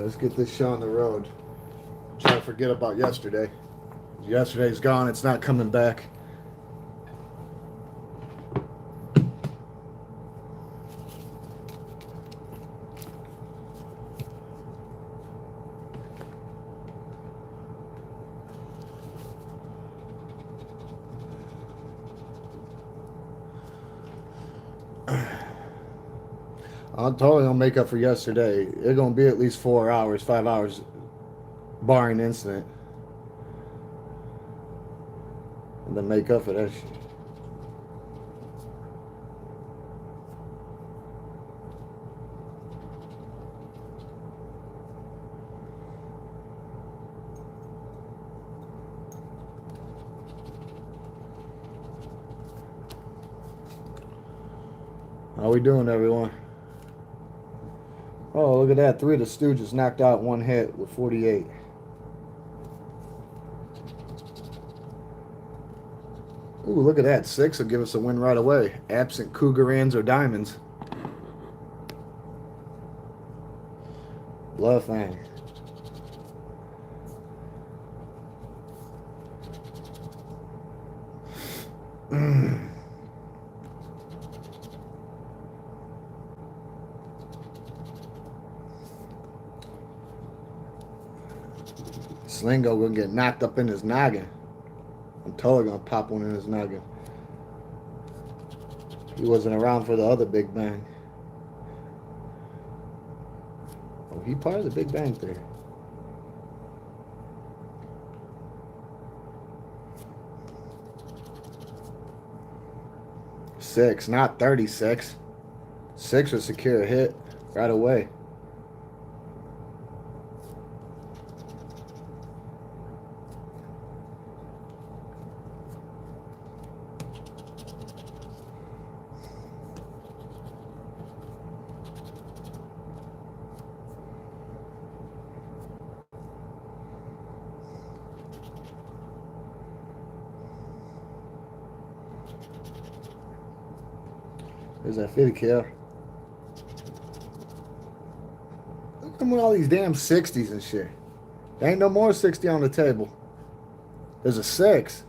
Let's get this show on the road. Try to forget about yesterday. Yesterday's gone. It's not coming back. I'm totally gonna make up for yesterday. It's gonna be at least 4 hours, 5 hours, barring incident, and then make up for that shit. How we doing, everyone? Oh, look at that. 3 of the Stooges knocked out one hit with 48. Ooh, look at that. 6 will give us a win right away. Absent Cougarans or Diamonds. Love thing. Slingo gonna get knocked up in his noggin. I'm totally gonna pop one in his noggin. He wasn't around for the other Big Bang. Oh, he part of the Big Bang Theory. Six, not 36. 6 would secure a hit right away. There's that 50 kill. Look at them with all these damn 60s and shit. There ain't no more 60 on the table. There's a 6.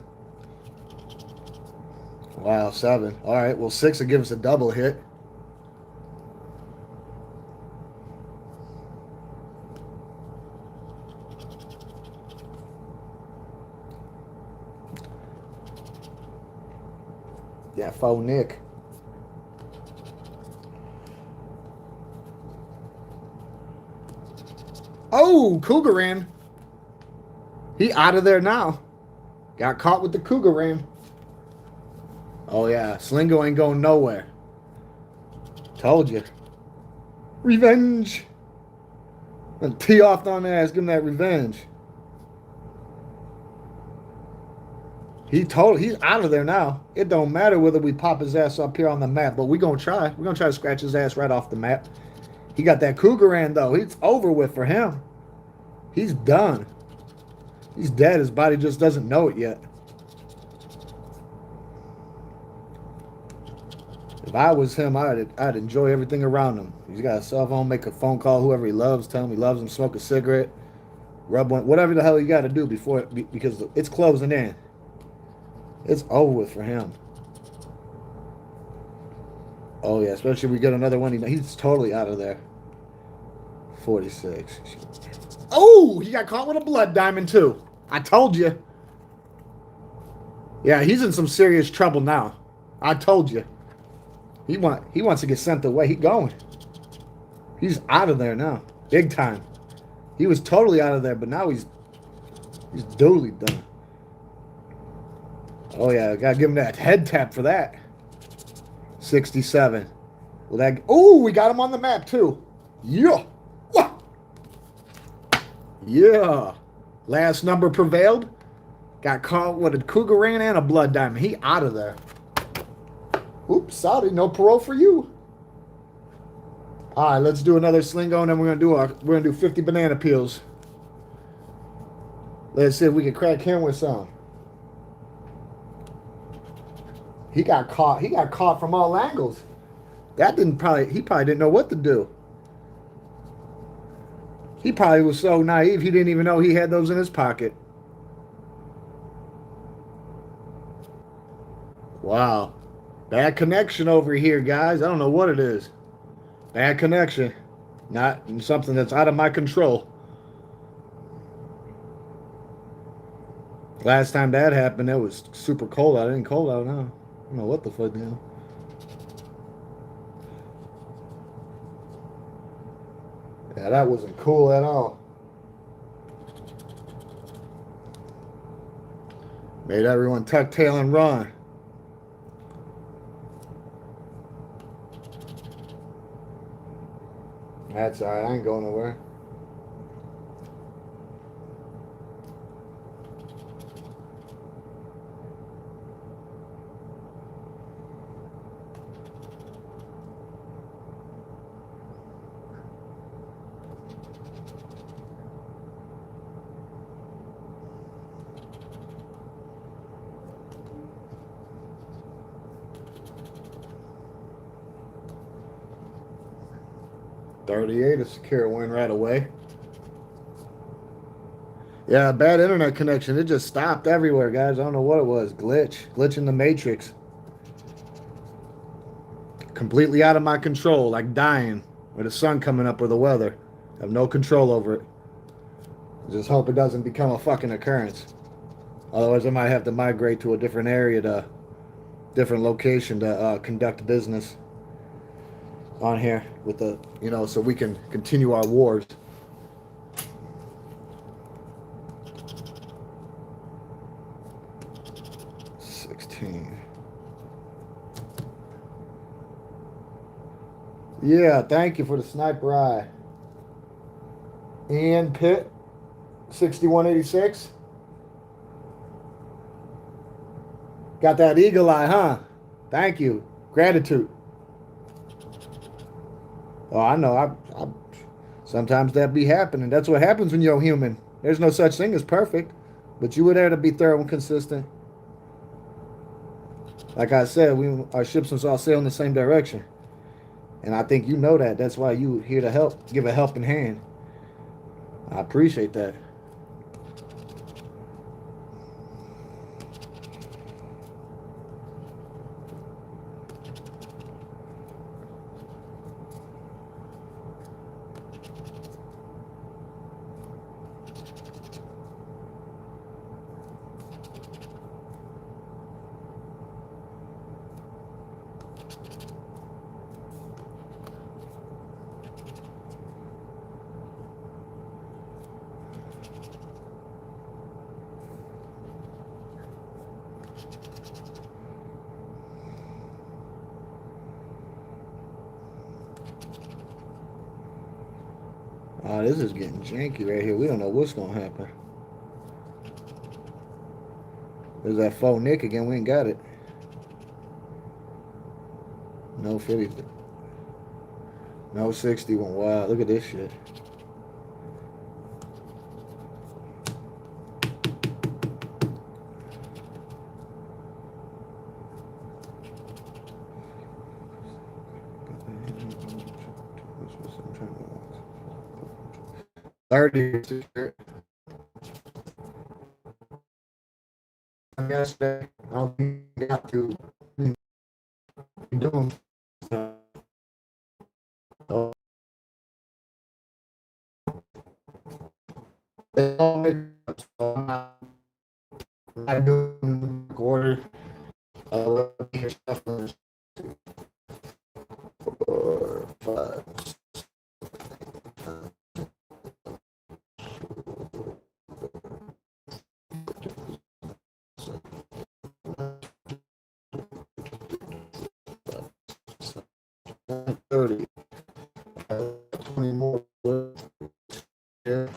Wow, 7. All right, well, 6 will give us a double hit. Yeah, faux Nick. Oh, Cougaran. He out of there now. Got caught with the Cougaran. Oh, yeah. Slingo ain't going nowhere. Told you. Revenge. And tee off on their ass. Give him that revenge. He's out of there now. It don't matter whether we pop his ass up here on the map, but we're going to try. We're going to try to scratch his ass right off the map. He got that Cougaran, though. It's over with for him. He's done. He's dead. His body just doesn't know it yet. If I was him, I'd enjoy everything around him. He's got a cell phone, make a phone call, whoever he loves, tell him he loves him, smoke a cigarette, rub one, whatever the hell you got to do before, because it's closing in. It's over with for him. Oh, yeah, especially if we get another one. He's totally out of there. 46. Oh, he got caught with a blood diamond, too. I told you. Yeah, he's in some serious trouble now. I told you. He wants to get sent away. He's going. He's out of there now. Big time. He was totally out of there, but now he's duly done. Oh, yeah, got to give him that head tap for that. 67. Well, that. Oh, we got him on the map, too. Yeah. What? Yeah. Last number prevailed. Got caught with a Cougaran and a blood diamond. He out of there. Oops, sorry, no parole for you. All right, let's do another Slingo, and then we're gonna do 50 banana peels. Let's see if we can crack him with some. He got caught. He got caught from all angles. He probably didn't know what to do. He probably was so naive he didn't even know he had those in his pocket. Wow. Bad connection over here, guys. I don't know what it is. Bad connection. Not something that's out of my control. Last time that happened, it was super cold out. It ain't cold out now. I don't know what the fuck now. Yeah, that wasn't cool at all. Made everyone tuck tail and run. That's all right. I ain't going nowhere. $38, a secure win right away. Yeah, bad internet connection. It just stopped everywhere, guys. I don't know what it was. Glitch in the matrix. Completely out of my control, like dying, or the sun coming up, or the weather. I have no control over it. Just hope it doesn't become a fucking occurrence. Otherwise, I might have to migrate to a different area, to different location to conduct business on here with the, so we can continue our wars. Yeah, thank you for the sniper eye. Ian Pitt, 6186. Got that eagle eye, huh? Thank you. Gratitude. Oh, I know. I sometimes that be happening. That's what happens when you're human. There's no such thing as perfect, but you were there to be thorough and consistent. Like I said, our ships was all sail in the same direction, and I think you know that. That's why you here to help, give a helping hand. I appreciate that. Oh, this is getting janky right here. We don't know what's gonna happen. There's that faux Nick again. We ain't got it. No 50. No 61. Wow, look at this shit. $30. Yesterday, I don't think I got to do them. So, I do order your stuff first. 4, 5, 30. 20 more. Yeah.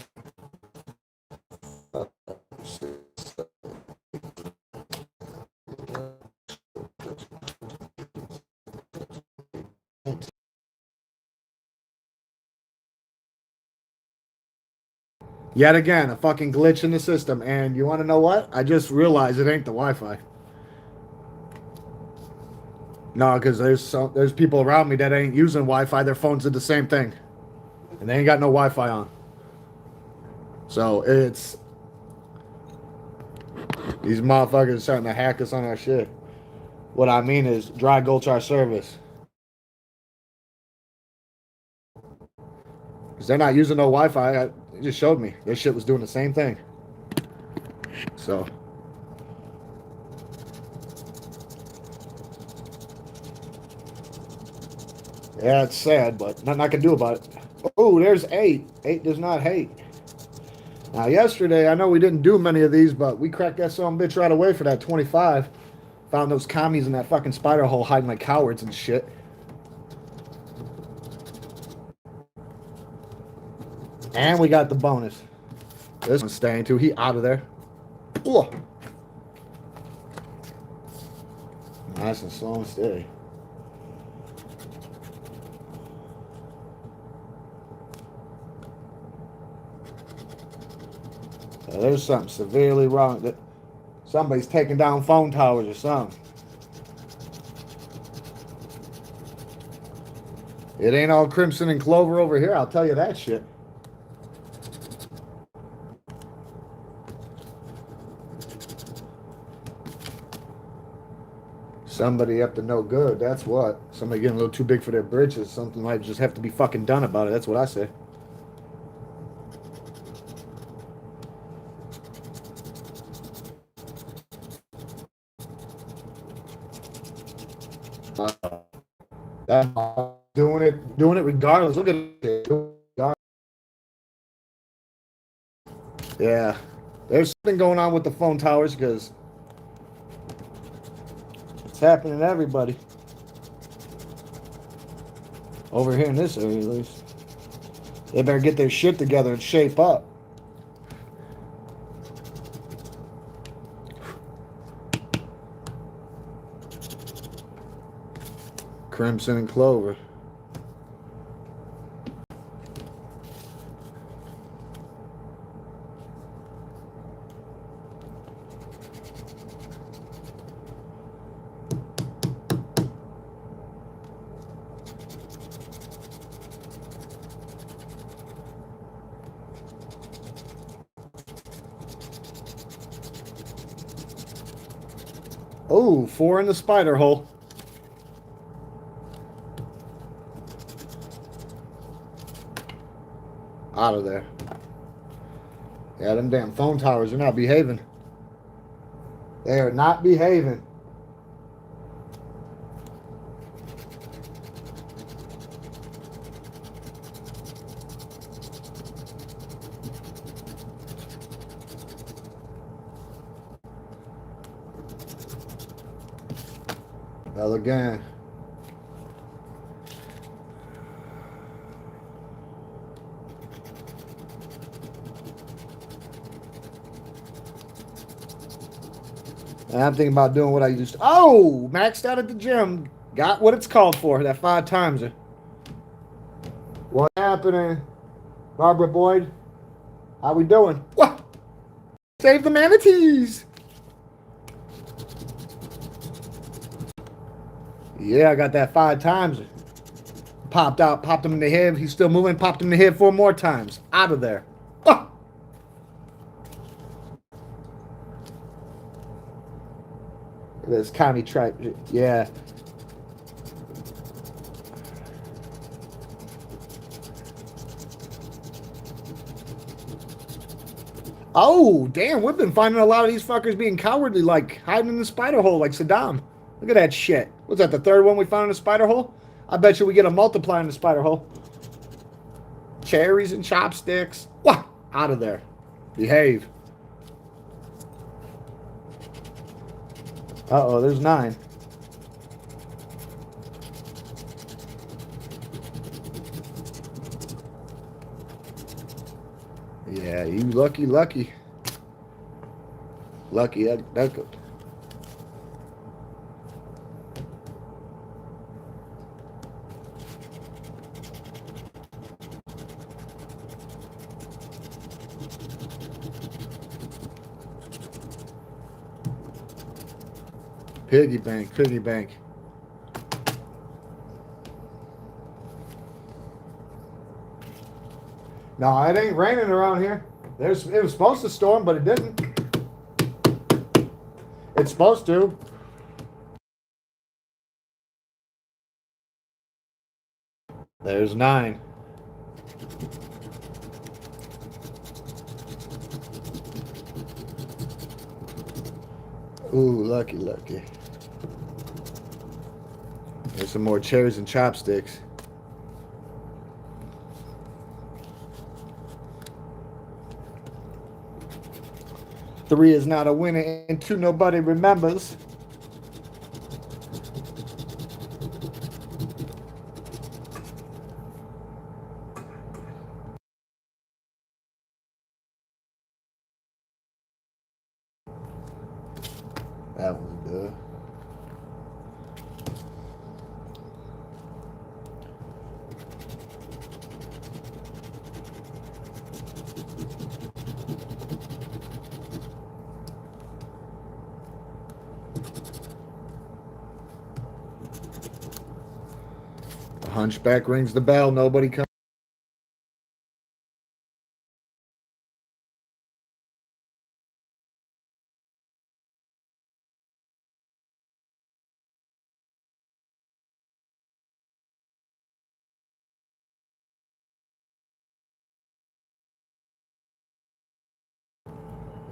Yet again, a fucking glitch in the system. And you want to know what? I just realized it ain't the Wi-Fi. No, because there's people around me that ain't using Wi-Fi. Their phones did the same thing, and they ain't got no Wi-Fi on. So it's these motherfuckers starting to hack us on our shit. What I mean is dry gulch our service. Because they're not using no Wi-Fi. They just showed me. Their shit was doing the same thing. So. Yeah, it's sad, but nothing I can do about it. Oh, there's 8. 8 does not hate. Now, yesterday, I know we didn't do many of these, but we cracked that son bitch right away for that 25. Found those commies in that fucking spider hole hiding like cowards and shit. And we got the bonus. This one's staying too. He out of there. Ooh. Nice and slow and steady. So there's something severely wrong. That somebody's taking down phone towers or something. It ain't all crimson and clover over here, I'll tell you that shit. Somebody up to no good, that's what. Somebody getting a little too big for their britches. Something might just have to be fucking done about it. That's what I say. That's doing it regardless. Look at it. Yeah, there's something going on with the phone towers because it's happening to everybody. Over here in this area, at least. They better get their shit together and shape up. Crimson and clover. Oh, 4 in the spider hole. Out of there. Yeah, them damn phone towers are not behaving. They are not behaving. Well, again. And I'm thinking about doing what I used to. Oh, maxed out at the gym. Got what it's called for. That 5 times. What happening? Barbara Boyd? How we doing? What? Save the manatees. Yeah, I got that 5 times. Popped out, popped him in the head. He's still moving. Popped him in the head 4 more times. Out of there. Oh. This commie tripe. Yeah. Oh, damn. We've been finding a lot of these fuckers being cowardly, like hiding in the spider hole like Saddam. Look at that shit. What's that, the 3rd one we found in the spider hole? I bet you we get a multiply in the spider hole. Cherries and chopsticks. What? Out of there. Behave. Uh-oh, there's 9. Yeah, you lucky. Lucky, that good. Piggy bank, piggy bank. No, it ain't raining around here. It was supposed to storm, but it didn't. It's supposed to. There's 9. Ooh, lucky, lucky. There's some more cherries and chopsticks. Three is not a winner, and 2 nobody remembers. That was good. The hunchback rings the bell. Nobody comes.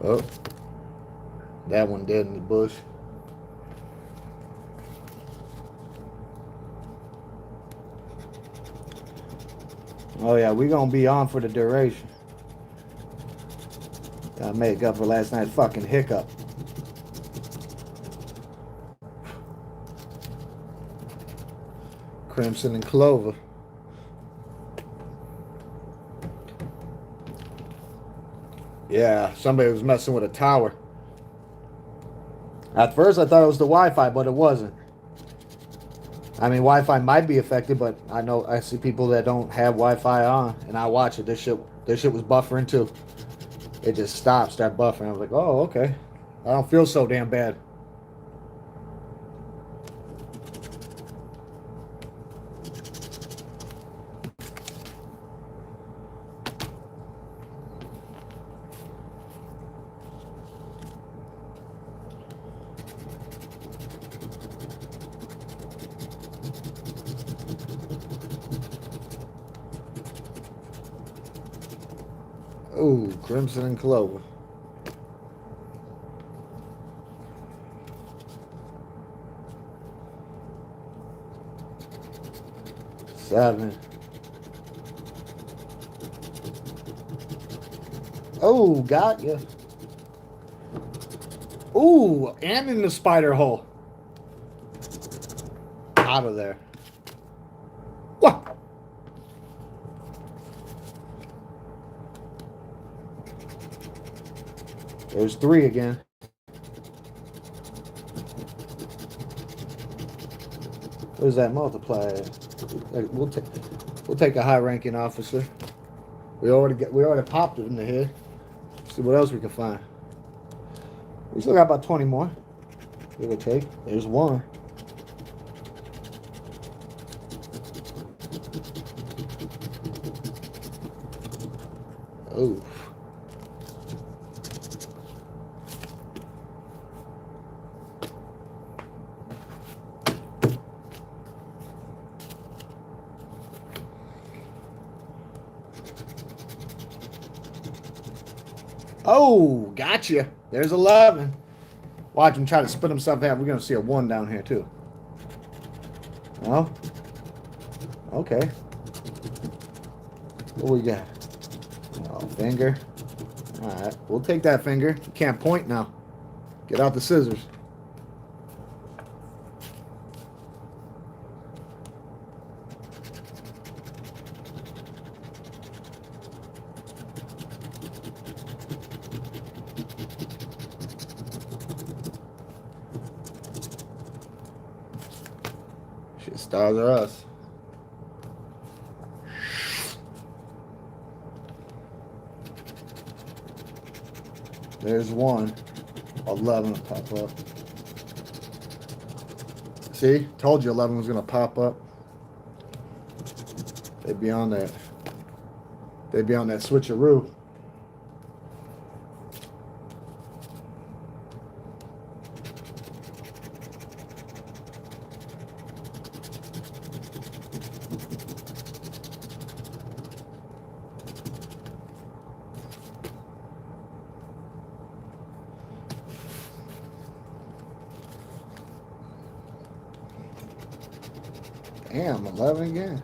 Oh, that one dead in the bush. Oh yeah, we gonna be on for the duration. Gotta make up for last night's fucking hiccup. Crimson and Clover. Yeah, somebody was messing with a tower. At first I thought it was the Wi-Fi, but it wasn't. I mean, Wi-Fi might be affected, but I see people that don't have Wi-Fi on, and I watch it. This shit was buffering too. It just stopped, start buffering. I was like, oh, okay. I don't feel so damn bad. Ooh, Crimson and Clover. Seven. Oh, got ya. Ooh, and in the spider hole. Out of there. What? There's 3 again. What is that multiplier? We'll take a high-ranking officer. We already popped it in the head. See what else we can find. We still got about 20 more. Give or take. There's 1. Oh. Oh, gotcha. There's 11. Watch him try to split himself out. We're going to see a 1 down here, too. Oh. Okay. What we got? Oh, finger. All right. We'll take that finger. You can't point now. Get out the scissors. Shit, stars are us. There's 1. 11 will pop up. See? Told you 11 was going to pop up. They'd be on that. They'd be on that switcheroo. Damn, 11 again.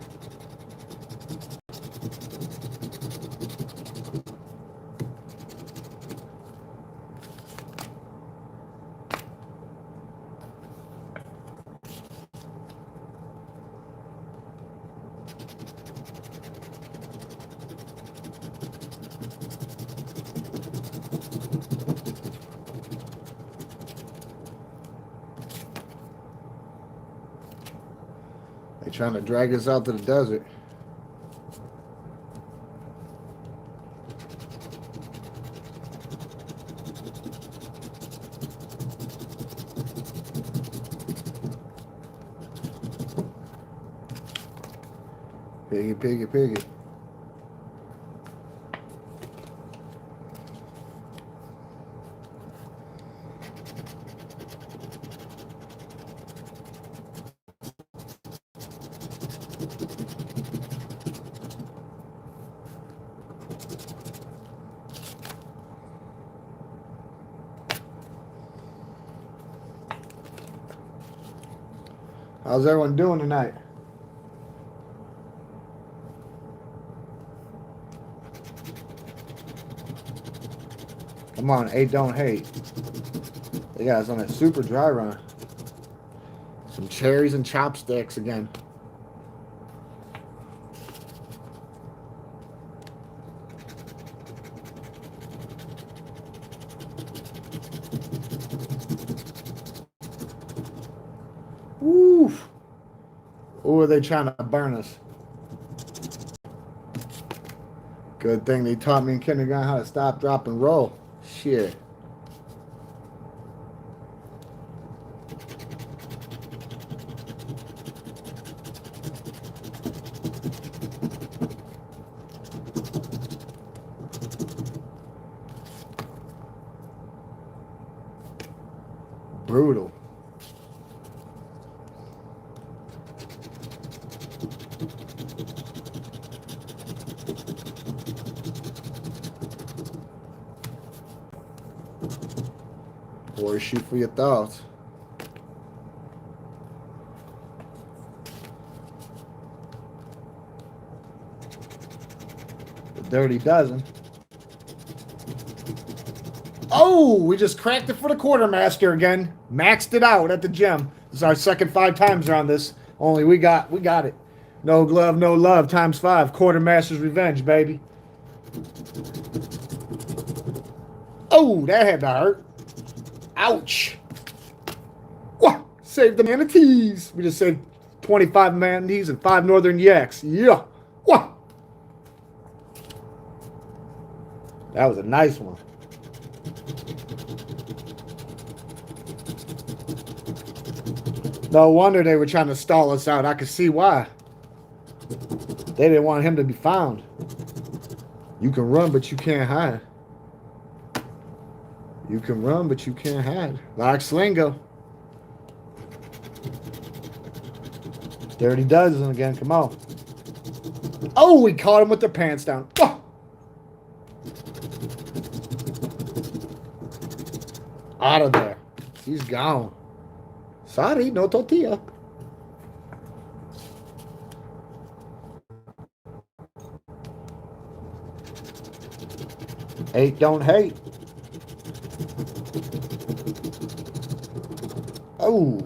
They trying to drag us out to the desert. Piggy, piggy, piggy. How's everyone doing tonight? Come on, 8 don't hate. They got us on a super dry run. Some cherries and chopsticks again. Woo! Or are they trying to burn us? Good thing they taught me in kindergarten how to stop, drop, and roll. Shit. Brutal. Or shoot for your thoughts. The dirty dozen. Oh, we just cracked it for the quartermaster again. Maxed it out at the gym. This is our second 5 times around this. Only we got it. No glove, no love, times 5. Quartermaster's revenge, baby. Oh, that had to hurt. Ouch. Wah! Saved the manatees. We just saved 25 manatees and 5 northern yaks. Yeah. Wah! That was a nice one. No wonder they were trying to stall us out. I could see why. They didn't want him to be found. You can run, but you can't hide. You can run, but you can't hide. Like Slingo. Dirty dozen again. Come on. Oh, we caught him with their pants down. Oh. Out of there. He's gone. Sorry, no tortilla. Eight don't hate. Oh.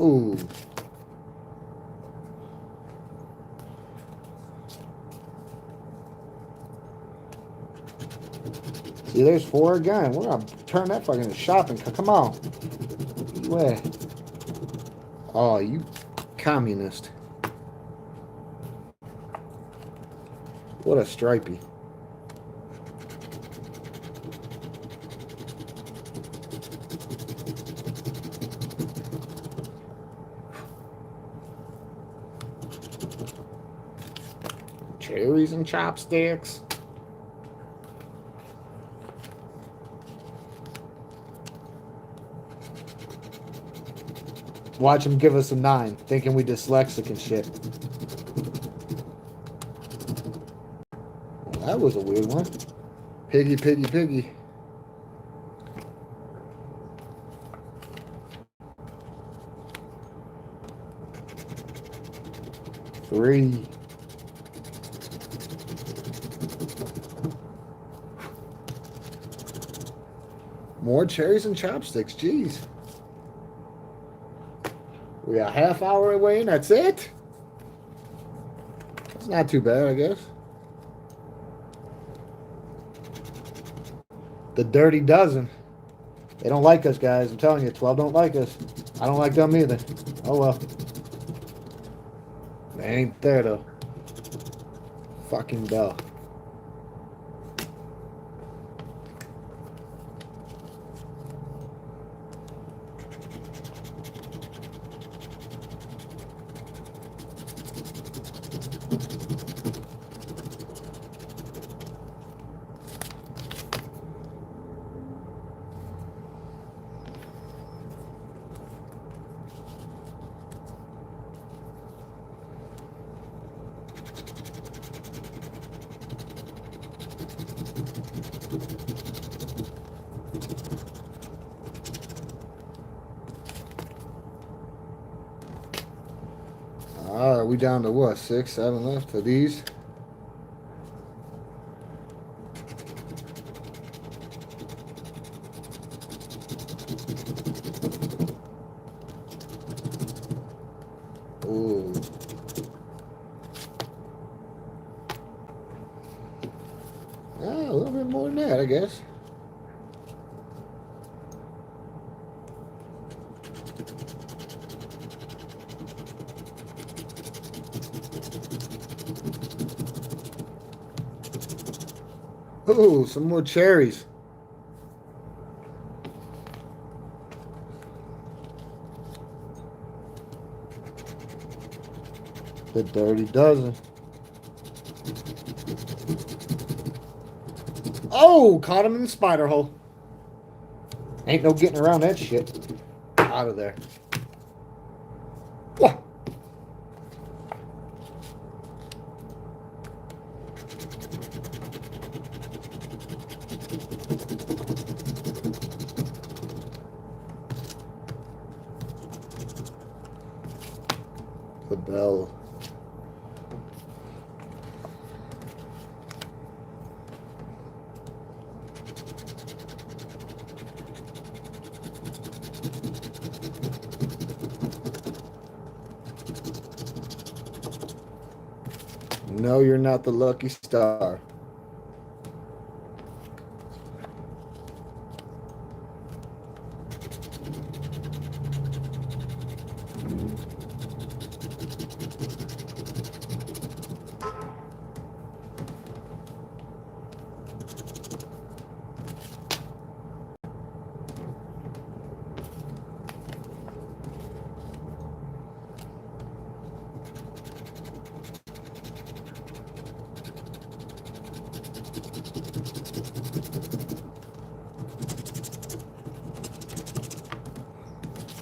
Ooh. See, there's 4 again. We're gonna turn that fucking shopping. Come on. Where? Oh, you communist. What a stripey. Cherries and chopsticks. Watch him give us a 9, thinking we dyslexic and shit. Well, that was a weird one. Piggy, piggy, piggy. Three. More cherries and chopsticks. Jeez. We got a half hour away and that's it? That's not too bad, I guess. The Dirty Dozen. They don't like us, guys. I'm telling you, 12 don't like us. I don't like them either. Oh, well. They ain't there, though. Fucking bell. Alright, we down to what? 6, 7 left of these? Ooh. Ah, a little bit more than that, I guess. Ooh, some more cherries. The Dirty Dozen. Oh, caught him in the spider hole. Ain't no getting around that shit. Out of there. What? The bell. No, you're not the lucky star.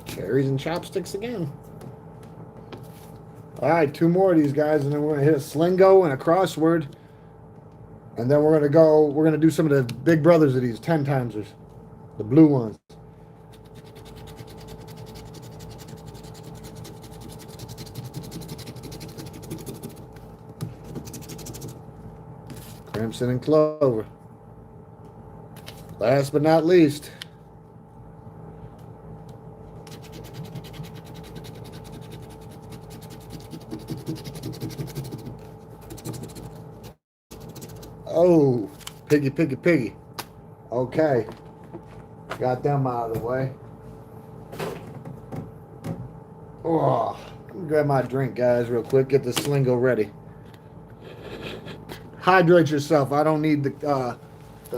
Cherries and chopsticks again. All right, 2 more of these guys, and then we're gonna hit a Slingo and a crossword, and then we're gonna do some of the big brothers of these 10 timesers, the blue ones. Crimson and Clover. Last but not least. Oh, piggy, piggy, piggy. Okay. Got them out of the way. Oh, let me grab my drink, guys, real quick. Get the Slingo ready. Hydrate yourself. I don't need the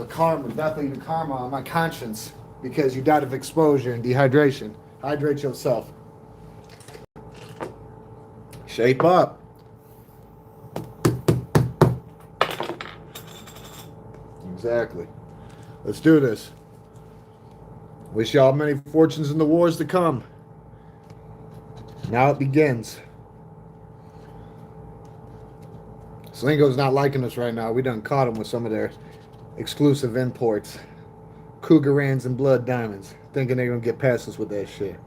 karma, definitely the karma on my conscience because you died of exposure and dehydration. Hydrate yourself. Shape up. Exactly. Let's do this. Wish y'all many fortunes in the wars to come. Now it begins. Slingo's not liking us right now. We done caught him with some of their exclusive imports. Cougarans and blood diamonds. Thinking they're gonna get past us with that shit.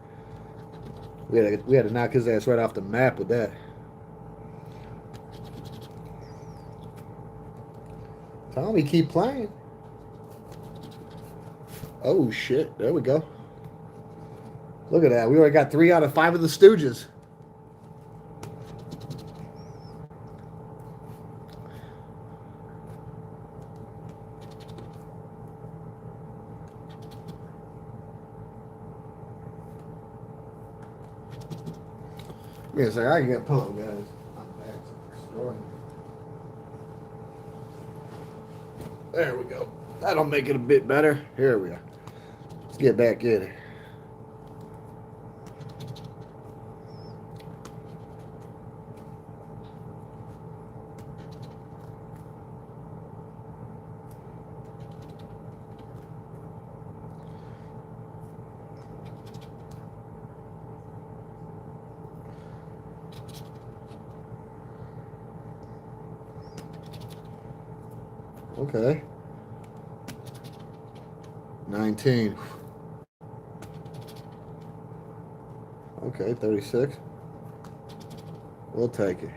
We had to knock his ass right off the map with that. Tell me, keep playing. Oh shit, there we go. Look at that. We already got 3 out of 5 of the Stooges. Yes, I can get pulled, guys. I'm back to destroying. There we go. That'll make it a bit better. Here we are. Let's get back in it. Okay. 19. Okay, 36. We'll take it.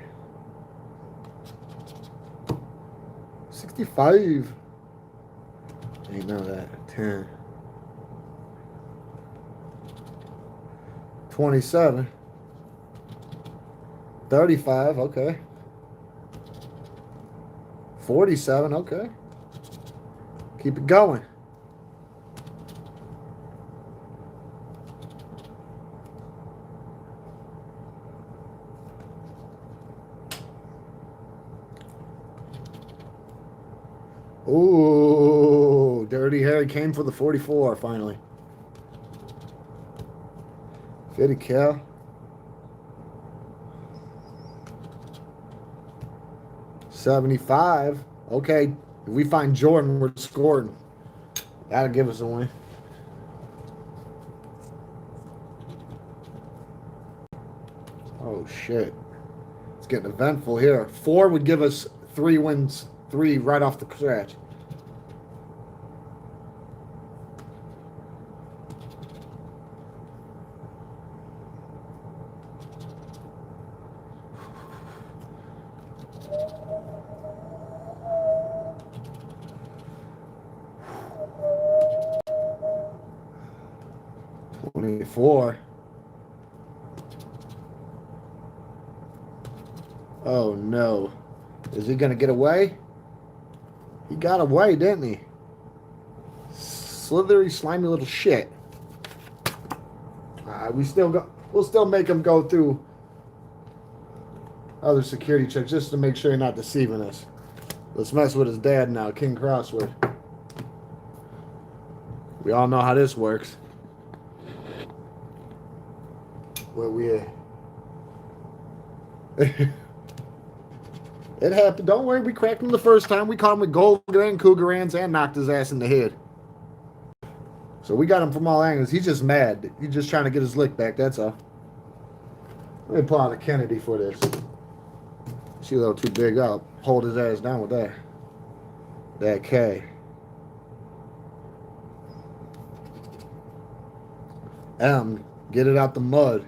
65. Ain't none of that. 10. 27. 35. Okay. 47. Okay. Keep it going. Ooh, Dirty Harry came for the 44 finally. 50 cal. 75. Okay, if we find Jordan, we're scoring. That'll give us a win. Oh shit. It's getting eventful here. 4 would give us 3 wins, 3 right off the scratch. Four. Oh no. Is he gonna get away? He got away, didn't he? Slithery, slimy little shit. We'll still make him go through other security checks just to make sure he's not deceiving us. Let's mess with his dad now, King Crossword. We all know how this works. Where we at? It happened. Don't worry, we cracked him the first time. We caught him with gold and cougarans and knocked his ass in the head. So we got him from all angles. He's just mad. He's just trying to get his lick back, that's all. Let me pull out a Kennedy for this. She's a little too big. I'll hold his ass down with that. That K. M, get it out the mud.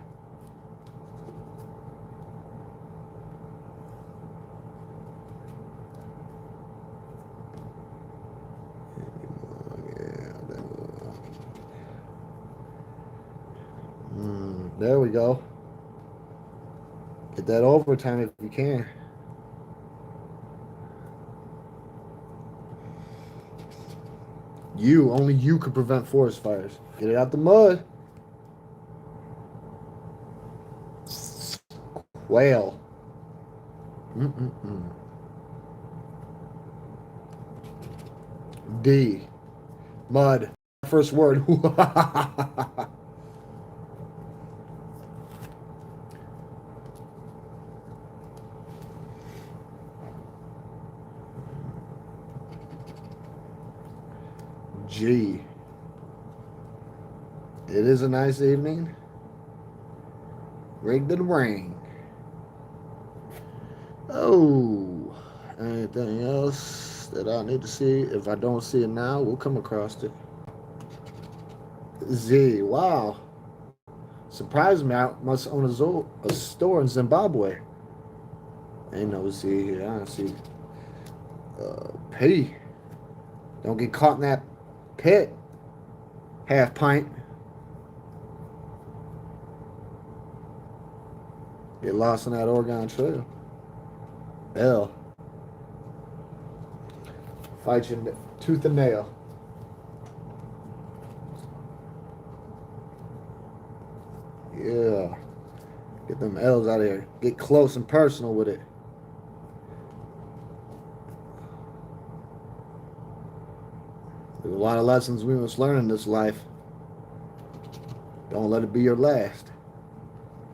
There we go. Get that overtime if you can. Only you could prevent forest fires. Get it out the mud. Whale. D. Mud. First word. G. It is a nice evening. Rigged and ring. Oh, anything else that I need to see? If I don't see it now, we'll come across it. Z. Wow. Surprised me. I must own a store in Zimbabwe. Ain't no Z here. I don't see. P. Don't get caught in that pit. Half pint. Get lost in that Oregon Trail. L. Fight you tooth and nail. Yeah. Get them L's out of here. Get close and personal with it. There's a lot of lessons we must learn in this life. Don't let it be your last.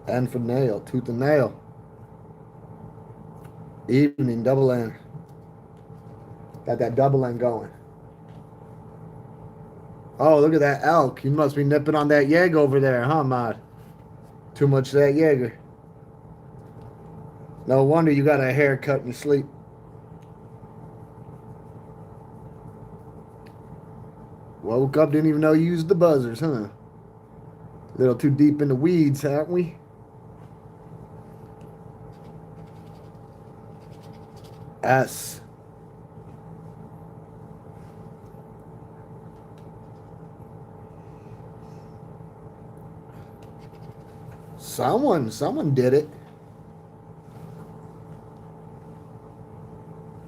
N for nail. Tooth and nail. Evening. Double N. Got that double N going. Oh, look at that elk. You must be nipping on that yeg over there, huh, Mod? Too much of that Jaeger. No wonder you got a haircut in your sleep. Woke up, didn't even know you used the buzzers, huh? A little too deep in the weeds, haven't we? S. Someone did it.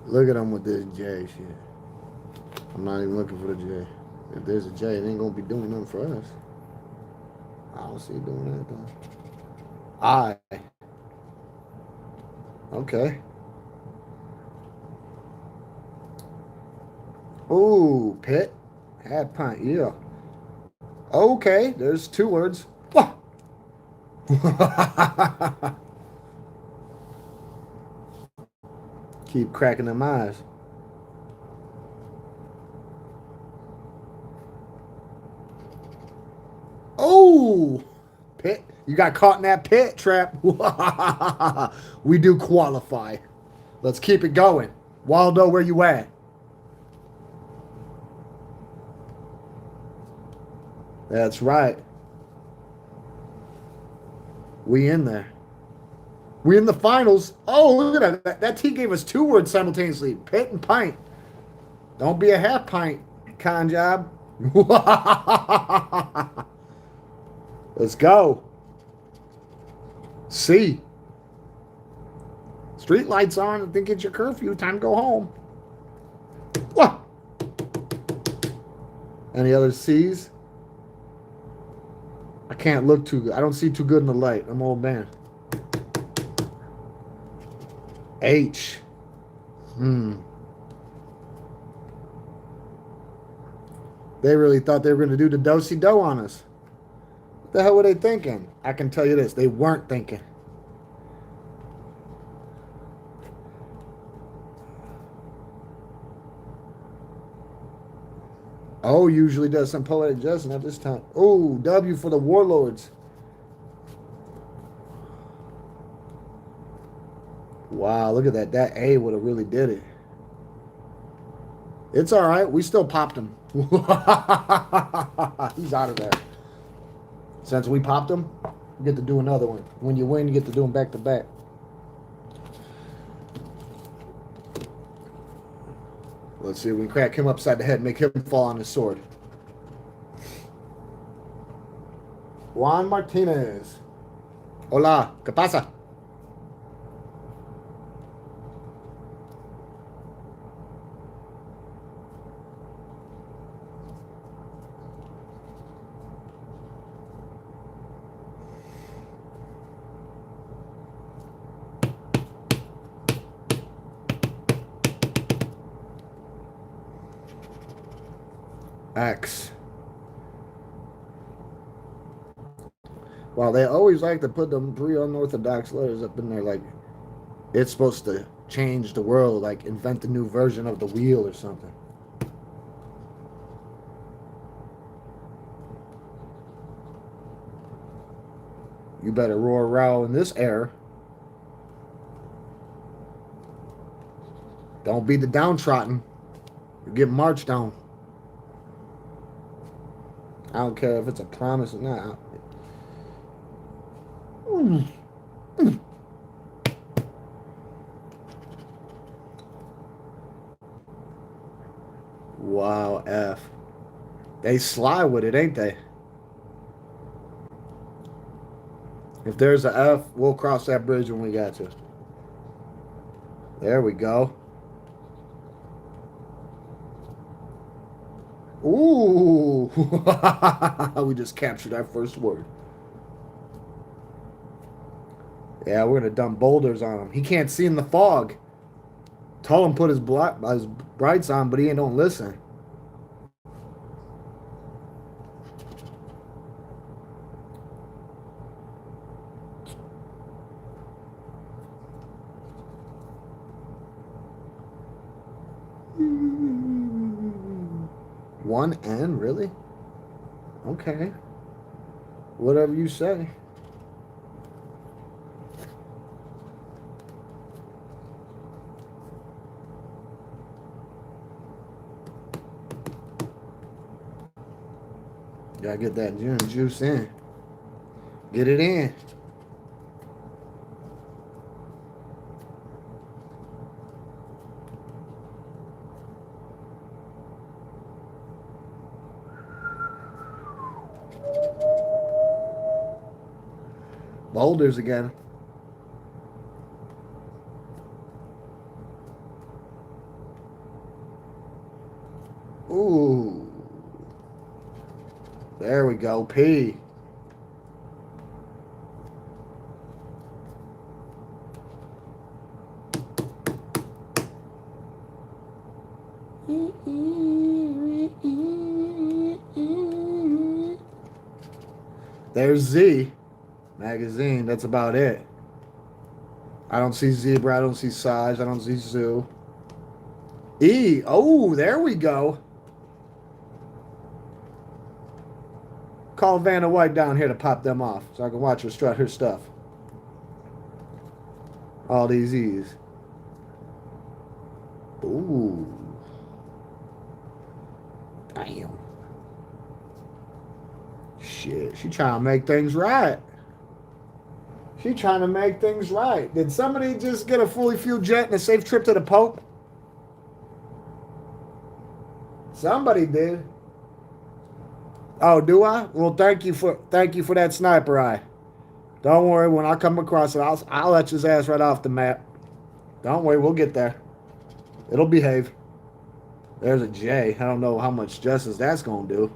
Look at them with this J shit. I'm not even looking for the J. If there's a J, it ain't gonna be doing nothing for us. I don't see it doing anything. I. Okay. Ooh, pit. Half pint, yeah. Okay, there's 2 words. Keep cracking them eyes. Oh, pit. You got caught in that pit trap. We do qualify. Let's keep it going. Waldo, where you at? That's right. We in there. We in the finals. Oh, look at that. That team gave us 2 words simultaneously. Pit and pint. Don't be a half pint, con job. Let's go. C. Street lights on. I think it's your curfew. Time to go home. What? Any other C's? I can't look too good. I don't see too good in the light. I'm old man. H. They really thought they were going to do the do-si-do on us. What the hell were they thinking? I can tell you this. They weren't thinking. O usually does some poetic justice at this time. Oh, W for the warlords. Wow, look at that. That A would have really did it. It's all right. We still popped him. He's out of there. Since we popped him, we get to do another one. When you win, you get to do them back to back. Let's see if we can crack him upside the head and make him fall on his sword. Juan Martinez. Hola, ¿qué pasa? X. Well, they always like to put them 3 unorthodox letters up in there, like it's supposed to change the world, like invent a new version of the wheel or something. You better roar row in this air. Don't be the downtrodden. You get marched on. I don't care if it's a promise or not. Wow, F. They sly with it, ain't they? If there's a F, we'll cross that bridge when we got to. There we go. Ooh. We just captured our first word. Yeah, we're going to dump boulders on him. He can't see in the fog. Told him put his brights on, but he ain't don't listen. One N, really? Okay. Whatever you say. Gotta get that juice in. Get it in. Boulders again. Ooh. There we go. P. There's Z. Magazine. That's about it. I don't see zebra. I don't see size. I don't see zoo. E. Oh, there we go. Call Vanna White down here to pop them off so I can watch her strut her stuff. All these E's. Ooh. Damn. Shit, she trying to make things right. She trying to make things right. Did somebody just get a fully fueled jet and a safe trip to the Pope? Somebody did. Oh, do I? Well, thank you for that sniper eye. Don't worry, when I come across it, I'll let his ass right off the map. Don't worry, we'll get there. It'll behave. There's a J. I don't know how much justice that's gonna do.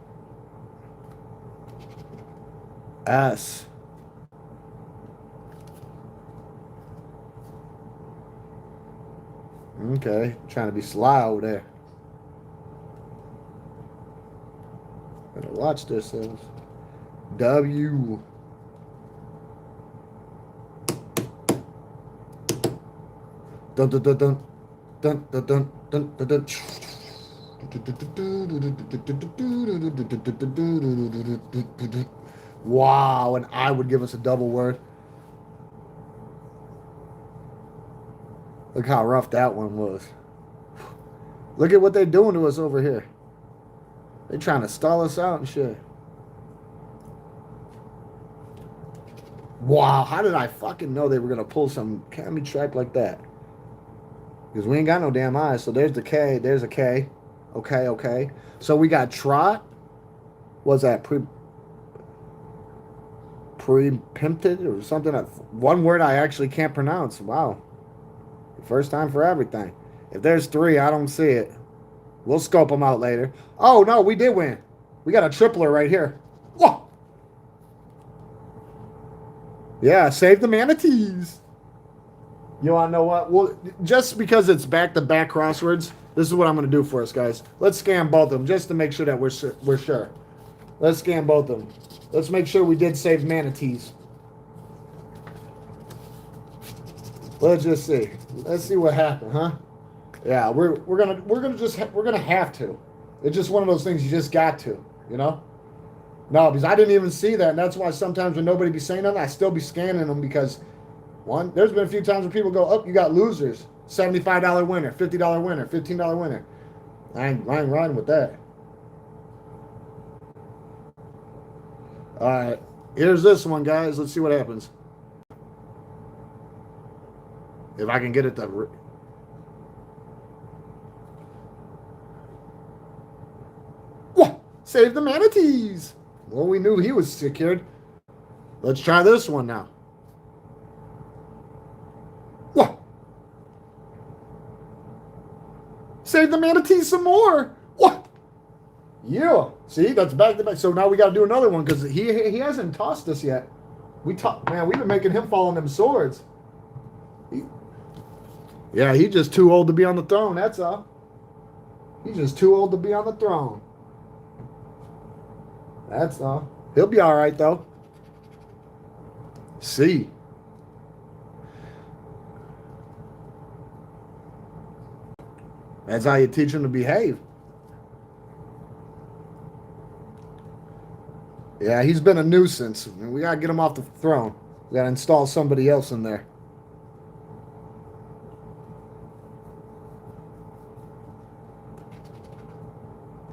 S. Okay, trying to be sly over there. Better watch this. W. Dun dun dun dun dun dun dun dun dun dun. Wow, and I would give us a double word. Look how rough that one was. Look at what they're doing to us over here. They're trying to stall us out and shit. Wow, how did I fucking know they were going to pull some cami tripe like that? Because we ain't got no damn eyes. So there's the K. There's a K. Okay, okay. So we got trot. Was that pre-pimped or something? One word I actually can't pronounce. Wow. First time for everything. If there's three, I don't see it. We'll scope them out later. Oh, no, we did win. We got a tripler right here. Whoa. Yeah, save the manatees. You want to know what? Well, just because it's back-to-back crosswords, this is what I'm going to do for us, guys. Let's scan both of them just to make sure that we're sure. Let's scan both of them. Let's make sure we did save manatees. Let's just see. Let's see what happened, huh? Yeah, we're gonna have to. It's just one of those things you just got to, you know. No, because I didn't even see that. And that's why sometimes when nobody be saying nothing, I still be scanning them because there's been a few times where people go, oh, you got losers. $75 winner, $50 winner, $15 winner. I ain't riding with that. All right. Here's this one, guys. Let's see what happens. If I can get it to. What? Save the manatees. Well, we knew he was secured. Let's try this one now. What? Save the manatees some more. What? Yeah. See, that's back to back. So now we got to do another one because he hasn't tossed us yet. Man, we've been making him fall on them swords. Yeah, he's just too old to be on the throne. That's all. He's just too old to be on the throne. That's all. He'll be all right though. See. That's how you teach him to behave. Yeah, he's been a nuisance. We gotta get him off the throne. We gotta install somebody else in there.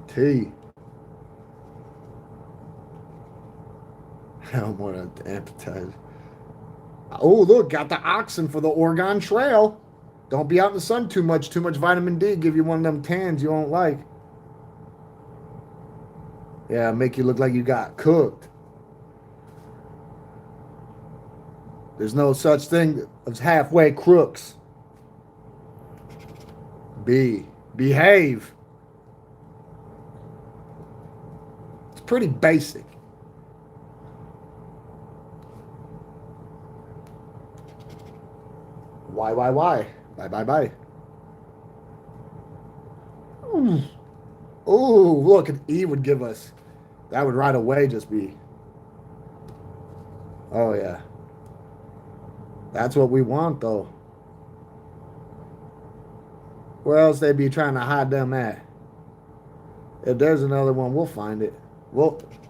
T. How more appetizer. Oh, look, got the oxen for the Oregon Trail. Don't be out in the sun too much. Too much vitamin D give you one of them tans you won't like. Yeah, make you look like you got cooked. There's no such thing as halfway crooks. B. Behave. It's pretty basic. Why? Bye. Oh, look, an E would give us. That would right away just be. Oh, yeah. That's what we want, though. Where else they be trying to hide them at? If there's another one, we'll find it.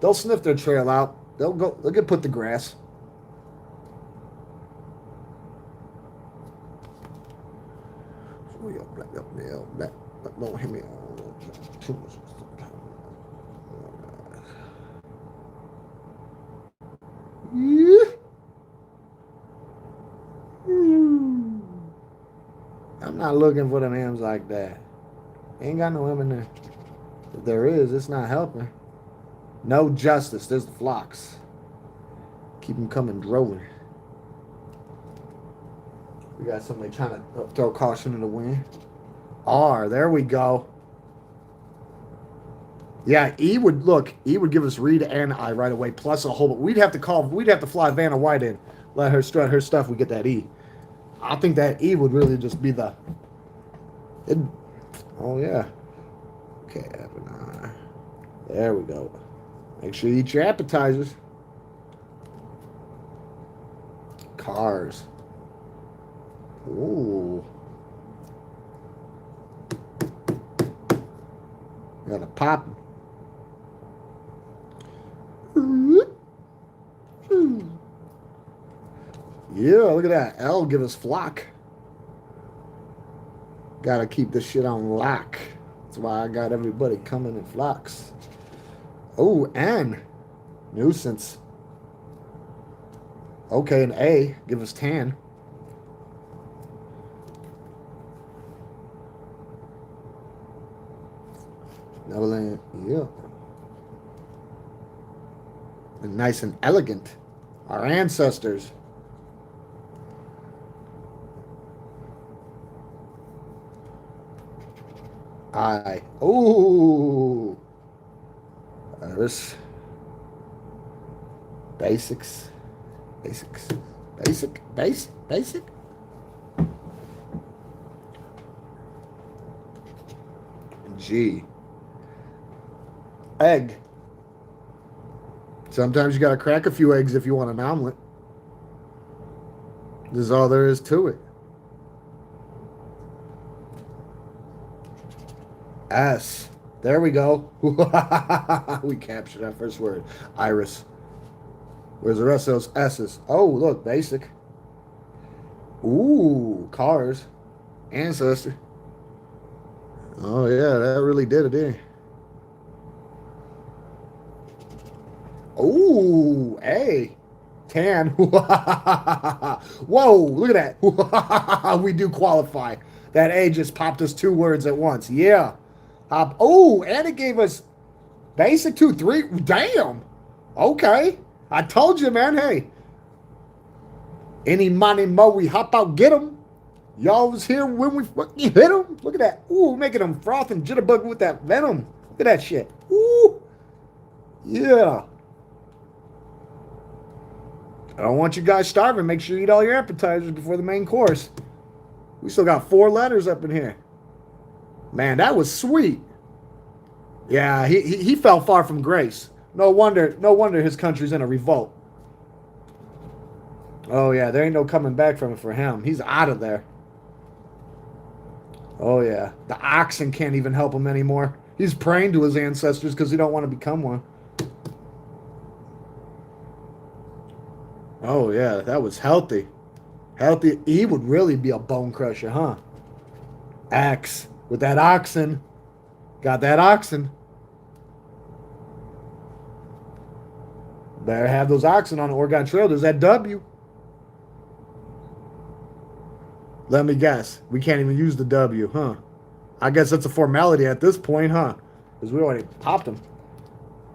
They'll sniff their trail out. They'll get put the grass. Don't hit me. Too much. I'm not looking for them hams like that. Ain't got no him in there. If there is, it's not helping. No justice. There's the flocks. Keep them coming drolling. We got somebody trying to throw caution in the wind. R, there we go. Yeah, E would give us read and I right away, plus a whole. We'd have to fly Vanna White in, let her strut her stuff. We get that E. I think that E would really just be the. Oh yeah. Okay, there we go. Make sure you eat your appetizers. Cars. Ooh. Got a pop. Yeah, look at that. L give us flock. Gotta keep this shit on lock. That's why I got everybody coming in flocks. Oh, N. Nuisance. Okay, an A. Give us tan. Neverland, yeah. And nice and elegant. Our ancestors. I. Ooh. This. Basics. Basic. G. Egg. Sometimes you got to crack a few eggs if you want an omelet. This is all there is to it. S. There we go. We captured that first word. Iris. Where's the rest of those S's? Oh, look, basic. Ooh, cars. Ancestor. Oh, yeah, that really did it, didn't it? Ooh, A. Tan. Whoa, look at that. We do qualify. That A just popped us 2 words at once. Yeah. Oh, and it gave us basic 2, 3. Damn. Okay. I told you, man. Hey, any money mo, we hop out, get them. Y'all was here when we fucking hit them. Look at that. Ooh, making them froth and jitterbug with that venom. Look at that shit. Ooh. Yeah. I don't want you guys starving. Make sure you eat all your appetizers before the main course. We still got 4 letters up in here. Man, that was sweet. Yeah, he fell far from grace. No wonder his country's in a revolt. Oh yeah, there ain't no coming back from it for him. He's out of there. Oh yeah, the oxen can't even help him anymore. He's praying to his ancestors because he don't want to become one. Oh yeah, that was healthy. Healthy. He would really be a bone crusher, huh? Axe with that oxen. Got that oxen. Better have those oxen on the Oregon Trail. There's that W. Let me guess. We can't even use the W, huh? I guess that's a formality at this point, huh? Because we already popped them.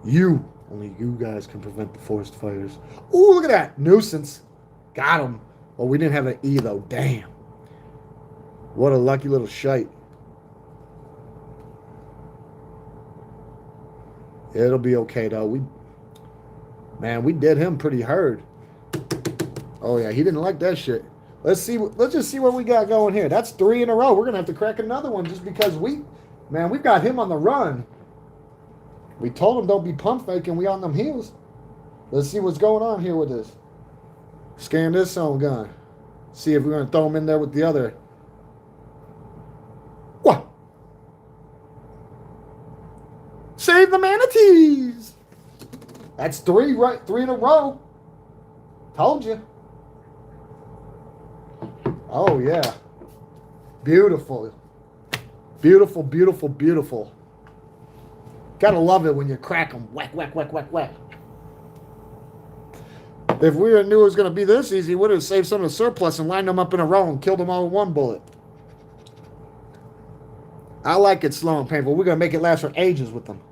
You. Only you guys can prevent the forest fires. Ooh, look at that. Nuisance. Got him. Oh, we didn't have an E, though. Damn. What a lucky little shite. It'll be okay, though. We did him pretty hard. Oh, yeah. He didn't like that shit. Let's just see what we got going here. That's 3 in a row. We're going to have to crack another one just because we've got him on the run. We told him don't be pump faking. We on them heels. Let's see what's going on here with this. Scan this zone gun. See if we're going to throw him in there with the other. What? Save the manatees. That's 3 in a row. Told you. Oh, yeah. Beautiful. Beautiful, beautiful, beautiful. Gotta love it when you crack them. Whack, whack, whack, whack, whack. If we knew it was going to be this easy, we would have saved some of the surplus and lined them up in a row and killed them all with 1 bullet. I like it slow and painful. We're going to make it last for ages with them.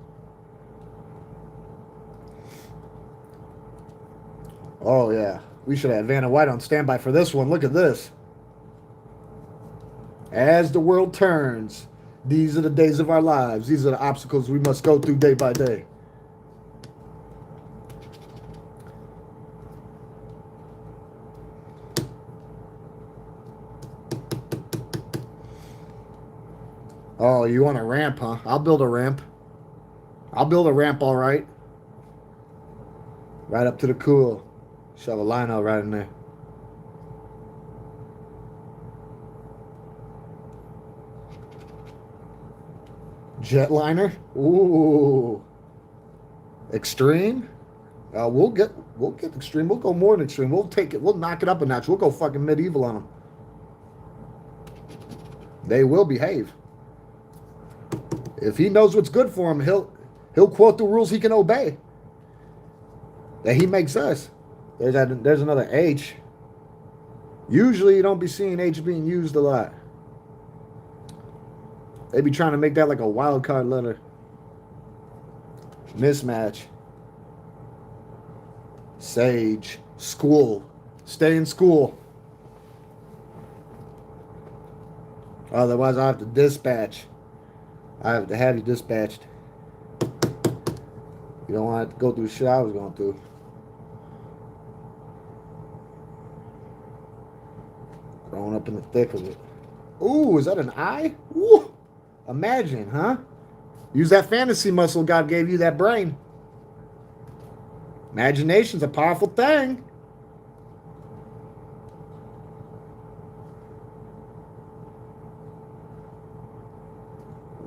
Oh, yeah. We should have Vanna White on standby for this one. Look at this. As the world turns, these are the days of our lives. These are the obstacles we must go through day by day. Oh, you want a ramp, huh? I'll build a ramp. I'll build a ramp, all right. Right up to the cool. Shove a line out right in there. Jetliner? Ooh. Extreme? We'll get extreme. We'll go more than extreme. We'll take it. We'll knock it up a notch. We'll go fucking medieval on them. They will behave. If he knows what's good for him, he'll quote the rules he can obey. That he makes us. There's another H. Usually you don't be seeing H being used a lot. They be trying to make that like a wild card letter. Mismatch. Sage. School. Stay in school. Otherwise I have to dispatch. I have to have you dispatched. You don't want to go through shit I was going through. Growing up in the thick of it. Ooh, is that an I? Ooh. Imagine, huh? Use that fantasy muscle God gave you, that brain. Imagination's a powerful thing.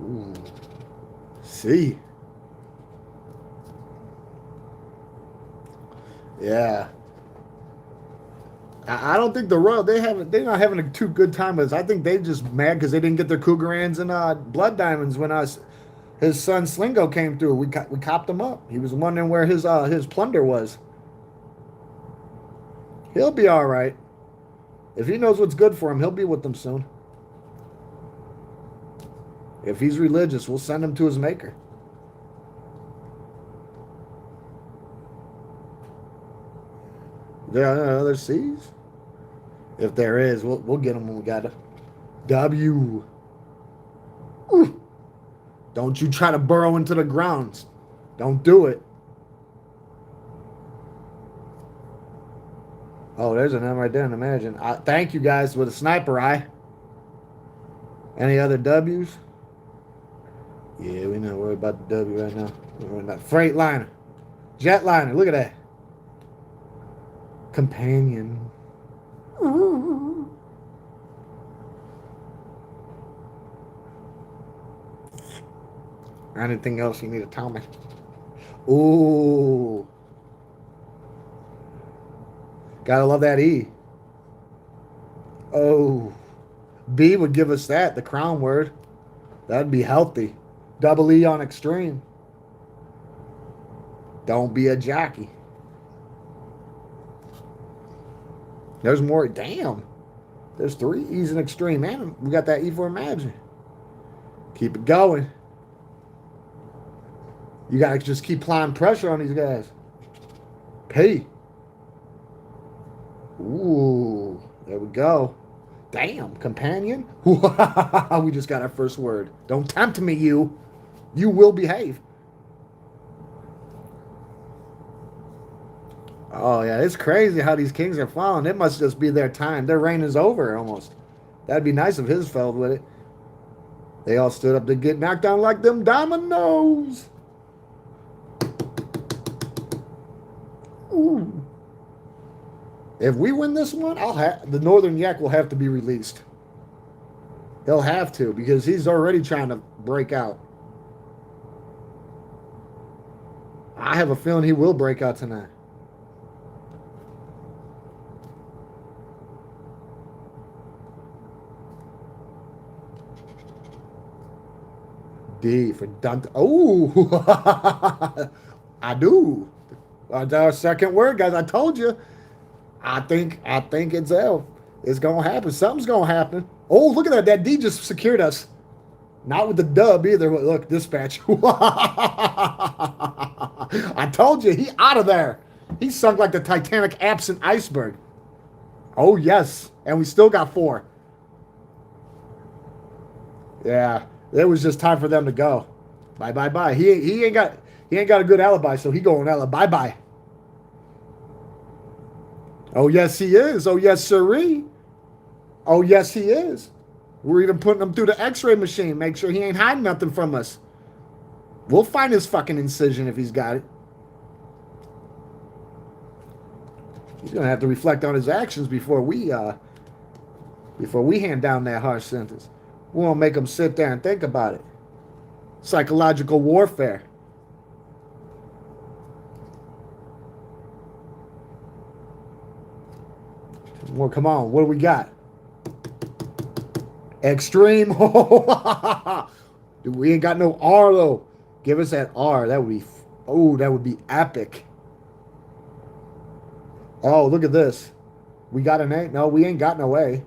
Ooh. See. Yeah. I don't think the Royal they're not having a too good time with us. I think they just mad because they didn't get their Cougarans and Blood Diamonds when his son Slingo came through. We copped him up. He was wondering where his plunder was. He'll be all right. If he knows what's good for him, he'll be with them soon. If he's religious, we'll send him to his maker. There are other seas? If there is, we'll get them when we got a W. Ooh. Don't you try to burrow into the grounds. Don't do it. Oh, there's an M right there. Imagine. Thank you guys with a sniper eye. Any other W's? Yeah, we're not worried about the W right now. We're worried about Freightliner. Jetliner. Look at that. Companion. Ooh. Anything else you need to tell me? Ooh. Gotta love that E. Oh. B would give us that, the crown word. That'd be healthy. Double E on extreme. Don't be a jockey. There's more. Damn. There's 3 E's in extreme. Man, we got that E for imagine. Keep it going. You got to just keep applying pressure on these guys. P. Ooh. There we go. Damn. Companion. We just got our first word. Don't tempt me, you. You will behave. Oh, yeah. It's crazy how these kings are falling. It must just be their time. Their reign is over almost. That'd be nice if his fell with it. They all stood up to get knocked down like them dominoes. Ooh. If we win this one, the Northern Yak will have to be released. He'll have to because he's already trying to break out. I have a feeling he will break out tonight. D for Dante. Oh, I do. That's our second word, guys. I told you. I think it's L. It's gonna happen. Something's gonna happen. Oh, look at that. That D just secured us. Not with the dub either. Look, dispatch. I told you, he out of there. He sunk like the Titanic absent iceberg. Oh yes, and we still got 4. Yeah, it was just time for them to go. Bye bye bye. He ain't got a good alibi, so he going alibi bye. Oh yes he is. Oh yes sirree. Oh yes he is. We're even putting him through the X-ray machine. Make sure he ain't hiding nothing from us. We'll find his fucking incision if he's got it. He's gonna have to reflect on his actions before we hand down that harsh sentence. We won't make him sit there and think about it. Psychological warfare. Well, come on. What do we got? Extreme. We ain't got no R though. Give us that R. That would be epic. Oh, look at this. We got an A. No, we ain't got no A.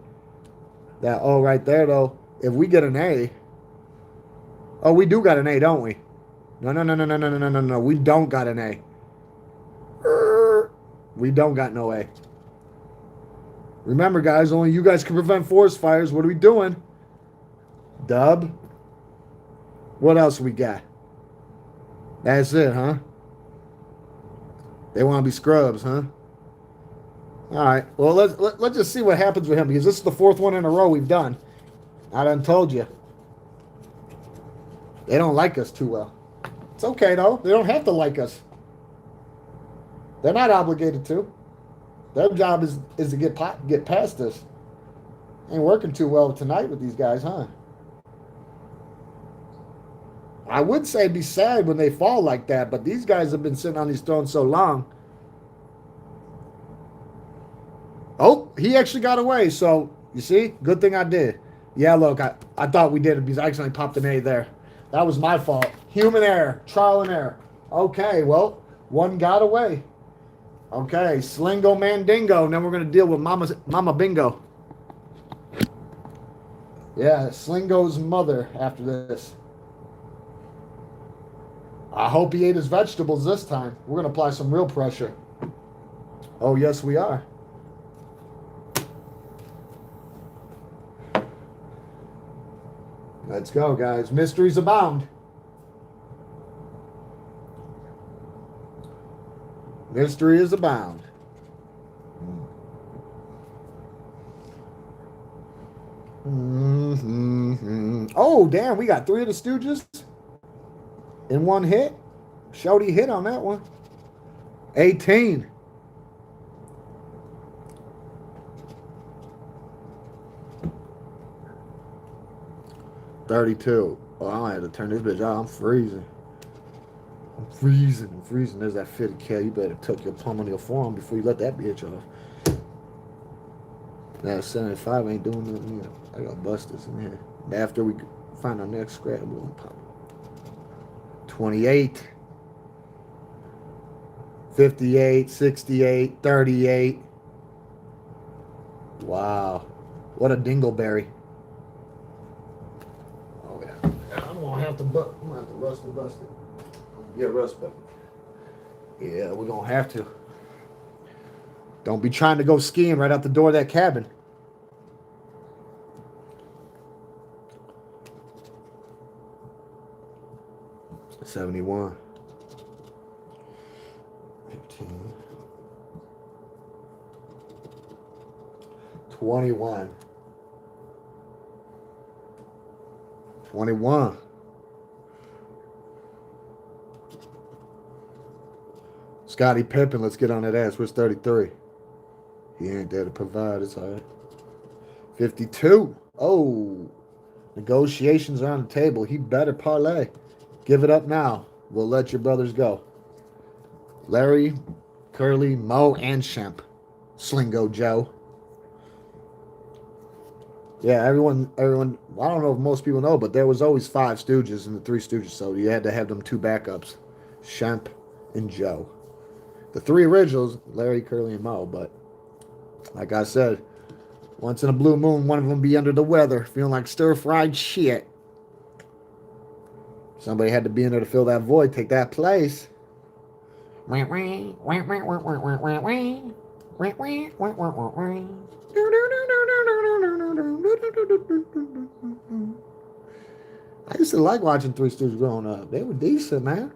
That O right there though. If we get an A. Oh, we do got an A, don't we? No. We don't got an A. We don't got no A. Remember, guys, only you guys can prevent forest fires. What are we doing? Dub. What else we got? That's it, huh? They want to be scrubs, huh? All right. Well, let's just see what happens with him because this is the 4th one in a row we've done. I done told you. They don't like us too well. It's okay, though. They don't have to like us. They're not obligated to. Their job is to get past this. Ain't working too well tonight with these guys, huh? I would say be sad when they fall like that, but these guys have been sitting on these thrones so long. Oh, he actually got away. So, you see? Good thing I did. Yeah, look, I thought we did it because I accidentally popped an A there. That was my fault. Human error. Trial and error. Okay, well, one got away. Okay, Slingo Mandingo. Now we're going to deal with Mama Bingo. Yeah, Slingo's mother after this. I hope he ate his vegetables this time. We're going to apply some real pressure. Oh, yes, we are. Let's go, guys. Mysteries abound. Mystery is abound. Oh, damn. We got 3 of the Stooges in one hit. Shody hit on that one. 18. $32. Oh, I had to turn this bitch out. I'm freezing. I'm freezing. There's that 50K. You better tuck your palm on your forearm before you let that bitch off. That 75 ain't doing nothing yet. I got busters in here. After we find our next scrap, we'll pop it. 28. 58, 68, 38. Wow. What a dingleberry. Oh, yeah. I'm going to have to rust it. Yeah, rust bucket. Yeah, we're going to have to. Don't be trying to go skiing right out the door of that cabin. $71. 15. 21. 21. Scottie Pippen, let's get on that ass. Where's 33? He ain't there to provide. It's all right. 52. Oh. Negotiations are on the table. He better parlay. Give it up now. We'll let your brothers go. Larry, Curly, Mo, and Shemp. Slingo Joe. Yeah, everyone, I don't know if most people know, but there was always 5 Stooges in the 3 Stooges, so you had to have them 2 backups. Shemp and Joe. The 3 originals, Larry, Curly, and Mo, but like I said, once in a blue moon, one of them be under the weather, feeling like stir-fried shit. Somebody had to be in there to fill that void, take that place. I used to like watching Three Stooges growing up. They were decent, man.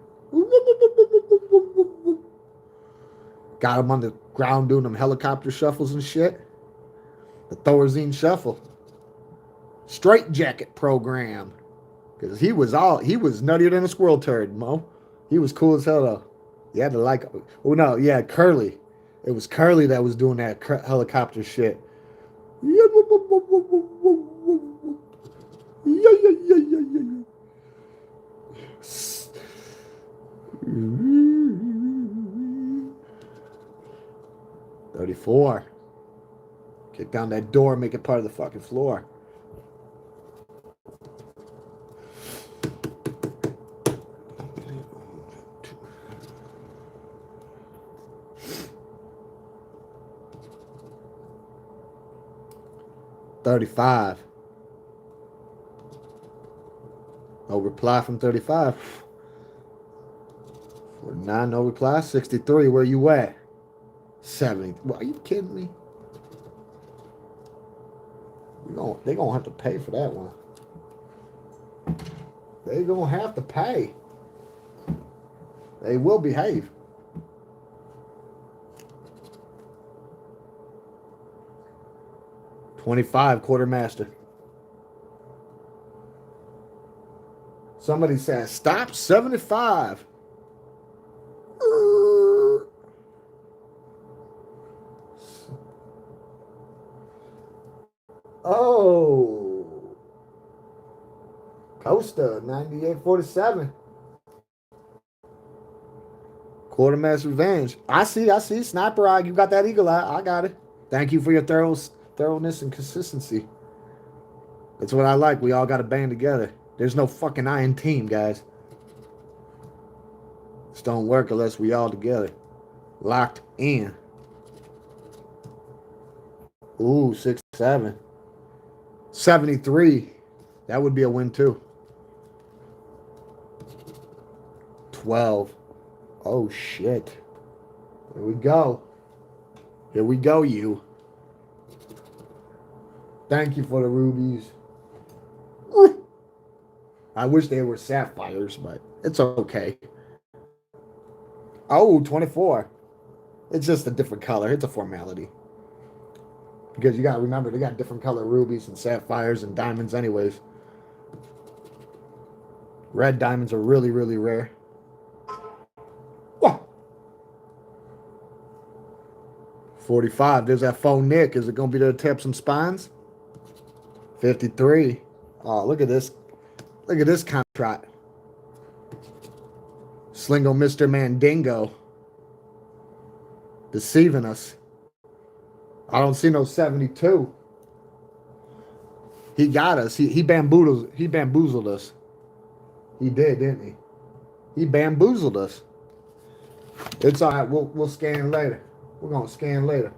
Got them on the ground doing them helicopter shuffles and shit. The Thorazine Shuffle. Straight Jacket program. Because he was nuttier than a squirrel turd, Mo. He was cool as hell, though. You had to like, oh no, yeah, Curly. It was Curly that was doing that helicopter shit. $34. Kick down that door, make it part of the fucking floor. $35. No reply from 35. 49, no reply. 63, where you at? 70. Well, are you kidding me? They're going to have to pay for that one. They're going to have to pay. They will behave. $25, quartermaster. Somebody says, stop, 75. Oh. Costa, 98.47. Quartermaster Revenge. I see. Sniper Eye, you got that eagle eye. I got it. Thank you for your thoroughness and consistency. That's what I like. We all got to band together. There's no fucking iron team, guys. This don't work unless we all together. Locked in. Ooh, 6-7. 73. That would be a win too. 12. Oh shit. Here we go. Here we go, you. Thank you for the rubies. I wish they were sapphires, but it's okay. Oh, 24. It's just a different color. It's a formality. Because you got to remember, they got different color rubies and sapphires and diamonds anyways. Red diamonds are really, really rare. Whoa. 45. There's that faux Nick. Is it going to be there to tap some spines? 53. Oh, look at this. Look at this contract. Slingo Mr. Mandingo. Deceiving us. I don't see no 72. He got us. He bamboozled us. He did, didn't he? He bamboozled us. It's all right. We'll scan later. We're gonna scan later.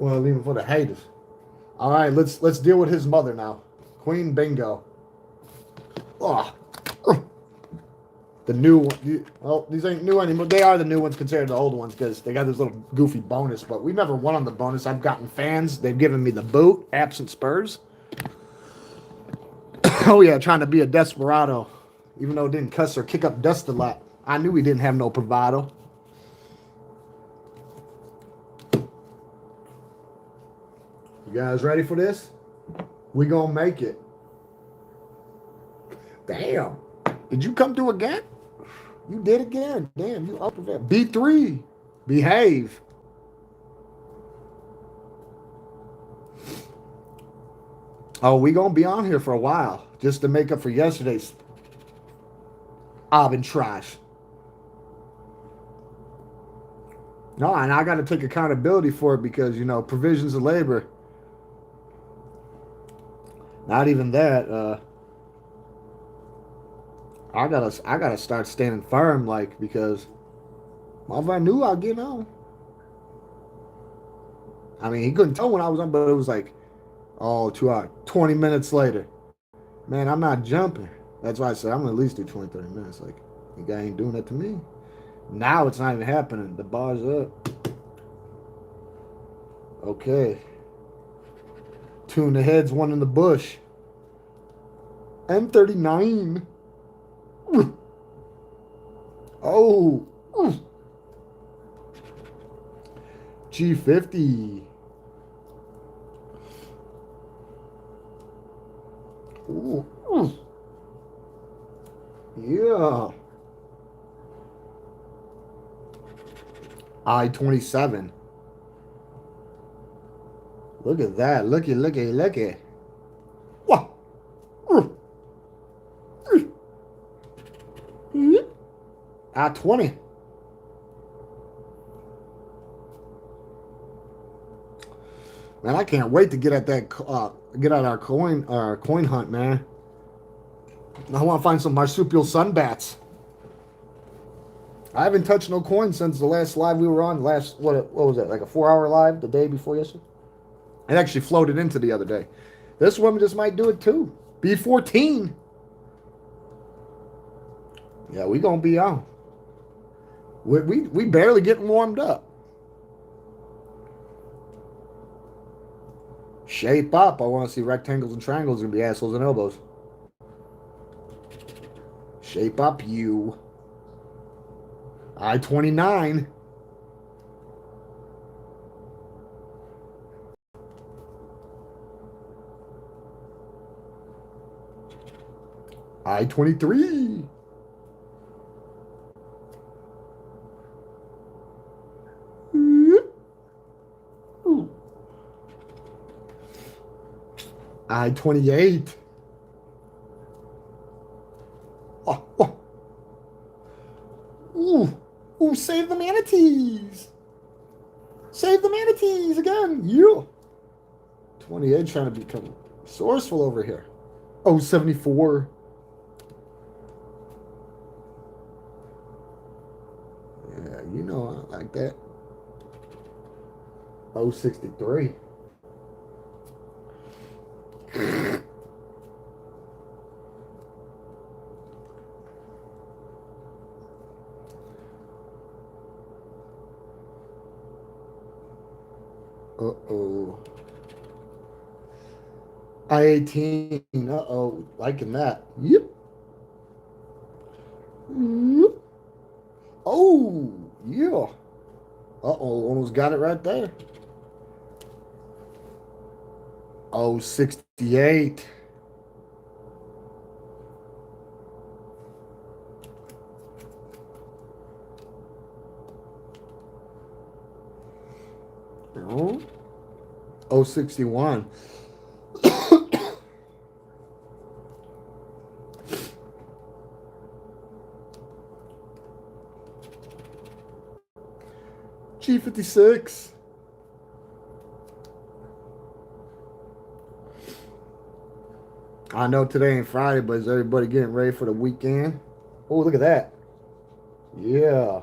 We'll leave it for the haters. All right, let's deal with his mother now. Queen Bingo. Oh. The new one. Well, these ain't new anymore. They are the new ones considered the old ones because they got this little goofy bonus. But we never won on the bonus. I've gotten fans. They've given me the boot. Absent Spurs. Oh yeah, trying to be a desperado, even though it didn't cuss or kick up dust a lot. I knew he didn't have no bravado. You guys ready for this? We gonna make it. Damn. Did you come through again? You did again. Damn, you up there. B3. Behave. Oh, we gonna be on here for a while just to make up for yesterday's arbitrage. No, and I got to take accountability for it because, you know, provisions of labor. Not even that. I gotta start standing firm, like, because if I knew I'd get on. I mean, he couldn't tell when I was on, but it was like, oh, 2 hours, 20 minutes later. Man, I'm not jumping. That's why I said I'm gonna at least do 20, 30 minutes. Like, the guy ain't doing that to me. Now it's not even happening. The bar's up. Okay. 2 in the heads, 1 in the bush. M39. Oh. G50. Ooh. Yeah. I-27. Look at that. Looky. What? I-20. Man, I can't wait to get at that. Get at our coin hunt, man. I want to find some marsupial sunbats. I haven't touched no coins since the last live we were on. What was that? Like a 4-hour live the day before yesterday. It actually floated into the other day. This woman just might do it too. B14. Yeah, we gonna be on. We barely getting warmed up. Shape up. I want to see rectangles and triangles gonna be assholes and elbows. Shape up, you. I-29. I-23. I-28. oh. Ooh. Ooh, save the manatees. Save the manatees again. Yeah. 28 trying to become resourceful over here. Oh, 74. Yeah, you know I like that. Oh, 63. Uh-oh. I-18. Uh-oh. Liking that. Yep. Yep. Oh, yeah. Uh-oh. Almost got it right there. Oh, 68. Oh, oh 61. G56. I know today ain't Friday, but is everybody getting ready for the weekend? Oh, look at that. Yeah.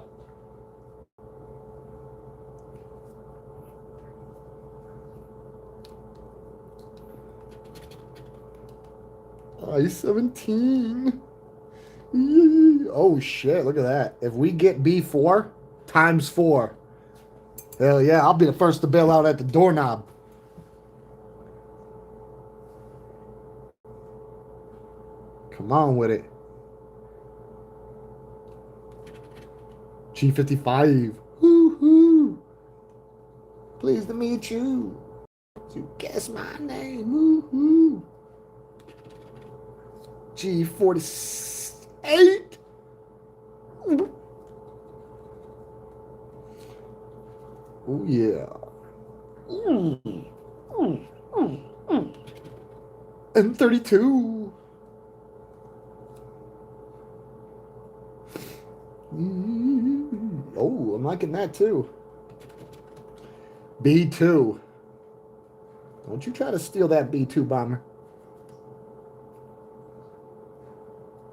I-17. Oh, shit. Look at that. If we get B4 times 4, hell yeah, I'll be the first to bail out at the doorknob. Come on with it. G55. Woohoo. Pleased to meet you. You guess my name. Woohoo. G48. Oh, yeah. And 32. Oh, I'm liking that too. B2. Don't you try to steal that B2 bomber.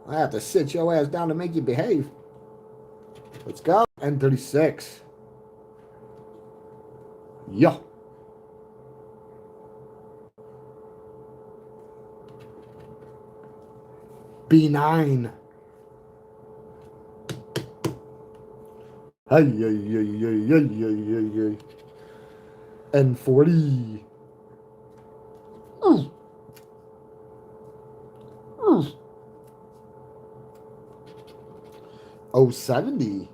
I have to sit your ass down to make you behave. Let's go. N36. Yo. B9. Hey, hey, hey, hey, hey, hey, hey, hey. N40. Oh, 70.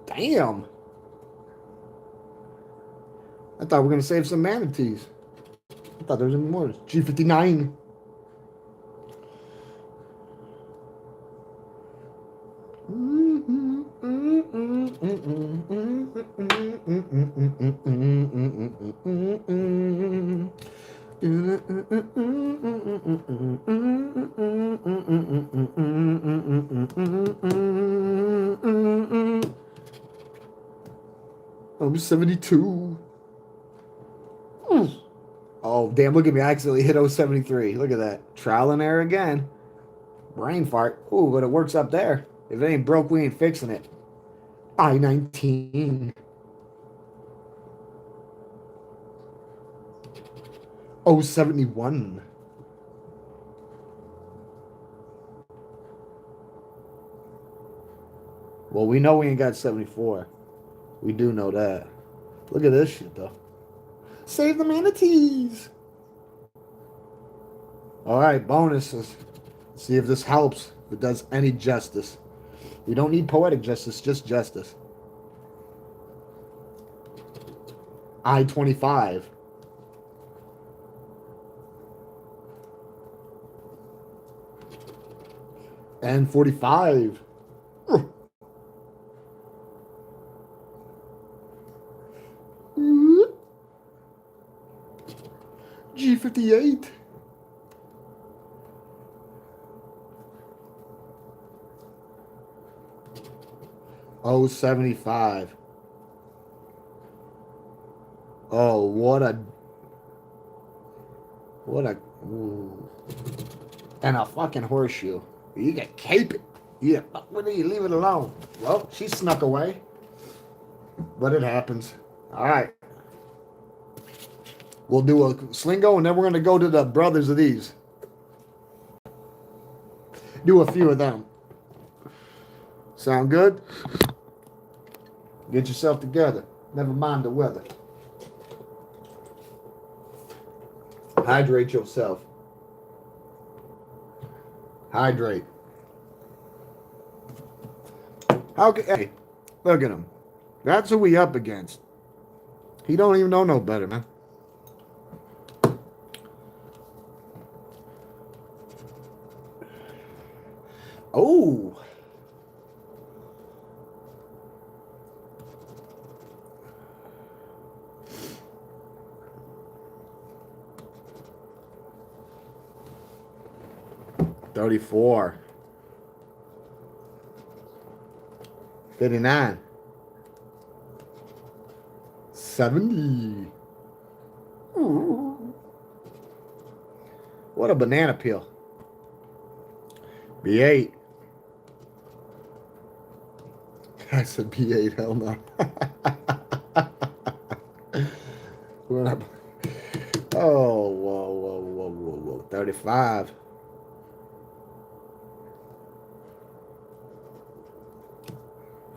Damn. I thought we were going to save some manatees. I thought there was any more. G59. I'm 72. Oh, damn, look at me. I accidentally hit 073. Look at that. Trial and error again. Brain fart. Ooh, but it works up there. If it ain't broke, we ain't fixing it. I-19. 071. Well, we know we ain't got 74. We do know that. Look at this shit, though. Save the manatees. All right, bonuses. See if this helps. If it does any justice. We don't need poetic justice, just justice. I-25. And 45. G58. Oh, 75. Oh, what a. Ooh. And a fucking horseshoe. You can keep it. Yeah, what do you leave it alone? Well, she snuck away. But it happens. All right. We'll do a Slingo, and then we're going to go to the brothers of these. Do a few of them. Sound good? Get yourself together. Never mind the weather. Hydrate yourself. Hydrate. Hey, look at him. That's who we up against. He don't even know no better, man. Oh. $34. $59. $70. Ooh. What a banana peel. B8. I said B8, hell no. Oh, whoa. 35.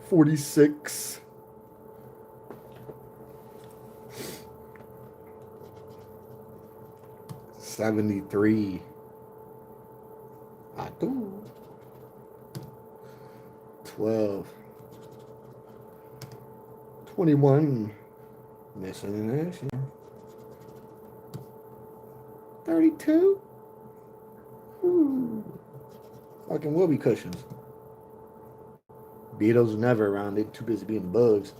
46. 73. I do. 12. 21. Missing in action. 32. Ooh. Fucking whoopee cushions. Beetles are never around. They're too busy being bugs.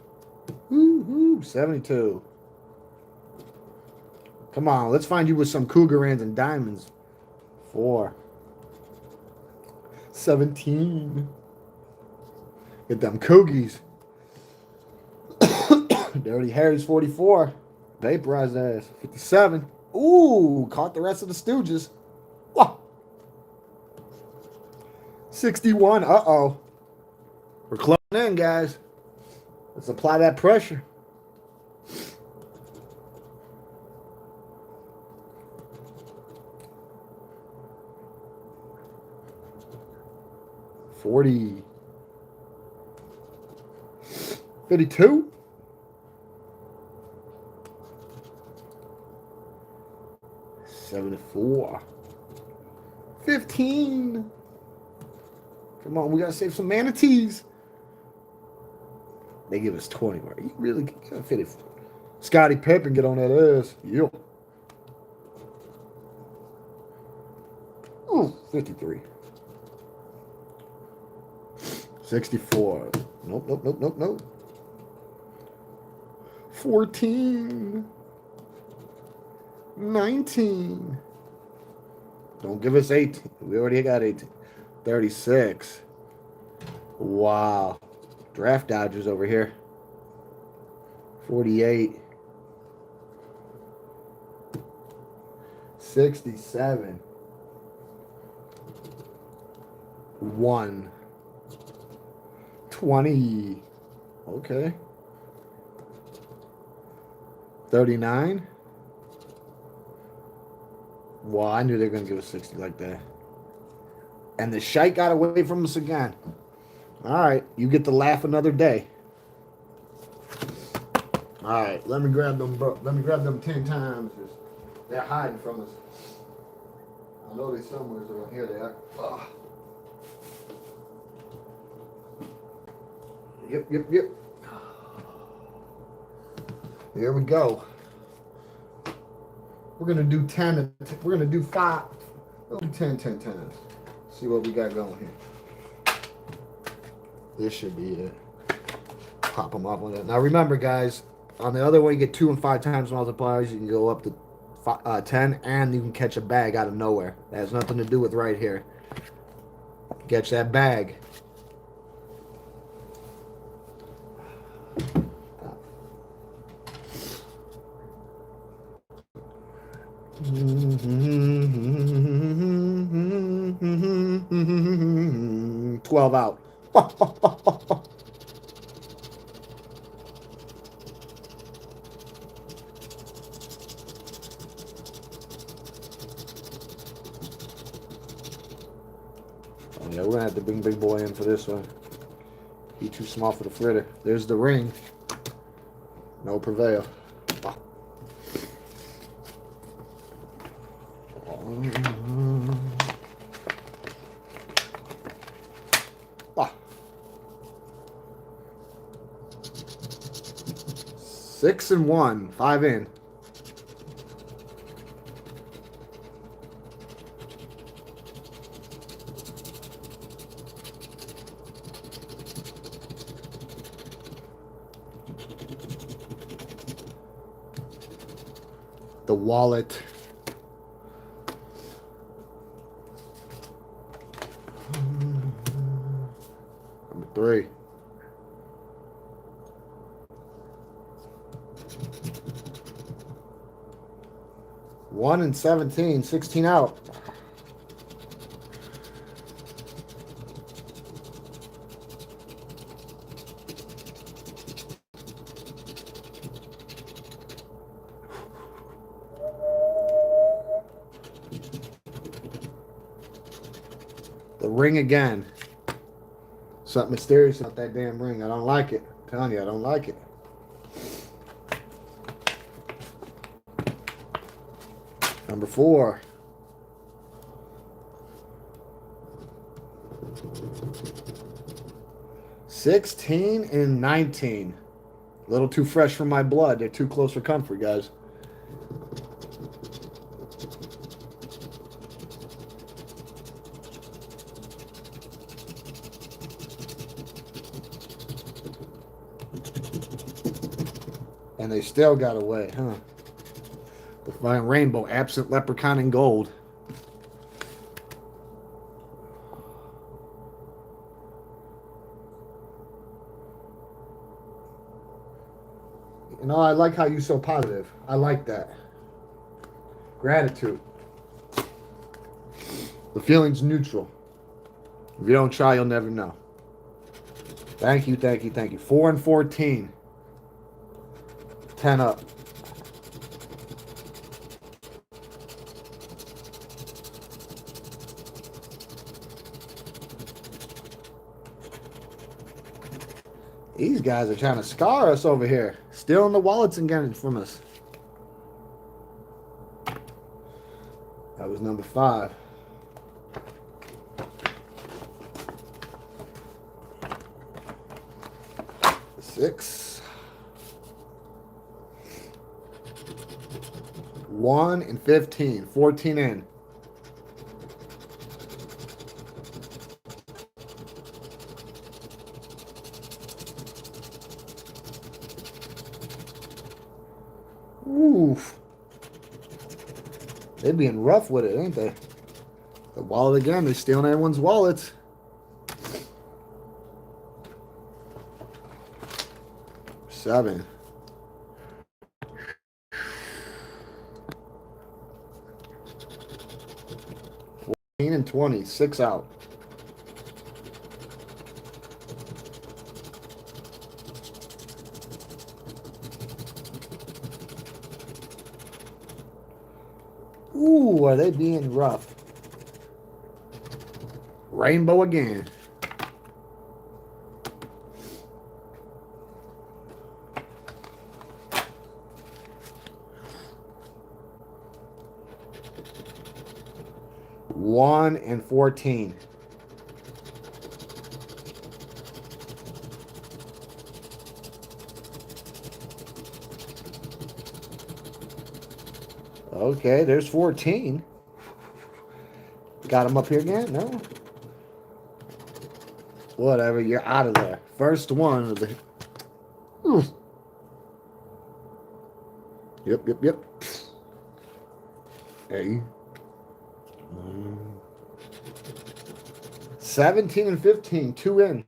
Woo-hoo. 72. Come on, let's find you with some Cougarans and diamonds. 4. 17. Get them Coogies. Dirty Harry's 44. Vaporized ass. 57. Ooh, caught the rest of the Stooges. Whoa. 61. Uh-oh. We're closing in, guys. Let's apply that pressure. $40. 52. 74. 15. Come on, we gotta save some manatees. They give us 20. Right? You really gotta fit it. Scottie Pippen, get on that ass. Yo. Ooh, 53. 64. Nope. 14. 19. Don't give us 18. We already got 18. 36. Wow. Draft dodgers over here. 48. 67. 1. 20. Okay. 39. Well, I knew they were going to give us 60 like that. And the shite got away from us again. All right, you get to laugh another day. All right, let me grab them 10 times. They're hiding from us. I know they're somewhere around here. They are. Ugh. Yep. Here we go. We're gonna do 10. We're gonna do 5. We'll do 10 times. See what we got going here. This should be it. Pop them off on that. Now remember, guys, on the other one you get 2 and 5 times multipliers. You can go up to 10, and you can catch a bag out of nowhere. That has nothing to do with right here. Catch that bag. Mm-hmm. 12 out. Oh, yeah, we're gonna have to bring big boy in for this one. He too small for the fritter. There's the ring. No prevail. Ah. 6 and 1. 5 in. The wallet. Number 3. One and 17. 16 out. The ring again. Something mysterious about that damn ring. I don't like it. I'm telling you, I don't like it. Number 4. $16 and 19. A little too fresh for my blood. They're too close for comfort, guys. And they still got away, huh? The fine rainbow, absent leprechaun in gold. You know, I like how you're so positive. I like that. Gratitude. The feeling's neutral. If you don't try, you'll never know. Thank you, thank you, thank you. 4 and 14. 10 up. These guys are trying to scar us over here. Stealing the wallets and getting it from us. That was number 5. Six. 1 and 15. 14 in. Oof. They're being rough with it, ain't they? The wallet again. They're stealing everyone's wallets. Seven. 14 and 20. 6 out. Ooh, are they being rough? Rainbow again. One and 14. Okay, there's 14. Got him up here again? No? Whatever, you're out of there. First one of the... Yep. A. 17 and 15, 2 in.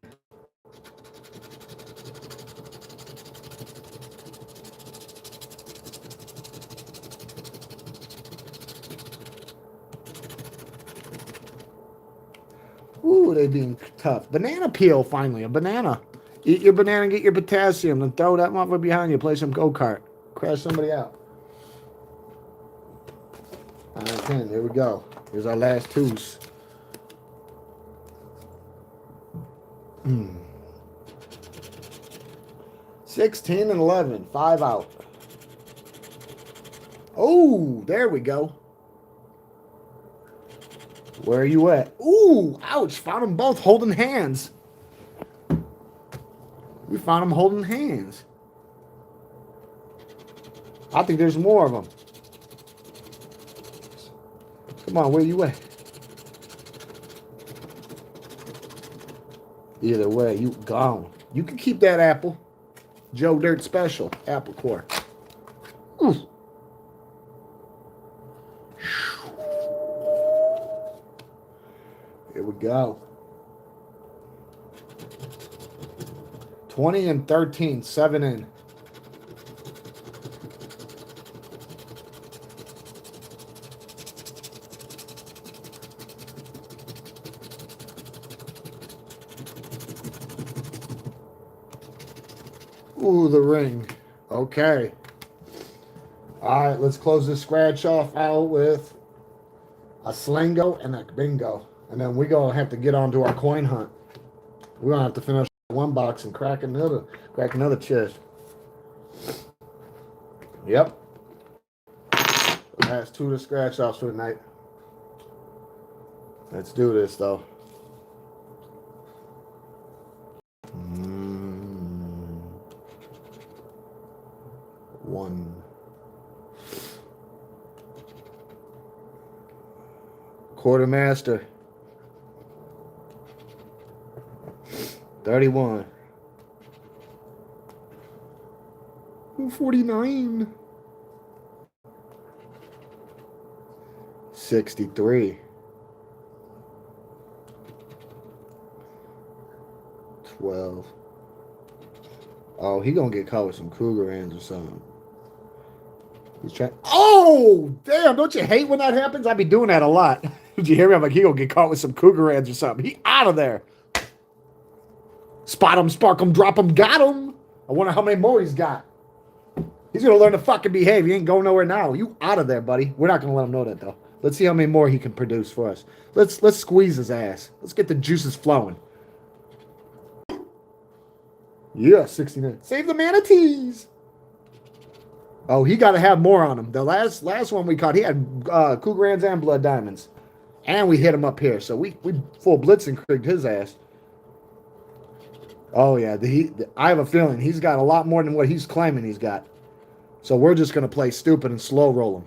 Ooh, they being tough. Banana peel, finally. A banana. Eat your banana and get your potassium. Then throw that motherfucker behind you. Play some go-kart. Crash somebody out. All right, 10. Here we go. Here's our last twos. 16 and 11. 5 out. Oh, there we go. Where are you at? Ooh, ouch. Found them both holding hands. We found them holding hands. I think there's more of them. Come on, where you at? Either way, you gone. You can keep that apple. Joe Dirt Special. Apple core. Ooh. Here we go. 20 and 13, 7 in. Ooh, the ring. Okay. All right, let's close this scratch off out with a Slingo and a bingo. And then we're going to have to get on to our coin hunt. We're going to have to finish one box and crack another chest. Yep. Last two to scratch offs for the night. Let's do this, though. One. Quartermaster. 31. 49. 63. 12. Oh, he gonna get caught with some cougar ends or something. He's trying. Oh, damn! Don't you hate when that happens? I be doing that a lot. Did you hear me? I'm like, he gonna get caught with some cougar ends or something. He out of there. Spot him, spark him, drop him, got him. I wonder how many more he's got. He's gonna learn to fucking behave. He ain't going nowhere now. You out of there, buddy. We're not gonna let him know that though. Let's see how many more he can produce for us. Let's squeeze his ass. Let's get the juices flowing. Yeah, 69. Save the manatees. Oh, he got to have more on him. The last one we caught, he had cougar ends and blood diamonds, and we hit him up here. So we full blitzing krigged his ass. Oh yeah, I have a feeling he's got a lot more than what he's claiming he's got. So we're just gonna play stupid and slow roll him.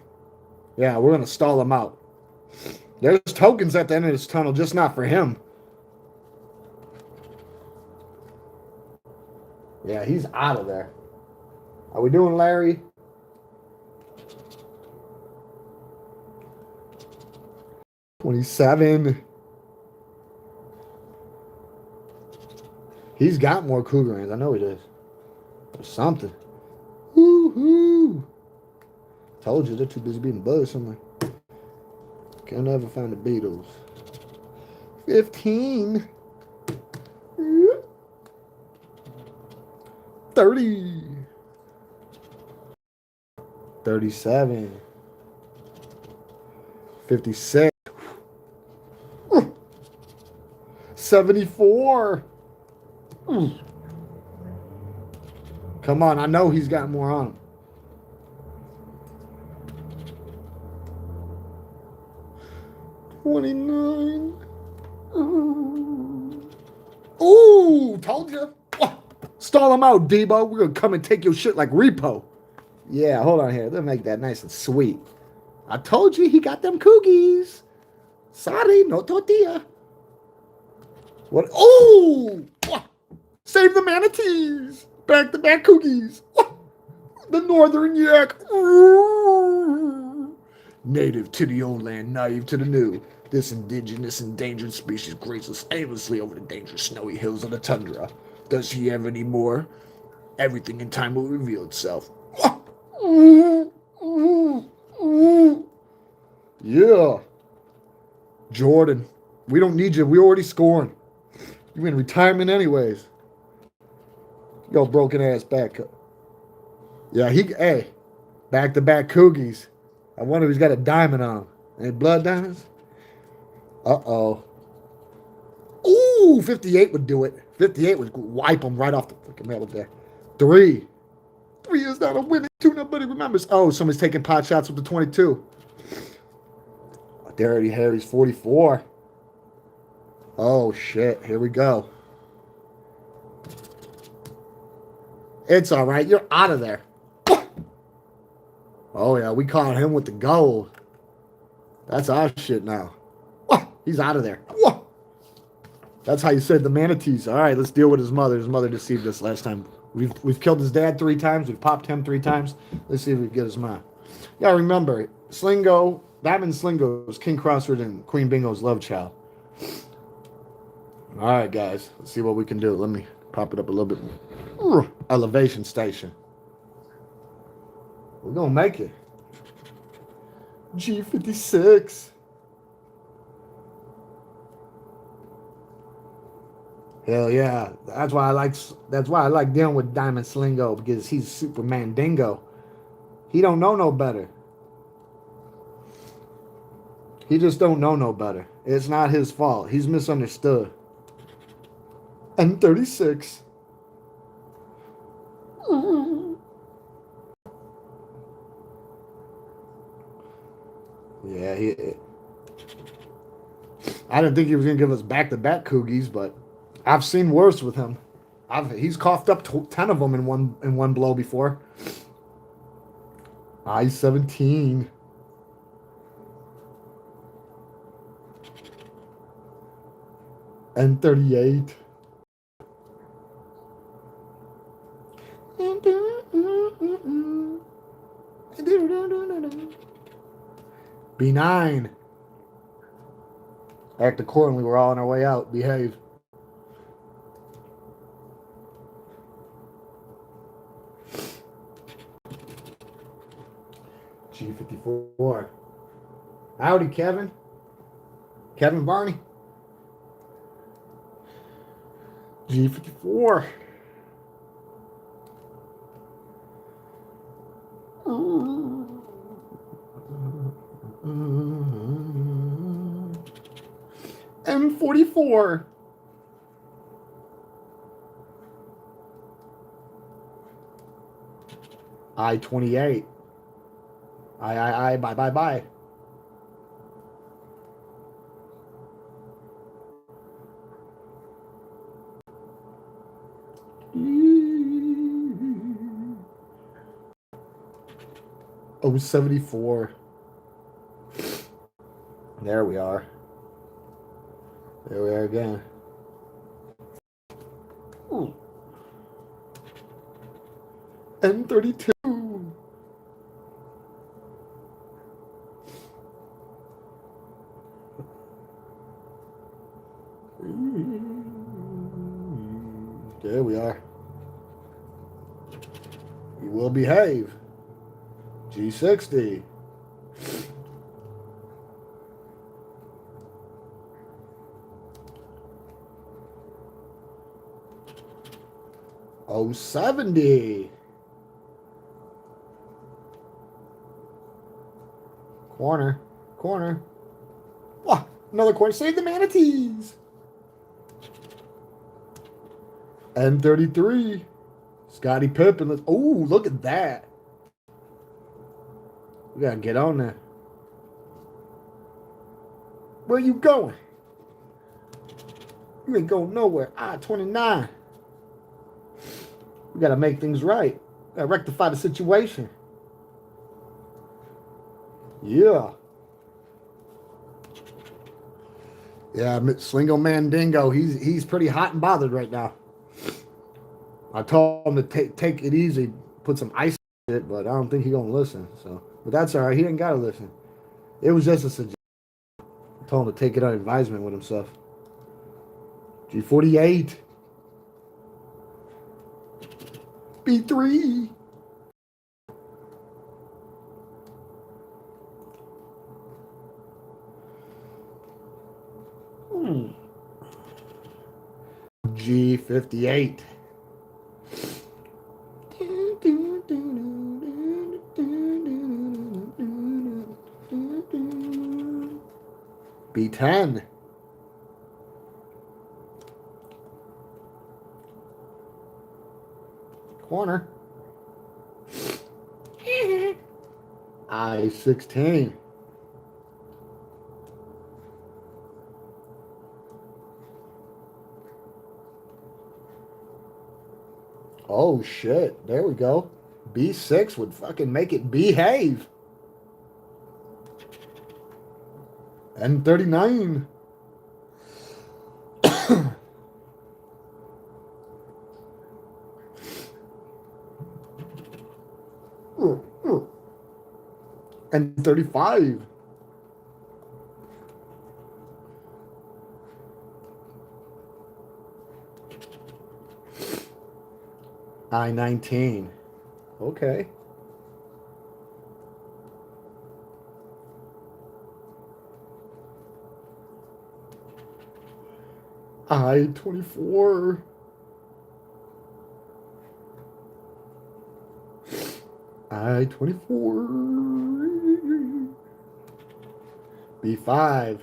Yeah, we're gonna stall him out. There's tokens at the end of this tunnel, just not for him. Yeah, he's out of there. Are we doing Larry? $27. He's got more cougar ends. I know he does. Or something. Woo-hoo. Told you they're too busy being buzzed somewhere. Can never find the Beatles. 15. 30. 37. 56. 74. Come on, I know he's got more on him. 29. Ooh, told you. Stall him out, Debo. We're going to come and take your shit like repo. Yeah, hold on here. Let's make that nice and sweet. I told you he got them cookies. Sorry, no tortilla. What? Oh! Save the manatees. Back-to-back cookies. The northern yak. Native to the old land, naive to the new, this indigenous endangered species grazes aimlessly over the dangerous snowy hills of the tundra. Does he ever need more? Everything in time will reveal itself. Yeah. Jordan, we don't need you. We already scoring. You in retirement anyways. Yo, broken ass back. Yeah, hey, back to back coogies. I wonder if he's got a diamond on him. Any blood diamonds? Uh-oh. Ooh, 58 would do it. 58 would wipe him right off the fucking metal there. 3. 3 is not a winning 2. Nobody remembers. Oh, somebody's taking pot shots with the 22. Dirty Harry's 44. Oh, shit. Here we go. It's all right. You're out of there. Oh, yeah. We caught him with the gold. That's our shit now. He's out of there. That's how you said the manatees. All right, let's deal with his mother. His mother deceived us last time. We've killed his dad 3 times. We've popped him 3 times. Let's see if we can get his mom. Yeah, remember, Slingo, Diamond Slingo's King Crossword and Queen Bingo's love child. All right, guys. Let's see what we can do. Let me pop it up a little bit more. Elevation station. We're going to make it. G56. Hell yeah. That's why I like dealing with Diamond Slingo, because he's Superman Dingo. He don't know no better. He just don't know no better. It's not his fault. He's misunderstood. And 36. Yeah, I didn't think he was going to give us back-to-back coogies, but I've seen worse with him. He's coughed up 10 of them in one blow before. I-17. And 38. B9. Act accordingly. We're all on our way out. Behave. G54. Howdy, Kevin. Kevin Barney. G54. M44. I-28. Bye. Oh, 74. There we are. There we are again. Ooh. N32. There we are. We will behave. G60. Oh, 70. Corner. Oh, another corner. Save the manatees. N33. Scottie Pippen. Oh, look at that. We gotta get on there. Where you going? You ain't going nowhere. I-29. We gotta make things right. Gotta rectify the situation. Yeah. Yeah, Slingo Mandingo, he's pretty hot and bothered right now. I told him to take it easy, put some ice in it, but I don't think he's gonna listen. So, but that's all right. He ain't gotta listen. It was just a suggestion. I told him to take it on advisement with himself. G48. B3. G58. B10. Corner. I16. Oh shit, there we go. B6 would fucking make it behave. N39. N35. I19. Okay. I24. I24. B5.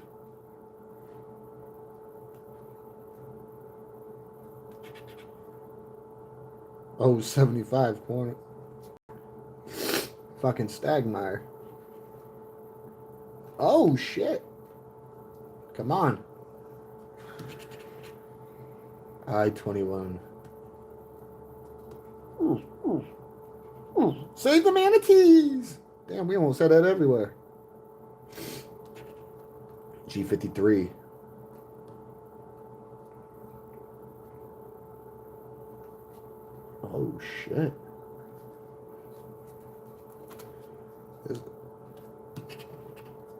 Oh, 75 corner. Fucking Stagmire. Oh, shit. Come on. I21. Save the manatees! Damn, we almost said that everywhere. G53. Oh, shit.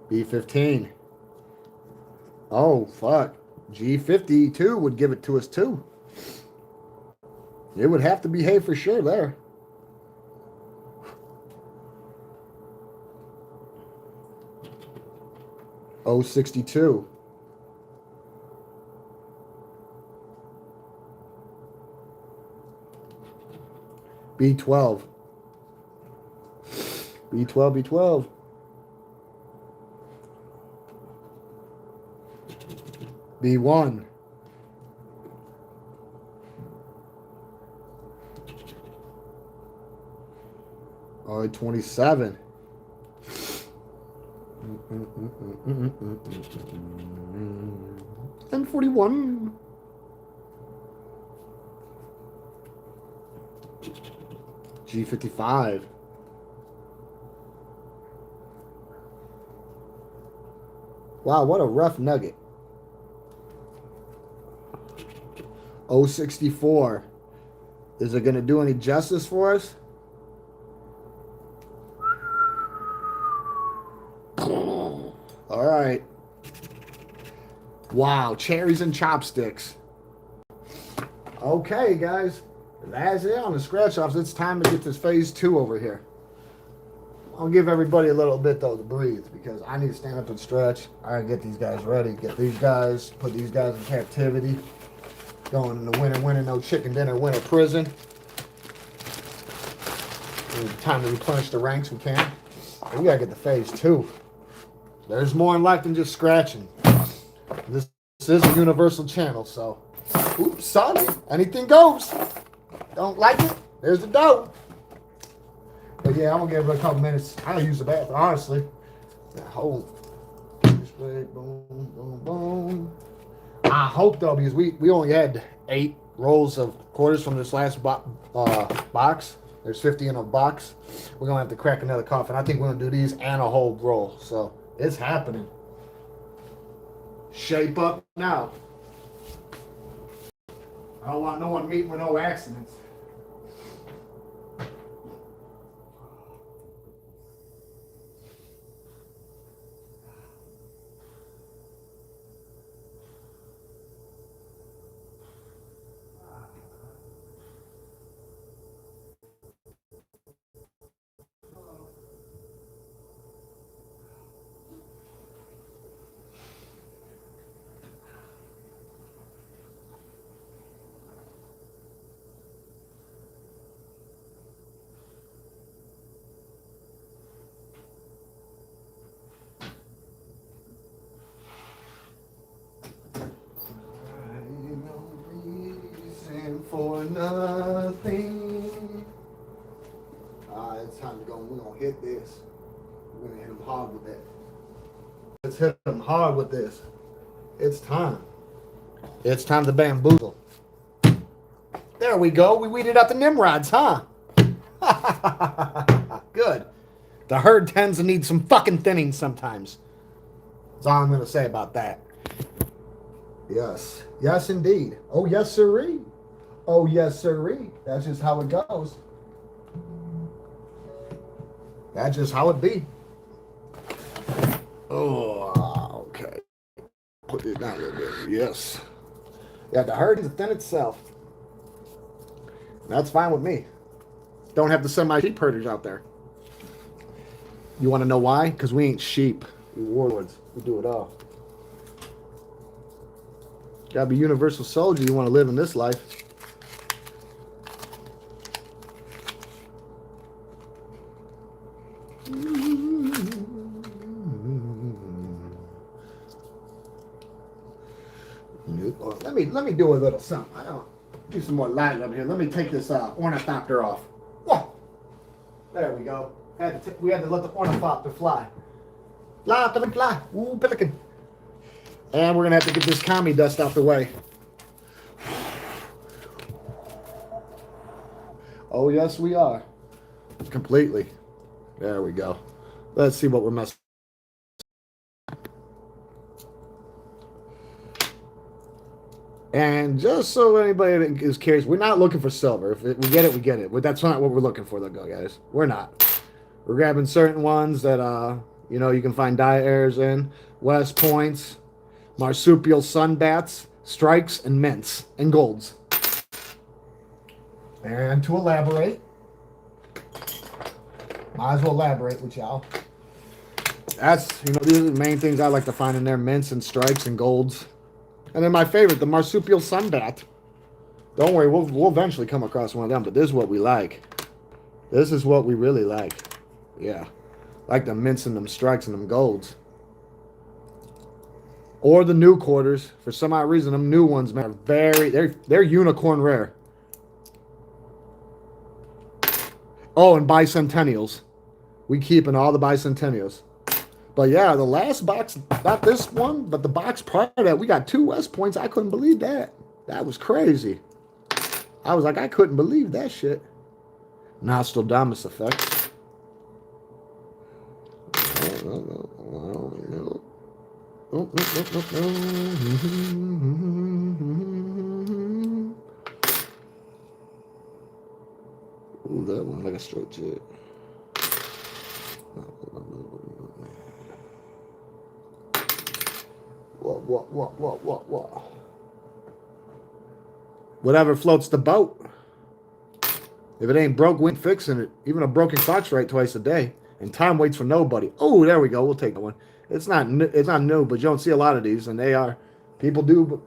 B15. Oh, fuck. G52 would give it to us, too. It would have to behave for sure there. O62. B12. B12, B12. B1. I27. M41. G55. Wow, what a rough nugget. O64. Is it going to do any justice for us? All right. Wow, cherries and chopsticks. Okay, guys. That's it on the scratch-offs. It's time to get this phase 2 over here. I'll give everybody a little bit, though, to breathe, because I need to stand up and stretch. I gotta get these guys ready. Get these guys, put these guys in captivity. Going in the winter, no chicken dinner, winter prison. And time to replenish the ranks we can. And we gotta get to phase 2. There's more in life than just scratching. This is a universal channel, so. Oops, sorry. Anything goes. Don't like it? There's the dough. But yeah, I'm gonna give it a couple minutes. I don't use the bathroom, honestly. Now, hold. This way, boom, boom, boom. I hope though, because we only had 8 rolls of quarters from this last box. There's 50 in a box. We're gonna have to crack another coffin. I think we're gonna do these and a whole roll. So it's happening. Shape up now. I don't want no one meeting with no accidents. nothing. It's time to go. We're going to hit this. We're going to hit him hard with that. Let's hit him hard with this. It's time. It's time to bamboozle. There we go. We weeded out the Nimrods, huh? Good. The herd tends to need some fucking thinning sometimes. That's all I'm going to say about that. Yes. Yes, indeed. Oh, yes, sirree. Oh, yes, sirree. That's just how it goes. That's just how it be. Oh, okay. Put it down a little bit. Yes. Yeah, the herd is thin itself. That's fine with me. Don't have to send my sheep herders out there. You want to know why? Because we ain't sheep. We warlords. We do it all. Gotta be universal soldier. You want to live in this life. Let me do a little something. I don't do some more light up here. Let me take this ornithopter off. Whoa! There we go. We had to let the ornithopter fly. Fly, pelican, fly. Ooh, pelican. And we're gonna have to get this commie dust out the way. Oh yes, we are. Completely. There we go. Let's see what we're messing. And just so anybody is curious, we're not looking for silver. If we get it, we get it. But that's not what we're looking for, though, guys. We're not. We're grabbing certain ones that, you can find dye errors in. West Points, marsupial sunbats, strikes, and mints, and golds. And to elaborate, might as well elaborate with y'all. That's, these are the main things I like to find in there, mints and strikes and golds. And then my favorite, the marsupial sunbat. Don't worry, we'll eventually come across one of them, but this is what we like. This is what we really like. Yeah. Like the mints and them strikes and them golds. Or the new quarters. For some odd reason, them new ones, man, they're unicorn rare. Oh, and bicentennials. We keeping all the bicentennials. But yeah, the last box, not this one, but the box prior to that, we got 2 West Points. I couldn't believe that. That was crazy. I was like, I couldn't believe that shit. Nostradamus effect. Ooh, that one like a straight jet. What? Whatever floats the boat. If it ain't broke, we ain't fixing it. Even a broken clock's right twice a day. And time waits for nobody. Oh, there we go. We'll take that one. It's not new, but you don't see a lot of these, and they are. People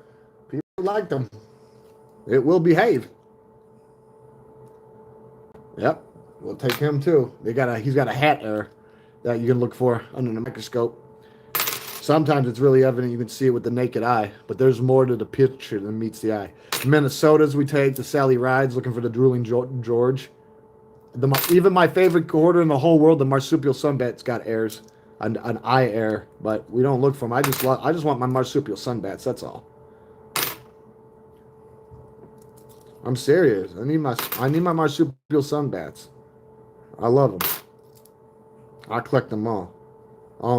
like them. It will behave. Yep. We'll take him too. He's got a hat error that you can look for under the microscope. Sometimes it's really evident, you can see it with the naked eye, but there's more to the picture than meets the eye. Minnesotas we take, the Sally Rides, looking for the drooling George. Even my favorite quarter in the whole world, the marsupial sunbat's got errors, an eye error, but we don't look for them. I just want my marsupial sunbats, that's all. I'm serious. I need my marsupial sunbats. I love them. I collect them all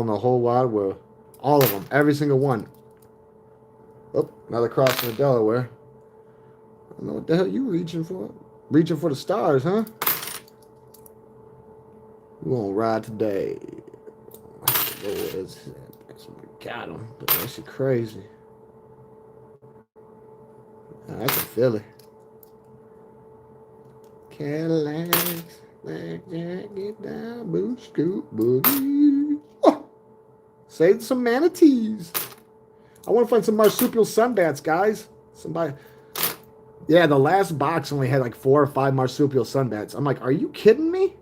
in the whole wide world. All of them. Every single one. Oh, another cross in the Delaware. I don't know what the hell you reaching for. Reaching for the stars, huh? We're gonna ride today. Got him. But that shit crazy. That's a Philly. Cadillacs, blackjack, get down, boot, scoot, boogie. Oh, save some manatees. I want to find some marsupial sunbats, guys. Somebody. Yeah, the last box only had like 4 or 5 marsupial sunbats. I'm like, are you kidding me?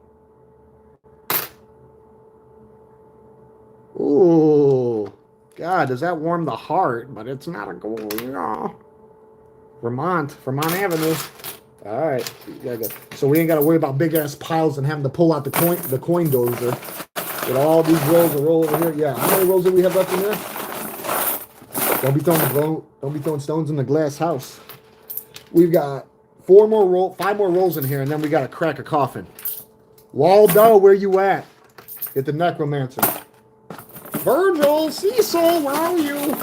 Ooh, God, does that warm the heart? But it's not a goal, you know. Vermont Avenue. All right. So we ain't got to worry about big ass piles and having to pull out the coin dozer. With all these rolls to roll over here. Yeah. How many rolls do we have left in there? Don't be throwing stones in the glass house. We've got 5 more rolls in here, and then we got to crack a coffin. Waldo, where you at? Get the necromancer. Virgil, Cecil, where are you?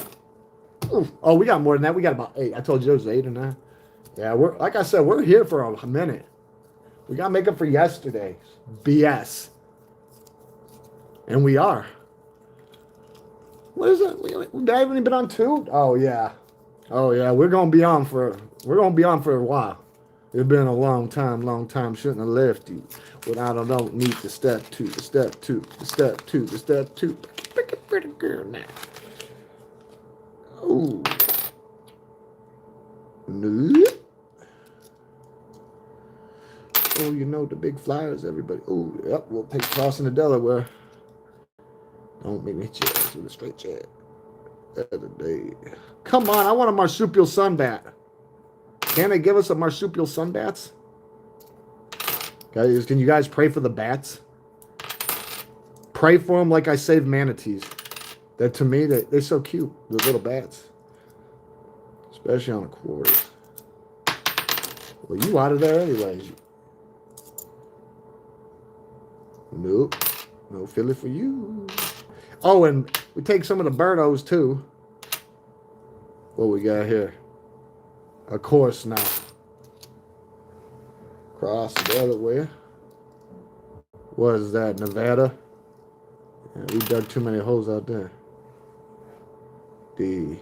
Ooh. Oh, we got more than that. We got about 8. I told you there was 8 or 9. Yeah, like I said, we're here for a minute. We got to make up for yesterday's BS. And we are. What is it? We haven't even been on 2? Oh yeah. Oh yeah. We're gonna be on for a while. It's been a long time. Shouldn't have left you. Without I don't need the step 2, the step 2, the step 2, the step 2. Pick a pretty girl now. Ooh. No. Oh, you know the big flyers, everybody. Oh, yep. We'll take crossing to Delaware. Don't make me hit your ass with a straight jab. The other day. Come on, I want a marsupial sunbat. Can they give us a marsupial sunbats? Guys, can you guys pray for the bats? Pray for them like I saved manatees. That to me, they're so cute. Those little bats. Especially on a quarter. Well, you out of there anyways. Nope. No Philly for you. Oh, and we take some of the birdos too. What we got here? Of course now. Cross Delaware. What is that? Nevada? Yeah, we dug too many holes out there. D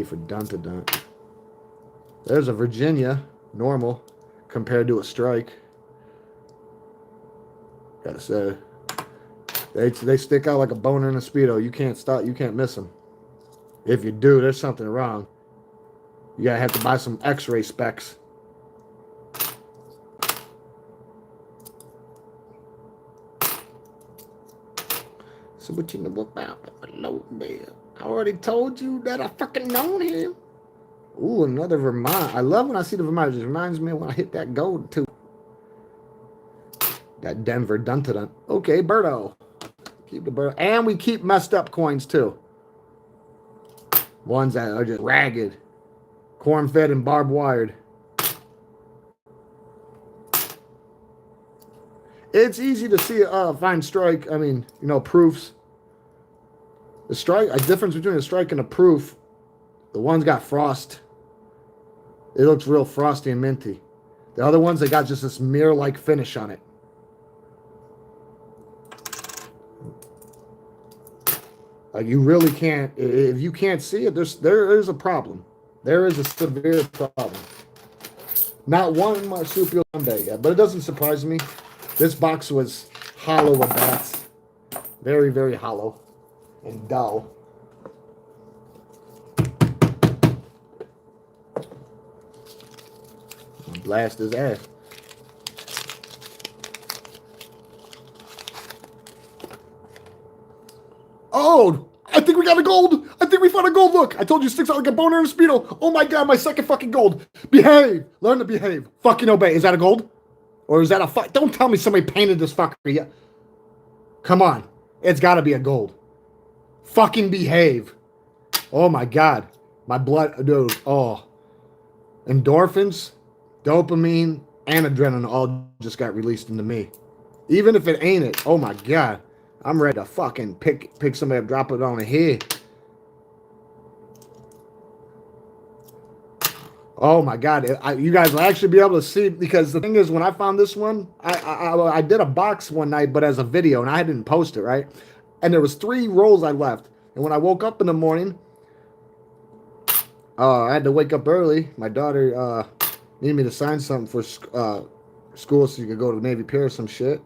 for Dunt-a-Dunt. There's a Virginia. Normal. Compared to a strike. Gotta say. They stick out like a boner in a Speedo. You can't stop. You can't miss them. If you do, there's something wrong. You gotta have to buy some X-ray specs. So what you know about Hello there? I already told you that I fucking known him. Ooh, another Vermont. I love when I see the Vermont. It just reminds me of when I hit that gold too. That Denver Dunt-a-Dunt. Okay, Berto. Keep the bird. And we keep messed up coins too. Ones that are just ragged. Corn-fed and barbed wired. It's easy to see find strike. I mean, you know, proofs. The strike, a difference between a strike and a proof. The one's got frost. It looks real frosty and minty. The other ones, they got just this mirror-like finish on it. You really can't. If you can't see it, there is a problem. There is a severe problem. Not one marsupial Sunday yet, but it doesn't surprise me. This box was hollow of bats. Very, very hollow and dull. Blast his ass. Oh, I think we got a gold. I think we found a gold. Look, I told you it sticks out like a boner in a Speedo. Oh my God, my second fucking gold. Behave. Learn to behave. Fucking obey. Is that a gold? Or is that a Don't tell me somebody painted this fucker yet. Come on. It's got to be a gold. Fucking behave. Oh my God. My blood, dude. Oh. Endorphins, dopamine, and adrenaline all just got released into me. Even if it ain't it. Oh my God. I'm ready to fucking pick somebody up, drop it on the head. Oh my God. You guys will actually be able to see, because the thing is, when I found this one, I did a box one night, but as a video, and I didn't post it, right? And there was 3 rolls I left. And when I woke up in the morning, I had to wake up early. My daughter needed me to sign something for school so you could go to Navy Pier or some shit.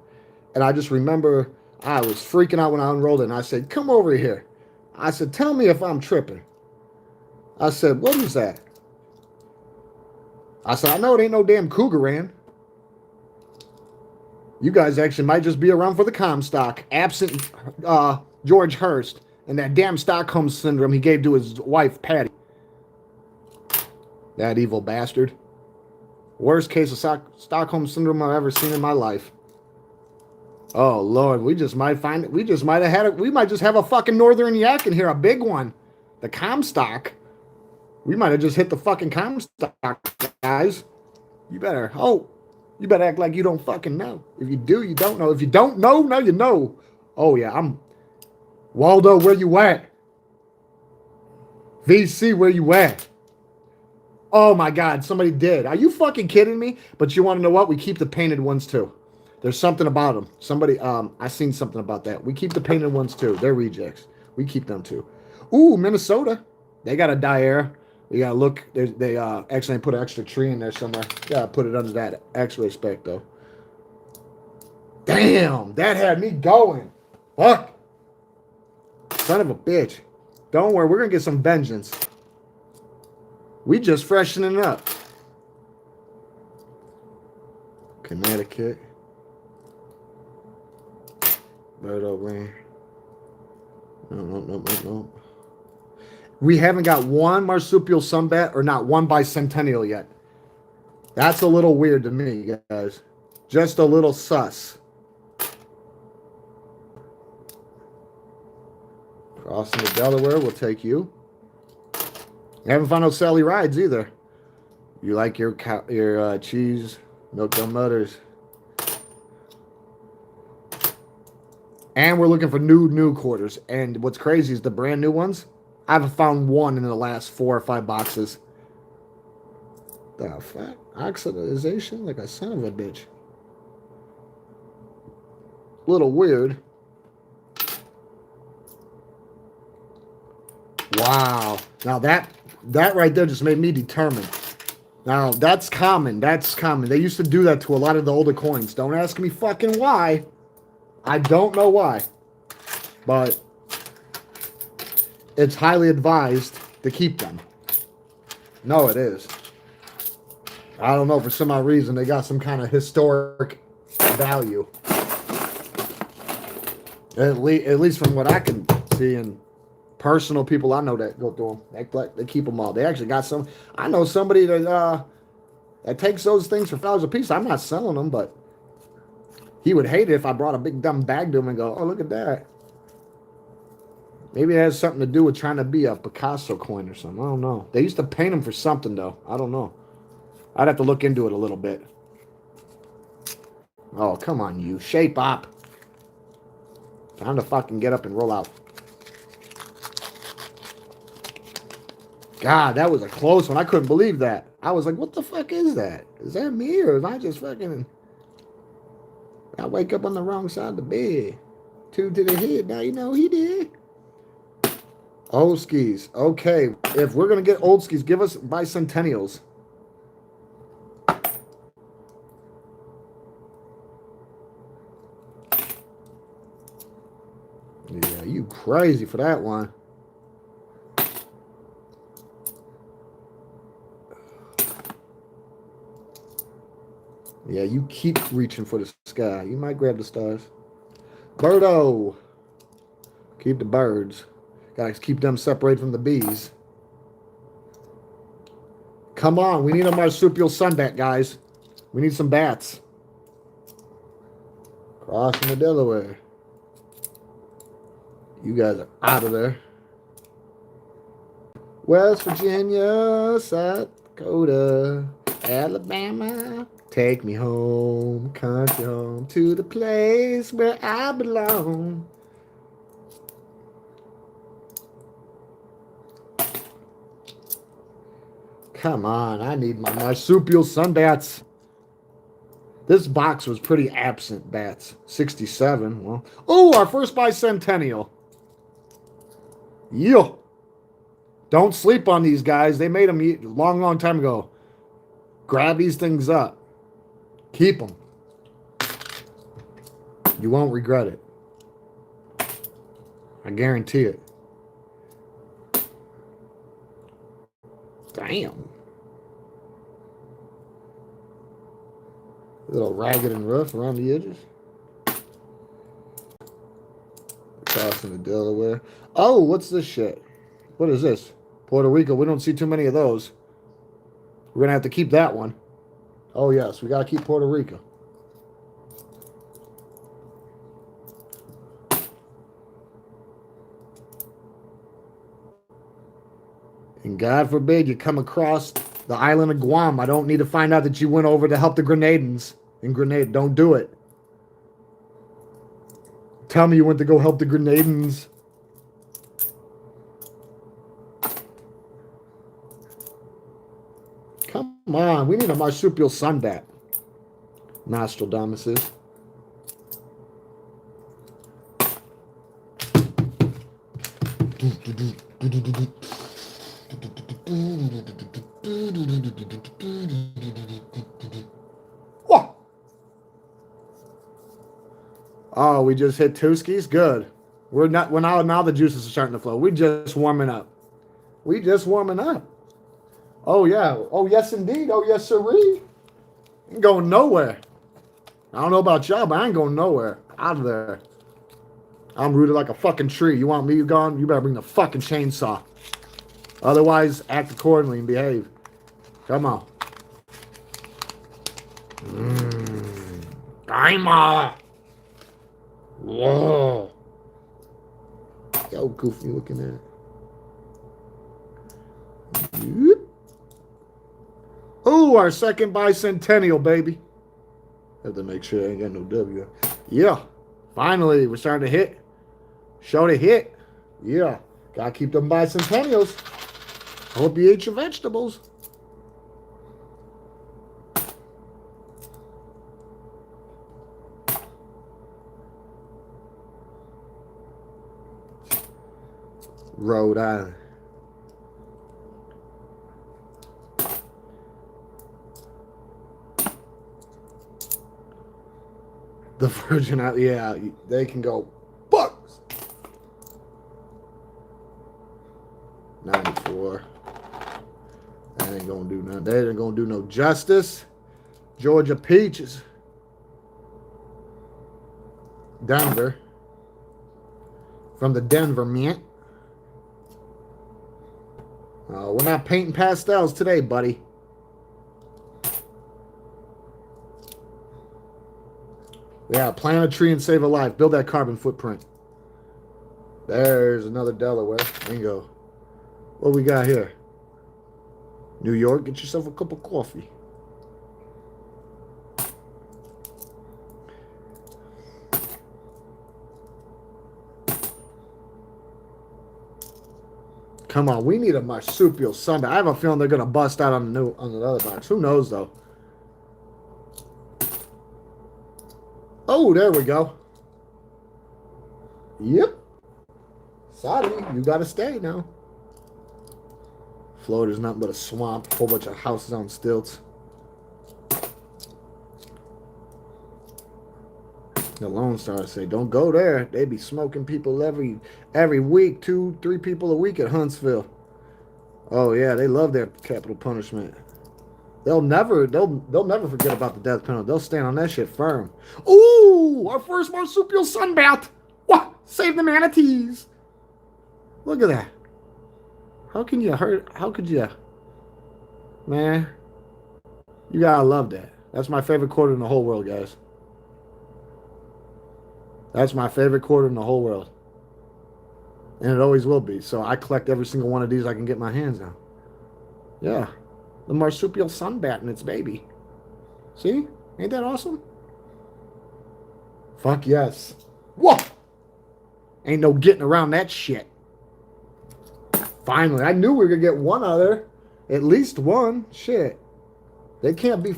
And I just remember I was freaking out when I unrolled it. And I said, come over here. I said, tell me if I'm tripping. I said, what is that? I said, I know it ain't no damn Cougaran. You guys actually might just be around for the Comstock, absent George Hurst and that damn Stockholm syndrome he gave to his wife, Patty. That evil bastard. Worst case of Stockholm Syndrome I've ever seen in my life. Oh, Lord. We just might find it. We just might have had it. We might just have a fucking Northern Yak in here. A big one. The Comstock. We might have just hit the fucking Comstock, guys. You better act like you don't fucking know. If you do, you don't know. If you don't know, now you know. Oh yeah, I'm Waldo, where you at? VC, where you at? Oh my god, somebody did. Are you fucking kidding me? But you want to know what? We keep the painted ones too. There's something about them. Somebody, I seen something about that. We keep the painted ones too. They're rejects. We keep them too. Ooh, Minnesota. They got a Dyer. We gotta look. They actually put an extra tree in there somewhere. Gotta put it under that X-ray spec though. Damn, that had me going. Fuck. Son of a bitch. Don't worry, we're gonna get some vengeance. We just freshening up. Connecticut. Birdo Rain. No. We haven't got one marsupial sunbat or not one bicentennial yet. That's a little weird to me, guys. Just a little sus. Crossing the Delaware, we'll take you. You haven't found no Sally Rides either. You like your cheese, milk and mutters. And we're looking for new quarters. And what's crazy is the brand new ones. I haven't found one in the last 4 or 5 boxes. The fuck? Oxidization? Like a son of a bitch. Little weird. Wow. Now that right there just made me determined. Now that's common. That's common. They used to do that to a lot of the older coins. Don't ask me fucking why. I don't know why. But it's highly advised to keep them. No, it is. I don't know, for some odd reason they got some kind of historic value. At least from what I can see, and personal people I know that go through them. They keep them all. They actually got some. I know somebody that takes those things for $5 a piece. I'm not selling them, but he would hate it if I brought a big dumb bag to him and go, oh, look at that. Maybe it has something to do with trying to be a Picasso coin or something. I don't know. They used to paint them for something, though. I don't know. I'd have to look into it a little bit. Oh, come on, you. Shape up. Time to fucking get up and roll out. God, that was a close one. I couldn't believe that. I was like, what the fuck is that? Is that me or am I just fucking... I wake up on the wrong side of the bed. 2 to the head. Now you know he did. Old skis. Okay. If we're going to get old skis, give us bicentennials. Yeah, you crazy for that one. Yeah, you keep reaching for the sky. You might grab the stars. Birdo. Keep the birds. Gotta keep them separated from the bees. Come on, we need a marsupial sunbat, guys. We need some bats. Crossing the Delaware. You guys are out of there. West Virginia, South Dakota, Alabama. Take me home, country home, to the place where I belong. Come on, I need my marsupial sunbats. This box was pretty absent, bats. 67. Well, oh, our first bicentennial. Yo. Don't sleep on these guys. They made them a long time ago. Grab these things up. Keep them. You won't regret it. I guarantee it. Damn. A little ragged and rough around the edges. Crossing the Delaware. Oh, what's this shit? What is this? Puerto Rico. We don't see too many of those. We're going to have to keep that one. Oh, yes. We got to keep Puerto Rico. And God forbid you come across the island of Guam. I don't need to find out that you went over to help the Grenadans. In Grenada, don't do it. Tell me you went to go help the Grenadans. Come on, we need a marsupial sunbat. Nostradamuses. What? Oh, we just hit two skis? Good. We're not. We're now the juices are starting to flow. We just warming up. We just warming up. Oh yeah. Oh yes indeed. Oh yes sirree. Ain't going nowhere. I don't know about y'all, but I ain't going nowhere. Out of there. I'm rooted like a fucking tree. You want me gone? You better bring the fucking chainsaw. Otherwise, act accordingly and behave. Come on. Timer. Whoa. Yo, goofy looking at it. Oh, our second bicentennial, baby. Have to make sure I ain't got no W. Yeah. Finally, we're starting to hit. Show to hit. Yeah. Gotta keep them bicentennials. I hope you ate your vegetables. Rhode Island. The Virgin Islands, yeah, they can go bucks. 94. That ain't gonna do nothing. They ain't gonna do no justice. Georgia Peaches. Denver. From the Denver Mint. We're not painting pastels today, buddy. Yeah, plant a tree and save a life. Build that carbon footprint. There's another Delaware. Bingo. What we got here? New York, get yourself a cup of coffee. Come on, we need a marsupial Sunday. I have a feeling they're gonna bust out on the other box. Who knows though? Oh, there we go. Yep. Sorry, you gotta stay now. Florida's nothing but a swamp. A whole bunch of houses on stilts. The Lone Star say, don't go there. They be smoking people every week, 2-3 people a week at Huntsville. Oh yeah, they love their capital punishment. They'll never forget about the death penalty. They'll stand on that shit firm. Ooh, our first marsupial sunbat. What? Save the manatees. Look at that. How can you hurt? How could you? Man, you gotta love that. That's my favorite quarter in the whole world, guys. That's my favorite quarter in the whole world. And it always will be. So I collect every single one of these I can get my hands on. Yeah. The marsupial sunbat and its baby. See? Ain't that awesome? Fuck yes. Whoa! Ain't no getting around that shit. Finally. I knew we were going to get one other. At least one. Shit. They can't be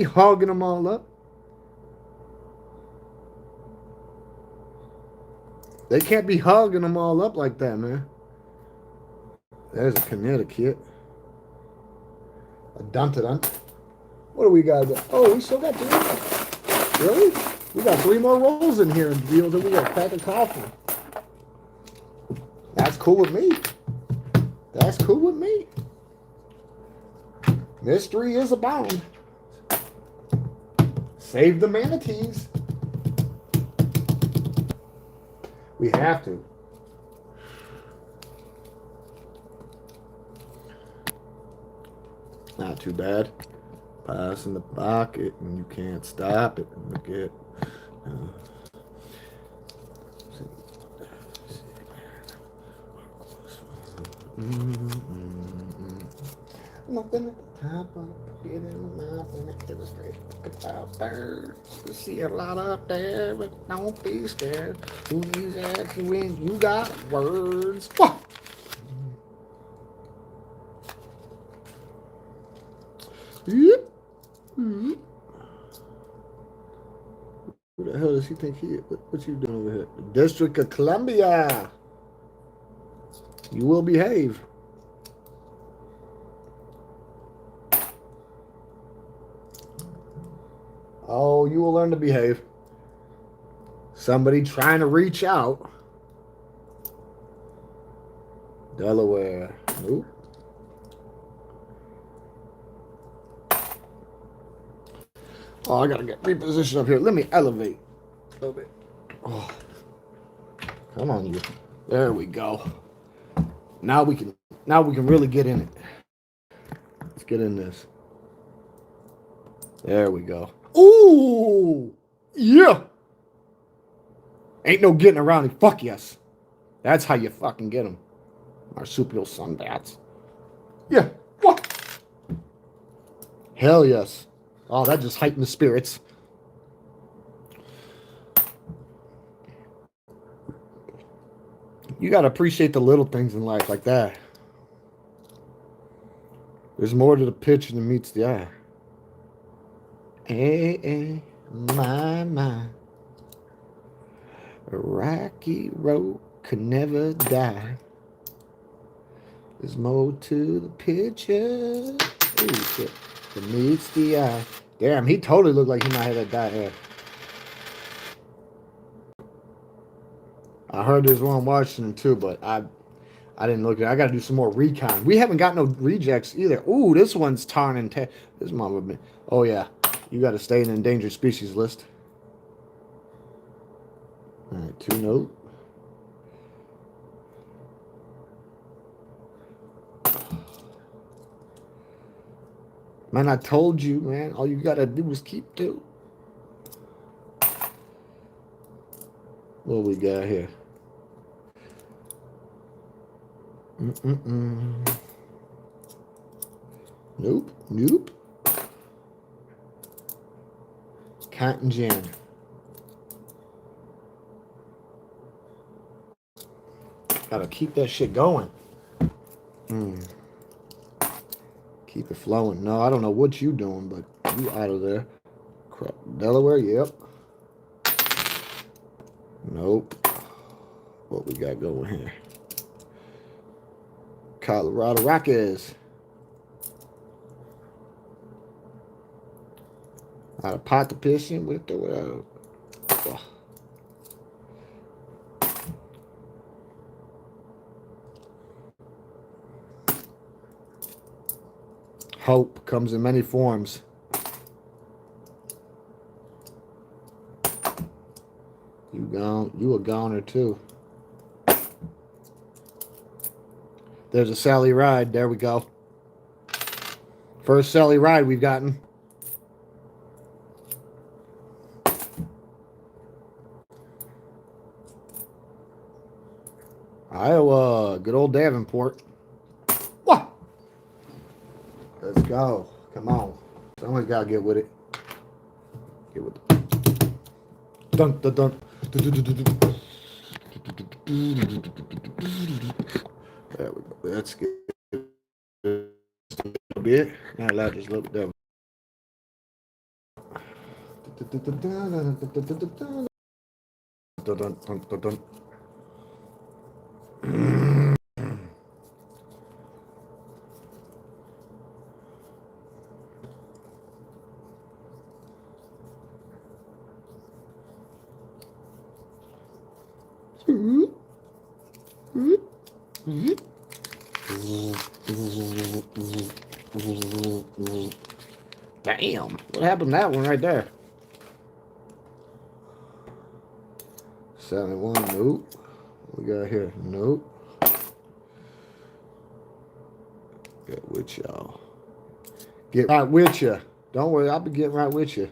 hogging them all up. They can't be hugging them all up like that, man. There's a Connecticut. A Duntadunt. What do we got? Oh, we still got 3. Really? We got 3 more rolls in here and deals, and we got a pack of coffee. That's cool with me. That's cool with me. Mystery is abound. Save the manatees. We have to. Not too bad. Pass in the pocket, and you can't stop it. Look at. Nothing at the top of it in my mouth and it was great about birds. You see a lot up there, but don't be scared. Who needs that when you got words? Whoa. Yep. Who the hell does he think he is? What you doing over here? The District of Columbia. You will behave. Oh, you will learn to behave. Somebody trying to reach out. Delaware. Nope. Oh, I gotta get repositioned up here. Let me elevate a little bit. Oh. Come on, you. There we go. Now we can really get in it. Let's get in this. There we go. Ooh! Yeah! Ain't no getting around it. Fuck yes. That's how you fucking get them. Marsupial sunbats. Yeah. What? Hell yes. Oh, that just heightened the spirits. You gotta appreciate the little things in life like that. There's more to the picture than meets the eye. Hey, my. A rocky road could never die. There's more to the picture. Ooh, shit. Than meets the eye. Damn, he totally looked like he might have that dye hair. I heard there's one in Washington too, but I didn't look at it. I got to do some more recon. We haven't got no rejects either. Ooh, this one's tarn and this mama been. Oh yeah, you got to stay in the endangered species list. All right, 2 note. Man, I told you, man. All you gotta do is keep 2. What we got here? Nope. Cotton gin. Gotta keep that shit going. Keep it flowing. No, I don't know what you doing, but you out of there. Delaware, yep. Nope. What we got going here? Colorado Rockies. Out of pot to piss in with the whatever. Hope comes in many forms. You a goner too. There's a Sally Ride. There we go. First Sally Ride we've gotten. Iowa. Good old Davenport. What? Let's go. Come on. Someone's got to get with it. Get with it. Dun, dun, dun. There we go. That's good. A bit. Not allowed just a little bit. Damn, what happened to that one right there? 71, nope. What we got here? Nope. Get with y'all. Get right with ya. Don't worry, I'll be getting right with you.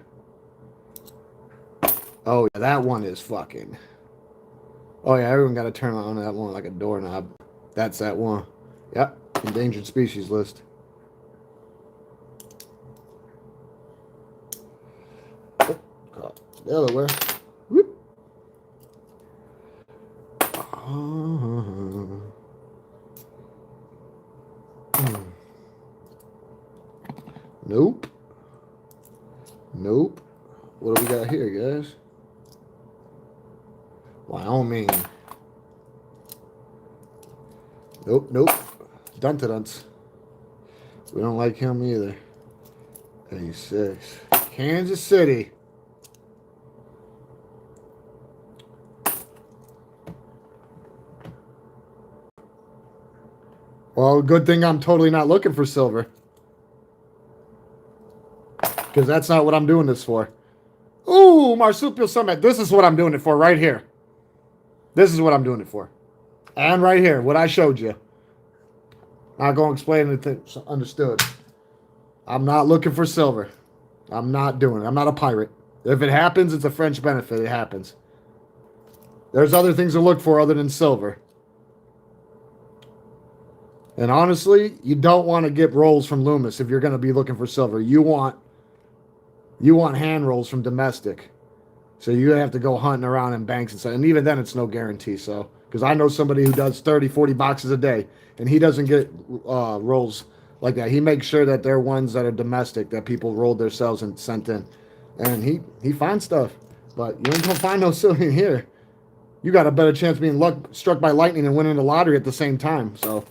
Oh, yeah, that one is fucking... Oh, yeah, everyone got to turn on that one like a doorknob. That's that one. Yep, endangered species list. Oh, Delaware. Whoop. Nope. Nope. What do we got here, guys? Wyoming. Nope, nope. Duntadunts. We don't like him either. 86. Kansas City. Well, good thing I'm totally not looking for silver. Because that's not what I'm doing this for. Ooh, Marsupial Summit. This is what I'm doing it for right here. This is what I'm doing it for. And right here, what I showed you. Not going to explain anything. Understood. I'm not looking for silver. I'm not doing it. I'm not a pirate. If it happens, it's a French benefit. It happens. There's other things to look for other than silver. And honestly, you don't want to get rolls from Loomis if you're going to be looking for silver. You want hand rolls from domestic. So you have to go hunting around in banks and stuff. And even then, it's no guarantee. So, because I know somebody who does 30, 40 boxes a day, and he doesn't get rolls like that. He makes sure that they're ones that are domestic, that people rolled themselves and sent in. And he finds stuff. But you ain't going to find no silver in here. You got a better chance of being struck by lightning and winning the lottery at the same time. So,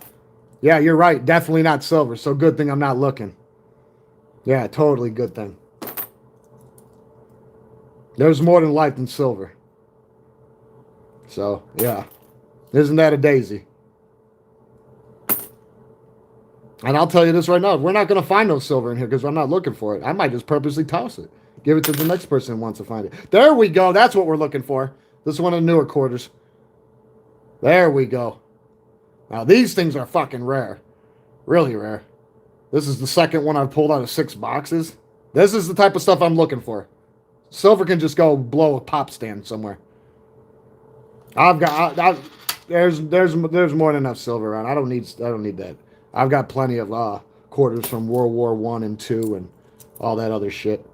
yeah, you're right. Definitely not silver. So good thing I'm not looking. Yeah, totally good thing. There's more than life than silver. So, yeah. Isn't that a daisy? And I'll tell you this right now. We're not going to find no silver in here because I'm not looking for it. I might just purposely toss it. Give it to the next person who wants to find it. There we go. That's what we're looking for. This is one of the newer quarters. There we go. Now, these things are fucking rare. Really rare. This is the second one I've pulled out of 6 boxes. This is the type of stuff I'm looking for. Silver can just go blow a pop stand somewhere. There's more than enough silver around. I don't need that. I've got plenty of quarters from World War I and II and all that other shit.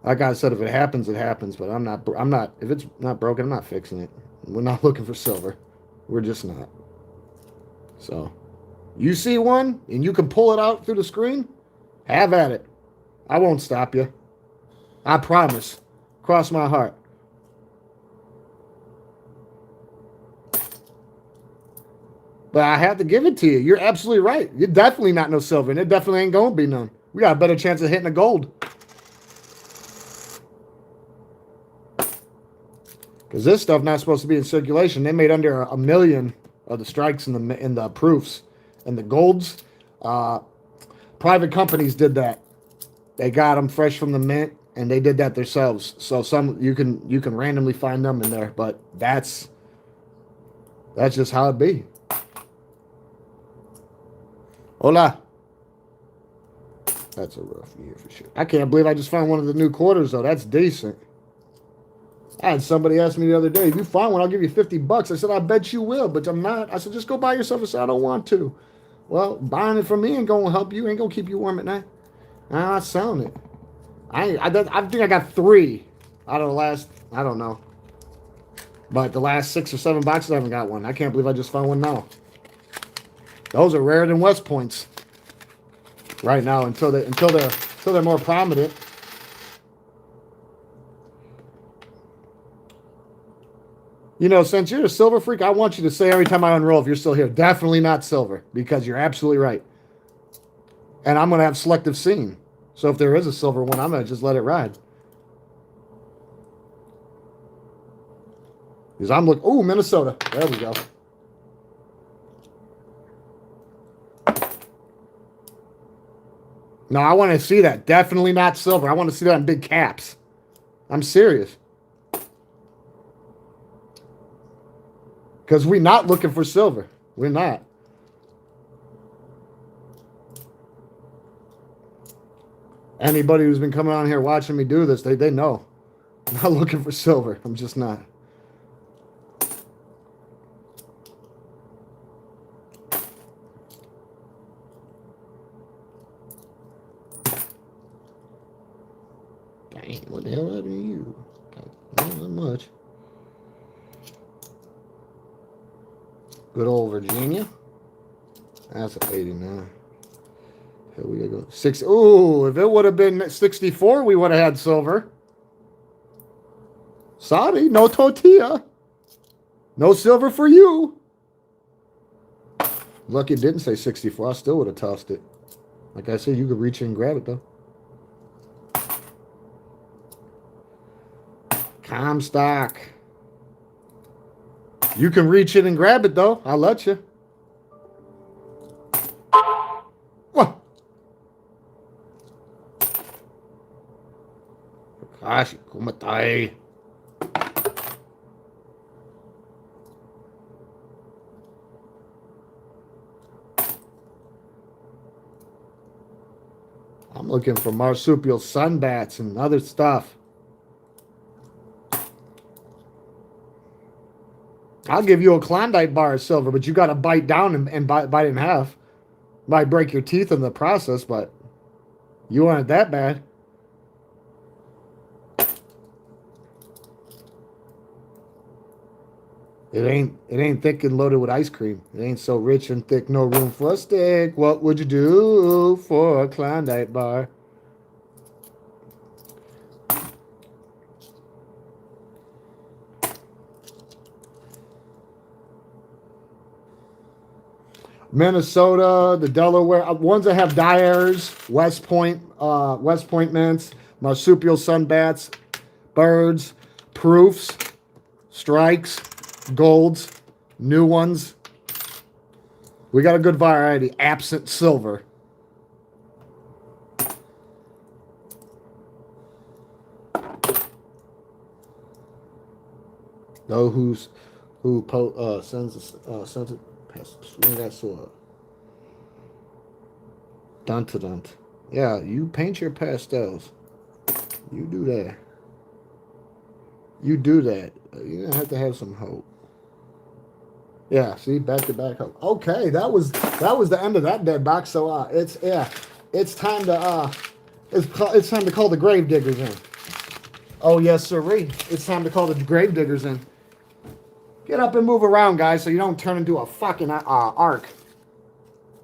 Like I said, if it happens, it happens. But I'm not. If it's not broken, I'm not fixing it. We're not looking for silver. We're just not. So, you see one and you can pull it out through the screen, have at it. I won't stop you. I promise. Cross my heart. But I have to give it to you. You're absolutely right. You're definitely not no silver, and it definitely ain't going to be none. We got a better chance of hitting a gold. Because this stuff not supposed to be in circulation. They made under 1 million of the strikes in the proofs. And the golds, private companies did that. They got them fresh from the mint. And they did that themselves. So you can randomly find them in there, but that's just how it be. Hola. That's a rough year for sure. I can't believe I just found one of the new quarters though. That's decent. I had somebody ask me the other day, if you find one, I'll give you $50. I said, I bet you will, but I'm not. I said, just go buy yourself. I said, I don't want to. Well, buying it from me ain't gonna help you. Ain't gonna keep you warm at night. I'm not selling it. I think I got 3 out of the last, I don't know. But the last 6 or 7 boxes, I haven't got one. I can't believe I just found one now. Those are rarer than West Points right now until they're more prominent. You know, since you're a silver freak, I want you to say every time I unroll if you're still here, definitely not silver, because you're absolutely right. And I'm going to have selective seeing. So if there is a silver one, I'm going to just let it ride. Because I'm looking... Ooh, Minnesota. There we go. No, I want to see that. Definitely not silver. I want to see that in big caps. I'm serious. Because we're not looking for silver. We're not. Anybody who's been coming on here watching me do this, they know. I'm not looking for silver. I'm just not. Dang, what the hell happened to you? Not that much. Good old Virginia. That's an 89. Here we go. 6. Ooh, if it would have been 64, we would have had silver. Sorry, no tortilla. No silver for you. Lucky it didn't say 64. I still would have tossed it. Like I said, you could reach in and grab it, though. Comstock. You can reach in and grab it, though. I'll let you. What? Gosh, kumatai. I'm looking for marsupial sunbats and other stuff. I'll give you a Klondike bar of silver, but you got to bite down and bite in half. Might break your teeth in the process, but you want it that bad. It ain't thick and loaded with ice cream. It ain't so rich and thick, no room for a stick. What would you do for a Klondike bar? Minnesota, the Delaware, ones that have dyers, West Point mints, marsupial sunbats, birds, proofs, strikes, golds, new ones. We got a good variety, absent silver. Know who sends it. Swing that sword. Dunt. Yeah, you paint your pastels. You do that. You do that. You're gonna have to have some hope. Yeah, see, back to back hope. Okay, that was the end of that dead box. So it's time to it's time to call the grave diggers in. Oh yes, sirree. It's time to call the grave diggers in. Get up and move around, guys, so you don't turn into a fucking arc.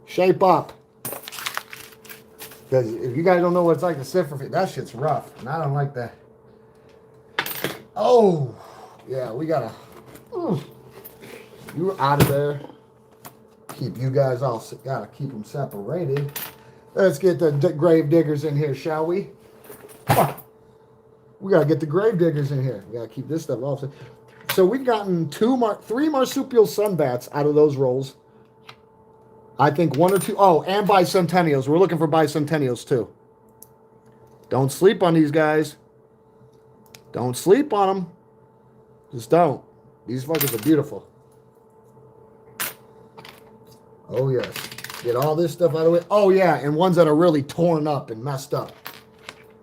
Shape up. Because if you guys don't know what it's like to sit for, that shit's rough, and I don't like that. Oh, yeah, we gotta. You out of there. Keep you guys all. Gotta keep them separated. Let's get the grave diggers in here, shall we? We gotta get the grave diggers in here. We gotta keep this stuff off. So we've gotten three marsupial sunbats out of those rolls. I think 1 or 2. Oh, and bicentennials. We're looking for bicentennials too. Don't sleep on these guys. Don't sleep on them. Just don't. These fuckers are beautiful. Oh yes. Get all this stuff out of the way. Oh yeah, and ones that are really torn up and messed up.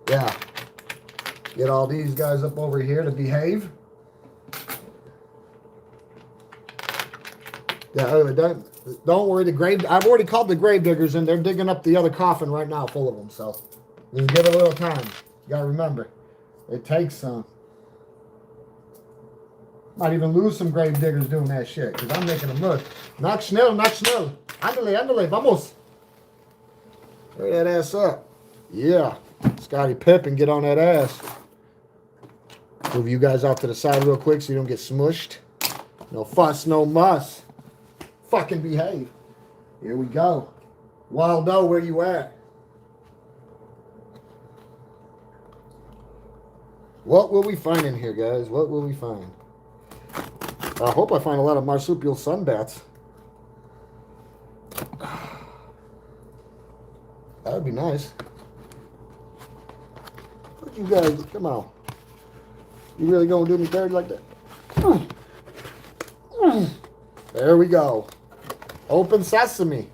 Yeah. Get all these guys up over here to behave. Yeah, don't worry. I've already called the grave diggers, and they're digging up the other coffin right now, full of them. So just give it a little time. You gotta remember, it takes some. Might even lose some grave diggers doing that shit, because I'm making them look. Not schnell. Andale, vamos. Hurry that ass up. Yeah, Scottie Pippen, get on that ass. Move you guys out to the side real quick so you don't get smushed. No fuss, no muss. Fucking behave. Here we go. Waldo, where you at? What will we find in here, guys? What will we find? I hope I find a lot of marsupial sunbats. That would be nice. What you guys, come on. You really gonna do me dirty like that? There we go. Open sesame.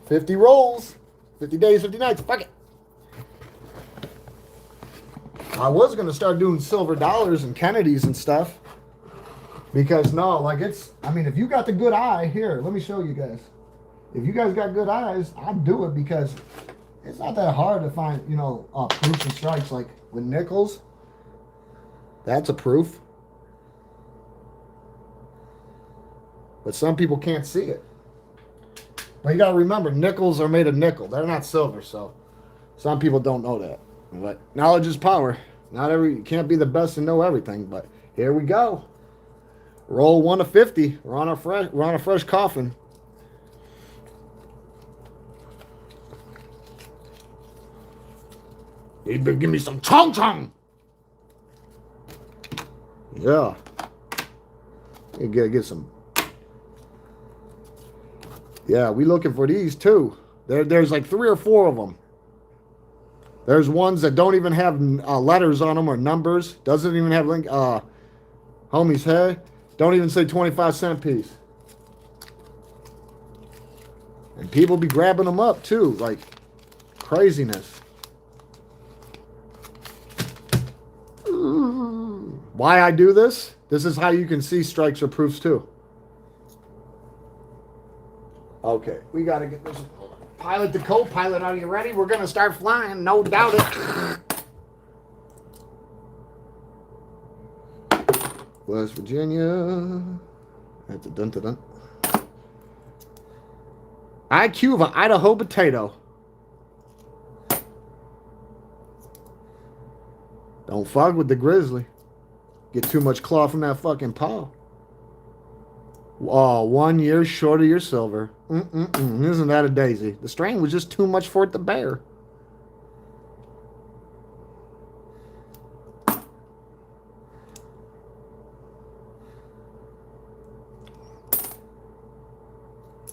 50 rolls. 50 days, 50 nights. Fuck it. I was going to start doing silver dollars and Kennedys and stuff. Because, no, like it's... I mean, if you got the good eye... Here, let me show you guys. If you guys got good eyes, I'd do it because it's not that hard to find, you know, proofs and strikes. Like with nickels, that's a proof. But some people can't see it. But you got to remember, nickels are made of nickel. They're not silver, so some people don't know that. But knowledge is power. You can't be the best and know everything. But here we go. Roll 1 of 50. We're on a fresh coffin. You better give me some chong chong. Yeah. You gotta get some. Yeah, we looking for these too. There's like 3 or 4 of them. There's ones that don't even have letters on them or numbers. Doesn't even have link. Homie's head. Don't even say 25-cent piece. And people be grabbing them up too, like craziness. Why I do this? This is how you can see strikes or proofs too. Okay, we got to get this pilot to co-pilot. Are you ready? We're going to start flying, no doubt it. West Virginia. That's a dun-dun-dun. IQ of an Idaho potato. Don't fuck with the grizzly. Get too much claw from that fucking paw. Oh, 1 year short of your silver. Isn't that a daisy? The strain was just too much for it to bear.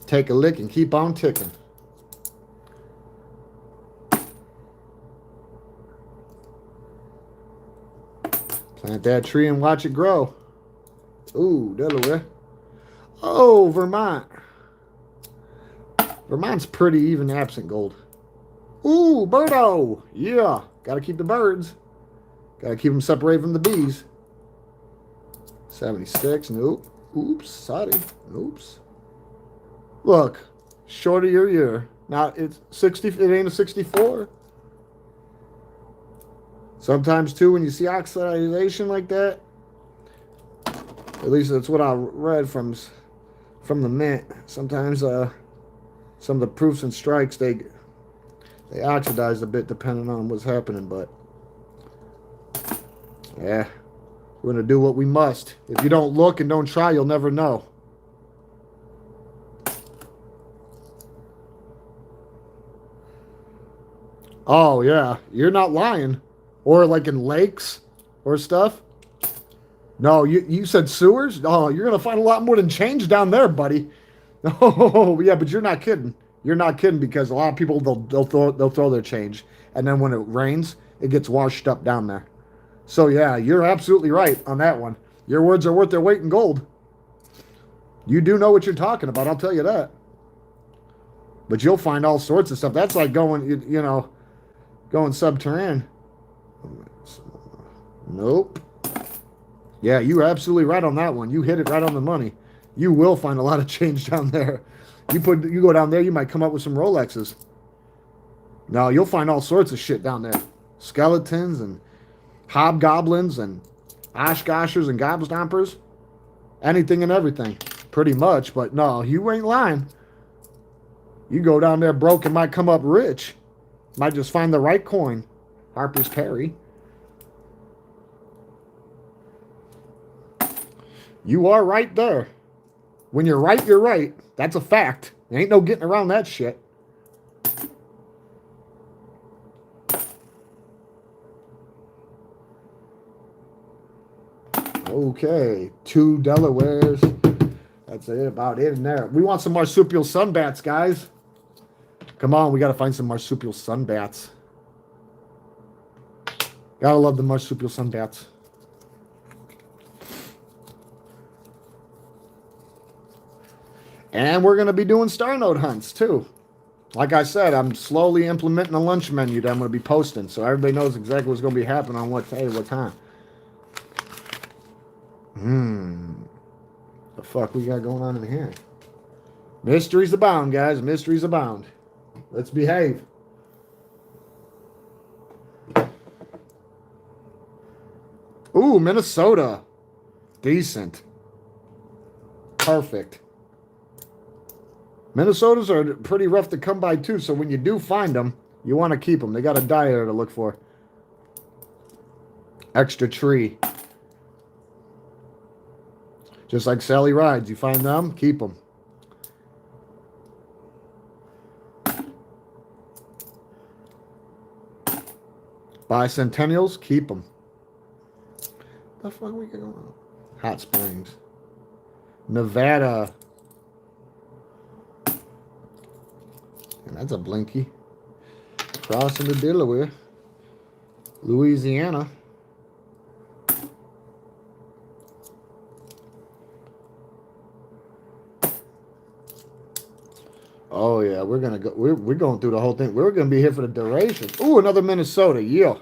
Take a lick and keep on ticking. Plant that tree and watch it grow. Ooh, Delaware. Oh, Vermont. Vermont's pretty even absent gold. Ooh, Birdo. Yeah, got to keep the birds. Got to keep them separated from the bees. 76. Nope. Oops. Sorry. Oops. Look, short of your year. Now it's 60. It ain't a 64. Sometimes too, when you see oxidation like that, at least that's what I read from the mint. Sometimes some of the proofs and strikes they oxidize a bit depending on what's happening. But yeah, we're gonna do what we must. If you don't look and don't try, you'll never know. Oh yeah, you're not lying. Or like in lakes or stuff. No, you said sewers? Oh, you're going to find a lot more than change down there, buddy. Oh, yeah, but you're not kidding. You're not kidding because a lot of people, they'll throw their change. And then when it rains, it gets washed up down there. So, yeah, you're absolutely right on that one. Your words are worth their weight in gold. You do know what you're talking about, I'll tell you that. But you'll find all sorts of stuff. That's like going, going subterranean. Nope. Yeah, you were absolutely right on that one. You hit it right on the money. You will find a lot of change down there. You go down there, you might come up with some Rolexes. No, you'll find all sorts of shit down there. Skeletons and hobgoblins and Oshkoshers and gobstompers. Anything and everything. Pretty much, but no, you ain't lying. You go down there broke and might come up rich. Might just find the right coin. Harper's Perry. You are right there. When you're right, you're right. That's a fact. There ain't no getting around that shit. Okay. 2 Delawares. That's it. About it in there. We want some marsupial sunbats, guys. Come on. We got to find some marsupial sunbats. Gotta love the marsupial sunbats. And we're going to be doing star node hunts, too. Like I said, I'm slowly implementing a lunch menu that I'm going to be posting, so everybody knows exactly what's going to be happening on what day, what time. The fuck we got going on in here? Mysteries abound, guys. Mysteries abound. Let's behave. Ooh, Minnesota. Decent. Perfect. Minnesotas are pretty rough to come by, too, so when you do find them, you want to keep them. They got a die there to look for. Extra tree. Just like Sally Rides. You find them, keep them. Bicentennials, keep them. The fuck we got going on? Hot Springs. Nevada. And that's a blinky. Crossing the Delaware. Louisiana. Oh yeah, we're gonna go. We're going through the whole thing. We're gonna be here for the duration. Ooh, another Minnesota. Yeah.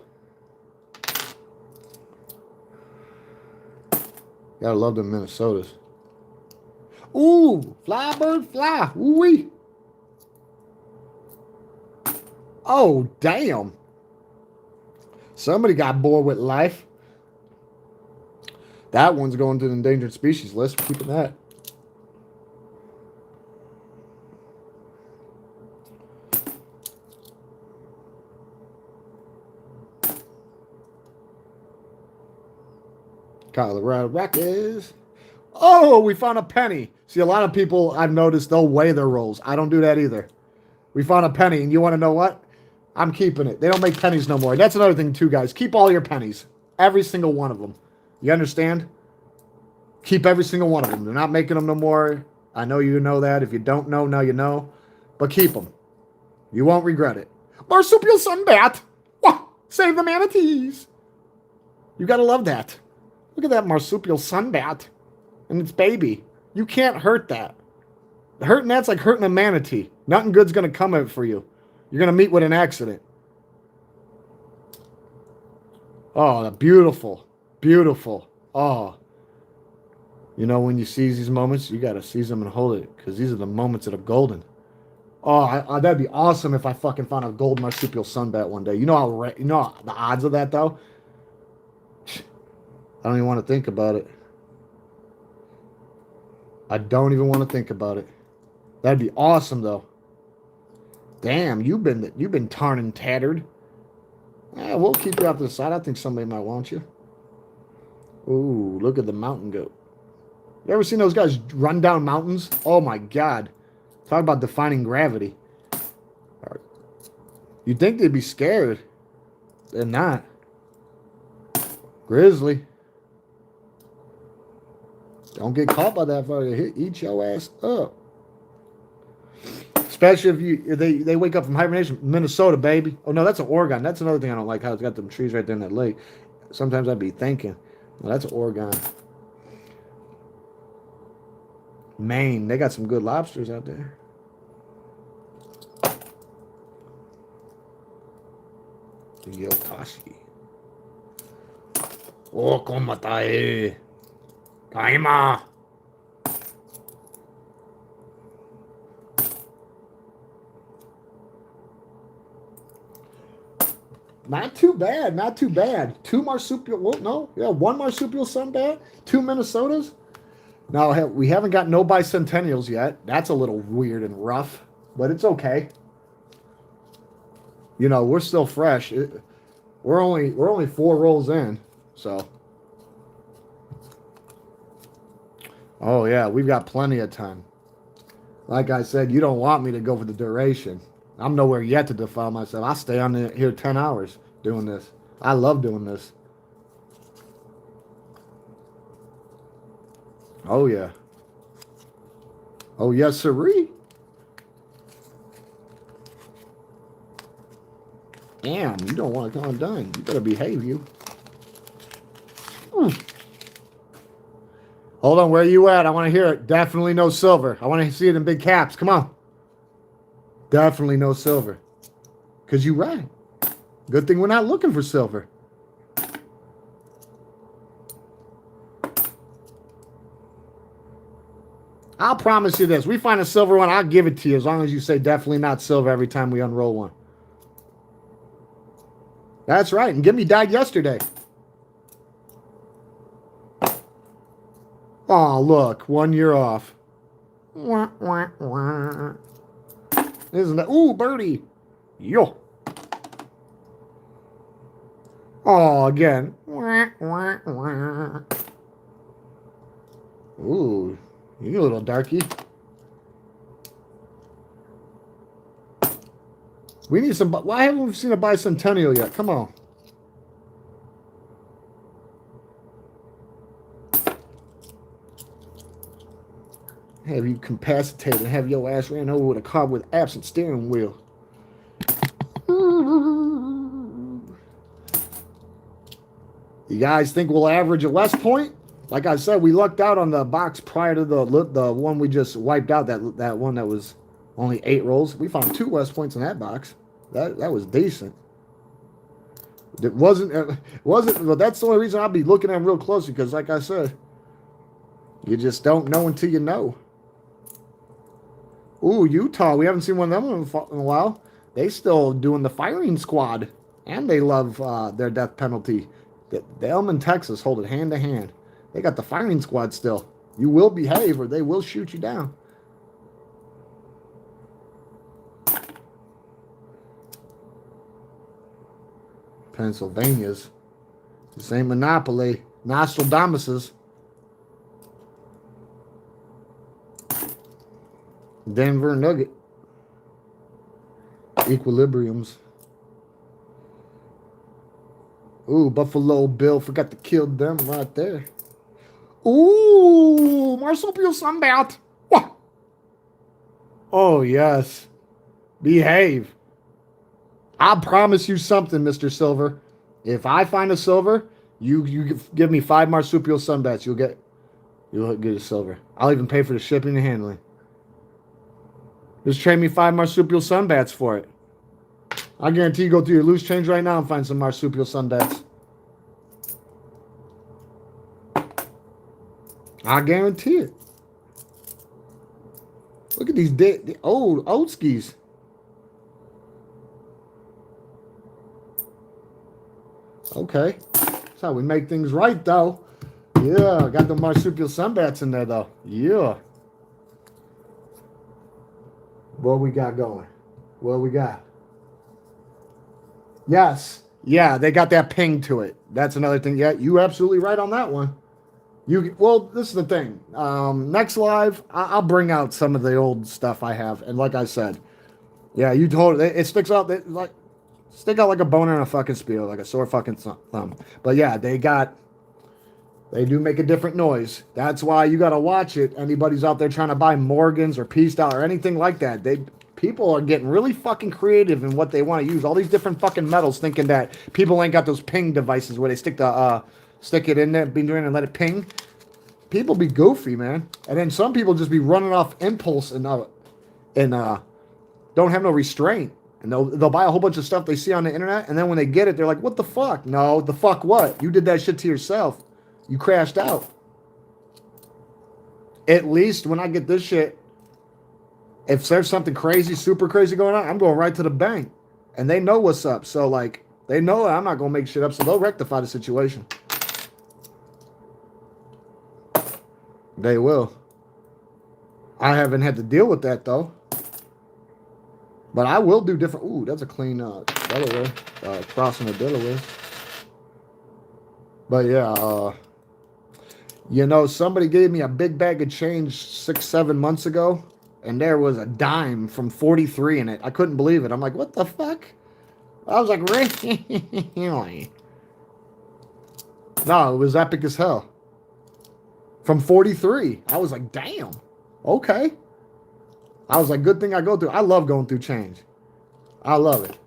Gotta love the Minnesotas. Ooh, fly bird fly. Ooh wee. Oh damn. Somebody got bored with life. That one's going to the endangered species list. We're keeping that. Colorado Rockies. Oh, we found a penny. See, a lot of people I've noticed, they'll weigh their rolls. I don't do that either. We found a penny, and you want to know what? I'm keeping it. They don't make pennies no more. That's another thing, too, guys. Keep all your pennies. Every single one of them. You understand? Keep every single one of them. They're not making them no more. I know you know that. If you don't know, now you know. But keep them. You won't regret it. Marsupial sunbat. Wah! Save the manatees. You got to love that. Look at that marsupial sunbat and its baby. You can't hurt that. Hurting that's like hurting a manatee. Nothing good's going to come of it for you. You're going to meet with an accident. Oh, beautiful. Beautiful. Oh. You know, when you seize these moments, you got to seize them and hold it because these are the moments that are golden. Oh, that'd be awesome if I fucking found a gold marsupial sunbat one day. You know the odds of that, though? I don't even want to think about it. I don't even want to think about it. That'd be awesome, though. Damn, you've been tarred and tattered. Yeah, we'll keep you off to the side. I think somebody might want you. Ooh, look at the mountain goat. You ever seen those guys run down mountains? Oh my God. Talk about defying gravity. You'd think they'd be scared. They're not. Grizzly. Don't get caught by that fucker. Eat your ass up. Especially if they wake up from hibernation. Minnesota, baby. Oh no, that's an Oregon. That's another thing I don't like. How it's got them trees right there in that lake. Sometimes I'd be thinking, well, that's Oregon. Maine. They got some good lobsters out there. Yotashi. Oh, komatae. Kaima. Not too bad. Not too bad. Two marsupial. Well, no. Yeah, one marsupial sunbat. Two Minnesotas. Now, we haven't got no bicentennials yet. That's a little weird and rough, but it's okay. You know, we're still fresh. We're only 4 rolls in, so. Oh yeah, we've got plenty of time. Like I said, you don't want me to go for the duration. I'm nowhere yet to defile myself. I stay on here 10 hours doing this. I love doing this. Oh yeah. Oh yes, sirree. Damn, you don't want to come undone. You better behave, you. Hold on, where are you at? I want to hear it. Definitely no silver. I want to see it in big caps. Come on. Definitely no silver. Because you're right. Good thing we're not looking for silver. I'll promise you this. We find a silver one, I'll give it to you as long as you say definitely not silver every time we unroll one. That's right. And Gimme died yesterday. Oh, look. 1 year off. Wah, wah, wah. Isn't that? Ooh, birdie. Yo. Oh, again. Wah, wah, wah. Ooh, you little darky. We need some. Why haven't we seen a bicentennial yet? Come on. Have you incapacitated and have your ass ran over with a car with absent steering wheel. You guys think we'll average a West Point? Like I said, we lucked out on the box prior to the one we just wiped out. That one that was only 8 rolls. We found 2 West Points in that box. That was decent. It wasn't. But that's the only reason I'll be looking at them real closely because, like I said, you just don't know until you know. Ooh, Utah. We haven't seen one of them in a while. They still doing the firing squad, and they love their death penalty. The Elm in Texas hold it hand to hand. They got the firing squad still. You will behave or they will shoot you down. Pennsylvania's. The same Monopoly. Nostradamus's. Denver Nugget. Equilibriums. Ooh, Buffalo Bill. Forgot to kill them right there. Ooh, marsupial sunbat. What? Oh, yes. Behave. I promise you something, Mr. Silver. If I find a silver, you give me 5 marsupial sunbats. You'll get a silver. I'll even pay for the shipping and handling. Just trade me 5 marsupial sunbats for it. I guarantee you go through your loose change right now and find some marsupial sunbats. I guarantee it. Look at these the old skis. Okay. That's how we make things right, though. Yeah, got the marsupial sunbats in there, though. Yeah. What we got going? What we got? Yes. Yeah, they got that ping to it. That's another thing. Yeah, you absolutely right on that one. Well, this is the thing. Next live, I'll bring out some of the old stuff I have. And like I said, yeah, you told it sticks out stick out like a bone in a fucking spear, like a sore fucking thumb. But yeah, they do make a different noise. That's why you got to watch it. Anybody's out there trying to buy Morgans or Peace Out or anything like that, people are getting really fucking creative in what they want to use. All these different fucking metals, thinking that people ain't got those ping devices where they stick it in there, and let it ping. People be goofy, man. And then some people just be running off impulse and don't have no restraint. And they'll buy a whole bunch of stuff they see on the internet, and then when they get it, they're like, what the fuck? No, the fuck what? You did that shit to yourself. You crashed out. At least when I get this shit, if there's something crazy, super crazy going on, I'm going right to the bank. And they know what's up. So, like, they know I'm not going to make shit up, so they'll rectify the situation. They will. I haven't had to deal with that, though. But I will do different. Ooh, that's a clean Delaware. Crossing the Delaware. But, yeah, somebody gave me a big bag of change 6-7 months ago, and there was a dime from 43 in it. I couldn't believe it. I'm like, what the fuck? I was like, really? No, it was epic as hell. From 43. I was like, damn. Okay. I was like, good thing I go through. I love going through change. I love it.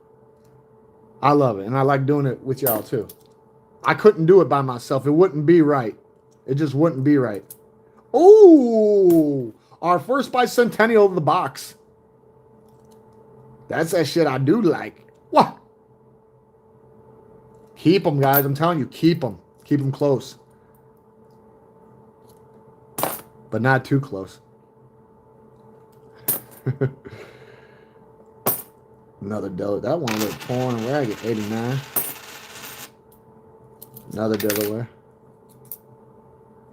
I love it. And I like doing it with y'all, too. I couldn't do it by myself. It wouldn't be right. It just wouldn't be right. Ooh, our first bicentennial of the box. That's that shit I do like. What? Keep them, guys. I'm telling you, keep them. Keep them close. But not too close. Another Delaware. That one was torn and ragged. 89. Another Delaware.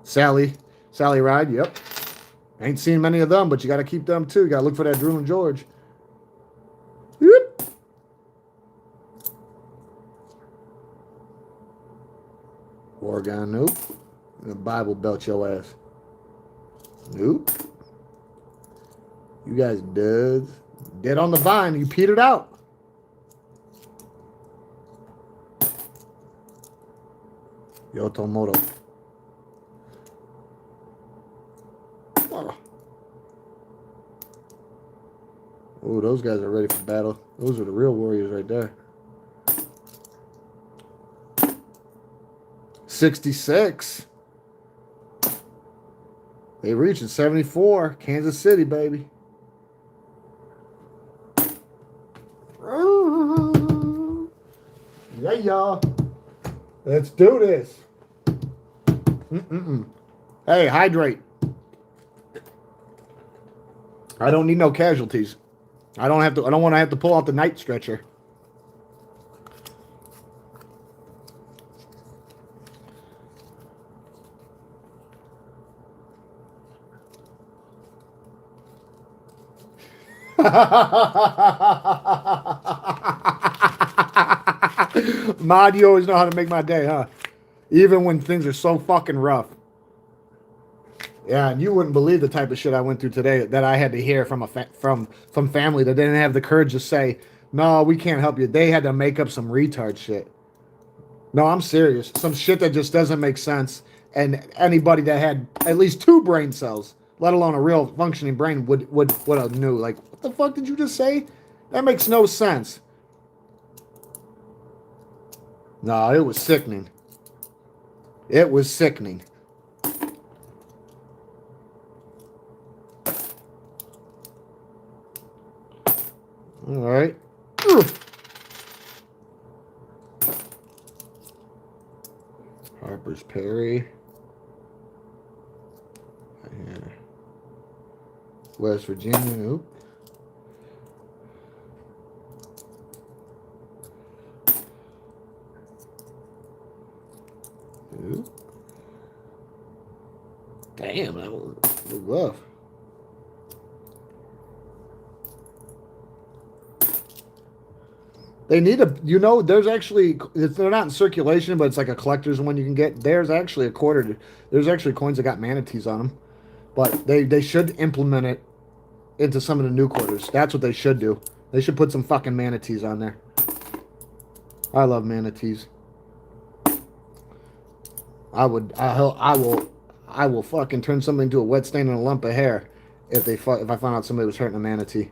Sally Ride. Yep. Ain't seen many of them, but you got to keep them too. You got to look for that Drew and George. Yep. Oregon, nope. The Bible belt your ass. Nope. You guys dead on the vine. You petered out. Yotomoto. Oh, those guys are ready for battle. Those are the real warriors right there. 66. They reached at 74. Kansas City, baby. Yeah, y'all. Let's do this. Hey, hydrate. I don't need no casualties. I don't want to have to pull out the night stretcher. Mod, you always know how to make my day, huh? Even when things are so fucking rough. Yeah, and you wouldn't believe the type of shit I went through today that I had to hear from from family that didn't have the courage to say, no, we can't help you. They had to make up some retard shit. No, I'm serious. Some shit that just doesn't make sense. And anybody that had at least 2 brain cells, let alone a real functioning brain, would have knew. Like, what the fuck did you just say? That makes no sense. No, it was sickening. It was sickening. All right. Harper's Perry. Yeah. West Virginia. Nope. Nope. Damn, that was rough. They need a, there's actually, they're not in circulation, but it's like a collector's one you can get. There's actually there's actually coins that got manatees on them. But they should implement it into some of the new quarters. That's what they should do. They should put some fucking manatees on there. I love manatees. I will fucking turn something into a wet stain and a lump of hair if I found out somebody was hurting a manatee.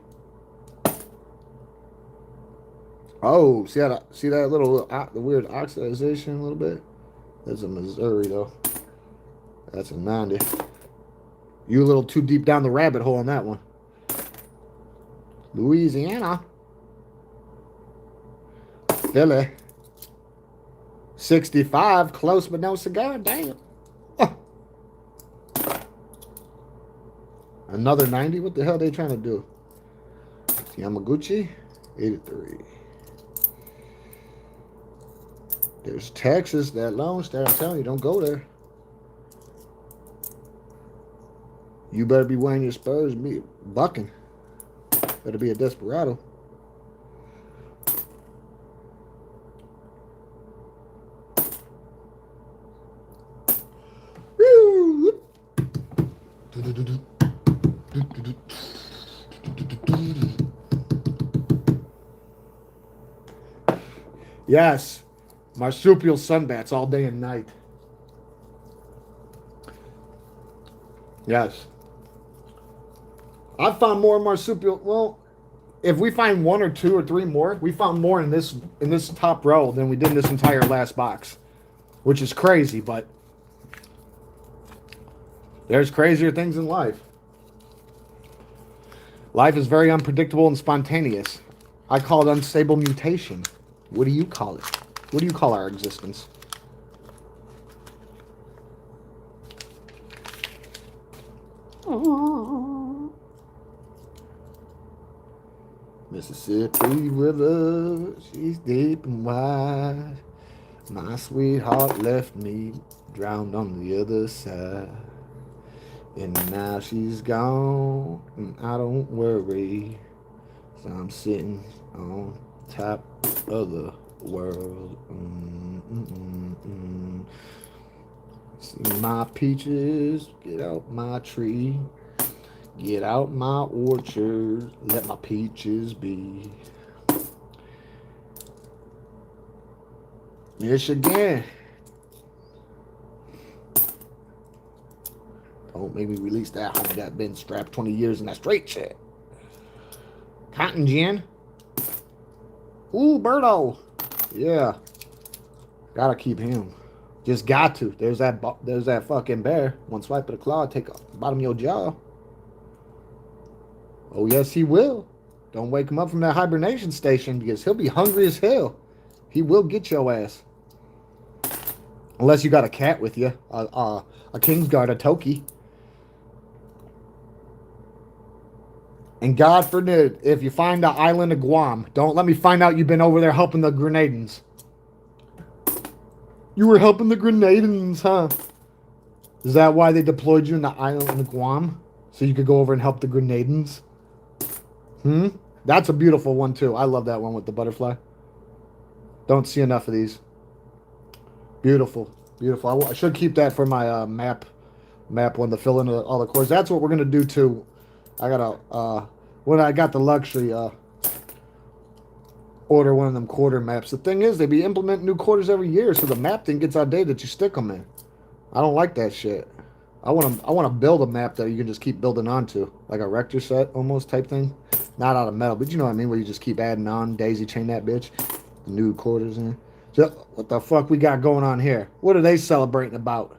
Oh, see that little the weird oxidization a little bit? That's a Missouri though. That's a 90. You a little too deep down the rabbit hole on that one. Louisiana. Philly. 65, close but no cigar. Damn. Oh. Another 90? What the hell are they trying to do? Yamaguchi. 83. There's Texas, that Lone Star. I'm telling you, don't go there. You better be wearing your spurs, be bucking. Better be a desperado. Yes, marsupial sunbats all day and night. Yes. I've found more marsupial. Well, if we find 1 or 2 or 3 more, we found more in this top row than we did in this entire last box, which is crazy. But there's crazier things in life. Life is very unpredictable and spontaneous. I call it unstable mutation. What do you call it? What do you call our existence? Mississippi River, she's deep and wide. My sweetheart left me drowned on the other side. And now she's gone, and I don't worry. So I'm sitting on top of the world. See my peaches, get out my tree. Get out my orchard, let my peaches be. Michigan. Don't make me release that homie that been strapped 20 years in that straight shit. Cotton gin. Ooh, Birdo. Yeah. Gotta keep him. Just got to. There's that fucking bear. One swipe of the claw, take off the bottom of your jaw. Oh, yes, he will. Don't wake him up from that hibernation station because he'll be hungry as hell. He will get your ass. Unless you got a cat with you. A Kingsguard, a Toki. And God forbid, if you find the island of Guam, don't let me find out you've been over there helping the Grenadians. You were helping the Grenadians, huh? Is that why they deployed you in the island of Guam? So you could go over and help the Grenadians? That's a beautiful one, too. I love that one with the butterfly. Don't see enough of these. Beautiful. Beautiful. I should keep that for my map one to fill in all the chords. That's what we're going to do, too. I got to, when I got the luxury, order one of them quarter maps. The thing is, they be implementing new quarters every year, so the map thing gets outdated that you stick them in. I don't like that shit. I want to build a map that you can just keep building onto, like a rector set almost type thing. Not out of metal, but you know what I mean, where you just keep adding on, daisy chain that bitch, the new quarters in. So, what the fuck we got going on here? What are they celebrating about?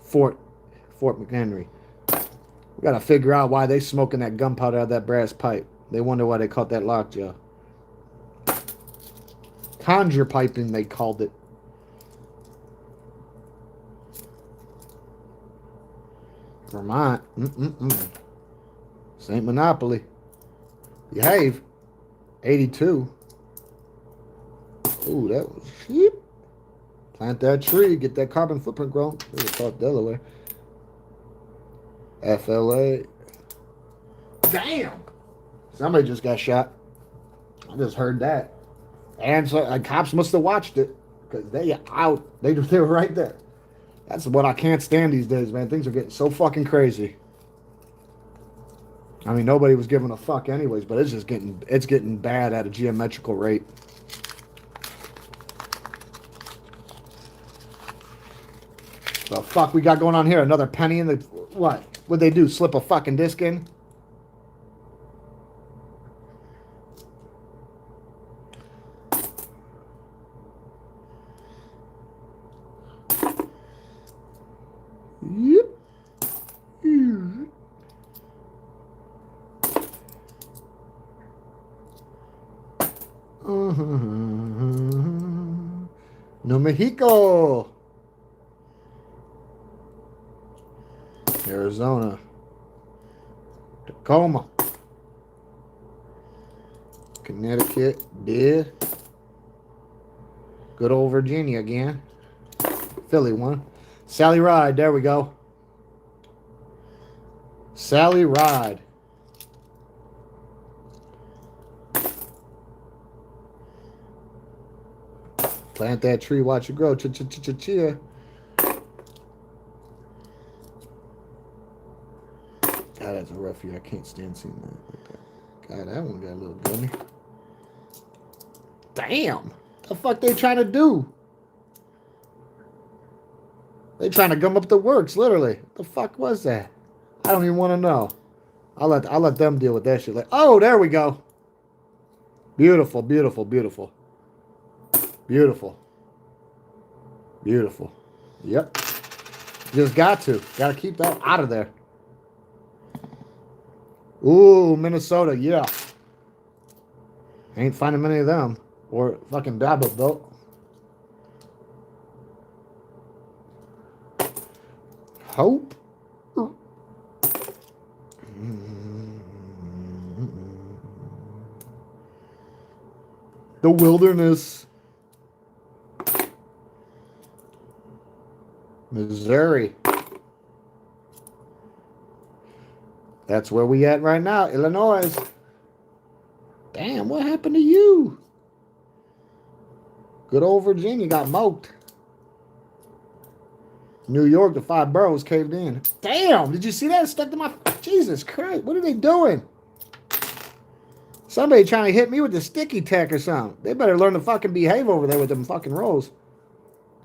Fort McHenry. We gotta figure out why they smoking that gunpowder out of that brass pipe. They wonder why they caught that lockjaw. Conjure piping, they called it. Vermont. St. Monopoly. Behave. 82. Ooh, that was cheap. Plant that tree. Get that carbon footprint grown. It was called Delaware. FLA. Damn. Somebody just got shot. I just heard that. And so cops must have watched it. Because they out. They were right there. That's what I can't stand these days, man. Things are getting so fucking crazy. I mean, nobody was giving a fuck anyways, but it's getting bad at a geometrical rate. The fuck we got going on here? Another penny in the... What? What'd they do? Slip a fucking disc in? Yep. New Mexico. Arizona. Tacoma. Connecticut. Did. Good old Virginia again. Philly one. Sally Ride. There we go. Sally Ride. Plant that tree, watch it grow. Chia. God, that's a rough year. I can't stand seeing that. God, that one got a little gummy. Damn. The fuck they trying to do? They trying to gum up the works, literally. What the fuck was that? I don't even want to know. I'll let them deal with that shit. Like, oh, there we go. Beautiful, beautiful, beautiful. Beautiful. Beautiful. Yep. Just got to. Got to keep that out of there. Ooh, Minnesota. Yeah. Ain't finding many of them. Or fucking Vanderbilt. Hope. The wilderness. Missouri. That's where we at right now. Illinois. Damn, what happened to you? Good old Virginia got moked. New York, the 5 boroughs caved in. Damn, did you see that? It stuck to my... Jesus Christ, what are they doing? Somebody trying to hit me with the sticky tack or something. They better learn to fucking behave over there with them fucking rolls.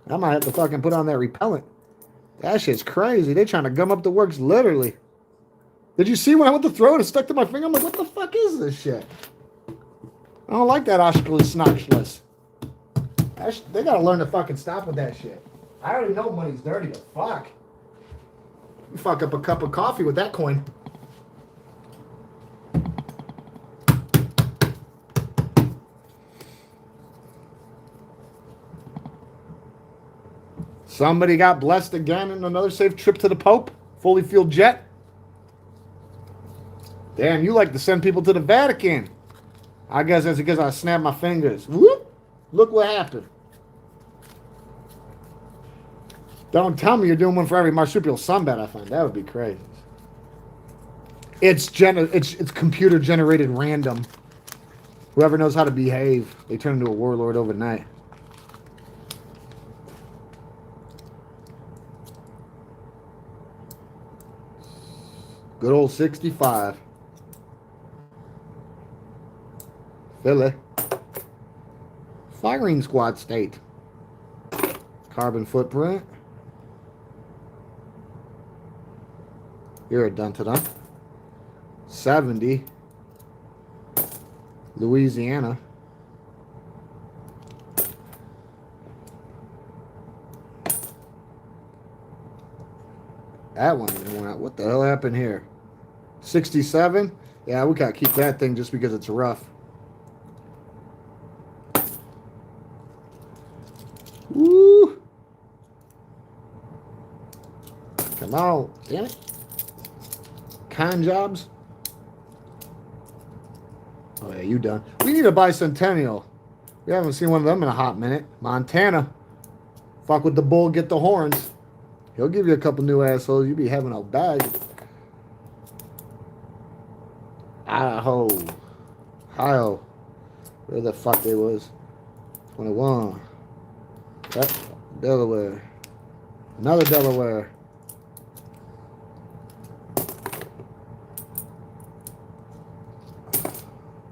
I might have to fucking put on that repellent. That shit's crazy. They trying to gum up the works literally. Did you see when I went to throw it? It stuck to my finger. I'm like, what the fuck is this shit? I don't like that Oshkosh Snoxless. They gotta learn to fucking stop with that shit. I already know money's dirty, but fuck. You fuck up a cup of coffee with that coin. Somebody got blessed again in another safe trip to the Pope. Fully fueled jet. Damn, you like to send people to the Vatican. I guess that's because I snapped my fingers. Whoop! Look what happened. Don't tell me you're doing one for every marsupial sunbat I find. That would be crazy. It's computer generated random. Whoever knows how to behave, they turn into a warlord overnight. Good old 65. Philly. Firing squad state. Carbon footprint. You're a dun-ta-dun. 70. Louisiana. That one went out. What the hell happened here? 67? Yeah, we gotta keep that thing just because it's rough. Woo! Come on, damn it. Con jobs. Oh yeah, you done. We need a bicentennial. We haven't seen one of them in a hot minute. Montana. Fuck with the bull, get the horns. He'll give you a couple new assholes. You'll be having a bag. Idaho. Ohio. Where the fuck they was. 21. That, Delaware. Another Delaware.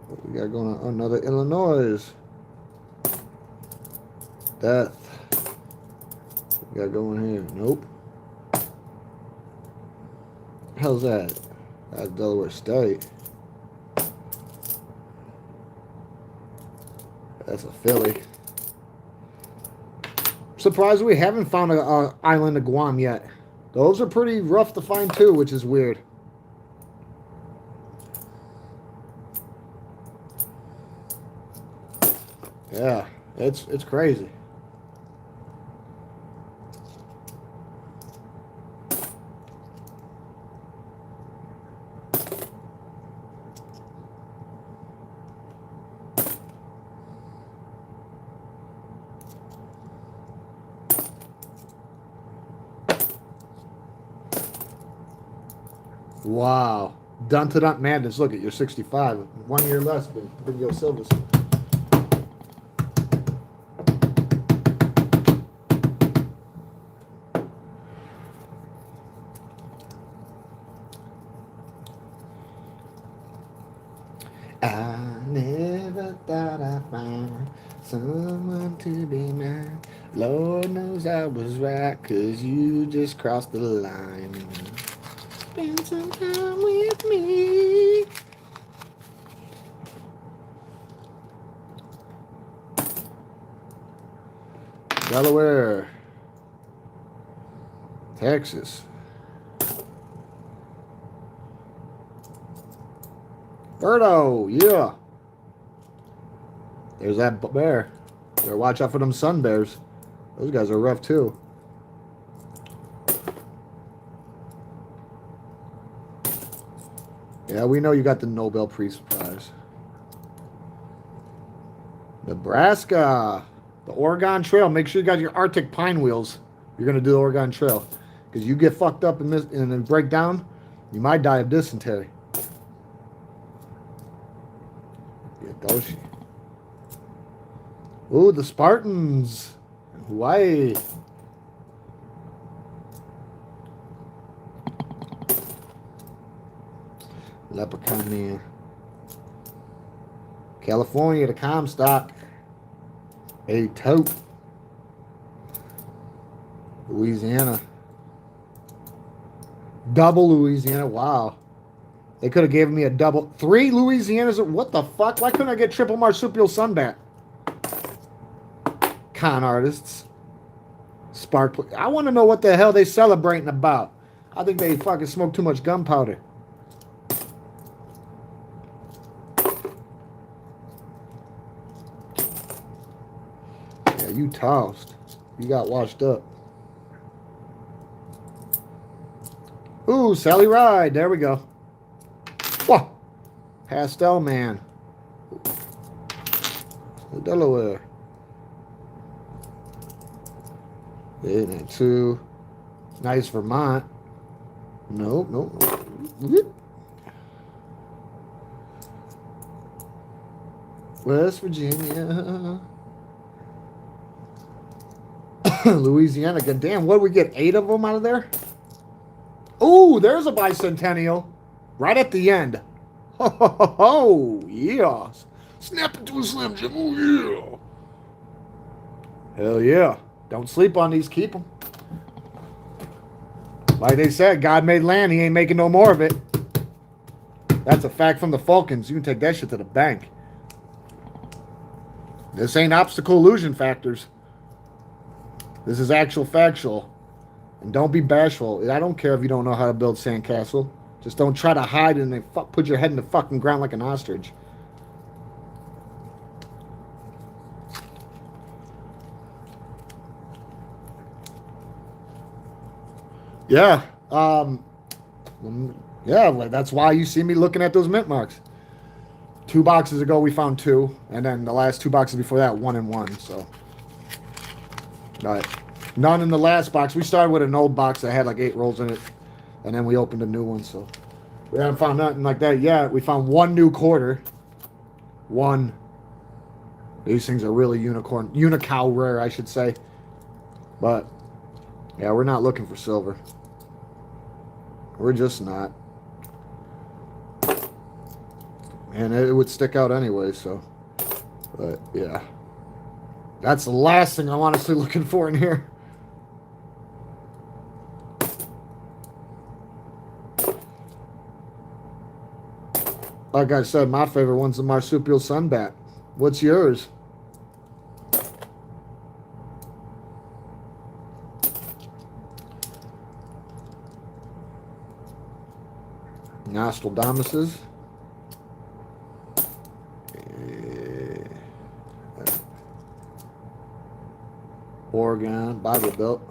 What we got going on? Another Illinois. Death. What we got going here? Nope. How's that? That's Delaware State. That's a Philly. Surprised we haven't found an island of Guam yet. Those are pretty rough to find too, which is weird. Yeah, it's crazy. Wow. Done to that madness. Look at you're 65. 1 year less than Bingo Silvers. I never thought I'd find someone to be mine. Lord knows I was right, 'cause you just crossed the line. Spend some time with me. Delaware. Texas. Birdo, yeah. There's that bear. Better watch out for them sun bears. Those guys are rough too. Yeah, we know you got the Nobel Peace Prize. Nebraska. The Oregon Trail. Make sure you got your Arctic pine wheels. You're going to do the Oregon Trail. Because you get fucked up in this and then break down, you might die of dysentery. Get those. Ooh, the Spartans. Hawaii. Leprechaun Man. California, the Comstock. A tote. Louisiana. Double Louisiana. Wow. They could have given me a double. 3 Louisianas. What the fuck? Why couldn't I get triple marsupial sunbat? Con artists. Spark. I want to know what the hell they celebrating about. I think they fucking smoked too much gunpowder. Yeah, you tossed. You got washed up. Ooh, Sally Ride. There we go. Whoa. Pastel Man. Delaware. 8 and 2. Nice Vermont. Nope, nope. West Virginia. Louisiana. God damn, what did we get? 8 of them out of there? Ooh, there's a bicentennial. Right at the end. Ho, ho, ho, ho. Yeah. Snap into a Slim Jim. Oh, yeah. Hell yeah. Don't sleep on these. Keep them. Like they said, God made land. He ain't making no more of it. That's a fact from the Falcons. You can take that shit to the bank. This ain't optical illusion factors. This is actual factual. And don't be bashful. I don't care if you don't know how to build sandcastle. Just don't try to hide and then put your head in the fucking ground like an ostrich. Yeah. Yeah, that's why you see me looking at those mint marks. 2 boxes ago, we found 2. And then the last 2 boxes before that, 1 and 1. So, but none in the last box. We started with an old box that had like 8 rolls in it. And then we opened a new one. So, we haven't found nothing like that yet. We found 1 new quarter. 1. These things are really unicow rare, I should say. But, yeah, we're not looking for silver. We're just not. And it would stick out anyway, so. But, yeah. That's the last thing I'm honestly looking for in here. Like I said, my favorite one's the marsupial sunbat. What's yours? Nostradamuses. Oregon, Bible Belt.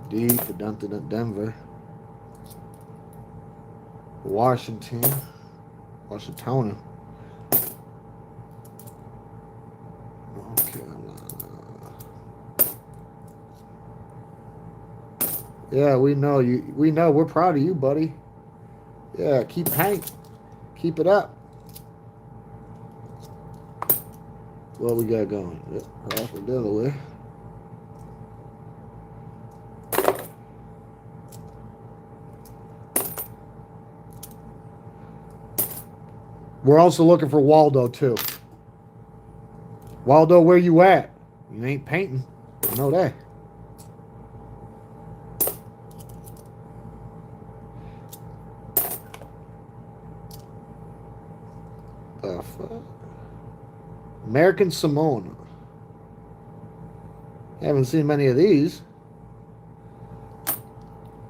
D for Denver. Washington. Washington. North Carolina. Yeah, we know you. We know we're proud of you, buddy. Yeah, keep it up. What we got going? Yep, off of Delaware. We're also looking for Waldo, too. Waldo, where you at? You ain't painting. I know that. The fuck? American Samoan. Haven't seen many of these.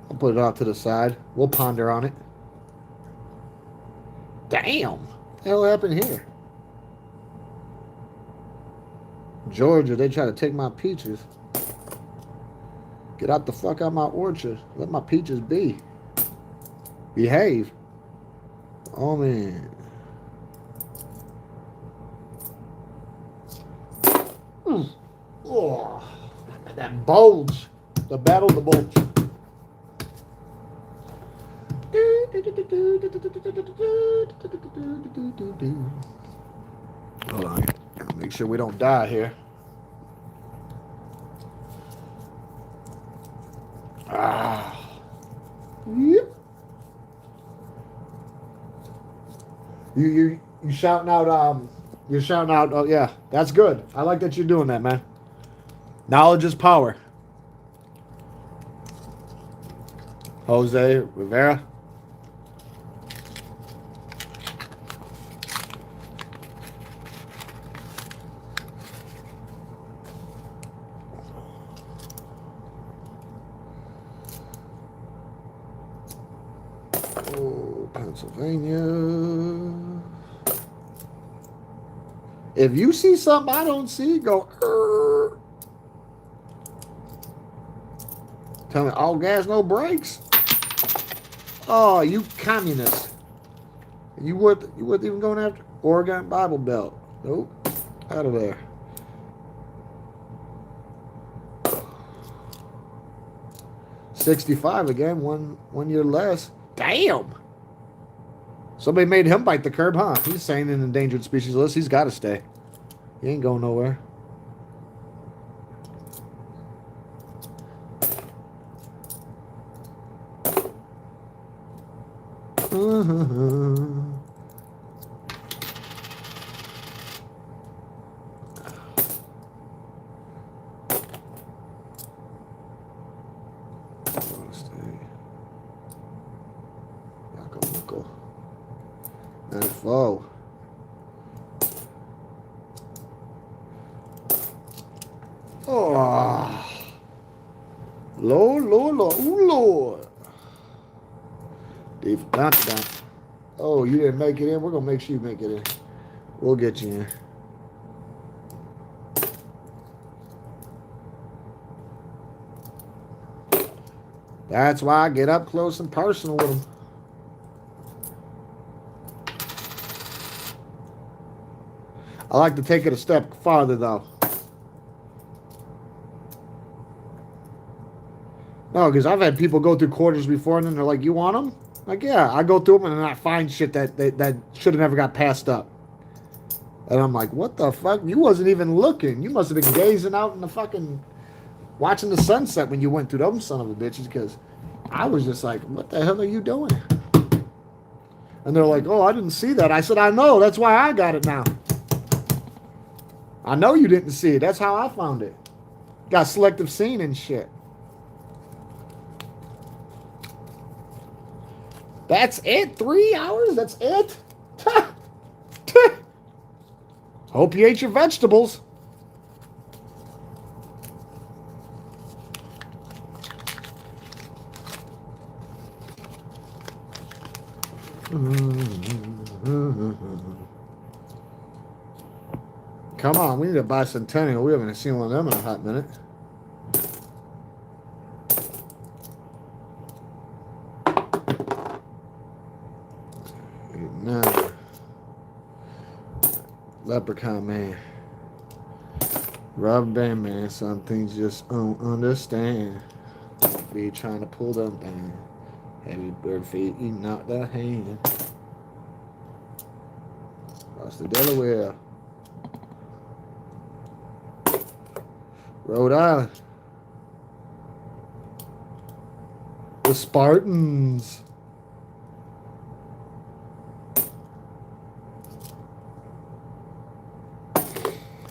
I'll put it off to the side. We'll ponder on it. Damn. What the hell happened here? Georgia, they try to take my peaches. Get out the fuck out of my orchard. Let my peaches be. Behave. Oh, man. Oh, that bulge. The battle of the bulge. Hold on. Gotta make sure we don't die here. Ah. Yep. You shouting out you're shouting out. Oh yeah, that's good. I like that you're doing that, man. Knowledge is power. Jose Rivera. Oh, Pennsylvania. If you see something I don't see, go. Tell me, all gas, no brakes. Oh, you communist! You worth even going after Oregon Bible Belt? Nope, out of there. $65 again, one year less. Damn. Somebody made him bite the curb, huh? He's saying in endangered species list. He's got to stay. He ain't going nowhere. Oh. Oh. Lord, Lord, Lord. Ooh, Lord. Dave, down. Oh, you didn't make it in? We're going to make sure you make it in. We'll get you in. That's why I get up close and personal with them. I like to take it a step farther, though. No, because I've had people go through quarters before, and then they're like, "You want them?" Like, yeah. I go through them, and then I find shit that should have never got passed up. And I'm like, "What the fuck? You wasn't even looking. You must have been gazing out in the fucking, watching the sunset when you went through them son of a bitches." Because I was just like, "What the hell are you doing?" And they're like, "Oh, I didn't see that." I said, "I know. That's why I got it now. I know you didn't see it. That's how I found it. Got selective scene and shit." That's it? 3 hours? That's it? Hope you ate your vegetables. Come on, we need a bicentennial. We haven't seen one of them in a hot minute. No. Leprechaun man. Rubber band man. Some things just don't understand. Be trying to pull them down. Heavy bird feet eating out the hand. Across the Delaware. Rhode Island. The Spartans.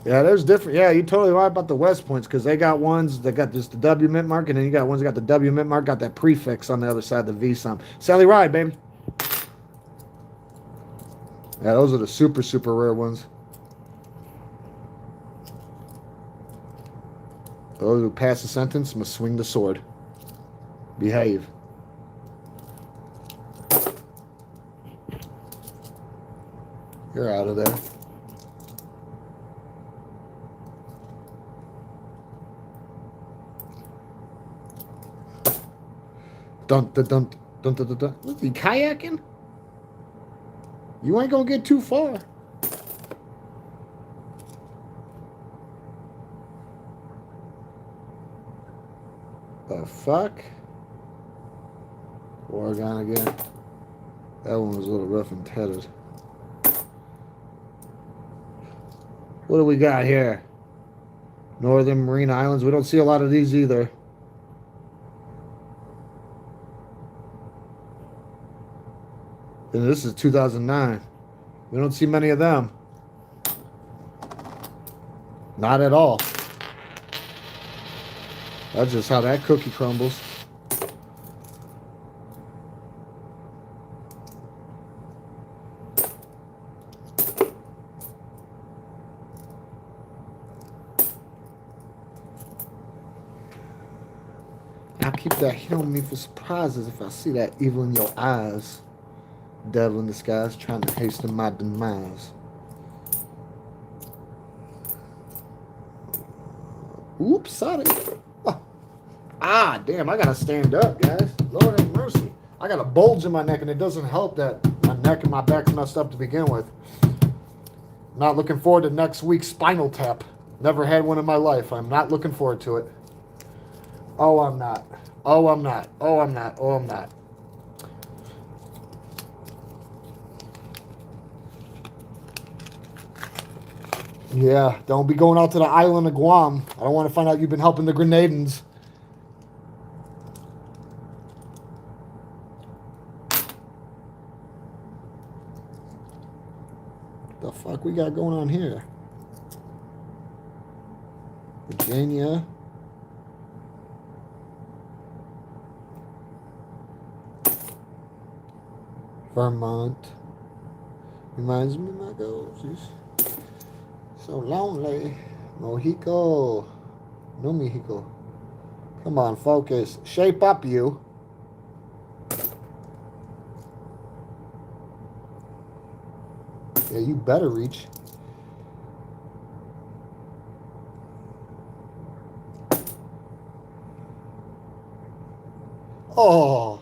Yeah, there's different. Yeah, you're totally right about the West Points because they got ones that got just the W mint mark, and then you got ones that got the W mint mark, got that prefix on the other side, the V some. Sally Ride, baby. Yeah, those are the super, super rare ones. Those who pass the sentence must swing the sword. Behave. You're out of there. dun dun dun dun dun dun dun. What's he kayaking? You ain't gonna get too far. The fuck? Oregon again. That one was a little rough and tethered. What do we got here? Northern Marine Islands. We don't see a lot of these either. And this is 2009. We don't see many of them. Not at all. That's just how that cookie crumbles. I'll keep that hit on me for surprises if I see that evil in your eyes. Devil in disguise trying to hasten my demise. Oops, sorry. Oh. Ah, damn, I gotta stand up, guys. Lord have mercy. I got a bulge in my neck, and it doesn't help that my neck and my back's messed up to begin with. Not looking forward to next week's spinal tap. Never had one in my life. I'm not looking forward to it. Oh, I'm not. Oh, I'm not. Oh, I'm not. Oh, I'm not. Yeah, don't be going out to the island of Guam. I don't want to find out you've been helping the Grenadans. The fuck we got going on here? Virginia. Vermont. Reminds me of my goals. So lonely. Mojico. No Mexico. Come on, focus. Shape up, you. Yeah, you better reach. Oh.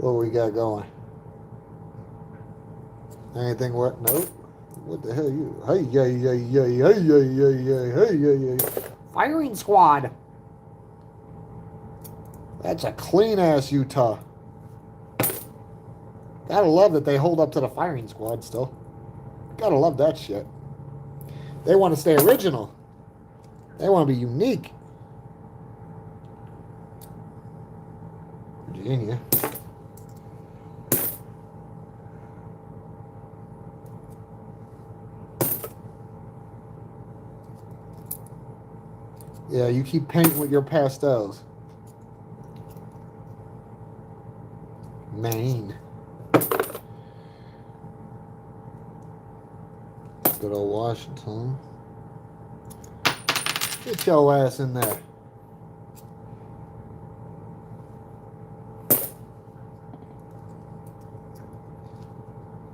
What we got going? Anything what? Nope. What the hell you? Hey, hey. Firing squad. That's a clean ass Utah. Gotta love that they hold up to the firing squad still. Gotta love that shit. They want to stay original. They want to be unique. Virginia. Yeah, you keep painting with your pastels. Maine. Good old Washington. Get your ass in there.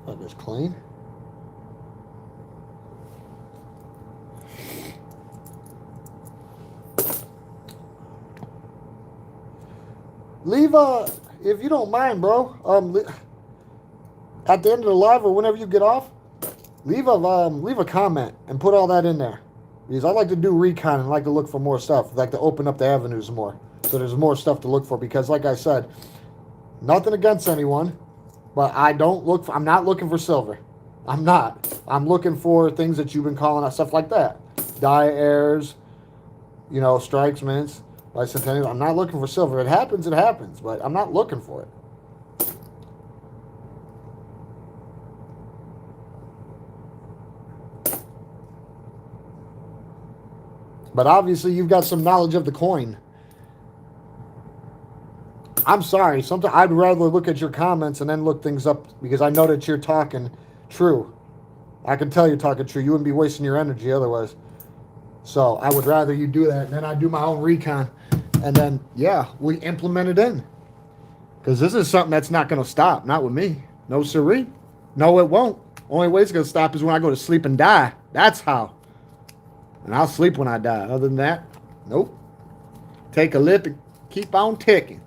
That is clean. Leave if you don't mind, bro. At the end of the live or whenever you get off, leave a comment and put all that in there, because I like to do recon and like to look for more stuff. I like to open up the avenues more, so there's more stuff to look for. Because, like I said, nothing against anyone, but I'm not looking for silver. I'm not. I'm looking for things that you've been calling out, stuff like that, die airs, strikes, mints. Bicentennial. I'm not looking for silver. It happens, but I'm not looking for it. But obviously you've got some knowledge of the coin. I'm sorry. Sometimes I'd rather look at your comments and then look things up, because I know that you're talking true. I can tell you're talking true. You wouldn't be wasting your energy otherwise. So I would rather you do that, and then I do my own recon, and then yeah, we implement it in, because this is something that's not going to stop. Not with me. No siree. No, it won't. Only way it's going to stop is when I go to sleep and die. That's how. And I'll sleep when I die. Other than that, nope. Take a lip and keep on ticking.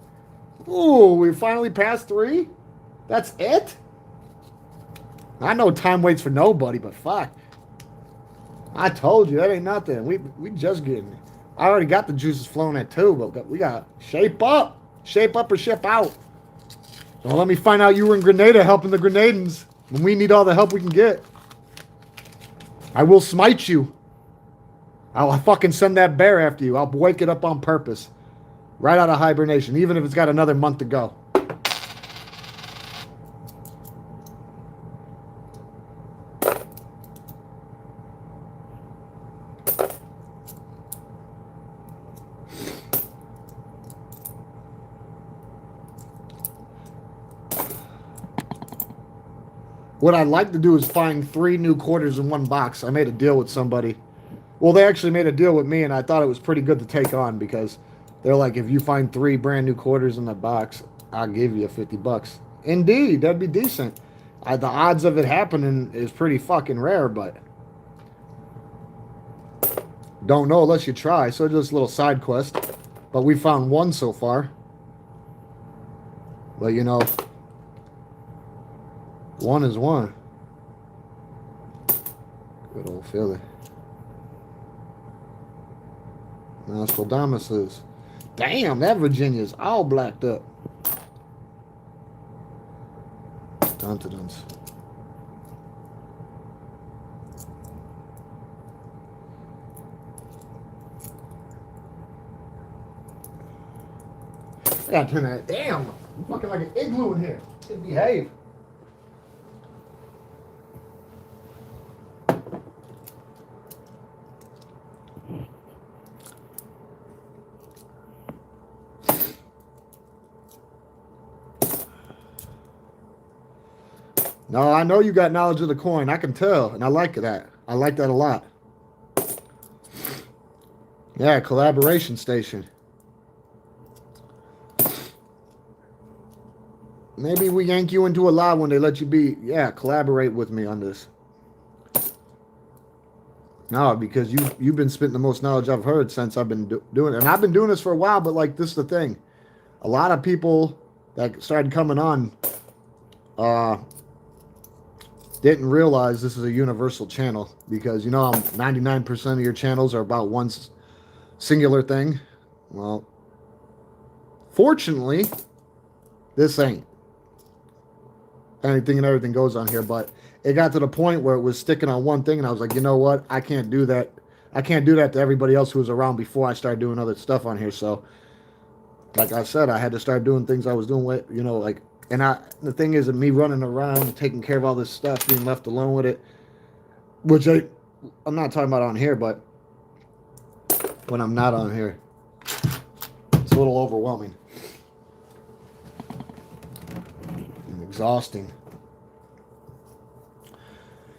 Ooh, we finally passed 3. That's it? I know time waits for nobody, but fuck. I told you, that ain't nothing. We just getting it. I already got the juices flowing at 2, but we got shape up. Shape up or ship out. So let me find out you were in Grenada helping the Grenadans. And we need all the help we can get. I will smite you. I'll fucking send that bear after you. I'll wake it up on purpose. Right out of hibernation, even if it's got another month to go. What I'd like to do is find 3 new quarters in one box. I made a deal with somebody. Well, they actually made a deal with me, and I thought it was pretty good to take on, because they're like, if you find 3 brand new quarters in the box, I'll give you $50. Indeed, that'd be decent. The odds of it happening is pretty fucking rare, but don't know unless you try. So just a little side quest. But we found 1 so far. But you know, 1 is 1. Good old Philly. Nostradamus. Damn, that Virginia's all blacked up. Dun-dun-duns. I gotta turn that. Damn, I'm fucking like an igloo in here. Behave. No, I know you got knowledge of the coin. I can tell, and I like that. I like that a lot. Yeah, collaboration station. Maybe we yank you into a live when they let you be. Yeah, collaborate with me on this. No, because you've been spitting the most knowledge I've heard since I've been doing it. And I've been doing this for a while, but like this is the thing. A lot of people that started coming on didn't realize this is a universal channel, because you know 99% of your channels are about one singular thing. Well, fortunately, this ain't. Anything and everything goes on here, but it got to the point where it was sticking on one thing, and I was like, you know what? I can't do that. I can't do that to everybody else who was around before I started doing other stuff on here. So, like I said, I had to start doing things I was doing with, you know, like, and the thing is, me running around, taking care of all this stuff, being left alone with it, which I'm not talking about on here, but when I'm not on here, it's a little overwhelming and exhausting.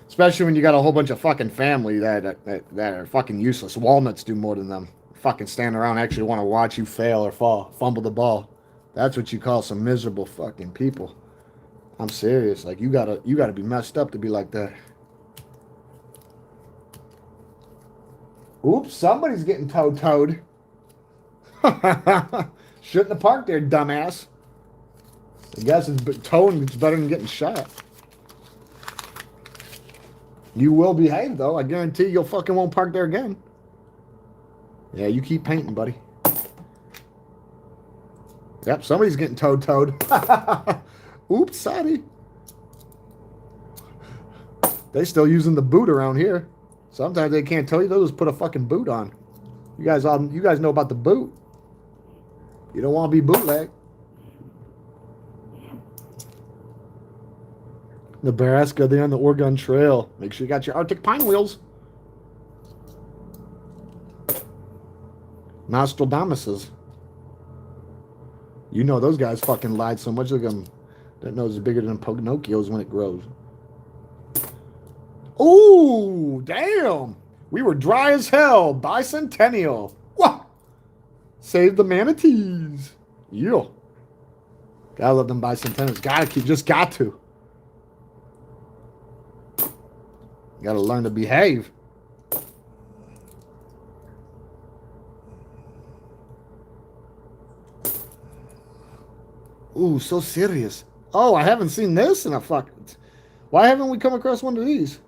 Especially when you got a whole bunch of fucking family that are fucking useless. Walnuts do more than them. Fucking stand around actually want to watch you fail or fall, fumble the ball. That's what you call some miserable fucking people. I'm serious. Like you gotta be messed up to be like that. Oops, somebody's getting toed. Shouldn't have parked there, dumbass. I guess towing is better than getting shot. You will behave, though. I guarantee you'll fucking won't park there again. Yeah, you keep painting, buddy. Yep, somebody's getting toed. Oops, sorry. They still using the boot around here. Sometimes they can't tell you. They'll just put a fucking boot on. You guys know about the boot. You don't want to be bootleg. Nebraska, they're on the Oregon Trail. Make sure you got your Arctic pine wheels. Nostradamuses. You know those guys fucking lied so much. Look at them. That nose is bigger than Pinocchio's when it grows. Ooh, damn. We were dry as hell. Bicentennial. What? Save the manatees. Yeah. Gotta love them bicentennials. Gotta keep, just got to. Gotta learn to behave. Ooh, so serious. Oh, I haven't seen this in a fucking... Why haven't we come across one of these?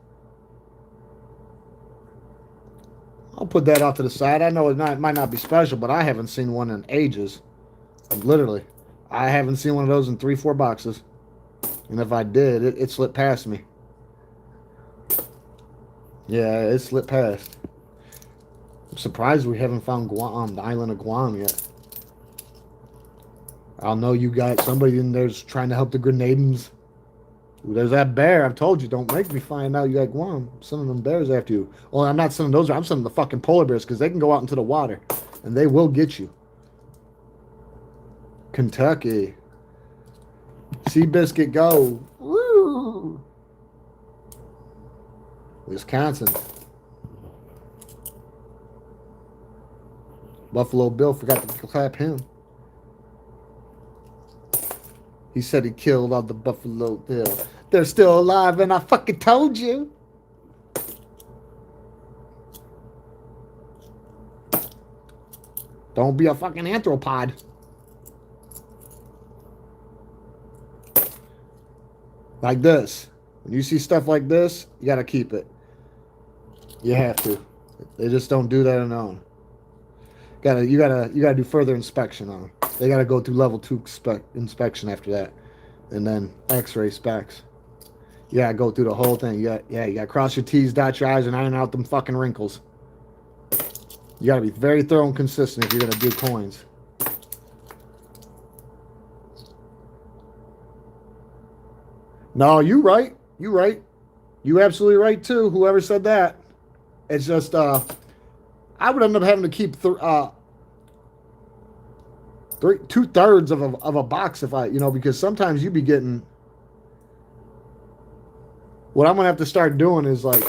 I'll put that off to the side. I know it might not be special, but I haven't seen one in ages. Literally. I haven't seen one of those in 3-4 boxes. And if I did, it slipped past me. Yeah, it slipped past. I'm surprised we haven't found Guam, the island of Guam yet. I'll know you got somebody in there's trying to help the Grenadines. Ooh, there's that bear. I've told you, don't make me find out you got Guam. I'm sending them bears after you. Well, I'm not sending those. I'm sending the fucking polar bears because they can go out into the water. And they will get you. Kentucky. Seabiscuit, go. Woo! Wisconsin. Buffalo Bill, forgot to clap him. He said he killed all the Buffalo Bill. They're still alive, and I fucking told you. Don't be a fucking anthropod. Like this. When you see stuff like this, you gotta keep it. You have to. They just don't do that on their own. You gotta do further inspection on them. They gotta go through level 2 inspection after that, and then X-ray specs. You gotta go through the whole thing. You gotta cross your T's, dot your I's, and iron out them fucking wrinkles. You gotta be very thorough and consistent if you're gonna do coins. No, you right. You right. You absolutely right too. Whoever said that. It's just I would end up having to keep 2/3 of a box if I, because sometimes you be getting. What I'm gonna have to start doing is like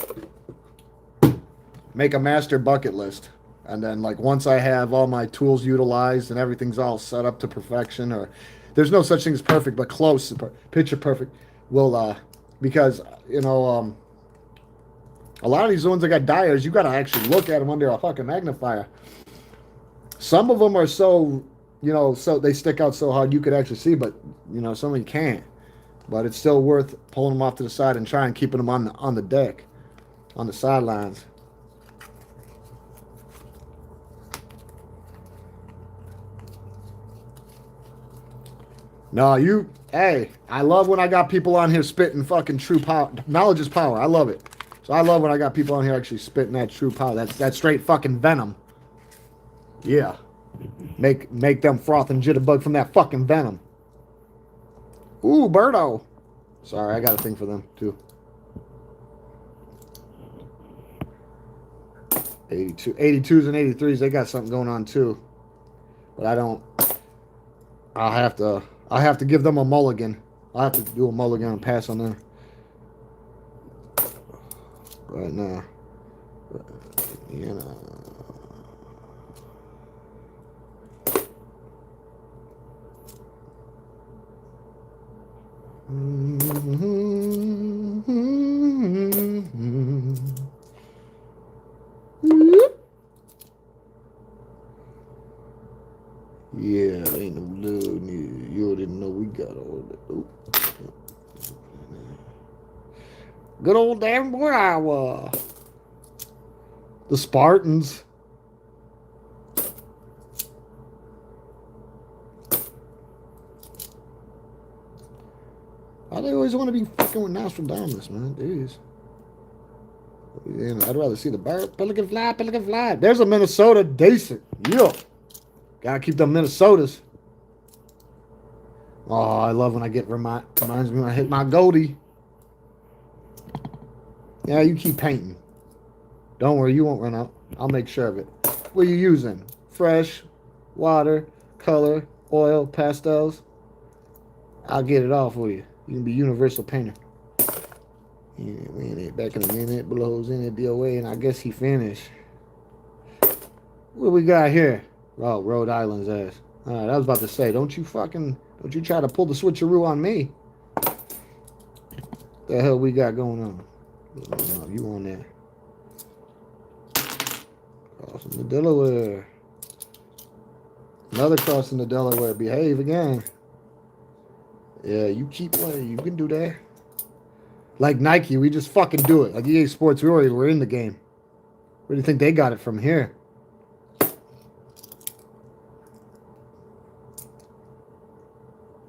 make a master bucket list, and then like once I have all my tools utilized and everything's all set up to perfection, or there's no such thing as perfect, but close, picture perfect. Will because a lot of these ones that got dyers, you got to actually look at them under a fucking magnifier. Some of them are so, so they stick out so hard you could actually see, but, some of you can't. But it's still worth pulling them off to the side and trying keeping them on the deck, on the sidelines. No, hey, I love when I got people on here spitting fucking true power. Knowledge is power. I love it. So I love when I got people on here actually spitting that true power. That's straight fucking venom. Yeah. Make them froth and jitterbug from that fucking venom. Ooh, Birdo. Sorry, I got a thing for them too. 82s and 83s, they got something going on too. But I'll have to give them a mulligan. I'll have to do a mulligan and pass on them. Right now. Yeah, ain't no love near. You didn't know we got all that. Ooh. Good old damn boy Iowa. The Spartans. Why they always want to be fucking with Nostradamus, man? Jeez. I'd rather see the bird. Pelican fly, pelican fly. There's a Minnesota decent. Yeah. Gotta keep them Minnesotas. Oh, I love when I get reminds me when I hit my goldie. Yeah, you keep painting. Don't worry, you won't run out. I'll make sure of it. What are you using? Fresh, water, color, oil, pastels. I'll get it all for you. You can be universal painter. We in it. Back in a minute. Blows in it. DOA. And I guess he finished. What we got here? Oh, Rhode Island's ass. Alright, I was about to say, don't you try to pull the switcheroo on me. What the hell we got going on? Oh, you on there. Crossing the Delaware. Another crossing the Delaware. Behave again. Yeah, you keep playing. You can do that. Like Nike, we just fucking do it. Like EA Sports, we're in the game. Where do you think they got it from here?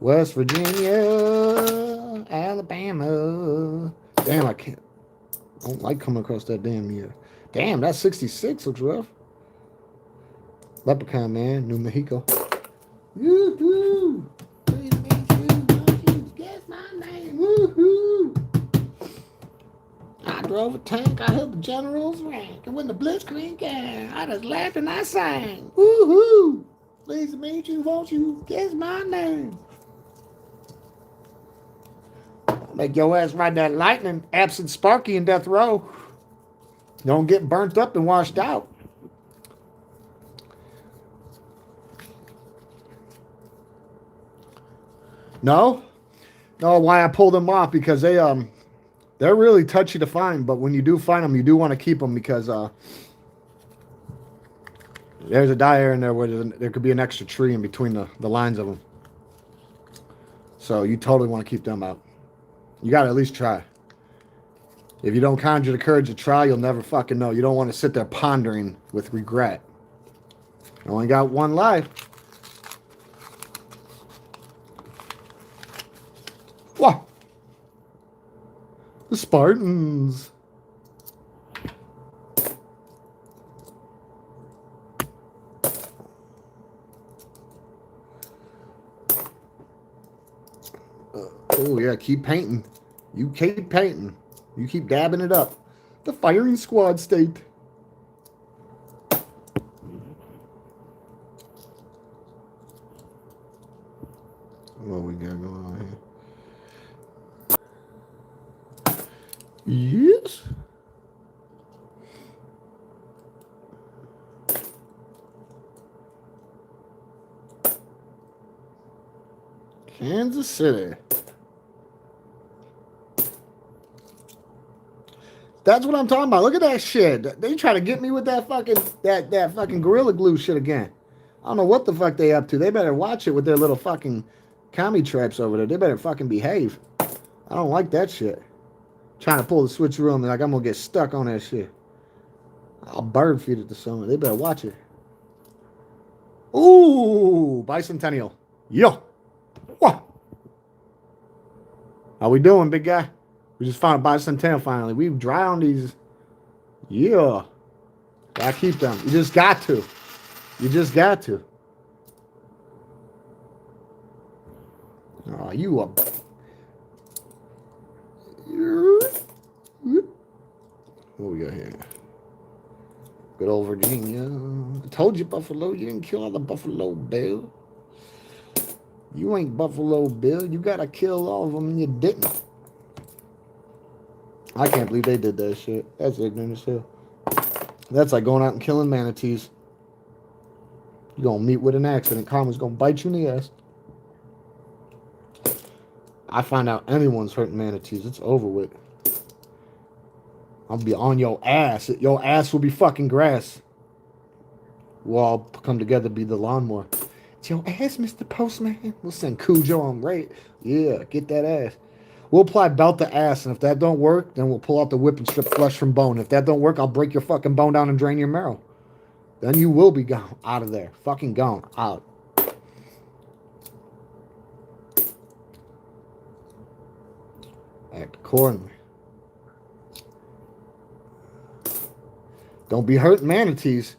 West Virginia, Alabama. Damn, I don't like coming across that damn year. Damn, that 66 looks rough. Leprechaun Man, New Mexico. Woohoo! Guess my name. Woohoo! I drove a tank, I held the general's rank, and when the blitzkrieg came, I just laughed and I sang. Woohoo! Pleased to meet you, won't you guess my name? Make your ass ride that lightning, absent Sparky in death row. Don't get burnt up and washed out. No, why I pulled them off, because they're really touchy to find, but when you do find them, you do want to keep them, because there's a die area in there where there could be an extra tree in between the lines of them. So you totally want to keep them out. You got to at least try. If you don't conjure the courage to try, you'll never fucking know. You don't want to sit there pondering with regret. You only got one life. What? The Spartans. Oh, yeah, keep painting. You keep painting. You keep dabbing it up. The firing squad state. What we got going on here? Yes. Kansas City. That's what I'm talking about. Look at that shit. They try to get me with that fucking that fucking Gorilla Glue shit again. I don't know what the fuck they up to. They better watch it with their little fucking commie traps over there. They better fucking behave. I don't like that shit. Trying to pull the switcheroo and like I'm gonna get stuck on that shit. I'll bird feed it to someone. They better watch it. Ooh, bicentennial. Yo. What? How we doing, big guy? We just found a bicentennial finally. We've dry on these. Yeah. Gotta keep them. You just got to. You just got to. Oh, you up. What we got here? Good old Virginia. I told you, Buffalo. You didn't kill all the Buffalo Bill. You ain't Buffalo Bill. You gotta kill all of them and you didn't. I can't believe they did that shit. That's ignorant as hell. That's like going out and killing manatees. You're gonna meet with an accident. Karma's gonna bite you in the ass. I find out anyone's hurting manatees, it's over with. I'll be on your ass. Your ass will be fucking grass. We'll all come together, be the lawnmower. It's your ass, Mr. Postman. We'll send Cujo on right. Yeah, get that ass. We'll apply belt to ass, and if that don't work, then we'll pull out the whip and strip flesh from bone. If that don't work, I'll break your fucking bone down and drain your marrow. Then you will be gone. Out of there. Fucking gone. Out. Act accordingly. Don't be hurting manatees.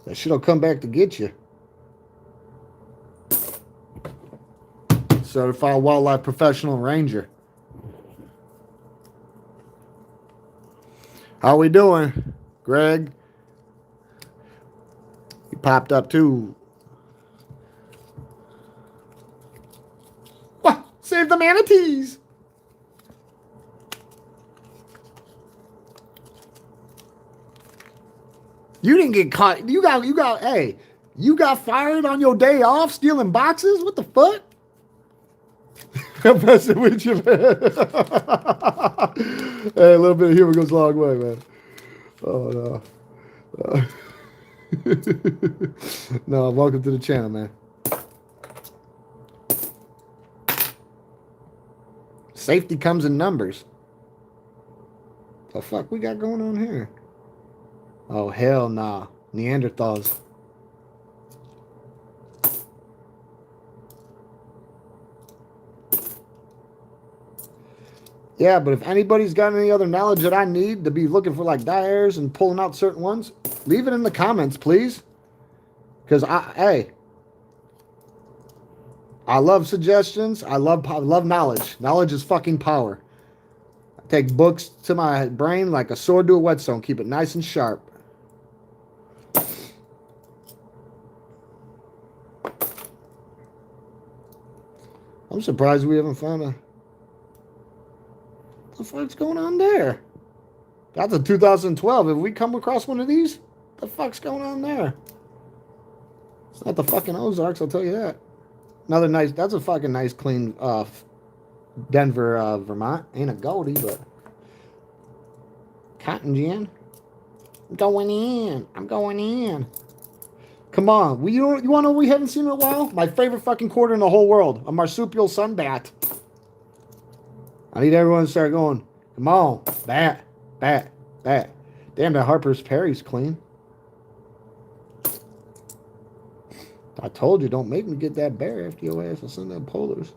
That shit'll come back to get you. Certified wildlife professional ranger. How we doing, Greg? He popped up too. What? Save the manatees. You didn't get caught. Hey, you got fired on your day off stealing boxes? What the fuck? I'm messing with you, man. Hey, a little bit of humor goes a long way, man. Oh, no. No, welcome to the channel, man. Safety comes in numbers. The fuck we got going on here? Oh, hell nah. Neanderthals. Yeah, but if anybody's got any other knowledge that I need to be looking for like dyers and pulling out certain ones, leave it in the comments, please. Because I love suggestions. I love knowledge. Knowledge is fucking power. I take books to my brain like a sword to a whetstone. Keep it nice and sharp. I'm surprised we haven't found a... What the fuck's going on there? That's a 2012. If we come across one of these, what the fuck's going on there? It's not the fucking Ozarks, I'll tell you that. Another nice, that's a fucking nice, clean Denver, Vermont. Ain't a Goldie, but cotton gin. I'm going in. I'm going in. Come on. You want to know what we haven't seen in a while? My favorite fucking quarter in the whole world. A marsupial sunbat. I need everyone to start going, come on. Bat. Bat. Bat. Damn, that Harper's Perry's clean. I told you, don't make me get that bear after your ass. I'll send them polars.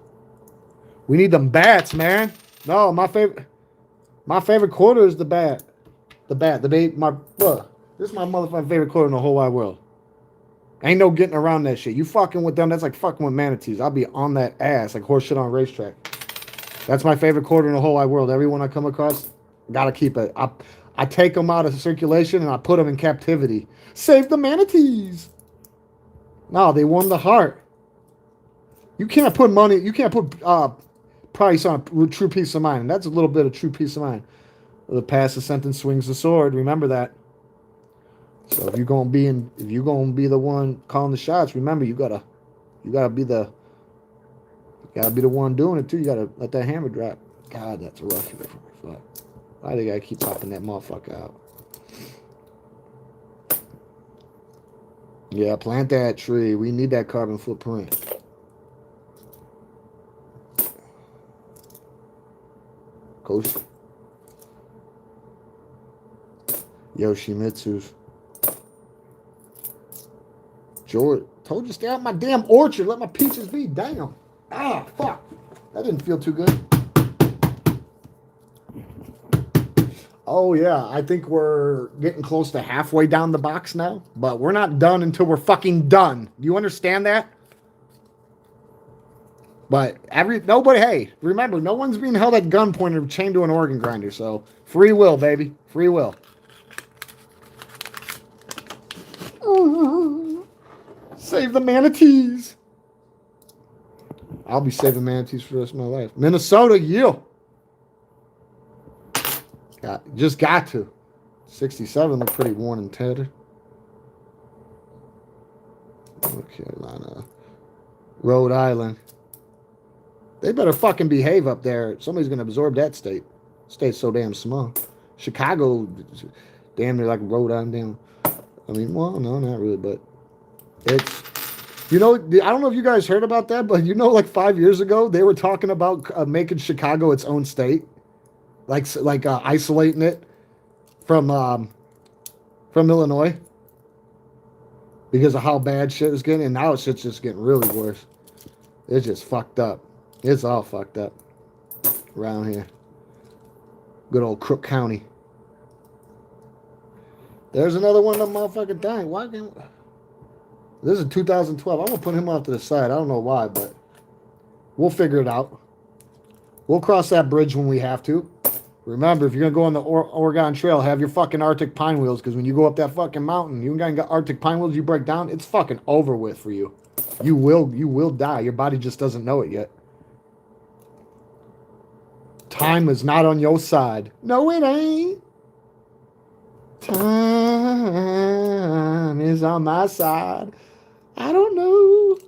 We need them bats, man. No, my favorite quarter is the bat. The bat. The baby. This is my motherfucking favorite quarter in the whole wide world. Ain't no getting around that shit. You fucking with them, that's like fucking with manatees. I'll be on that ass like horse shit on a racetrack. That's my favorite quarter in the whole wide world. Everyone I come across, gotta keep it. I take them out of circulation and I put them in captivity. Save the manatees. No, they won the heart. You can't put money, you can't put price on a true peace of mind. And that's a little bit of true peace of mind. The passive sentence swings the sword. Remember that. So if you're gonna be the one calling the shots, remember you gotta be the one doing it too. You gotta let that hammer drop. God, that's a rough here. Fuck. Why do they gotta keep popping that motherfucker out? Yeah, plant that tree. We need that carbon footprint. Coach Yoshimitsu's. George, told you stay out my damn orchard. Let my peaches be. Damn. Ah, fuck. That didn't feel too good. Oh, yeah. I think we're getting close to halfway down the box now. But we're not done until we're fucking done. Do you understand that? But nobody, hey, remember, no one's being held at gunpoint or chained to an organ grinder. So, free will, baby. Free will. Save the manatees. I'll be saving manatees for the rest of my life. Minnesota, you. Just got to. 67 look pretty worn and tattered. North Carolina. Rhode Island. They better fucking behave up there. Somebody's going to absorb that state. State's so damn small. Chicago, damn near like Rhode Island. Damn. I mean, well, no, not really, but it's, you know, I don't know if you guys heard about that, but you know, like 5 years ago, they were talking about making Chicago its own state, like isolating it from Illinois because of how bad shit is getting, and now it's just getting really worse. It's just fucked up. It's all fucked up around here. Good old Crook County. There's another one of them motherfucking thing. Why can't... This is 2012. I'm going to put him off to the side. I don't know why, but we'll figure it out. We'll cross that bridge when we have to. Remember, if you're going to go on the Oregon Trail, have your fucking Arctic pine wheels, because when you go up that fucking mountain, you ain't got Arctic pine wheels, you break down, it's fucking over with for you. You will die. Your body just doesn't know it yet. Time is not on your side. No, it ain't. Time time is on my side. I don't know.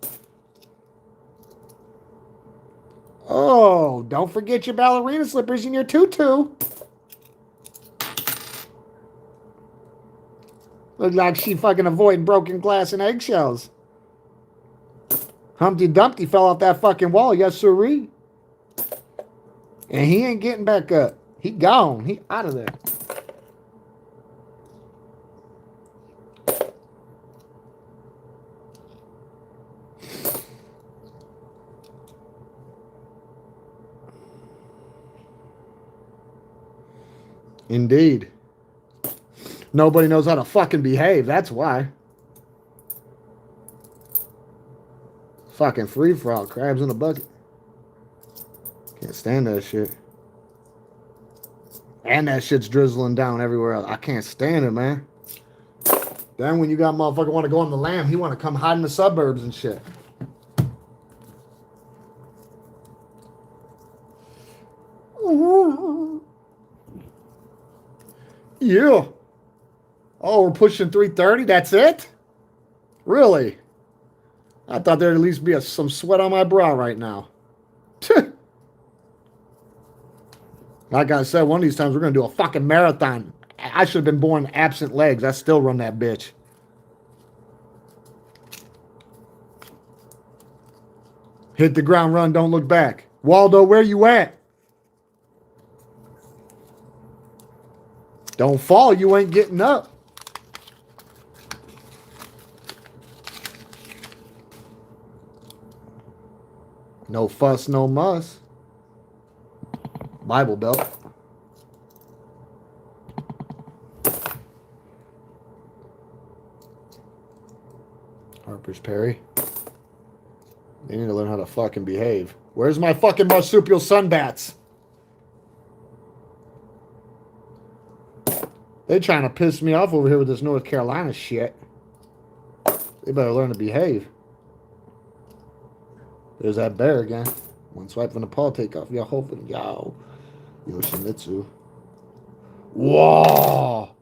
Oh, don't forget your ballerina slippers and your tutu. Look like she fucking avoiding broken glass and eggshells. Humpty Dumpty fell off that fucking wall, yes sirree. And he ain't getting back up. He gone. He out of there. Indeed. Nobody knows how to fucking behave. That's why. Fucking free-for-all. Crabs in a bucket. Can't stand that shit. And that shit's drizzling down everywhere else. I can't stand it, man. Then when you got motherfucker want to go on the lam, he want to come hide in the suburbs and shit. Yeah. Oh, we're pushing 330? That's it? Really? I thought there'd at least be some sweat on my brow right now. Like I said, one of these times we're going to do a fucking marathon. I should have been born absent legs. I still run that bitch. Hit the ground, run, don't look back. Waldo, where you at? Don't fall, you ain't getting up. No fuss, no muss. Bible Belt. Harper's Perry. They need to learn how to fucking behave. Where's my fucking marsupial sunbats? They trying to piss me off over here with this North Carolina shit. They better learn to behave. There's that bear again. One swipe from the paw, take off your whole thing. Yo. Yoshimitsu. Whoa!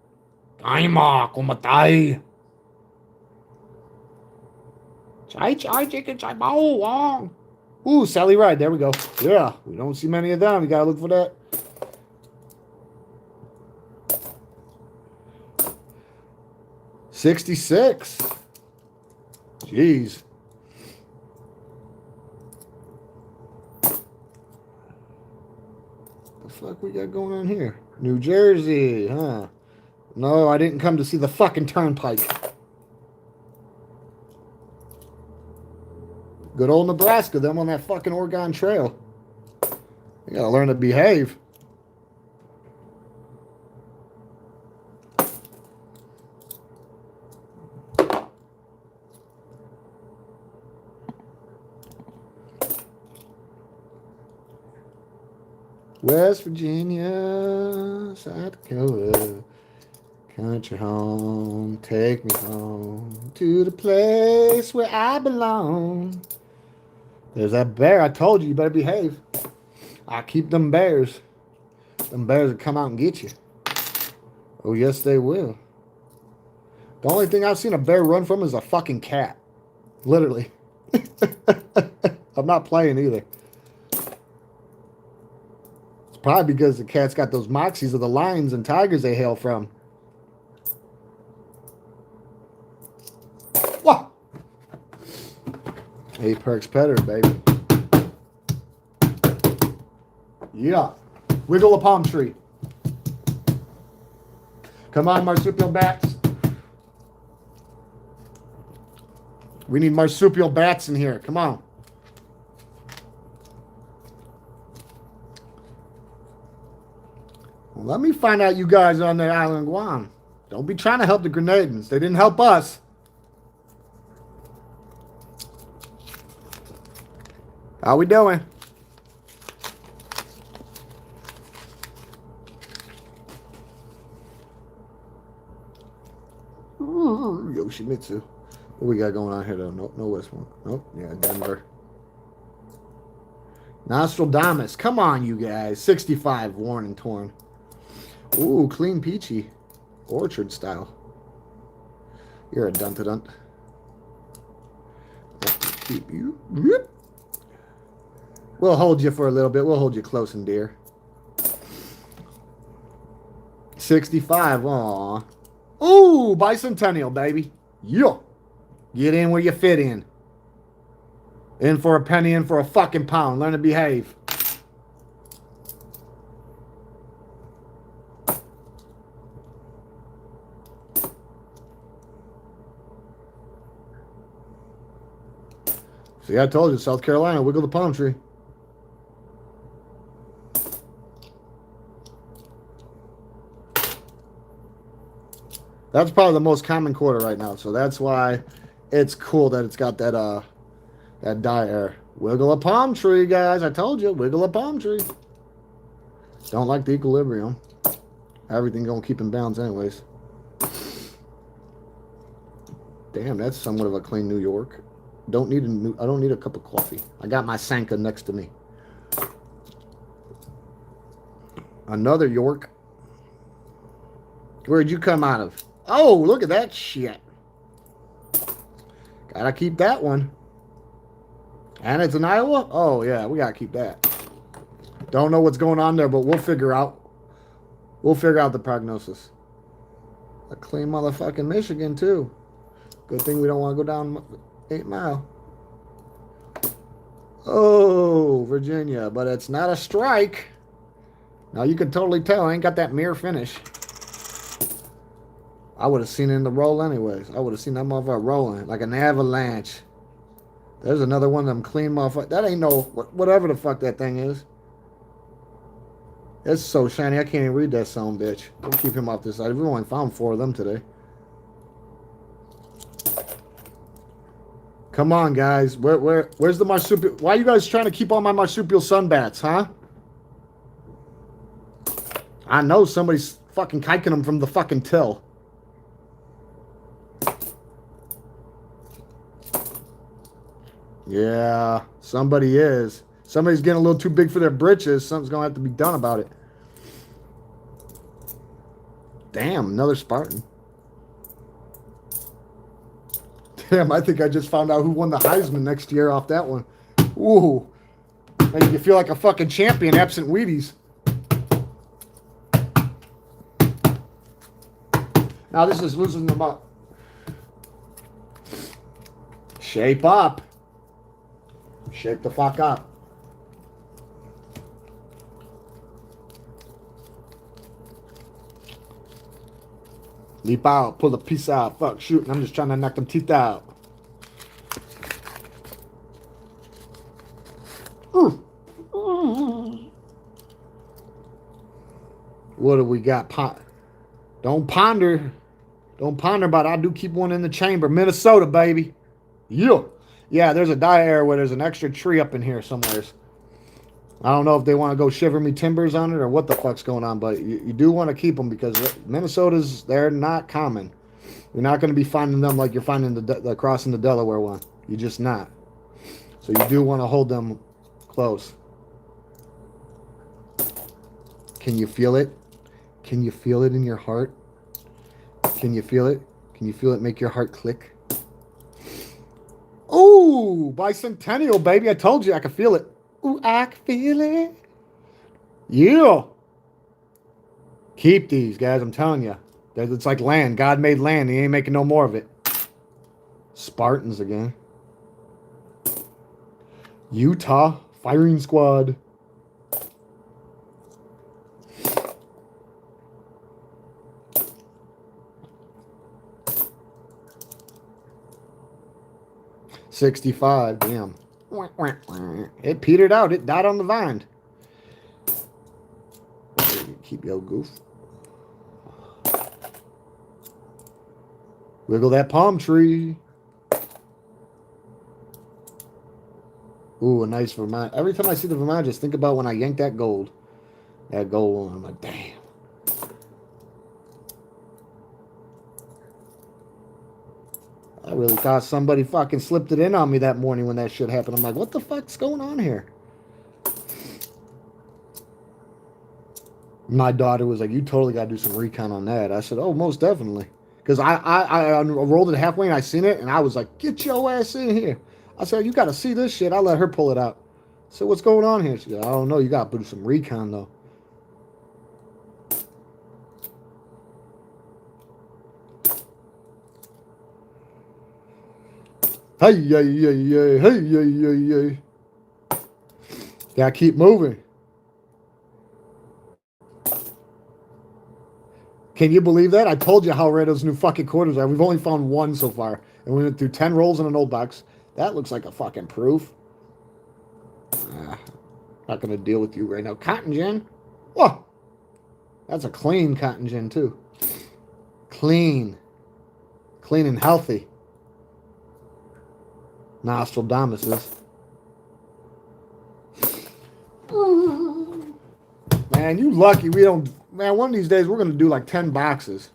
Kaima, kumatay. Chai chai chicken chai bao wong. Ooh, Sally Ride. There we go. Yeah, we don't see many of them. We gotta look for that. $66. Jeez. The fuck we got going on here? New Jersey, huh? No, I didn't come to see the fucking turnpike. Good old Nebraska, them on that fucking Oregon Trail. You gotta learn to behave. West Virginia, South Dakota, country home, take me home to the place where I belong. There's that bear. I told you, you better behave. I keep them bears. Them bears will come out and get you. Oh, yes, they will. The only thing I've seen a bear run from is a fucking cat. Literally. I'm not playing either. Probably because the cat's got those moxies of the lions and tigers they hail from. Whoa! Apex Petter, baby. Yeah. Wiggle a palm tree. Come on, marsupial bats. We need marsupial bats in here. Come on. Let me find out you guys on the island of Guam. Don't be trying to help the Grenadans. They didn't help us. How we doing? Ooh, Yoshimitsu. What we got going on here, though? Nope, no West one. Nope, yeah, Denver. Nostradamus. Come on, you guys. 65, worn and torn. Ooh, clean peachy. Orchard style. You're a dun-ta-dun. Keep you. We'll hold you for a little bit. We'll hold you close and dear. 65. Aw. Ooh, bicentennial, baby. Yo. Get in where you fit in. In for a penny, in for a fucking pound. Learn to behave. See, I told you, South Carolina, wiggle the palm tree. That's probably the most common quarter right now, so that's why it's cool that it's got that that die air. Wiggle a palm tree, guys. I told you, wiggle a palm tree. Don't like the equilibrium. Everything gonna keep in balance anyways. Damn, that's somewhat of a clean New York. I don't need a cup of coffee. I got my Sanka next to me. Another York. Where'd you come out of? Oh, look at that shit. Gotta keep that one. And it's in Iowa? Oh, yeah, we gotta keep that. Don't know what's going on there, but we'll figure out. We'll figure out the prognosis. A clean motherfucking Michigan, too. Good thing we don't want to go down 8 Mile. Oh, Virginia. But it's not a strike. Now, you can totally tell. I ain't got that mirror finish. I would have seen it in the roll anyways. I would have seen that motherfucker rolling like an avalanche. There's another one of them clean motherfuckers. That ain't no... Whatever the fuck that thing is. It's so shiny, I can't even read that son bitch. We'll keep him off this side. We've only found 4 of them today. Come on, guys. Where's the marsupial? Why are you guys trying to keep all my marsupial sunbats, huh? I know somebody's fucking kiking them from the fucking till. Yeah, somebody is. Somebody's getting a little too big for their britches. Something's going to have to be done about it. Damn, another Spartan. Damn, I think I just found out who won the Heisman next year off that one. Ooh. Make you feel like a fucking champion absent Wheaties. Now this is losing them up. Shape up. Shape the fuck up. Leap out, pull the piece out. Fuck, shooting. I'm just trying to knock them teeth out. What do we got? Don't ponder. Don't ponder, but I do keep one in the chamber. Minnesota, baby. Yeah. Yeah, there's a die air where there's an extra tree up in here somewhere. I don't know if they want to go shiver me timbers on it or what the fuck's going on, but you do want to keep them because Minnesota's, they're not common. You're not going to be finding them like you're finding the crossing the Delaware one. You're just not. So you do want to hold them close. Can you feel it? Can you feel it in your heart? Can you feel it? Can you feel it make your heart click? Ooh, bicentennial, baby. I told you I could feel it. Ooh, I can feel it. Yeah. Keep these, guys. I'm telling you. It's like land. God made land. He ain't making no more of it. Spartans again. Utah firing squad. $65. Damn. It petered out. It died on the vine. Keep your goof. Wiggle that palm tree. Ooh, a nice Vermont. Every time I see the Vermont, I just think about when I yanked that gold. That gold one. I'm like, damn. I really thought somebody fucking slipped it in on me that morning when that shit happened. I'm like, what the fuck's going on here? My daughter was like, you totally got to do some recon on that. I said, oh, most definitely. Because I rolled it halfway and I seen it and I was like, get your ass in here. I said, you got to see this shit. I let her pull it out. So what's going on here? She goes, I don't know. You got to do some recon though. Hey, yeah, yeah, yeah, hey, yeah, yeah, yeah. Gotta keep moving. Can you believe that? I told you how rare those new fucking quarters are. We've only found one so far. And we went through 10 rolls in an old box. That looks like a fucking proof. Not gonna deal with you right now. Cotton gin? Whoa! That's a clean cotton gin too. Clean. Clean and healthy. Nostradamus is. Man, you lucky we don't. Man, one of these days we're going to do like 10 boxes.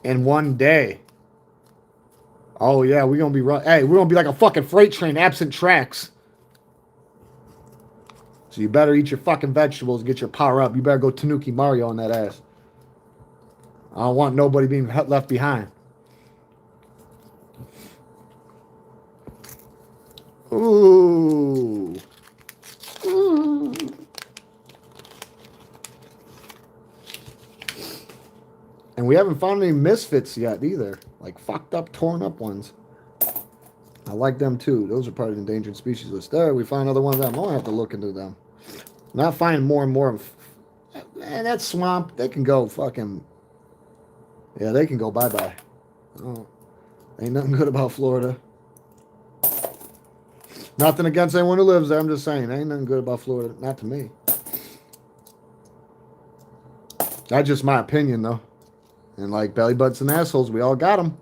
In one day. Oh, yeah, we're going to be. Hey, we're going to be like a fucking freight train, absent tracks. So you better eat your fucking vegetables, get your power up. You better go Tanuki Mario on that ass. I don't want nobody being left behind. Ooh. Ooh. And we haven't found any misfits yet either. Like fucked up, torn up ones. I like them too. Those are part of the endangered species list. There, we found another one of them. I don't have to look into them. I'm not finding more and more of. Man, that swamp, they can go fucking. Yeah, they can go bye-bye. Oh, ain't nothing good about Florida. Nothing against anyone who lives there. I'm just saying, ain't nothing good about Florida. Not to me. That's just my opinion, though. And like belly butts and assholes, we all got them.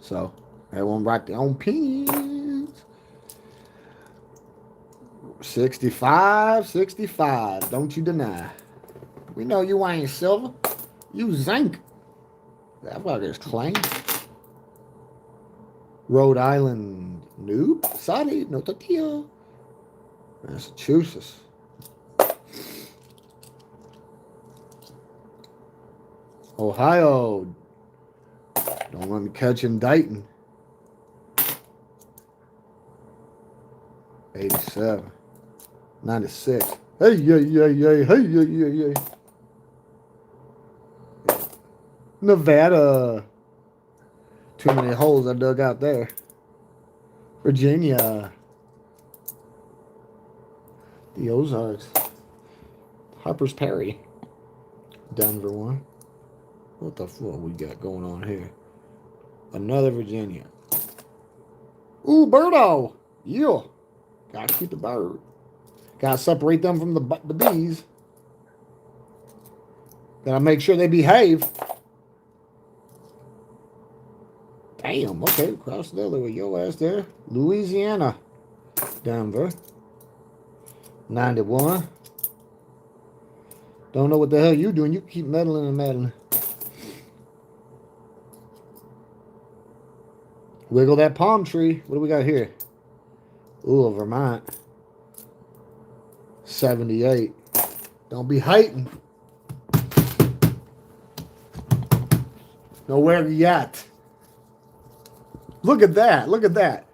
So, everyone rock their own pins. 65, 65. Don't you deny. We know you ain't silver. You zinc. That fucker's clean. Rhode Island. Nope. Sorry. No tortilla. Massachusetts. Ohio. Don't let me catch indicting. 87. 96. Hey, yeah, yeah, yeah. Hey, yeah, yeah, yeah. Nevada. Too many holes I dug out there. Virginia. The Ozarks. Harper's Perry. Denver one. What the fuck we got going on here? Another Virginia. Ooh, Birdo. Yeah. Gotta keep the bird. Gotta separate them from the bees. Gotta make sure they behave. Damn, okay, cross the other with your ass there. Louisiana. Denver. 91. Don't know what the hell you doing. You keep meddling and meddling. Wiggle that palm tree. What do we got here? Ooh, Vermont. 78. Don't be hating. Nowhere yet. Look at that. Look at that.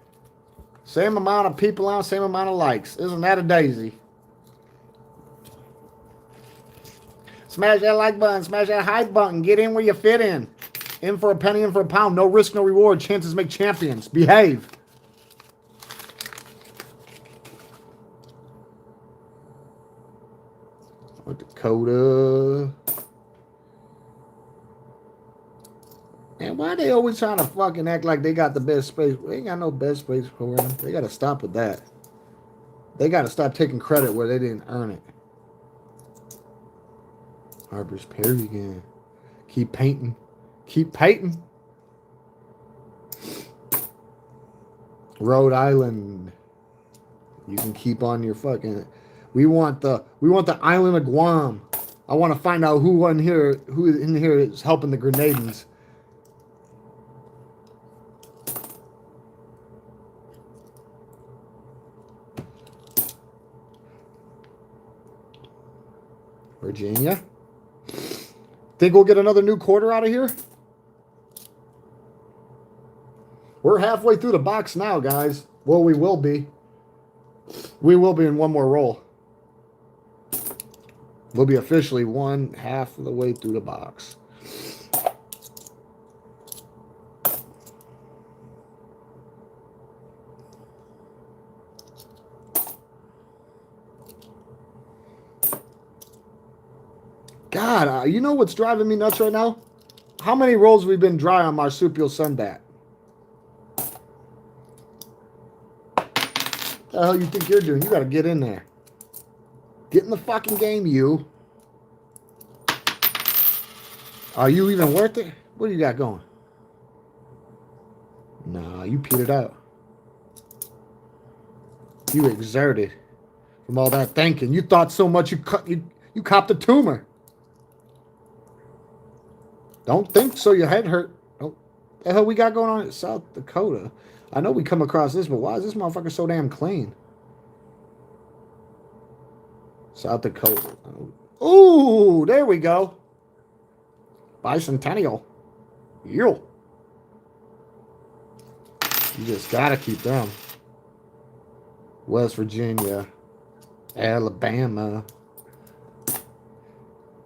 Same amount of people on, same amount of likes. Isn't that a daisy? Smash that like button. Smash that hype button. Get in where you fit in. In for a penny, in for a pound. No risk, no reward. Chances make champions. Behave. North Dakota. Man, why they always trying to fucking act like they got the best space? They ain't got no best space program. They got to stop with that. They got to stop taking credit where they didn't earn it. Harper's Perry again. Keep painting. Keep painting. Rhode Island. You can keep on your fucking. We want the island of Guam. I want to find out who in here is helping the Grenadines. Virginia. Think we'll get another new quarter out of here? We're halfway through the box now, guys. Well, we will be. We will be in one more roll. We'll be officially one half of the way through the box. God, you know what's driving me nuts right now? How many rolls have we been dry on Marsupial Sunbat? What the hell you think you're doing? You got to get in there. Get in the fucking game, you. Are you even worth it? What do you got going? Nah, you petered out. You exerted from all that thinking. You thought so much you copped a tumor. Don't think so your head hurt. What the hell we got going on in South Dakota? I know we come across this, but why is this motherfucker so damn clean? South Dakota. Ooh, there we go. Bicentennial. You just gotta keep them. West Virginia. Alabama.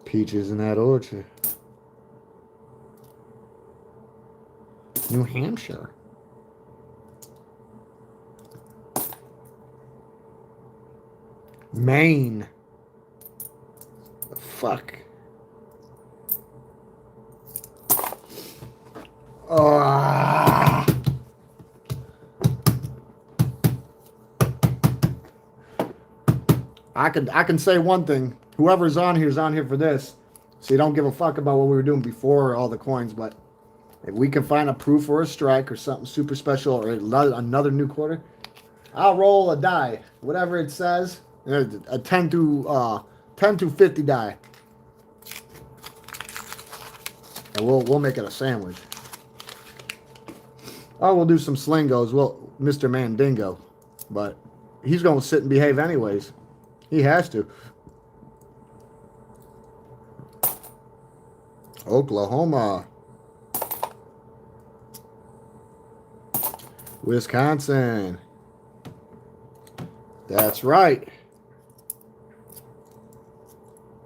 Peaches in that orchard. New Hampshire. Maine. The fuck. I can say one thing. Whoever's on here is on here for this. So you don't give a fuck about what we were doing before all the coins, but if we can find a proof or a strike or something super special or another new quarter, I'll roll a die. Whatever it says. A 10 to 50 die. And we'll make it a sandwich. Oh, we'll do some slingos. Well, Mr. Mandingo. But he's going to sit and behave anyways. He has to. Oklahoma. Wisconsin. That's right.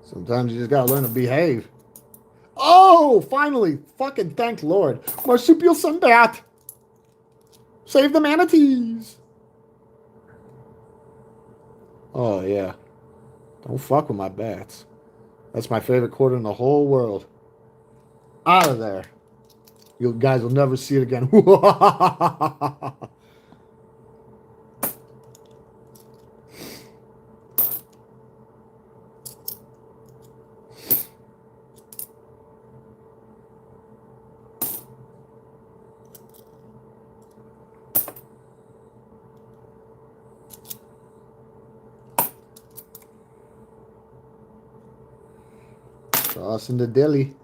Sometimes you just got to learn to behave. Oh, finally. Fucking thank Lord. Marsupial Sunbat. Save the manatees. Oh, yeah. Don't fuck with my bats. That's my favorite quarter in the whole world. Out of there. You guys will never see it again. Toss in the dilly.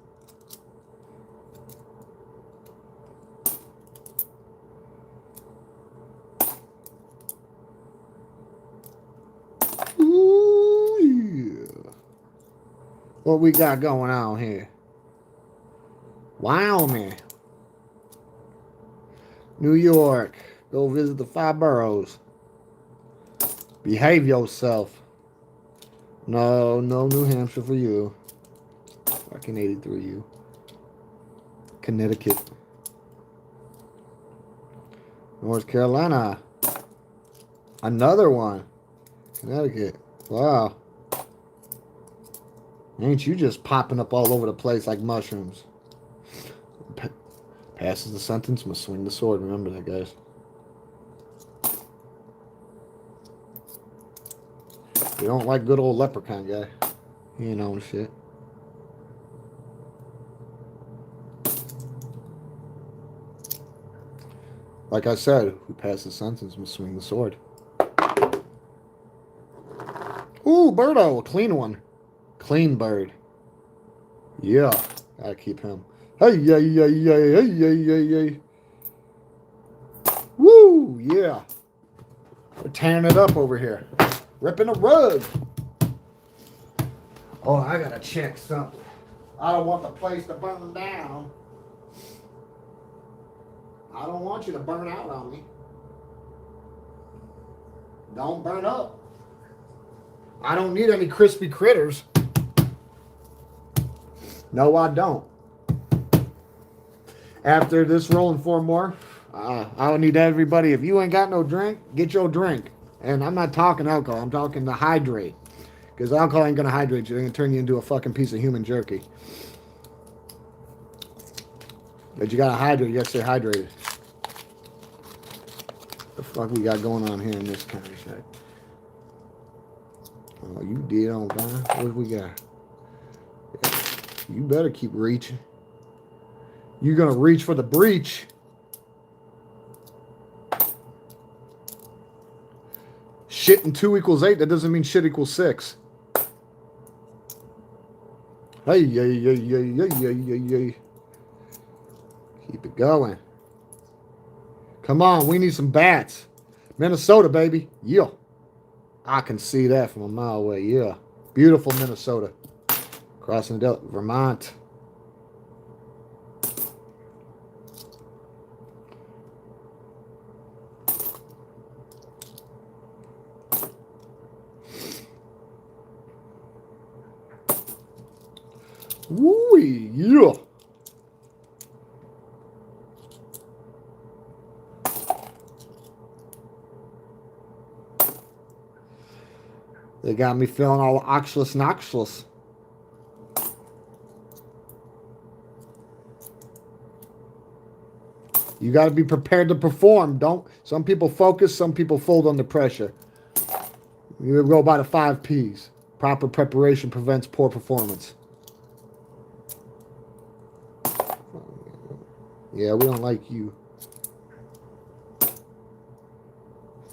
Ooh, yeah. What we got going on here? Wyoming. New York. Go visit the 5 boroughs. Behave yourself. No New Hampshire for you. Fucking 83 you. Connecticut. North Carolina. Another one. Connecticut. Wow. Ain't you just popping up all over the place like mushrooms? Passes the sentence, must swing the sword. Remember that, guys. You don't like good old leprechaun guy. He ain't on shit. Like I said, who passed the sentence must swing the sword. Ooh, Birdo, a clean one. Clean bird. Yeah, gotta keep him. Hey, hey. Woo, yeah. We're tearing it up over here. Ripping a rug. Oh, I gotta check something. I don't want the place to burn down. I don't want you to burn out on me. Don't burn up. I don't need any crispy critters. No, I don't. After this rolling 4 more, I would need everybody. If you ain't got no drink, get your drink. And I'm not talking alcohol. I'm talking to hydrate. Because alcohol ain't going to hydrate you. It's going to turn you into a fucking piece of human jerky. But you got to hydrate. You got to stay hydrated. The fuck we got going on here in this kind of shit? Oh, you did on time. What we got? Yeah. You better keep reaching. You're going to reach for the breach. Shit and 2 equals 8. That doesn't mean shit equals 6. Hey, hey. Keep it going. Come on, we need some bats. Minnesota, baby. Yeah. I can see that from a mile away. Yeah. Beautiful Minnesota. Crossing the Delta. Vermont. Woo-wee, yeah. They got me feeling all oxless noxless. You got to be prepared to perform. Don't. Some people focus, some people fold under pressure. You go by the 5 P's. Proper preparation prevents poor performance. Yeah, we don't like you.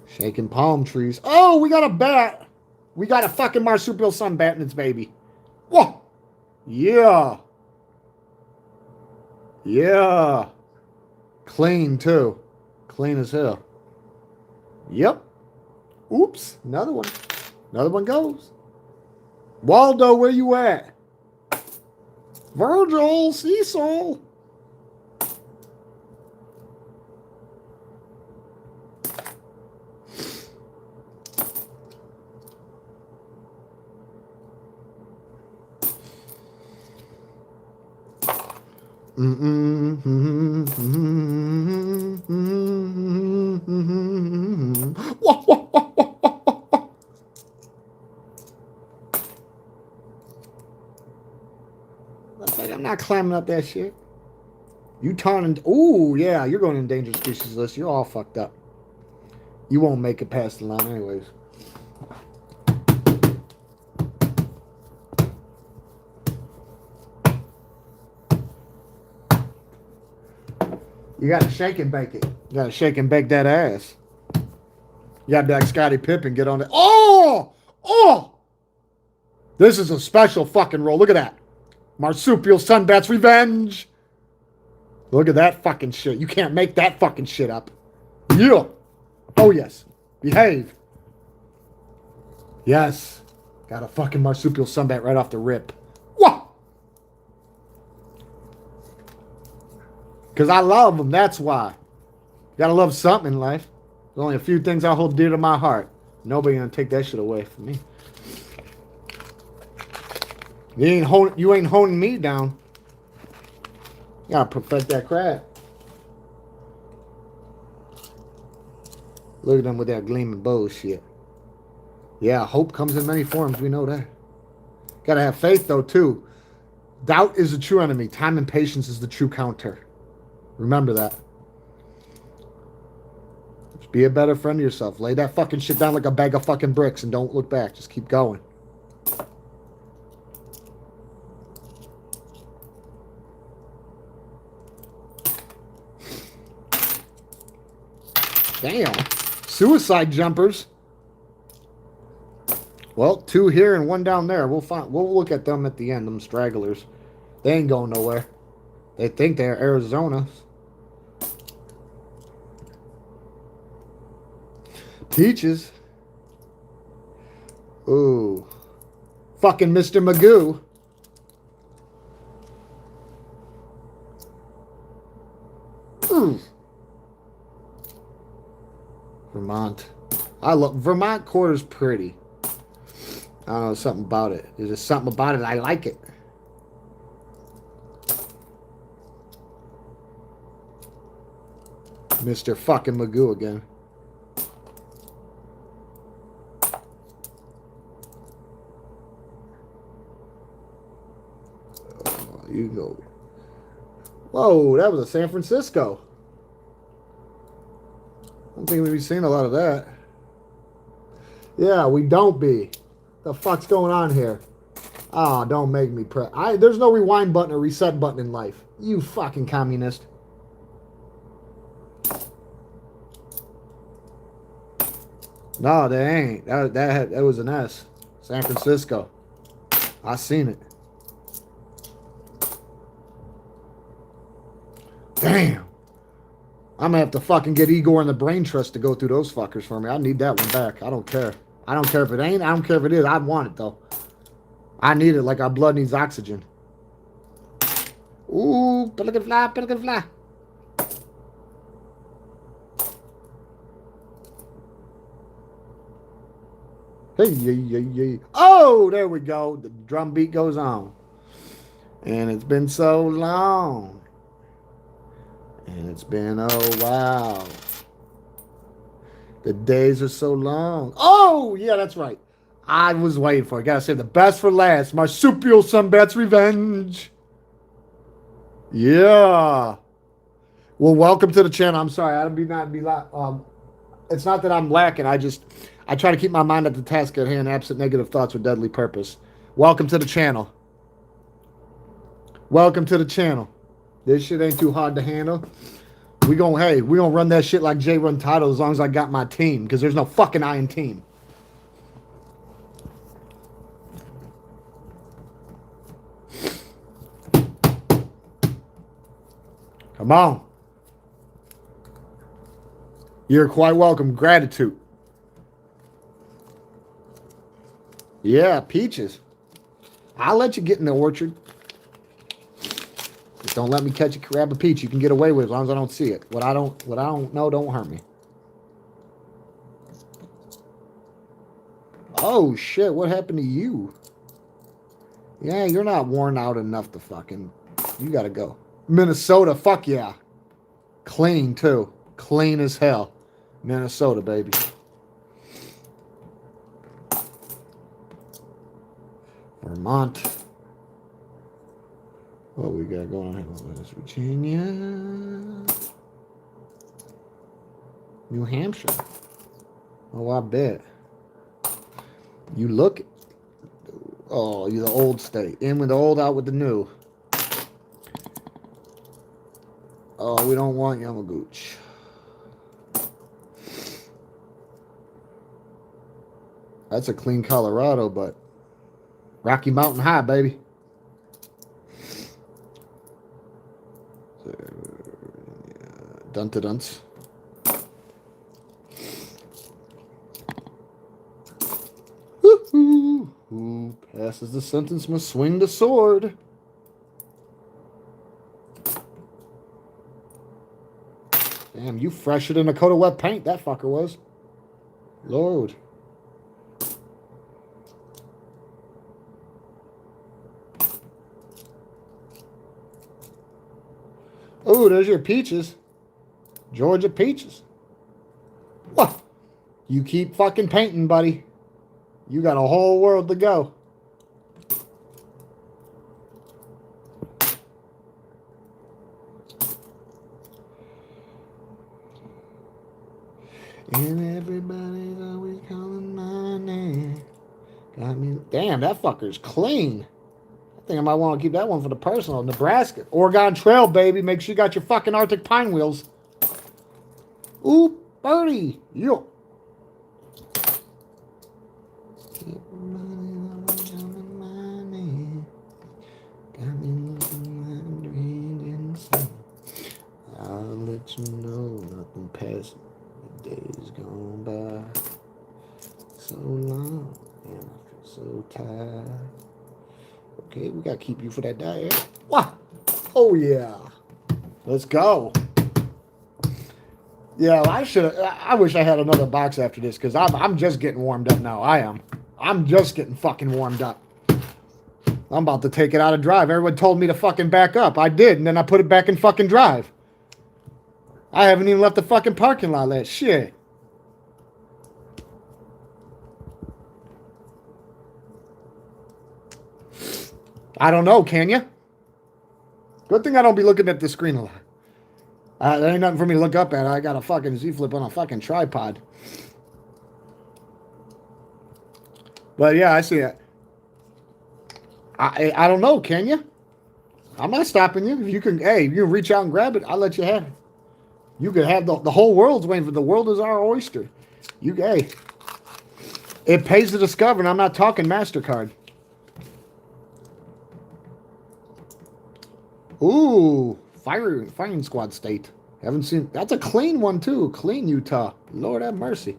Shaking palm trees. Oh, we got a bat. We got a fucking marsupial sun bat and its baby. Whoa. Yeah. Yeah. Clean, too. Clean as hell. Yep. Oops. Another one. Another one goes. Waldo, where you at? Virgil, Cecil. I'm not climbing up that shit. You turning. Ooh, yeah, you're going in endangered species list. You're all fucked up. You won't make it past the line anyways. You gotta shake and bake it. You gotta shake and bake that ass. You gotta be like Scottie Pippen, get on it. Oh! Oh! This is a special fucking roll. Look at that. Marsupial Sunbat's Revenge. Look at that fucking shit. You can't make that fucking shit up. Yeah. Oh, yes. Behave. Yes. Got a fucking Marsupial Sunbat right off the rip. What? Because I love them. That's why. Gotta love something in life. There's only a few things I hold dear to my heart. Nobody gonna take that shit away from me. You ain't holding me down. You gotta perfect that crap. Look at them with that gleaming bullshit. Yeah, hope comes in many forms. We know that. Gotta have faith, though, too. Doubt is the true enemy. Time and patience is the true counter. Remember that. Just be a better friend to yourself. Lay that fucking shit down like a bag of fucking bricks and don't look back. Just keep going. Damn. Suicide jumpers. Well, 2 here and 1 down there. We'll look at them at the end, them stragglers. They ain't going nowhere. They think they're Arizona. Peaches. Ooh. Fucking Mr. Magoo. Mm. Vermont. I love Vermont quarter's pretty. I don't know, something about it. There's just something about it. I like it. Mr. fucking Magoo again. Oh, you go. Whoa, that was a San Francisco. I don't think we've seen a lot of that. Yeah, we don't be. The fuck's going on here? Oh, don't make me press. There's no rewind button or reset button in life. You fucking communist. No, they ain't. That was an S. San Francisco. I seen it. Damn. I'm gonna have to fucking get Igor and the Brain Trust to go through those fuckers for me. I need that one back. I don't care. I don't care if it ain't. I don't care if it is. I want it though. I need it like our blood needs oxygen. Ooh, pelican fly, pelican fly. Hey, yeah. Oh, there we go. The drum beat goes on. And it's been so long. And it's been a while. The days are so long. Oh, yeah, that's right. I was waiting for it. Gotta say the best for last. Marsupial Sunbat's Revenge. Yeah. Well, welcome to the channel. I'm sorry. It's not that I'm lacking. I try to keep my mind at the task at hand, absent negative thoughts with deadly purpose. Welcome to the channel. Welcome to the channel. This shit ain't too hard to handle. We gonna run that shit like Jay run title as long as I got my team, because there's no fucking I in team. Come on. You're quite welcome. Gratitude. Yeah, peaches. I'll let you get in the orchard. Just don't let me catch you grab a peach. You can get away with it as long as I don't see it. What I don't know don't hurt me. Oh shit, what happened to you? Yeah, you're not worn out enough to fucking... You gotta go. Minnesota, fuck yeah. Clean too. Clean as hell. Minnesota, baby. Vermont. What we got going on here? West Virginia. New Hampshire. Oh, I bet. You look... Oh, you're the old state. In with the old, out with the new. Oh, we don't want Yamagooch. That's a clean Colorado, but Rocky Mountain High, baby. Dun-to-dunce. Who passes the sentence must swing the sword. Damn, you fresher than a coat of wet paint, that fucker was. Lord. Oh, there's your peaches. Georgia peaches. What? You keep fucking painting, buddy. You got a whole world to go. And everybody's always calling my name. Got me. Damn, that fucker's clean. I think I might want to keep that one for the personal. Nebraska. Oregon Trail, baby. Make sure you got your fucking Arctic pine wheels. Ooh, birdie. Yo. I'll let you know nothing past the days gone by. So long, and I feel so tired. Okay, we gotta keep you for that diet. What? Oh yeah. Let's go. Yeah, I should. I wish I had another box after this because I'm just getting warmed up now. I am. I'm just getting fucking warmed up. I'm about to take it out of drive. Everyone told me to fucking back up. I did, and then I put it back in fucking drive. I haven't even left the fucking parking lot yet. Shit. I don't know, can you? Good thing I don't be looking at the screen a lot. There ain't nothing for me to look up at. I got a fucking Z-Flip on a fucking tripod. But yeah, I see it. I don't know, can you? I'm not stopping you. If you can, hey, you can reach out and grab it, I'll let you have it. You can have the whole world's waiting for the world is our oyster. Hey, it pays to discover, and I'm not talking MasterCard. Ooh, firing squad state. Haven't seen. That's a clean one too. Clean Utah. Lord have mercy.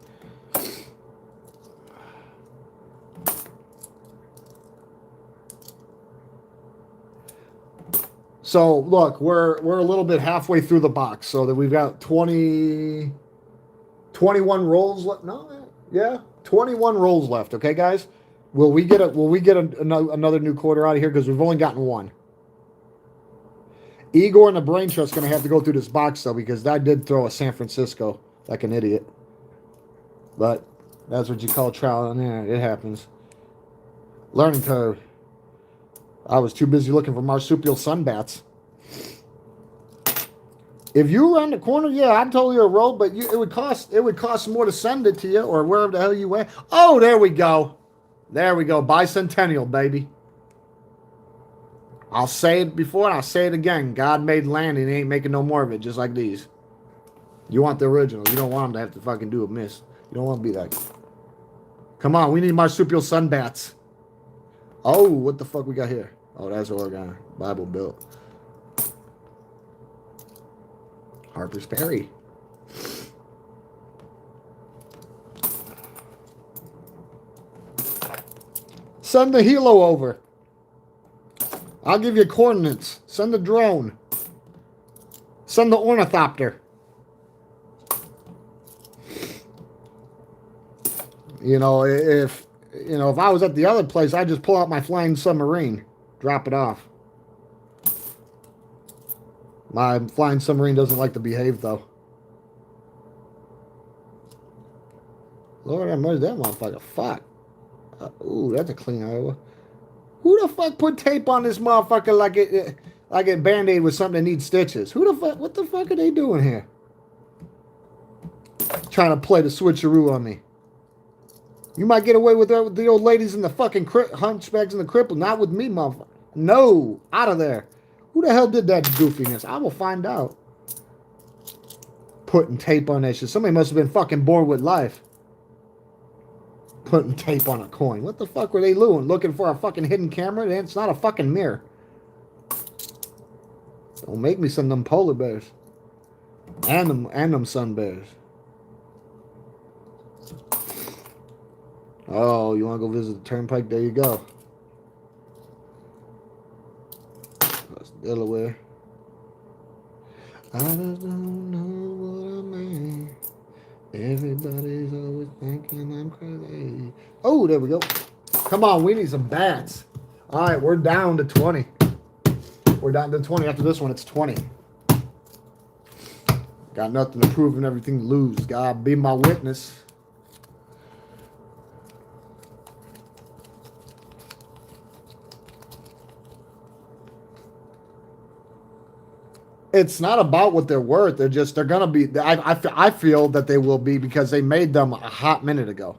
So look, we're a little bit halfway through the box, so that we've got 21 rolls left. No, yeah, 21 rolls left. Okay, guys, will we get another new quarter out of here because we've only gotten one. Igor and the Brain Trust going to have to go through this box, though, because I did throw a San Francisco like an idiot. But that's what you call trial. Yeah, it happens. Learning curve. I was too busy looking for marsupial sunbats. If you were on the corner, yeah, I'd tell you a roll, but it would cost more to send it to you or wherever the hell you went. Oh, there we go. There we go. Bicentennial, baby. I'll say it before and I'll say it again. God made land and he ain't making no more of it, just like these. You want the original. You don't want them to have to fucking do a miss. You don't want to be like, come on, we need marsupial sunbats. Oh, what the fuck we got here? Oh, that's Oregon. Bible Belt. Harper's Ferry. Send the helo over. I'll give you coordinates. Send the drone. Send the ornithopter. You know, if I was at the other place, I'd just pull out my flying submarine, drop it off. My flying submarine doesn't like to behave, though. Lord have mercy, that motherfucker. Fuck. Ooh, that's a clean Iowa. Who the fuck put tape on this motherfucker like a Band-Aid with something that needs stitches? Who the fuck? What the fuck are they doing here? Trying to play the switcheroo on me. You might get away with the old ladies and the fucking hunchbacks and the cripple. Not with me, motherfucker. No. Out of there. Who the hell did that goofiness? I will find out. Putting tape on that shit. Somebody must have been fucking bored with life. Putting tape on a coin. What the fuck were they doing? Looking for a fucking hidden camera? It's not a fucking mirror. Don't make me send them polar bears. And them sun bears. Oh, you want to go visit the turnpike? There you go. That's Delaware. I just don't know what I mean. Everybody's always thinking I'm crazy. Oh, there we go. Come on, we need some bats. All right, we're down to 20. We're down to 20. After this one, it's 20. Got nothing to prove and everything to lose. God be my witness. It's not about what they're worth. They're going to be. I feel that they will be because they made them a hot minute ago.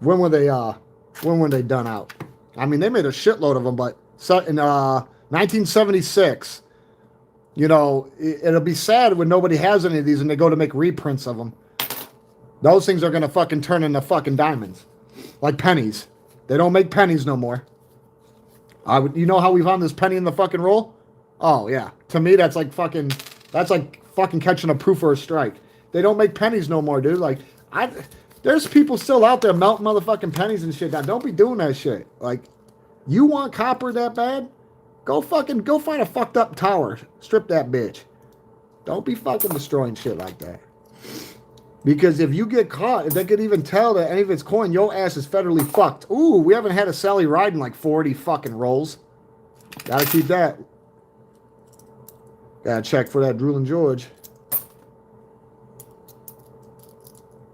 When were they done out? I mean, they made a shitload of them, but in 1976, it'll be sad when nobody has any of these and they go to make reprints of them. Those things are going to fucking turn into fucking diamonds. Like pennies. They don't make pennies no more. You know how we found this penny in the fucking roll? Oh, yeah. To me, that's like fucking catching a proof or a strike. They don't make pennies no more, dude. Like, there's people still out there melting motherfucking pennies and shit. Now, don't be doing that shit. Like, you want copper that bad? Go find a fucked up tower. Strip that bitch. Don't be fucking destroying shit like that. Because if you get caught, if they could even tell that any of it's coin, your ass is federally fucked. Ooh, we haven't had a Sally ride in like 40 fucking rolls. Gotta keep that. Gotta check for that Drooling George.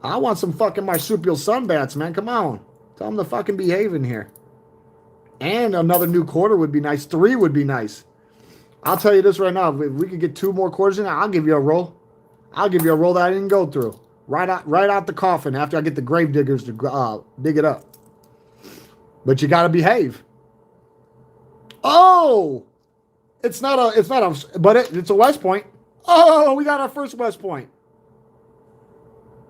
I want some fucking marsupial sunbats, man. Come on. Tell them to fucking behave in here. And another new quarter would be nice. 3 would be nice. I'll tell you this right now. If we could get 2 more quarters in, I'll give you a roll. I'll give you a roll that I didn't go through. Right out the coffin after I get the grave diggers to dig it up. But you gotta behave. Oh! It's a West Point. Oh, we got our first West Point.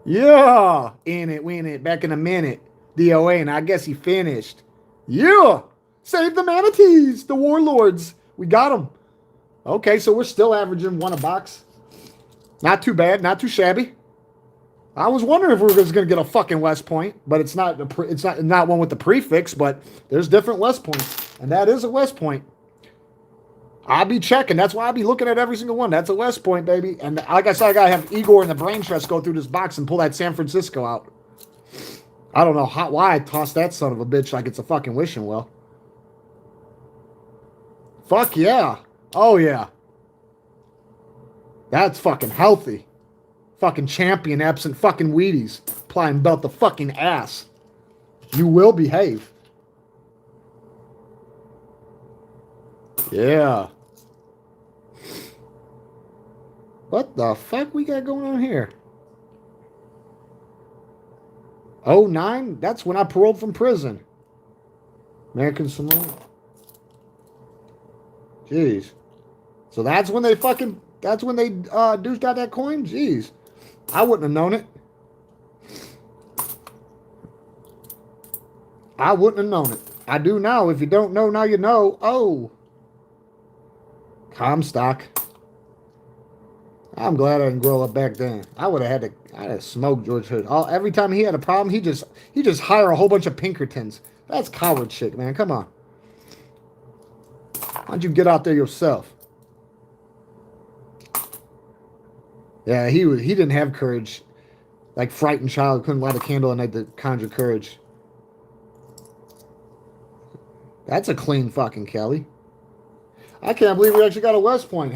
Yeah. In it, win it, back in a minute. DOA, and I guess he finished. Yeah. Save the manatees, the warlords. We got them. Okay, so we're still averaging 1 a box. Not too bad, not too shabby. I was wondering if we were going to get a fucking West Point, but it's not one with the prefix, but there's different West Points, and that is a West Point. I'll be checking. That's why I'll be looking at every single one. That's a West Point, baby. And like I said, I got to have Igor and the Brain Trust go through this box and pull that San Francisco out. I don't know why I tossed that son of a bitch like it's a fucking wishing well. Fuck yeah. Oh, yeah. That's fucking healthy. Fucking champion absent fucking Wheaties. Applying belt the fucking ass. You will behave. Yeah. What the fuck we got going on here? 09? That's when I paroled from prison. American Samoa. Jeez. So that's when they douched out that coin? Jeez. I wouldn't have known it. I wouldn't have known it. I do now. If you don't know, now you know. Oh. Comstock. I'm glad I didn't grow up back then. I would have had to smoke George Hood. Every time he had a problem, he just hire a whole bunch of Pinkertons. That's coward shit, man. Come on. Why don't you get out there yourself? Yeah, he didn't have courage. Like frightened child couldn't light a candle at night to conjure courage. That's a clean fucking Kelly. I can't believe we actually got a West Point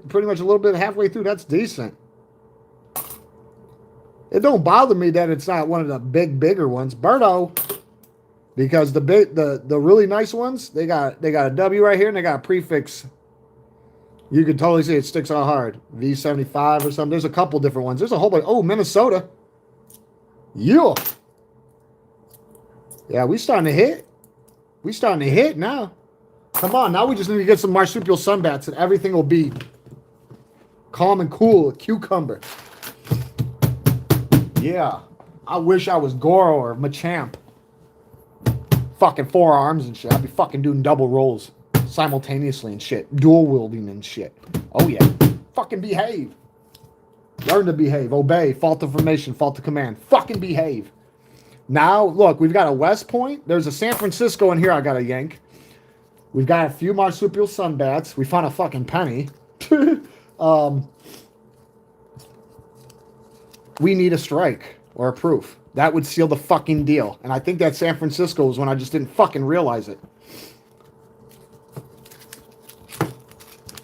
pretty much a little bit halfway through. That's decent. It don't bother me that it's not one of the bigger ones. Berto, because the really nice ones, they got a W right here and they got a prefix. You can totally see it sticks out hard. V75 or something. There's a couple different ones. There's a whole bunch. Oh, Minnesota. Yeah. Yeah, we starting to hit. We starting to hit now. Come on, now we just need to get some marsupial sunbats and everything will be calm and cool. A cucumber. Yeah. I wish I was Goro or Machamp. Fucking forearms and shit. I'd be fucking doing double rolls simultaneously and shit. Dual wielding and shit. Oh yeah. Fucking behave. Learn to behave. Obey. Fault of formation. Fault of command. Fucking behave. Now, look, we've got a West Point. There's a San Francisco in here I got to yank. We've got a few marsupial sunbats. We found a fucking penny. We need a strike or a proof. That would seal the fucking deal. And I think that San Francisco was when I just didn't fucking realize it.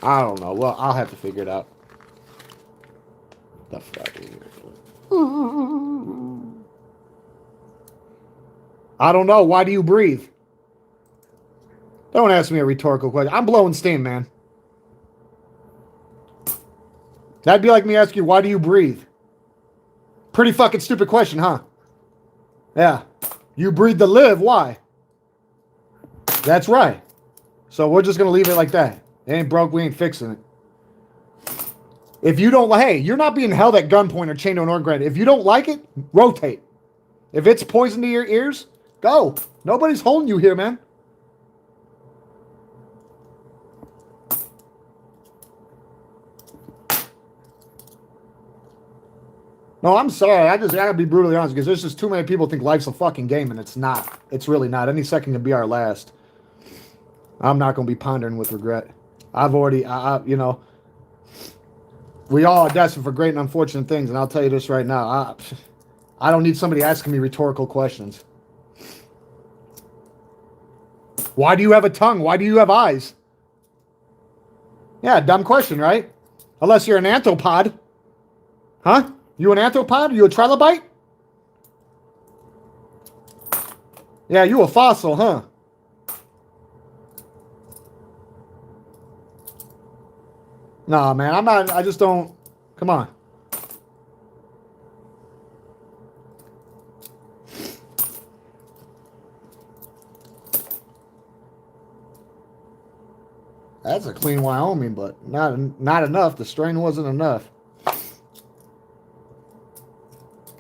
I don't know. Well, I'll have to figure it out. The fuck is it? I don't know. Why do you breathe? Don't ask me a rhetorical question. I'm blowing steam, man. That'd be like me asking you, why do you breathe? Pretty fucking stupid question, huh? Yeah. You breathe to live. Why? That's right. So we're just going to leave it like that. It ain't broke. We ain't fixing it. If you don't, hey, you're not being held at gunpoint or chained or granted. If you don't like it, rotate. If it's poison to your ears, go. Nobody's holding you here, man. No, I'm sorry. I gotta be brutally honest because there's just too many people think life's a fucking game and it's not. It's really not. Any second can be our last. I'm not gonna be pondering with regret. I've already, you know, We all are destined for great and unfortunate things, and I'll tell you this right now. I don't need somebody asking me rhetorical questions. Why do you have a tongue? Why do you have eyes? Yeah, dumb question, right? Unless you're an anthropod. Huh? You an anthropod? You a trilobite? Yeah, you a fossil, huh? Nah, man, I'm not. I just don't. Come on. That's a clean Wyoming, but not enough. The strain wasn't enough.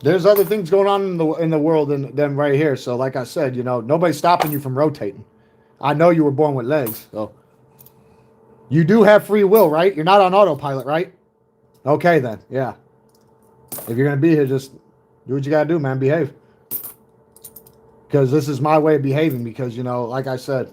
There's other things going on in the world than right here. So, like I said, you know, nobody's stopping you from rotating. I know you were born with legs, so you do have free will, right? You're not on autopilot, right? Okay, then, yeah. If you're gonna be here, just do what you gotta do, man. Behave. Because this is my way of behaving. Because you know, like I said,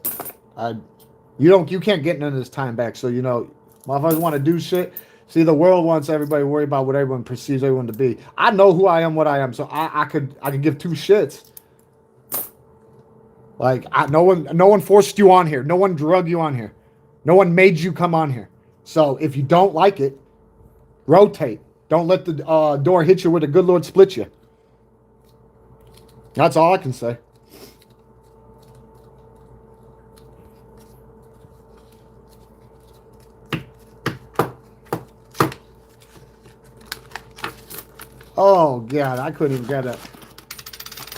you can't get none of this time back. So you know, motherfuckers want to do shit. See, the world wants everybody to worry about what everyone perceives everyone to be. I know who I am, what I am, so I could give two shits. Like no one forced you on here. No one drug you on here. No one made you come on here. So if you don't like it, rotate. Don't let the door hit you where the good Lord split you. That's all I can say. Oh, God, I couldn't even get it.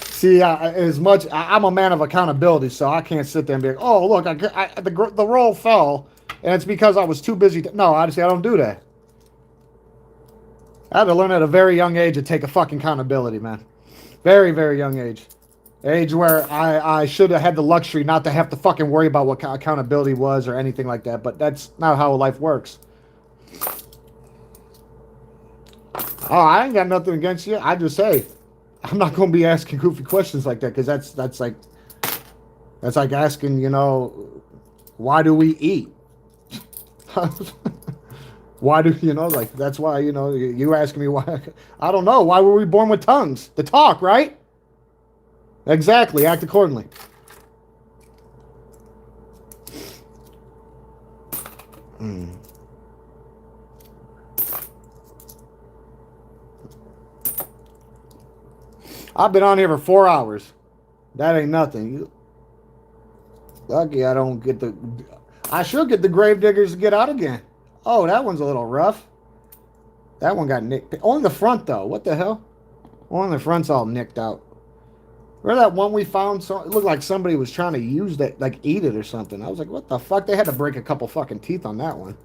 See, as much, I'm a man of accountability, so I can't sit there and be like, oh, look, the roll fell, and it's because I was too busy. No, honestly, I don't do that. I had to learn at a very young age to take a fucking accountability, man. Very, very young age. Age where I should have had the luxury not to have to fucking worry about what accountability was or anything like that, but that's not how life works. Oh, I ain't got nothing against you. I just say, I'm not going to be asking goofy questions like that because that's like asking, you know, why do we eat? Why do you know? Like that's why you know you asking me why? I don't know. Why were we born with tongues to talk? Right? Exactly. Act accordingly. Mm. I've been on here for 4 hours. That ain't nothing. Lucky I don't get the... I should get the gravediggers to get out again. Oh, that one's a little rough. That one got nicked. Only the front, though. What the hell? Only the front's all nicked out. Remember that one we found? So it looked like somebody was trying to use that, like eat it or something. I was like, what the fuck? They had to break a couple fucking teeth on that one.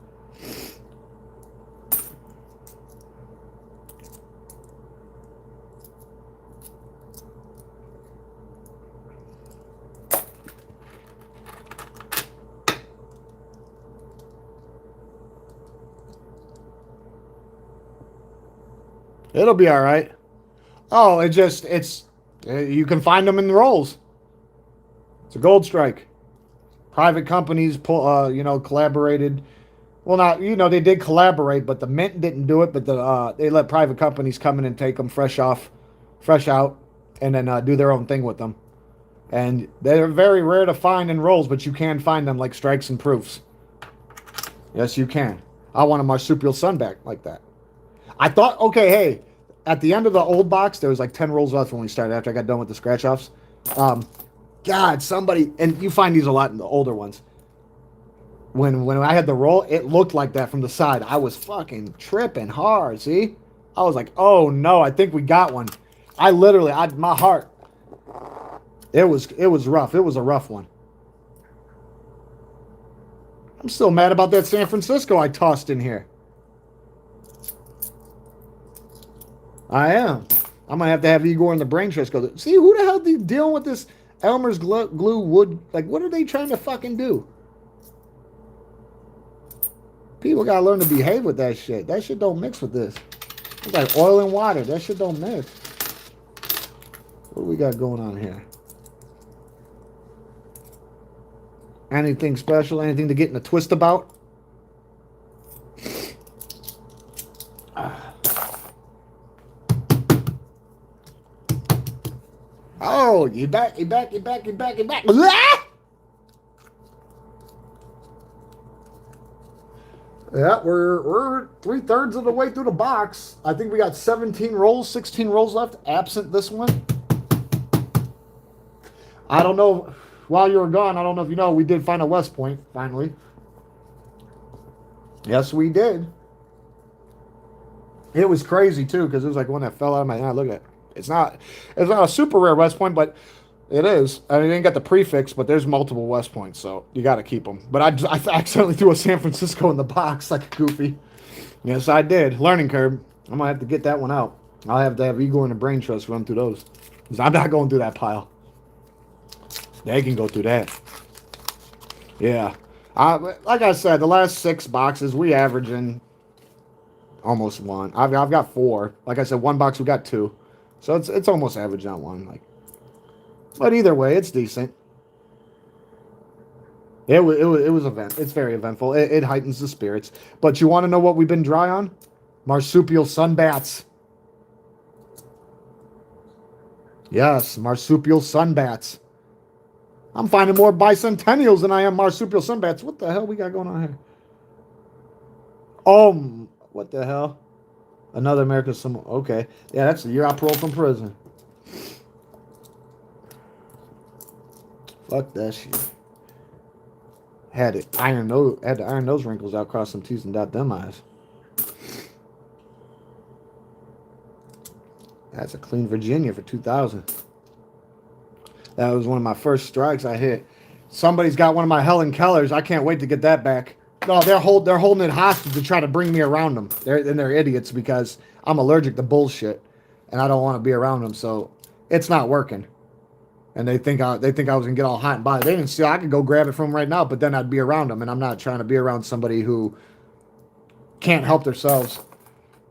It'll be all right. Oh, you can find them in the rolls. It's a gold strike. Private companies collaborated. Well, not, they did collaborate, but the mint didn't do it. But they let private companies come in and take them fresh out, and then do their own thing with them. And they're very rare to find in rolls, but you can find them like strikes and proofs. Yes, you can. I want a marsupial sun back like that. I thought, okay, hey, at the end of the old box, there was like 10 rolls left when we started after I got done with the scratch-offs. God, somebody, and you find these a lot in the older ones. When I had the roll, it looked like that from the side. I was fucking tripping hard, see? I was like, oh no, I think we got one. My heart, it was rough. It was a rough one. I'm still mad about that San Francisco I tossed in here. I am. I'm gonna have to have Igor and the brain trust go. See, who the hell is dealing with this Elmer's glue wood? Like, what are they trying to fucking do? People gotta learn to behave with that shit. That shit don't mix with this. It's like oil and water. That shit don't mix. What do we got going on here? Anything special? Anything to get in a twist about? Oh, you back. Ah! Yeah, we're 3/3 of the way through the box. I think we got 17 rolls, 16 rolls left, absent this one. I don't know. While you were gone, I don't know if you know, we did find a West Point finally. Yes, we did. It was crazy too because it was like one that fell out of my hand. Look at it. It's not a super rare West Point, but it is. I mean, it ain't got the prefix, but there's multiple West Points, so you got to keep them. But I accidentally threw a San Francisco in the box like a goofy. Yes, I did. Learning curve. I'm gonna have to get that one out. I'll have to have Igor and the Brain Trust run through those. 'Cause I'm not going through that pile. They can go through that. Yeah. Like I said, the last 6 boxes we averaging almost one. I've got 4. Like I said, one box we got 2, so it's almost average on one. Like, but either way, it's decent. It was event. It's very eventful. It heightens the spirits. But you want to know what we've been dry on? Marsupial sunbats. Yes, marsupial sunbats. I'm finding more bicentennials than I am marsupial sunbats. What the hell we got going on here? Oh, what the hell? Another American Samoan. Okay. Yeah, that's the year I paroled from prison. Fuck that shit. Had to iron those wrinkles out, cross some T's and dot them I's. That's a clean Virginia for 2000. That was one of my first strikes I hit. Somebody's got one of my Helen Kellers. I can't wait to get that back. No, they're holding it hostage to try to bring me around them. They're idiots because I'm allergic to bullshit, and I don't want to be around them. So it's not working. And they think I was gonna get all hot and bothered. They didn't see I could go grab it from them right now, but then I'd be around them, and I'm not trying to be around somebody who can't help themselves.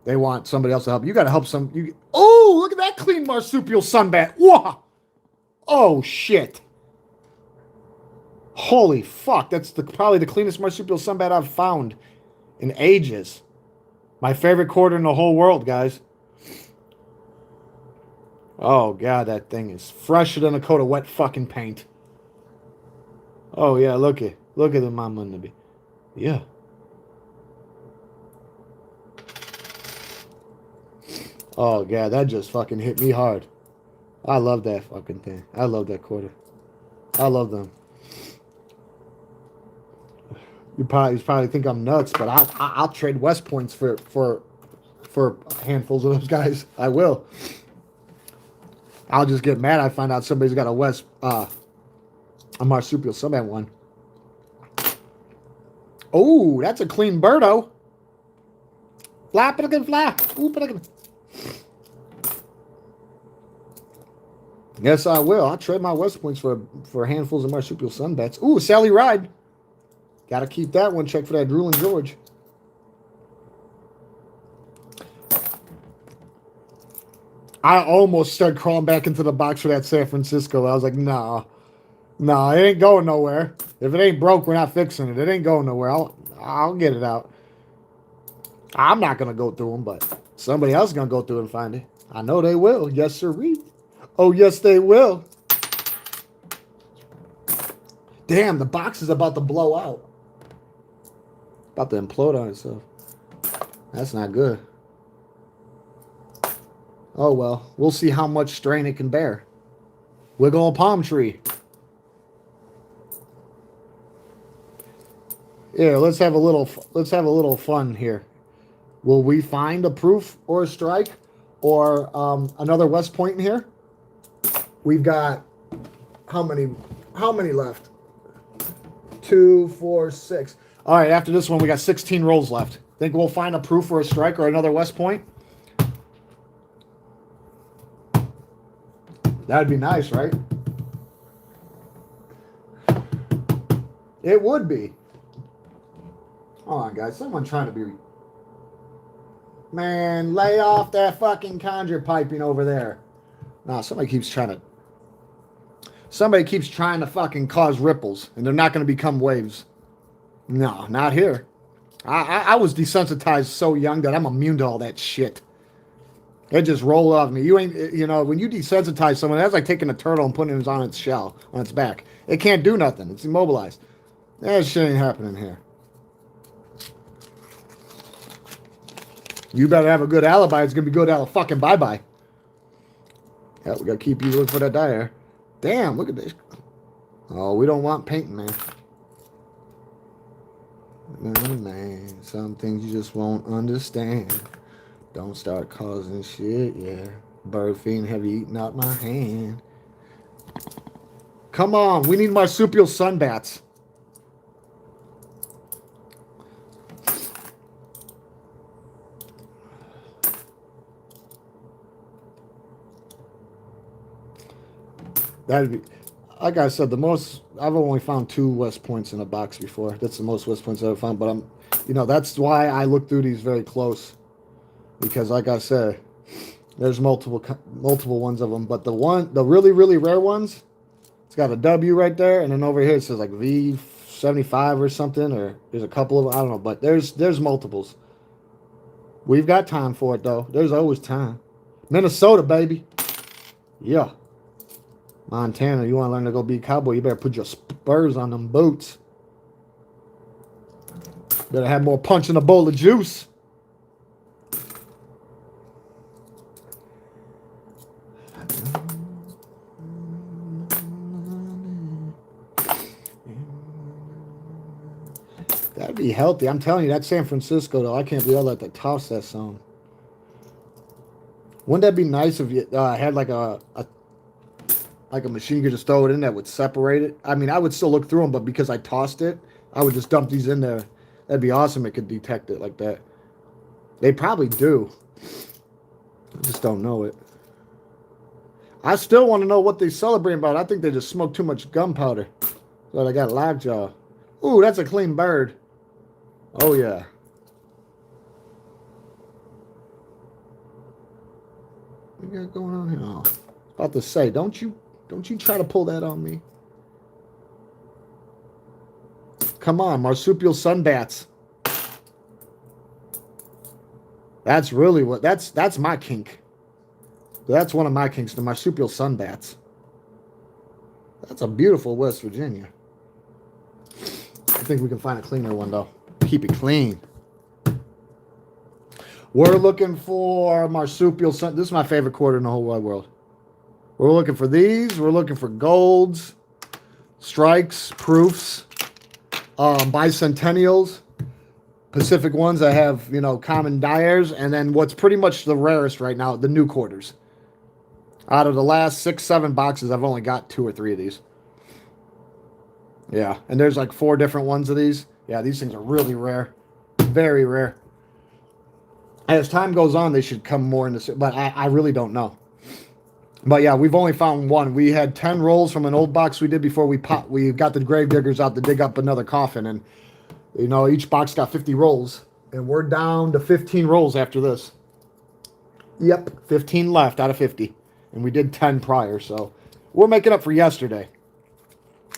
They want somebody else to help. You got to help some. Oh, look at that clean marsupial sunbat. Whoa! Oh shit! Holy fuck! That's probably the cleanest marsupial sunbat I've found in ages. My favorite quarter in the whole world, guys. Oh god, that thing is fresher than a coat of wet fucking paint. Oh yeah, look at the mama nabi. Yeah. Oh god, that just fucking hit me hard. I love that fucking thing. I love that quarter. I love them. You probably think I'm nuts, but I'll trade West Points for handfuls of those guys. I will. I'll just get mad. I find out somebody's got a marsupial sunbat one. Oh, that's a clean birdo. Flap it again, flap. Oop it again. Yes, I will. I'll trade my West Points for handfuls of marsupial sunbats. Ooh, Sally Ride. Got to keep that one. Check for that drooling George. I almost started crawling back into the box for that San Francisco. I was like, nah, it ain't going nowhere. If it ain't broke, we're not fixing it. It ain't going nowhere. I'll get it out. I'm not going to go through them, but somebody else is going to go through and find it. I know they will. Yes, sirree. Oh, yes, they will. Damn, the box is about to blow out. About to implode on itself. That's not good. Oh, well. We'll see how much strain it can bear. Wiggle a palm tree. Yeah, let's have a little fun here. Will we find a proof or a strike or another West Point in here? We've got how many left? 2, 4, 6. All right, after this one, we got 16 rolls left. Think we'll find a proof or a strike or another West Point? That'd be nice, right? It would be. Hold on, guys. Someone trying to be... Man, lay off that fucking conjure piping over there. No, somebody keeps trying to fucking cause ripples, and they're not going to become waves. No, not here. I was desensitized so young that I'm immune to all that shit. It just rolled off me. You ain't, you know, when you desensitize someone, that's like taking a turtle and putting it on its shell, on its back. It can't do nothing. It's immobilized. That shit ain't happening here. You better have a good alibi. It's gonna be good out fucking bye-bye. Yeah, we gotta keep you looking for that dire. Damn, look at this. Oh, we don't want painting, man. Man, some things you just won't understand. Don't start causing shit, yeah. Bird fiend have you eaten out my hand. Come on, we need marsupial sunbats. That'd be, like I said, the most, I've only found 2 West Points in a box before. That's the most West Points I've ever found, but I'm, you know, that's why I look through these very close. Because like I said, there's multiple ones of them, but the really, really rare ones, it's got a W right there, and then over here it says like V75 or something, or there's a couple of, I don't know, but there's multiples. We've got time for it, though. There's always time. Minnesota, baby. Yeah. Montana, you want to learn to go be a cowboy, you better put your spurs on them boots. Better have more punch in a bowl of juice. That'd be healthy. I'm telling you, that's San Francisco, though. I can't believe I let that toss that song. Wouldn't that be nice if you had like a machine, you could just throw it in that would separate it? I mean, I would still look through them, but because I tossed it, I would just dump these in there. That'd be awesome. It could detect it like that. They probably do. I just don't know it. I still want to know what they celebrating about. I think they just smoked too much gunpowder. So I got lockjaw. Ooh, that's a clean bird. Oh, yeah. What you got going on here? Oh, about to say, don't you try to pull that on me. Come on, marsupial sunbats. That's really what, that's my kink. That's one of my kinks, the marsupial sunbats. That's a beautiful West Virginia. I think we can find a cleaner one, though. Keep it clean. We're looking for marsupial sun. This is my favorite quarter in the whole wide world. We're looking for these. We're looking for golds, strikes, proofs, bicentennials, Pacific ones that have, you know, common dyers, and then what's pretty much the rarest right now, the new quarters. Out of the last 6, 7 boxes, I've only got 2 or 3 of these. Yeah, and there's like 4 different ones of these. Yeah, these things are really rare. Very rare. As time goes on, they should come more into, but I really don't know. But yeah, we've only found 1. We had 10 rolls from an old box we did before we got the grave diggers out to dig up another coffin, and you know, each box got 50 rolls, and we're down to 15 rolls after this. Yep, 15 left out of 50, and we did 10 prior, so we're making up for yesterday.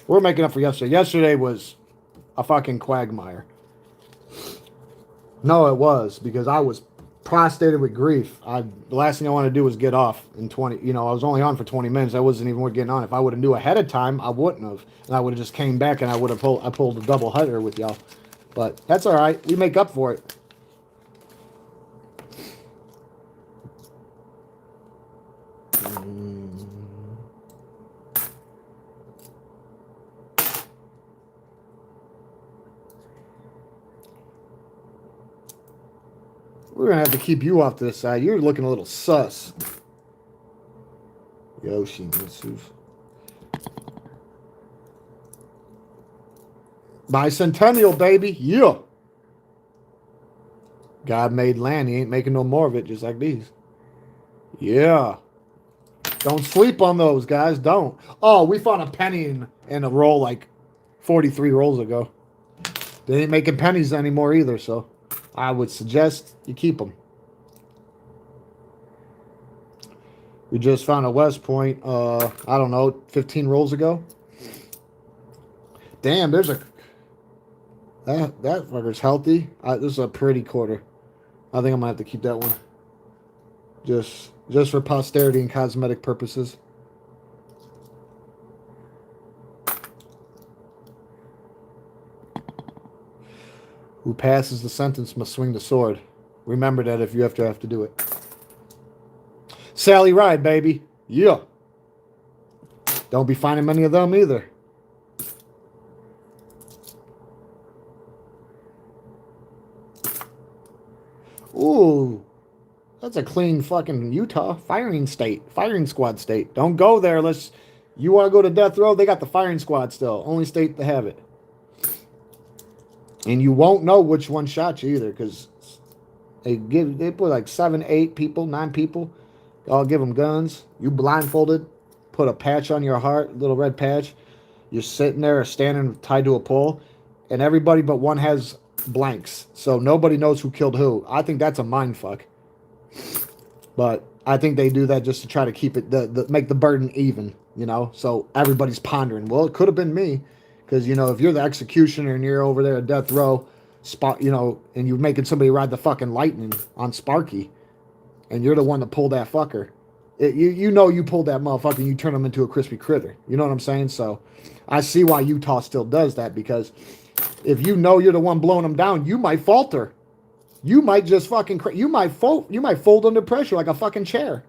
We're making up for yesterday. Yesterday was a fucking quagmire. No, it was, because I was prostrated with grief. The last thing I wanted to do was get off in 20. You know, I was only on for 20 minutes. I wasn't even worth getting on. If I would have knew ahead of time, I wouldn't have, and I would have just came back and I would have pulled a double header with y'all. But that's all right. We make up for it. We're going to have to keep you off to the side. You're looking a little sus. Yoshimitsu. Bicentennial, baby. Yeah. God made land. He ain't making no more of it, just like these. Yeah. Don't sleep on those, guys. Don't. Oh, we found a penny in a roll like 43 rolls ago. They ain't making pennies anymore either, so I would suggest you keep them. We just found a West Point, I don't know, 15 rolls ago. Damn, there's a... That fucker's healthy. This is a pretty quarter. I think I'm going to have to keep that one. Just for posterity and cosmetic purposes. Who passes the sentence must swing the sword. Remember that if you have to do it. Sally Ride, baby. Yeah. Don't be finding many of them either. Ooh. That's a clean fucking Utah firing state. Firing squad state. Don't go there unless you want to go to death row. They got the firing squad still. Only state to have it. And you won't know which one shot you either because they put like 7, 8 people, 9 people. I'll give them guns. You blindfolded. Put a patch on your heart, little red patch. You're sitting there standing tied to a pole. And everybody but one has blanks. So nobody knows who killed who. I think that's a mind fuck. But I think they do that just to try to keep it, make the burden even, you know? So everybody's pondering, well, it could have been me. Because, you know, if you're the executioner and you're over there at death row, spot, you know, and you're making somebody ride the fucking lightning on Sparky, and you're the one that pulled that fucker, you know you pulled that motherfucker and you turn him into a crispy critter. You know what I'm saying? So I see why Utah still does that, because if you know you're the one blowing them down, you might falter. You might just fucking, you might fold under pressure like a fucking chair.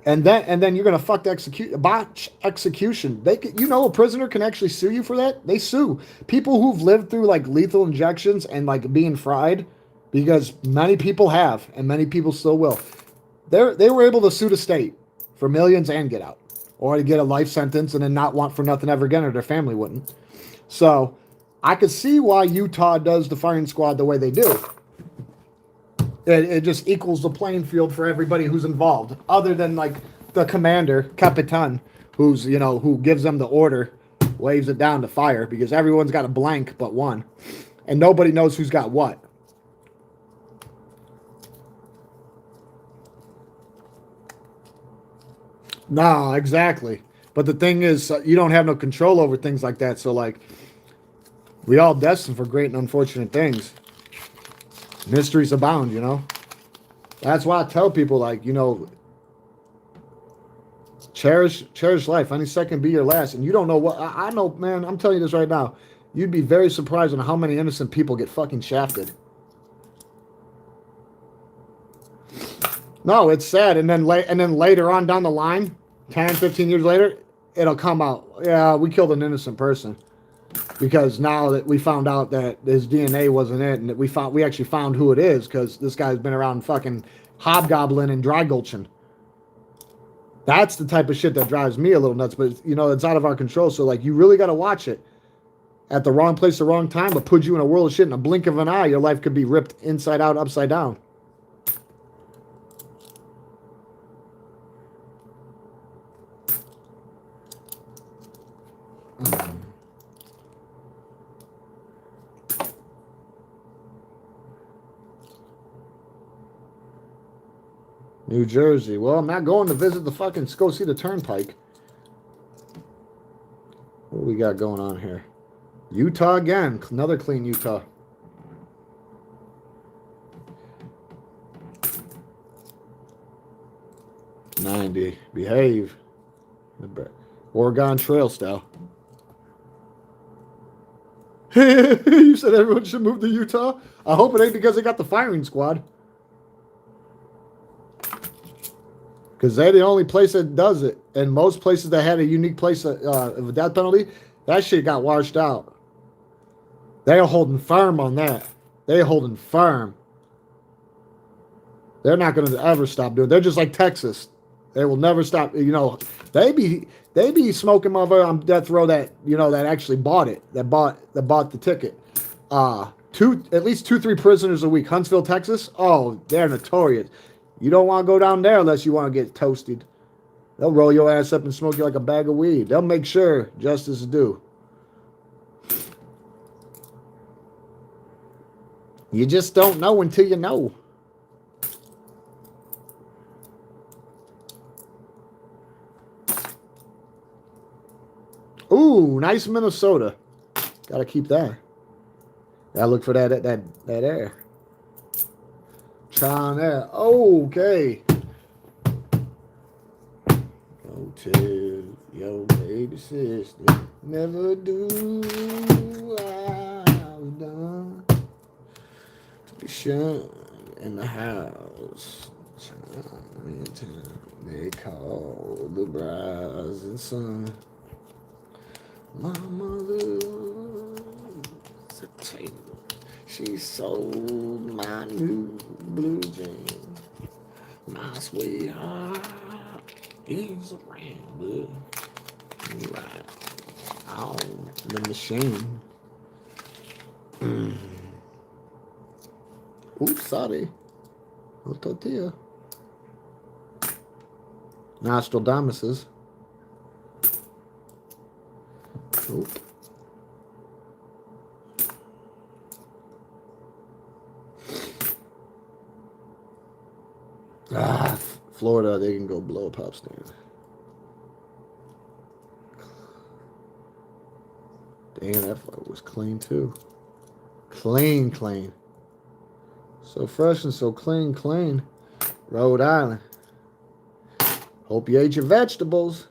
And then you're gonna fuck the botch execution. You know, a prisoner can actually sue you for that. They sue people who've lived through like lethal injections and like being fried, because many people have, and many people still will. They were able to sue the state for millions and get out, or to get a life sentence and then not want for nothing ever again, or their family wouldn't. So I could see why Utah does the firing squad the way they do. It just equals the playing field for everybody who's involved, other than like the commander, Capitan, who's, you know, who gives them the order, waves it down to fire, because everyone's got a blank but one, and nobody knows who's got what. No, exactly. But the thing is, you don't have no control over things like that. So like, we all destined for great and unfortunate things. Mysteries abound, you know. That's why I tell people, like, you know, cherish life. Any second be your last. And you don't know what, I know, man, I'm telling you this right now. You'd be very surprised on how many innocent people get fucking shafted. No, it's sad. And then later on down the line, 10, 15 years later, it'll come out, yeah, we killed an innocent person. Because now that we found out that his DNA wasn't it, and that we actually found who it is, because this guy's been around fucking hobgoblin and dry gulching. That's the type of shit that drives me a little nuts, but you know, it's out of our control. So like, you really got to watch it. At the wrong place, the wrong time, but put you in a world of shit in a blink of an eye. Your life could be ripped inside out, upside down. New Jersey. Well, I'm not going to visit the fucking, go see the turnpike. What we got going on here? Utah again. Another clean Utah. $90. Behave. Oregon Trail style. You said everyone should move to Utah? I hope it ain't because they got the firing squad. Because they're the only place that does it. And most places that had a unique place of a death penalty, that shit got washed out. They're holding firm on that. They're holding firm. They're not going to ever stop doing it. They're just like Texas. They will never stop. You know, they be smoking mother on death row that, you know, that actually bought it. That bought the ticket. At least 2-3 prisoners a week. Huntsville, Texas. Oh, they're notorious. You don't want to go down there unless you want to get toasted. They'll roll your ass up and smoke you like a bag of weed. They'll make sure justice is due. You just don't know until you know. Ooh, nice Minnesota. Gotta keep that. Gotta look for that air. Try on there. Okay. Go tell your baby sister, never do I was done to be sure in the house. They call the rising sun. My mother's a tailor. She sold my new blue jeans. My sweetheart is a rambler. Right on the machine. Oops, sorry. No tortilla. Nostradamuses. Oop. Florida, they can go blow a pop stand. Damn, that fuck was clean too. Clean, clean. So fresh and so clean, clean. Rhode Island. Hope you ate your vegetables.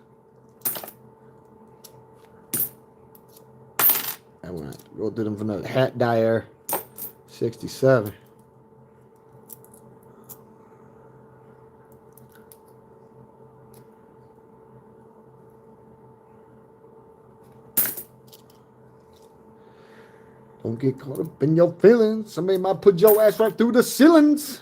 I went go through them for another hat dyer. 67. Don't get caught up in your feelings. Somebody might put your ass right through the ceilings.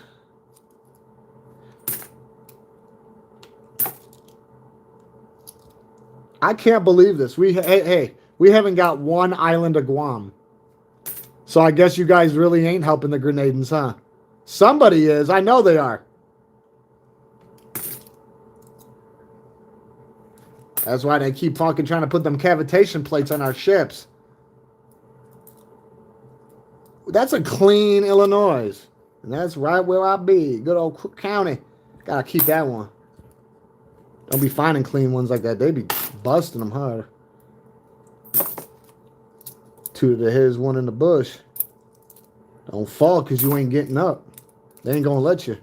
I can't believe this. We haven't got one island of Guam. So I guess you guys really ain't helping the Grenadans, huh? Somebody is. I know they are. That's why they keep fucking trying to put them cavitation plates on our ships. That's a clean Illinois. And that's right where I be. Good old Cook County. Gotta keep that one. Don't be finding clean ones like that. They be busting them hard. Two to the heads, one in the bush. Don't fall because you ain't getting up. They ain't gonna let you.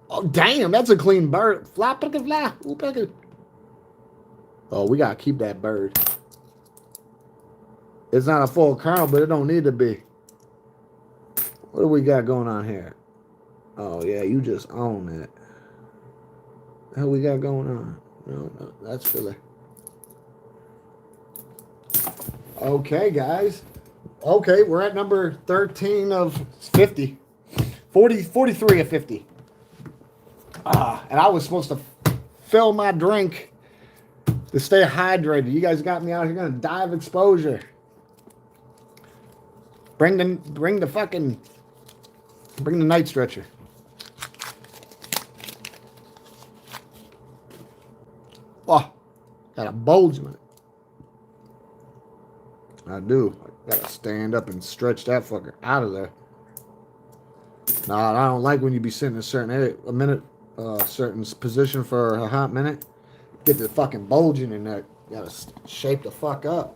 Oh, damn. That's a clean bird. Fly, pick it, fly. Ooh, pick it. Oh, we gotta keep that bird. It's not a full kernel, but it don't need to be. What do we got going on here? Oh, yeah, you just own it. What the hell we got going on? No, that's Philly. Okay, guys. Okay, we're at number 13 of 50. 43 of 50. And I was supposed to fill my drink to stay hydrated. You guys got me out here gonna die of exposure. Bring the night stretcher. Oh, got a bulge in it. I do. I gotta stand up and stretch that fucker out of there. Nah, I don't like when you be sitting in a certain area, certain position for a hot minute. Get the fucking bulging in there. You gotta shape the fuck up.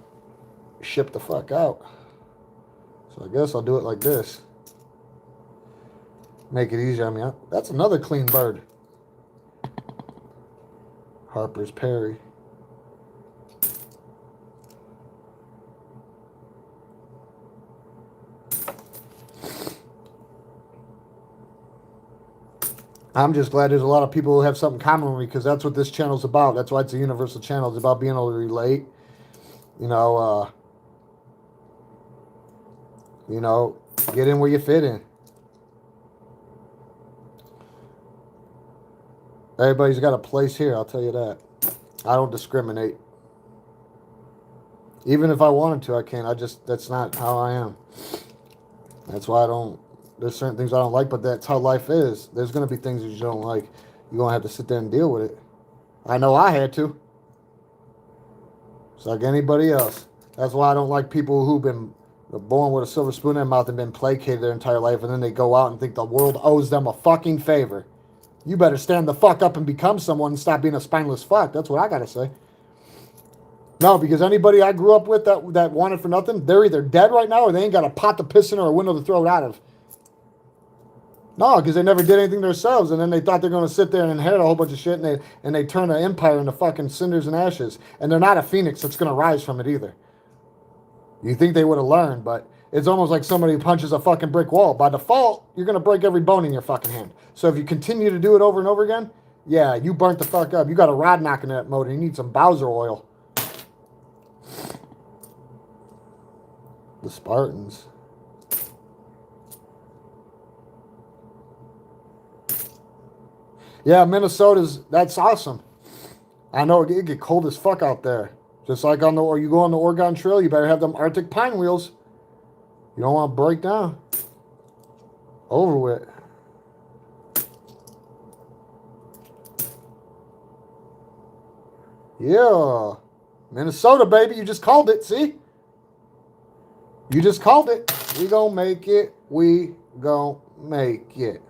Ship the fuck out. So I guess I'll do it like this. Make it easier. I mean, that's another clean bird. Harper's Perry. I'm just glad there's a lot of people who have something common with me because that's what this channel's about. That's why it's a universal channel. It's about being able to relate. You know, get in where you fit in. Everybody's got a place here, I'll tell you that. I don't discriminate. Even if I wanted to, I can't. That's not how I am. That's why there's certain things I don't like, but that's how life is. There's going to be things that you don't like. You're going to have to sit there and deal with it. I know I had to. It's like anybody else. That's why I don't like people who've been born with a silver spoon in their mouth and been placated their entire life, and then they go out and think the world owes them a fucking favor. You better stand the fuck up and become someone and stop being a spineless fuck. That's what I got to say. No, because anybody I grew up with that wanted for nothing, they're either dead right now or they ain't got a pot to piss in or a window to throw it out of. No, because they never did anything themselves, and then they thought they're going to sit there and inherit a whole bunch of shit, and they turn an empire into fucking cinders and ashes. And they're not a phoenix that's going to rise from it either. You think they would have learned, but it's almost like somebody punches a fucking brick wall. By default, you're going to break every bone in your fucking hand. So if you continue to do it over and over again, yeah, you burnt the fuck up. You got a rod knocking that motor. You need some Bowser oil. The Spartans. Yeah, that's awesome. I know it get cold as fuck out there. Just like or you go on the Oregon Trail, you better have them Arctic pine wheels. You don't want to break down. Over with. Yeah. Minnesota, baby. You just called it, see? You just called it. We gonna make it. We gonna make it.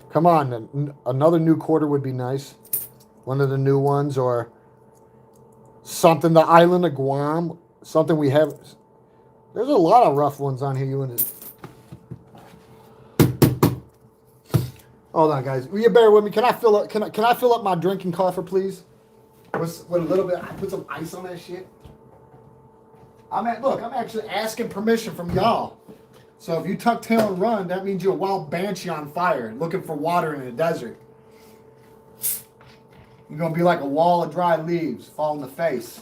Come on, another new quarter would be nice. One of the new ones, or something. The island of Guam, something we have. There's a lot of rough ones on here. You and it. Hold on, guys. Will you bear with me? Can I fill up? Can I fill up my drinking coffer, please? With a little bit. I put some ice on that shit. I'm actually asking permission from y'all. So if you tuck tail and run, that means you're a wild banshee on fire, looking for water in a desert. You're going to be like a wall of dry leaves, fall in the face.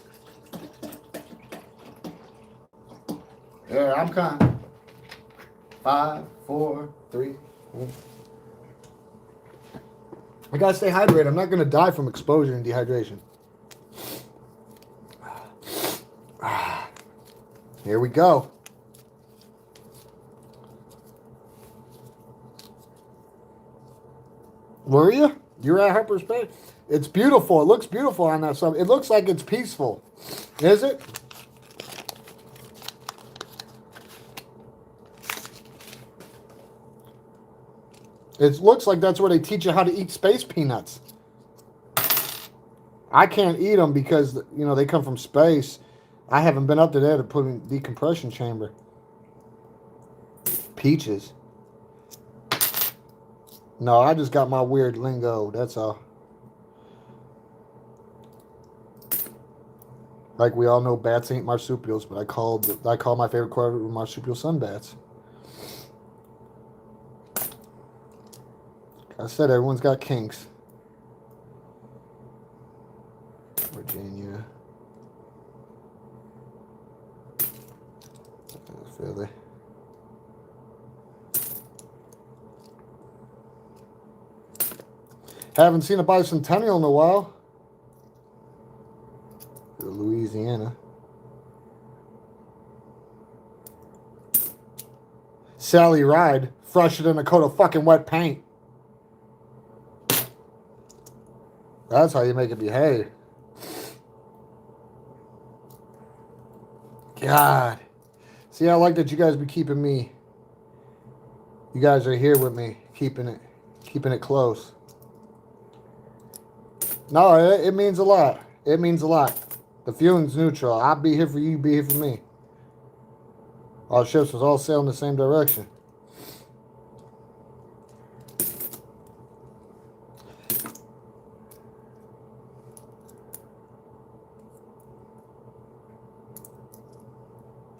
There, I'm coming. 5, 4, 3, 4. I got to stay hydrated. I'm not going to die from exposure and dehydration. Here we go. Were you? You're at Harper's Bay? It's beautiful. It looks beautiful on that sub. It looks like it's peaceful. Is it? It looks like that's where they teach you how to eat space peanuts. I can't eat them because, you know, they come from space. I haven't been up to there to put in decompression chamber. Peaches. No, I just got my weird lingo. That's all. Like we all know, bats ain't marsupials, but I call my favorite quarter marsupial sunbats. I said everyone's got kinks. Virginia. Philly. Haven't seen a bicentennial in a while. Louisiana. Sally Ride, fresher than a coat of fucking wet paint. That's how you make it behave. God. See, I like that you guys be keeping me. You guys are here with me, keeping it close. No, it means a lot. It means a lot. The feeling's neutral. I'll be here for you, you be here for me. Our ships was all sailing the same direction.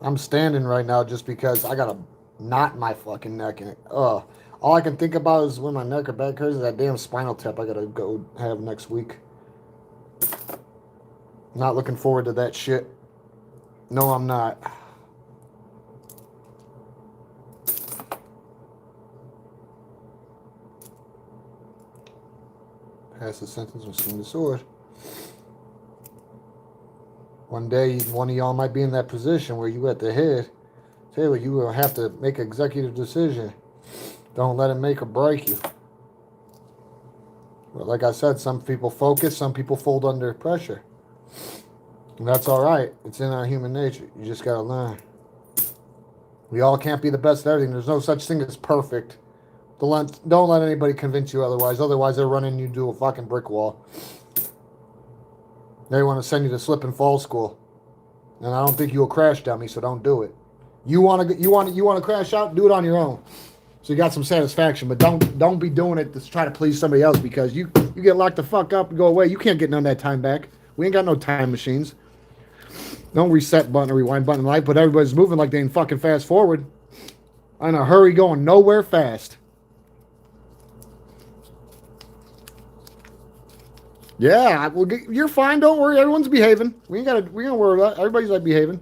I'm standing right now just because I got a knot in my fucking neck. And all I can think about is when my neck or back hurts is that damn spinal tap I gotta go have next week. Not looking forward to that shit. No, I'm not. Pass the sentence and swing the sword. One day, one of y'all might be in that position where you at the head. Taylor, you will have to make an executive decision. Don't let it make or break you. But like I said, some people focus, some people fold under pressure. And that's all right. It's in our human nature. You just got to learn. We all can't be the best at everything. There's no such thing as perfect. Don't let anybody convince you otherwise. Otherwise, they're running you to a fucking brick wall. They want to send you to slip and fall school. And I don't think you'll crash dummy, so don't do it. You want to crash out? Do it on your own. So you got some satisfaction, but don't be doing it to try to please somebody else, because you get locked the fuck up and go away. You can't get none of that time back. We ain't got no time machines. No reset button or rewind button like, but everybody's moving like they ain't fucking fast forward. In a hurry, going nowhere fast. Yeah, you're fine. Don't worry. Everyone's behaving. We ain't gonna worry about it. Everybody's like behaving.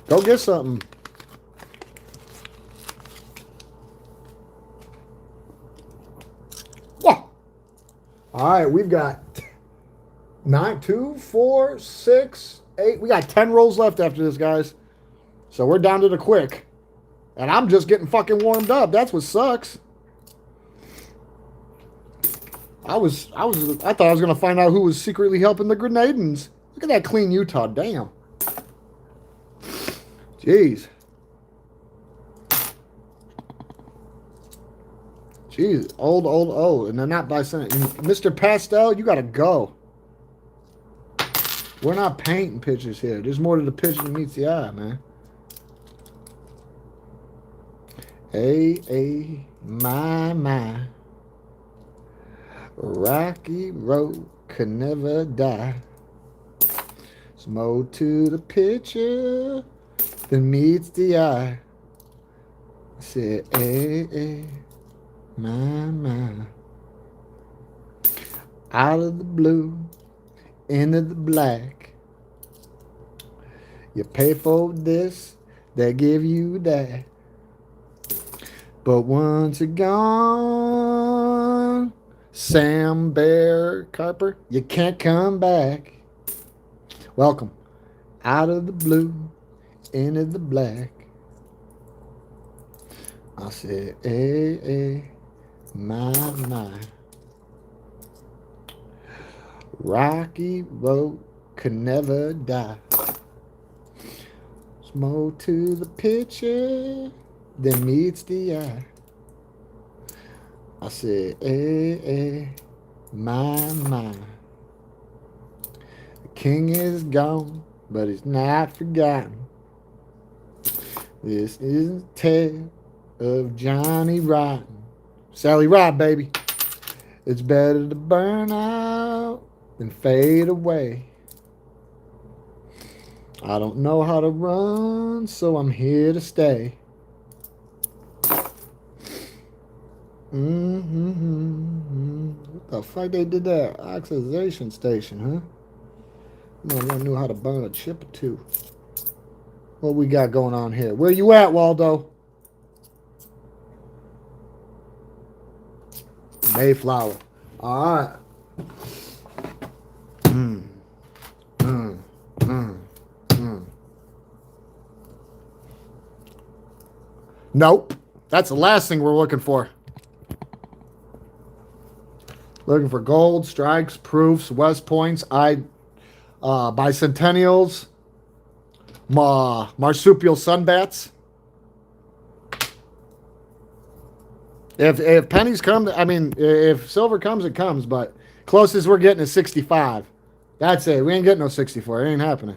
Go get something. Whoa. All right, we've got 9, 2, 4, 6, 8. We got 10 rolls left after this, guys. So we're down to the quick. And I'm just getting fucking warmed up. That's what sucks. I thought I was gonna find out who was secretly helping the Grenadans. Look at that clean Utah, damn. Jeez. Jeez, old, and they're not by Senate. Mr. Pastel, you gotta go. We're not painting pictures here. There's more to the picture than meets the eye, man. Hey, my. Rocky road could never die. There's more to the picture than meets the eye. I said, hey, my. Out of the blue, into the black. You pay for this, they give you that. But once you're gone, Sam Bear Carper, you can't come back. Welcome. Out of the blue, into the black. I said, hey, my. Rocky road could never die. There's more to the picture than meets the eye. I said, hey, my. The king is gone, but he's not forgotten. This isn't a tale of Johnny Rotten. Sally Ride, baby. It's better to burn out than fade away. I don't know how to run, so I'm here to stay. What the fuck they did that? Oxidation station, huh? No one knew how to burn a chip or two. What we got going on here? Where you at, Waldo? Mayflower. All right. Nope. That's the last thing we're looking for. Looking for gold, strikes, proofs, West Points, bicentennials, marsupial sunbats. If pennies come, I mean, if silver comes, it comes. But closest we're getting is 65. That's it. We ain't getting no 64. It ain't happening.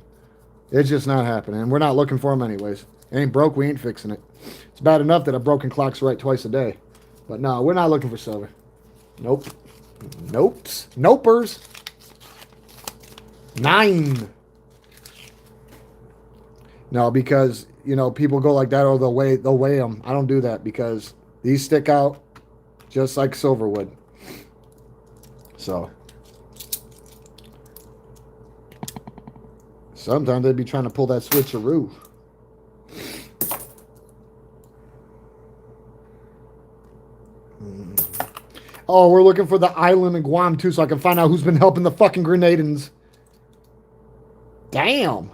It's just not happening. And we're not looking for them anyways. It ain't broke. We ain't fixing it. It's bad enough that a broken clock's right twice a day. But no, we're not looking for silver. Nope. Nopers. 9. No, because, people go like that, or they'll weigh them. I don't do that because these stick out just like silver would. So sometimes they'd be trying to pull that switcheroo. Oh, we're looking for the island in Guam too, so I can find out who's been helping the fucking Grenadans. Damn.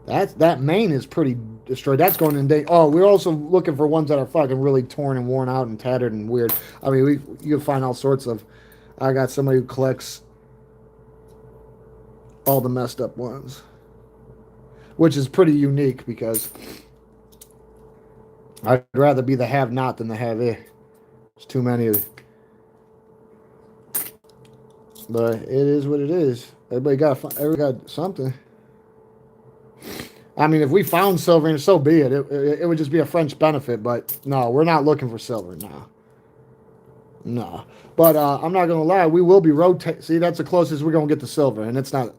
That Maine is pretty destroyed. That's going in day. Oh, we're also looking for ones that are fucking really torn and worn out and tattered and weird. I mean, you can find all sorts of. I got somebody who collects all the messed up ones, which is pretty unique because I'd rather be the have-not than the have-it. There's too many of it. But it is what it is. everybody got something. I mean, if we found silver, and so be it. It would just be a French benefit. But no, we're not looking for silver. No, no. But I'm not gonna lie. We will be rotate. See, that's the closest we're gonna get to silver, and it's not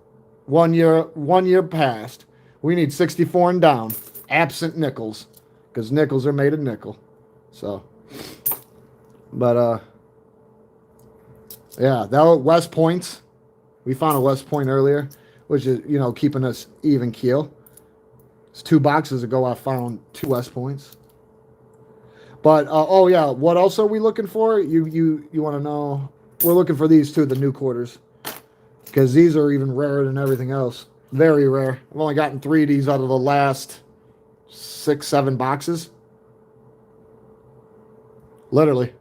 1 year. 1 year past. We need 64 and down, absent nickels, because nickels are made of nickel. So, but yeah, that was West Points. We found a West Point earlier, which is keeping us even keel. It's 2 boxes ago I found 2 West Points. But oh yeah, what else are we looking for? You want to know? We're looking for these too, the new quarters, because these are even rarer than everything else. Very rare. I've only gotten 3 of these out of the last 6, 7 boxes. Literally.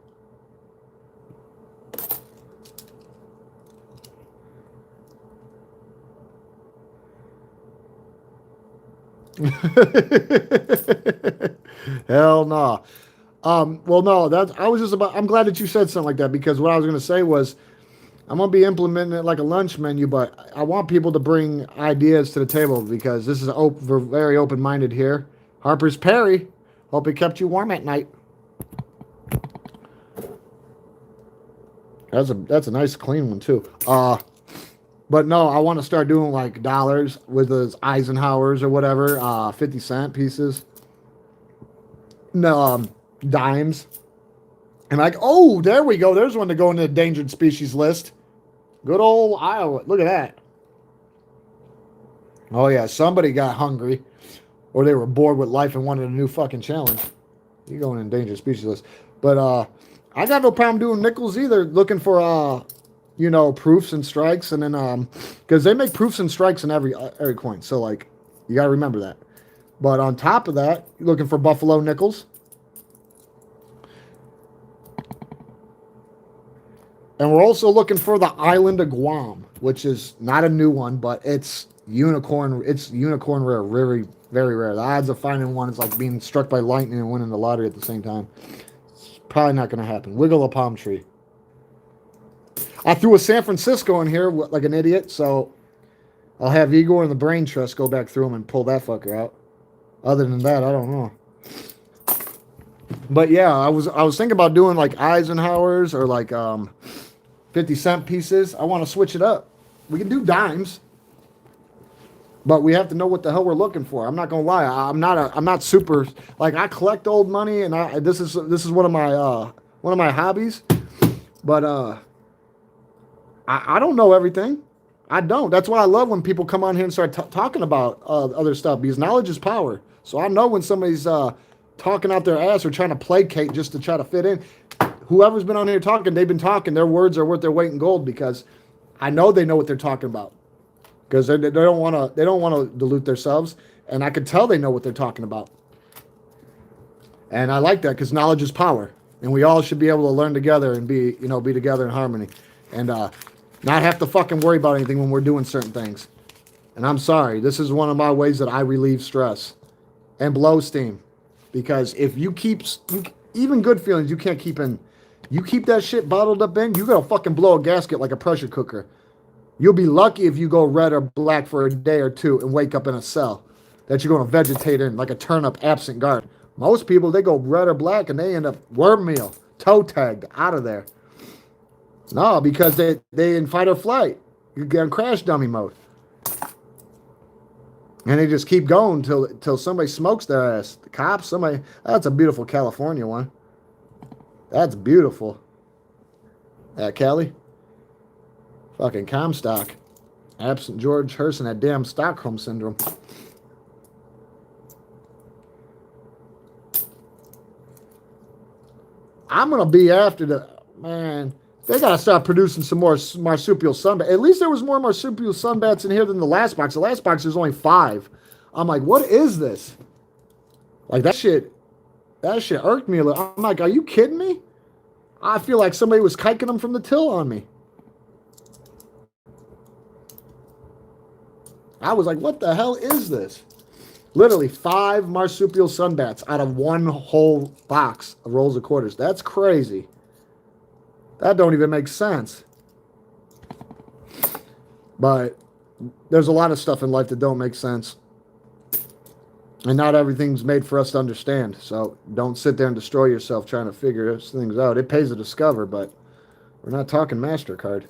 Hell no. Well, no, I'm glad that you said something like that, because what I was going to say was I'm going to be implementing it like a lunch menu, but I want people to bring ideas to the table, because this is we're very open-minded here. Harper's Perry. Hope it kept you warm at night. That's a nice clean one too. But no, I want to start doing like dollars with those Eisenhowers or whatever, 50-cent pieces. No, dimes. And like, oh, there we go. There's one to go in the endangered species list. Good old Iowa. Look at that. Oh yeah, somebody got hungry, or they were bored with life and wanted a new fucking challenge. You go in endangered species list. But I got no problem doing nickels either. Looking for proofs and strikes, and then because they make proofs and strikes in every coin. So like, you gotta remember that. But on top of that, you're looking for buffalo nickels. And we're also looking for the island of Guam, which is not a new one, but it's unicorn. It's unicorn rare, very, very rare. The odds of finding one is like being struck by lightning and winning the lottery at the same time. It's probably not going to happen. Wiggle a palm tree. I threw a San Francisco in here like an idiot, so I'll have Igor and the Brain Trust go back through them and pull that fucker out. Other than that, I don't know. But yeah, I was thinking about doing like Eisenhower's or like 50-cent pieces. I want to switch it up. We can do dimes, but we have to know what the hell we're looking for. I'm not gonna lie. I'm not super like, I collect old money, and this is one of my hobbies. But I don't know everything. I don't. That's why I love when people come on here and start talking about other stuff, because knowledge is power. So I know when somebody's talking out their ass or trying to placate just to try to fit in. Whoever's been on here talking, they've been talking. Their words are worth their weight in gold, because I know they know what they're talking about. Because they don't want to dilute themselves, and I can tell they know what they're talking about. And I like that, because knowledge is power, and we all should be able to learn together and be together in harmony, and not have to fucking worry about anything when we're doing certain things. And I'm sorry, this is one of my ways that I relieve stress and blow steam, because if you keep even good feelings, you can't keep in. You keep that shit bottled up in, you gotta fucking blow a gasket like a pressure cooker. You'll be lucky if you go red or black for a day or two and wake up in a cell that you're going to vegetate in like a turnip absent guard. Most people, they go red or black and they end up worm meal, toe tagged, out of there. No, because they in fight or flight. You get in crash dummy mode. And they just keep going till somebody smokes their ass. The cops, somebody. That's a beautiful California one. That's beautiful. Cali. Fucking Comstock. Absent George Herson, that damn Stockholm Syndrome. I'm going to be after man, they got to start producing some more marsupial sunbats. At least there was more marsupial sunbats in here than the last box. The last box, there's only 5. I'm like, what is this? Like, that shit irked me a little. I'm like, are you kidding me? I feel like somebody was kiking them from the till on me. I was like, what the hell is this? Literally 5 marsupial sunbats out of one whole box of rolls of quarters. That's crazy. That don't even make sense. But There's a lot of stuff in life that don't make sense. And not everything's made for us to understand. So don't sit there and destroy yourself trying to figure those things out. It pays to discover, but we're not talking MasterCard.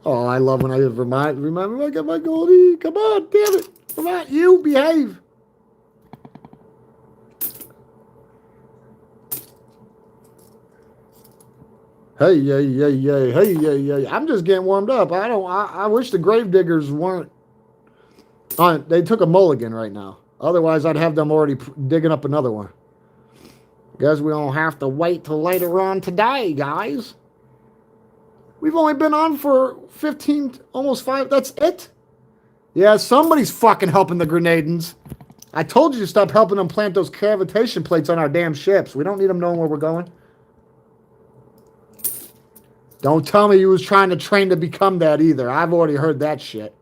Oh, I love when I remind me I got my goldie. Come on, damn it. Come on, you behave. Hey, hey. I'm just getting warmed up. I wish the gravediggers weren't they took a mulligan right now. Otherwise, I'd have them already digging up another one. Guess we don't have to wait till later on today, guys. We've only been on for 15, almost 5. That's it? Yeah, somebody's fucking helping the Grenadins. I told you to stop helping them plant those cavitation plates on our damn ships. We don't need them knowing where we're going. Don't tell me you was trying to train to become that either. I've already heard that shit.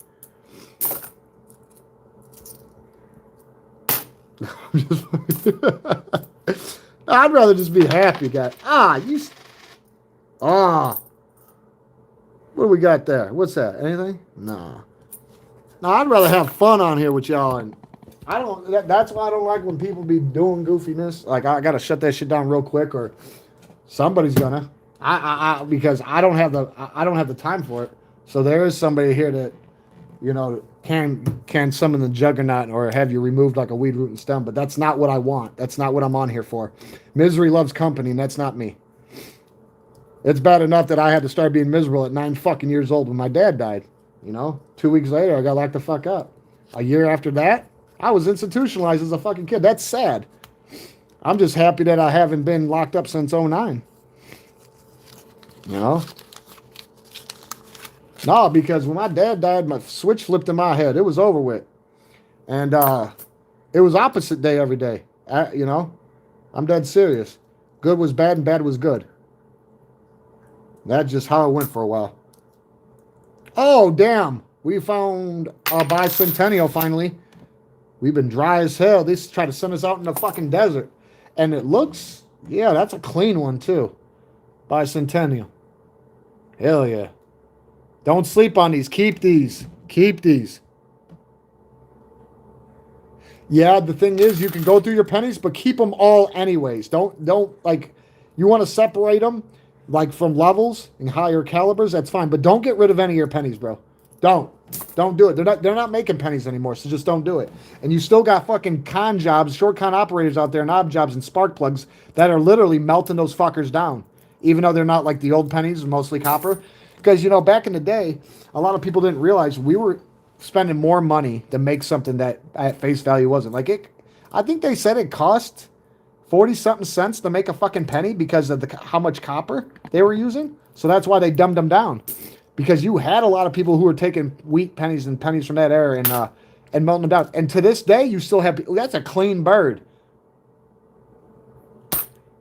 I'd rather just be happy, guy. What do we got there? What's that? Anything? Nah. No, I'd rather have fun on here with y'all. And I don't. That's why I don't like when people be doing goofiness. Like I gotta shut that shit down real quick, or somebody's gonna. Because I don't have the time for it. So there is somebody here that, can summon the juggernaut or have you removed like a weed root and stem. But that's not what I want. That's not what I'm on here for. Misery loves company, and that's not me. It's bad enough that I had to start being miserable at 9 fucking years old when my dad died. 2 weeks later, I got locked the fuck up. A year after that, I was institutionalized as a fucking kid. That's sad. I'm just happy that I haven't been locked up since 2009. No, because when my dad died, my switch flipped in my head. It was over with. And it was opposite day every day. I'm dead serious. Good was bad and bad was good. That's just how it went for a while. Oh, damn. We found a bicentennial finally. We've been dry as hell. They try to send us out in the fucking desert. And it looks, yeah, that's a clean one too. Bicentennial. Hell yeah. Don't sleep on these. Keep these. Keep these. Yeah, the thing is, you can go through your pennies, but keep them all anyways. Don't like, you want to separate them, like from levels and higher calibers, that's fine. But don't get rid of any of your pennies, bro. Don't do it. They're not making pennies anymore, so just don't do it. And you still got fucking con jobs, short con operators out there, knob jobs and spark plugs that are literally melting those fuckers down. Even though they're not like the old pennies, mostly copper. Because, back in the day, a lot of people didn't realize we were spending more money to make something that at face value wasn't. I think they said it cost 40-something cents to make a fucking penny because of how much copper they were using. So that's why they dumbed them down. Because you had a lot of people who were taking wheat pennies and pennies from that era and melting them down. And to this day, you still have, that's a clean bird.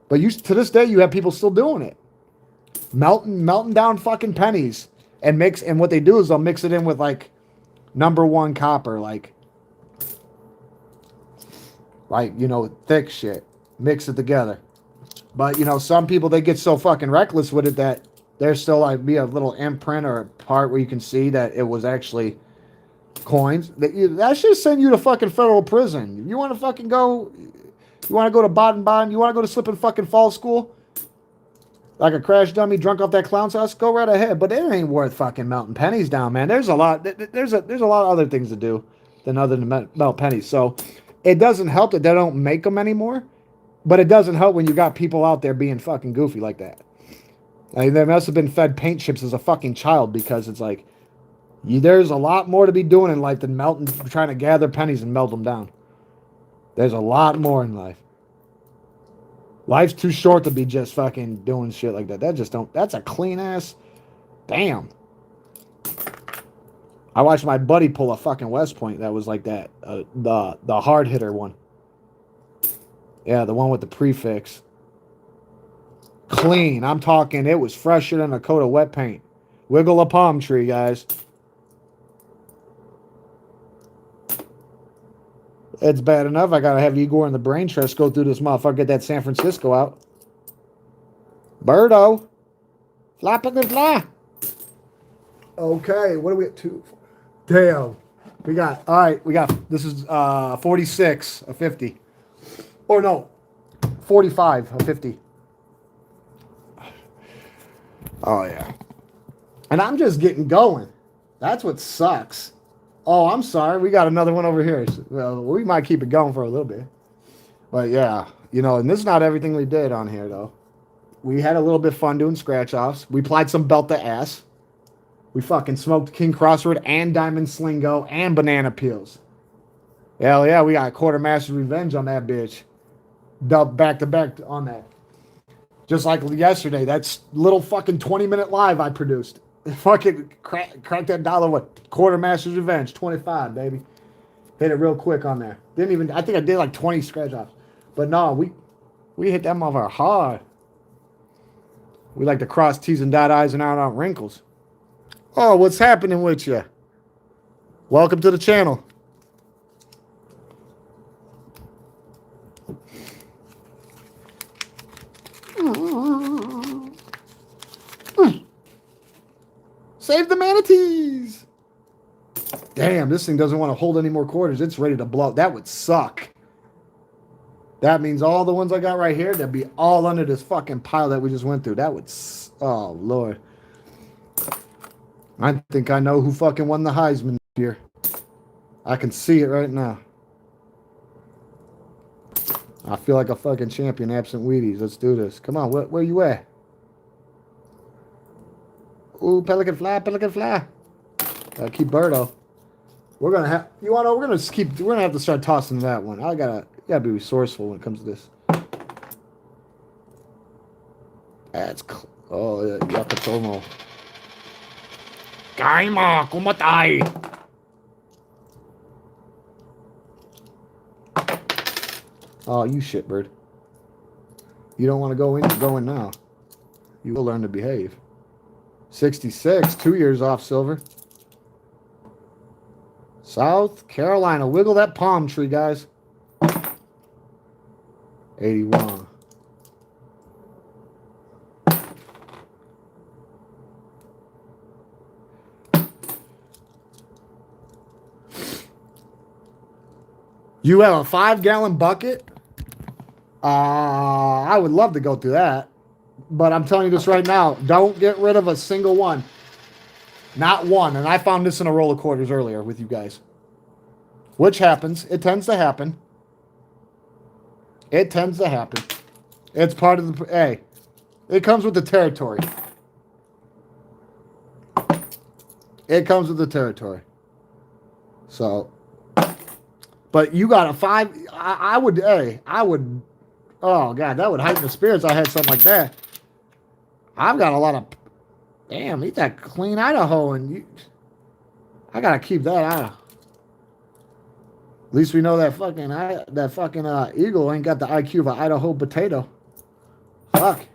But to this day, you have people still doing it. Melting down fucking pennies. And what they do is they'll mix it in with like #1 copper, like thick shit. Mix it together. But some people, they get so fucking reckless with it that there's still like be a little imprint or a part where you can see that it was actually coins. That should send you to fucking federal prison. You want to fucking go? You want to go to Baden-Baden? You want to go to slip and fucking fall school? Like a crash dummy drunk off that clown's house? Go right ahead. But it ain't worth fucking melting pennies down, man. There's a lot of other things to do than other than melt pennies. So it doesn't help that they don't make them anymore. But it doesn't help when you got people out there being fucking goofy like that. Like, they must have been fed paint chips as a fucking child, because it's like, there's a lot more to be doing in life than trying to gather pennies and melt them down. There's a lot more in life. Life's too short to be just fucking doing shit like that. That's a clean ass. Damn. I watched my buddy pull a fucking West Point that was like that. The hard hitter one. Yeah, the one with the prefix. Clean. I'm talking, it was fresher than a coat of wet paint. Wiggle a palm tree, guys. It's bad enough I gotta have Igor and the brain trust go through this motherfucker, get that San Francisco out. Birdo. Fly, pick fly. Okay, what do we get? 2. Damn. We got, all right, this is 46 of 50. Or no, 45 of 50. Oh, yeah. And I'm just getting going. That's what sucks. Oh, I'm sorry. We got another one over here. Well, we might keep it going for a little bit. But yeah, you know, and this is not everything we did on here, though. We had a little bit of fun doing scratch-offs. We applied some belt to ass. We fucking smoked King Crossword and Diamond Slingo and banana peels. Hell yeah, we got Quartermaster's Revenge on that bitch. Dub back to back on that. Just like yesterday, that's little fucking 20-minute live I produced. Fucking crack that dollar, what? Quartermaster's Revenge, 25, baby. Hit it real quick on there. I think I did like 20 scratch-offs. But no, we hit that motherfucker hard. We like to cross T's and dot I's and out wrinkles. Oh, what's happening with you? Welcome to the channel. Save the manatees. Damn, this thing doesn't want to hold any more quarters. It's ready to blow. That would suck. That means all the ones I got right here, they'd be all under this fucking pile that we just went through. That would... Oh, Lord. I think I know who fucking won the Heisman here. I can see it right now. I feel like a fucking champion, absent Wheaties. Let's do this. Come on, where you at? Ooh, pelican fly, pelican fly. Gotta keep Birdo. We're gonna have... You wanna... We're gonna have to start tossing that one. You gotta be resourceful when it comes to this. That's... Oh, yeah, Yakatomo. Kaima, kumatay. Oh, you shitbird. You don't want to go in, you're going now. You will learn to behave. 66, 2 years off silver. South Carolina. Wiggle that palm tree, guys. 81. You have a 5-gallon bucket? I would love to go through that. But I'm telling you this right now. Don't get rid of a single one. Not one. And I found this in a roll of quarters earlier with you guys. Which happens. It tends to happen. It tends to happen. It's part of the... Hey, it comes with the territory. It comes with the territory. So... But you got a 5. I would. Oh God, that would heighten the spirits. I had something like that. I've got a lot of. Damn, eat that clean Idaho, and I gotta keep that out. At least we know that fucking eagle ain't got the IQ of an Idaho potato. Fuck.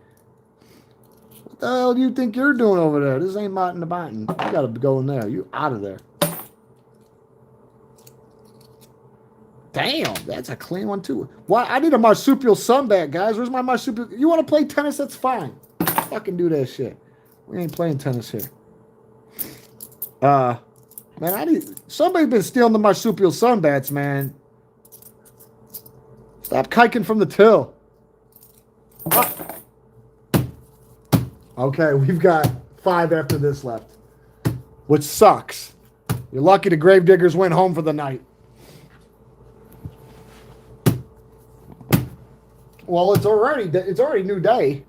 What the hell do you think you're doing over there? This ain't Martin the Martin. You gotta go in there. You out of there. Damn, that's a clean one too. Why? I need a marsupial sunbat, guys. Where's my marsupial? You want to play tennis? That's fine. Fucking do that shit. We ain't playing tennis here. Man, somebody's been stealing the marsupial sunbats, man. Stop kiking from the till. Okay, we've got 5 after this left, which sucks. You're lucky the Gravediggers went home for the night. Well, it's already new day,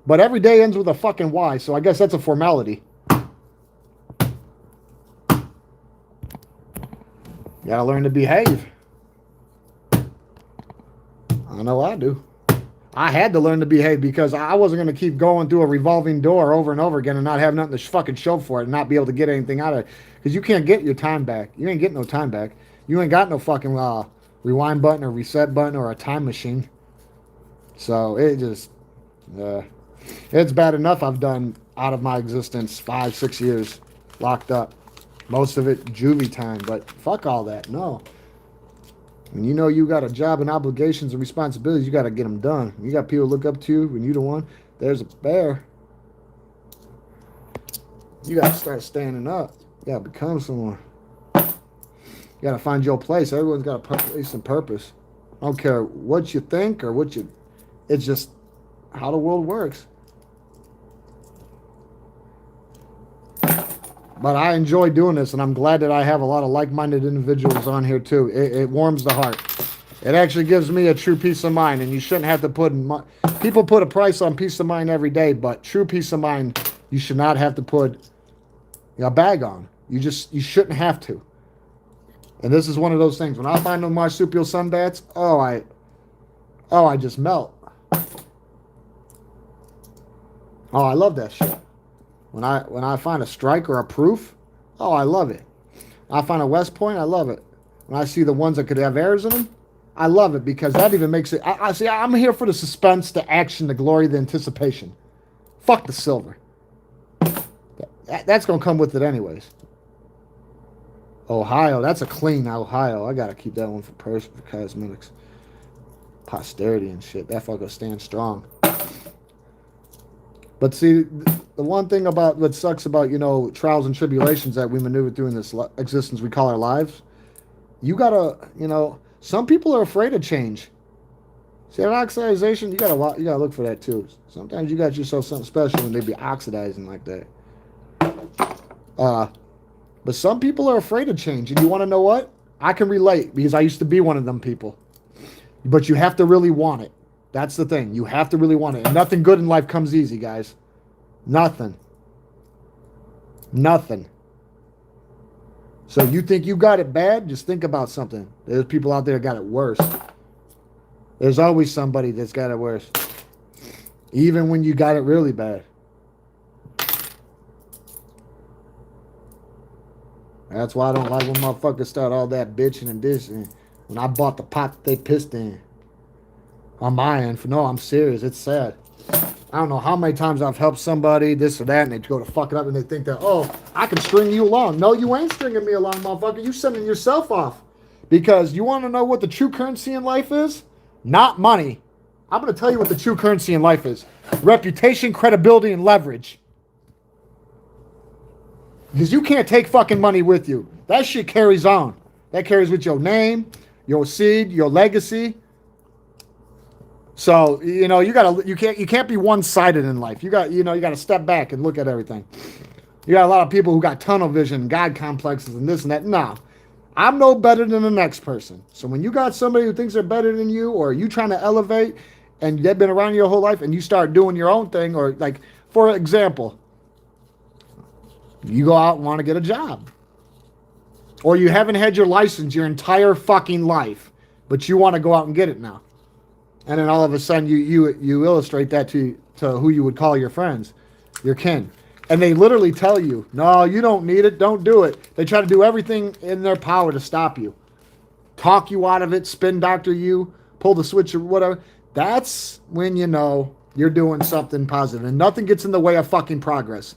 but every day ends with a fucking Y, so I guess that's a formality. Gotta learn to behave. I know I do. I had to learn to behave because I wasn't going to keep going through a revolving door over and over again and not have nothing to fucking show for it and not be able to get anything out of it. Because you can't get your time back. You ain't getting no time back. You ain't got no fucking rewind button or reset button or a time machine. So it just, it's bad enough I've done out of my existence 5-6 years locked up. Most of it juvie time, but fuck all that. No. When you know you got a job and obligations and responsibilities, you got to get them done. You got people look up to you when you're the one. There's a bear. You gotta start standing up. You gotta become someone. You gotta find your place. Everyone's got a place and purpose. I don't care what you think or what you. It's just how the world works. But I enjoy doing this, and I'm glad that I have a lot of like-minded individuals on here too. It warms the heart. It actually gives me a true peace of mind, and you shouldn't have to put. People put a price on peace of mind every day, but true peace of mind, you should not have to put a bag on. You shouldn't have to. And this is one of those things. When I find the marsupial sunbats, I just melt. Oh, I love that shit. When I find a strike or a proof, I love it. I find a West Point, I love it. When I see the ones that could have airs in them, I love it because that even makes it. I see. I'm here for the suspense, the action, the glory, the anticipation. Fuck the silver. That's gonna come with it anyways. Ohio, that's a clean Ohio. I gotta keep that one for cosmetics, posterity and shit. That fucker stands strong. But see, the one thing about what sucks about trials and tribulations that we maneuver through in this existence we call our lives, you gotta some people are afraid of change. See, that oxidization, you gotta look for that too. Sometimes you got yourself something special and they be oxidizing like that. But some people are afraid of change, and you want to know what? I can relate because I used to be one of them people. But you have to really want it. That's the thing. You have to really want it. And nothing good in life comes easy, guys. Nothing. Nothing. So you think you got it bad? Just think about something. There's people out there that got it worse. There's always somebody that's got it worse. Even when you got it really bad. That's why I don't like when motherfuckers start all that bitching and dishing. When I bought the pot that they pissed in. On my end. No, I'm serious. It's sad. I don't know how many times I've helped somebody, this or that, and they go to fuck it up and they think that, I can string you along. No, you ain't stringing me along, motherfucker. You sending yourself off. Because you want to know what the true currency in life is? Not money. I'm going to tell you what the true currency in life is. Reputation, credibility, and leverage. Because you can't take fucking money with you. That shit carries on. That carries with your name, your seed, your legacy. So, you can't be one-sided in life. You got to step back and look at everything. You got a lot of people who got tunnel vision, God complexes, and this and that. No. I'm no better than the next person. So when you got somebody who thinks they're better than you, or you trying to elevate, and they've been around you your whole life, and you start doing your own thing, or like, for example, you go out and want to get a job. Or you haven't had your license your entire fucking life, but you want to go out and get it now. And then all of a sudden you illustrate that to who you would call your friends, your kin. And they literally tell you, no, you don't need it, don't do it. They try to do everything in their power to stop you. Talk you out of it, spin doctor you, pull the switch or whatever. That's when you know you're doing something positive. And nothing gets in the way of fucking progress.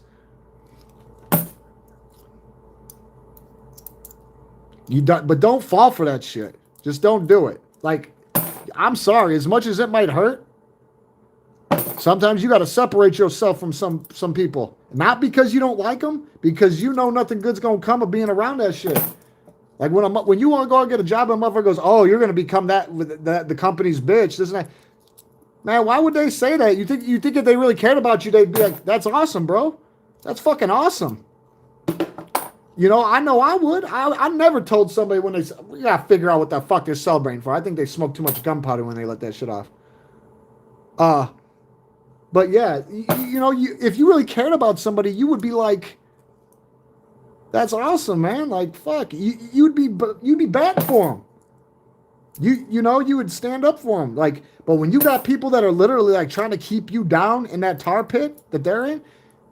But don't fall for that shit. Just don't do it. Like, I'm sorry. As much as it might hurt, sometimes you got to separate yourself from some people. Not because you don't like them, because you know nothing good's going to come of being around that shit. Like, when you want to go and get a job and a motherfucker goes, you're going to become the company's bitch, this and that. Man, why would they say that? You think if they really cared about you, they'd be like, that's awesome, bro. That's fucking awesome. I know I would. I never told somebody when we gotta figure out what the fuck they're celebrating for. I think they smoke too much gunpowder when they let that shit off. But yeah, if you really cared about somebody, you would be like, that's awesome, man. Like, fuck, you'd be batting for them. You would stand up for them. Like, but when you got people that are literally like trying to keep you down in that tar pit that they're in,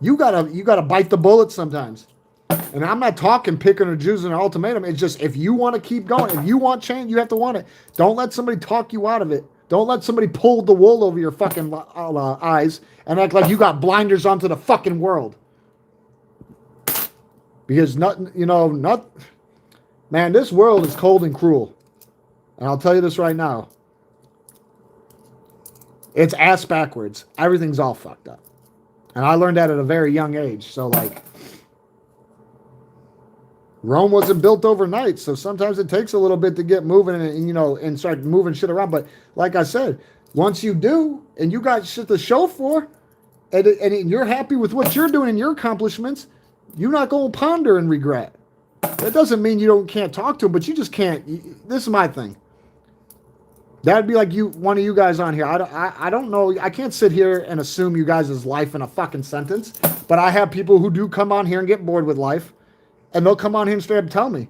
you gotta bite the bullet sometimes. And I'm not talking picking or choosing an ultimatum. It's just, if you want to keep going, if you want change, you have to want it. Don't let somebody talk you out of it. Don't let somebody pull the wool over your fucking eyes and act like you got blinders onto the fucking world. Because man, this world is cold and cruel. And I'll tell you this right now. It's ass backwards. Everything's all fucked up. And I learned that at a very young age. So, like, Rome wasn't built overnight. So sometimes it takes a little bit to get moving and you know, and start moving shit around. But like I said, once you do and you got shit to show for, and you're happy with what you're doing and your accomplishments, you're not going to ponder and regret. That doesn't mean you can't talk to them, but you just can't. This is my thing. That'd be like one of you guys on here. I don't know. I can't sit here and assume you guys' life in a fucking sentence, but I have people who do come on here and get bored with life, and they'll come on here and straight up tell me.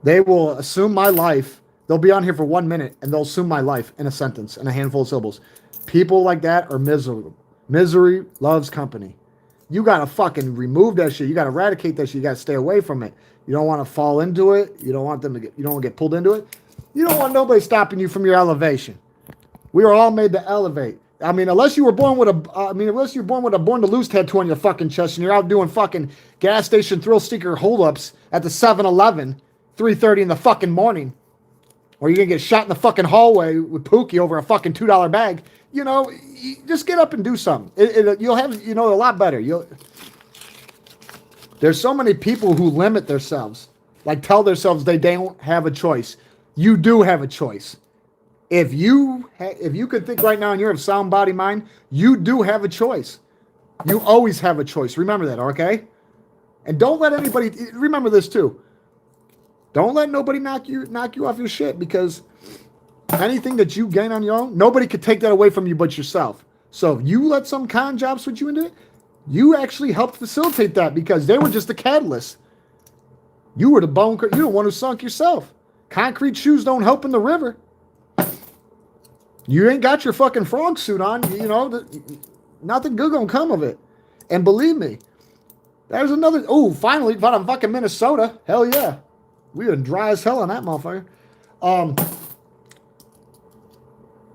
They will assume my life. They'll be on here for 1 minute, and they'll assume my life in a sentence, in a handful of syllables. People like that are miserable. Misery loves company. You got to fucking remove that shit. You got to eradicate that shit. You got to stay away from it. You don't want to fall into it. You don't want you don't want to get pulled into it. You don't want nobody stopping you from your elevation. We are all made to elevate. I mean, unless you were born with unless you're born with a born to lose tattoo on your fucking chest and you're out doing fucking gas station thrill seeker holdups at the 7-Eleven, 3:30 in the fucking morning, or you're gonna get shot in the fucking hallway with Pookie over a fucking $2 bag. You know, just get up and do something. You'll have, you know, a lot better. There's so many people who limit themselves, like tell themselves they don't have a choice. You do have a choice. If you could think right now and you're of sound body mind, you do have a choice. You always have a choice. Remember that, okay? And don't let anybody, remember this too. Don't let nobody knock you off your shit, because anything that you gain on your own, nobody could take that away from you but yourself. So if you let some con job switch you into it, you actually helped facilitate that, because they were just the catalyst. You were the you're the one who sunk yourself. Concrete shoes don't help in the river. You ain't got your fucking frog suit on, you know, nothing good gonna come of it. And believe me, there's another, finally found a fucking Minnesota. Hell yeah. We are dry as hell on that motherfucker.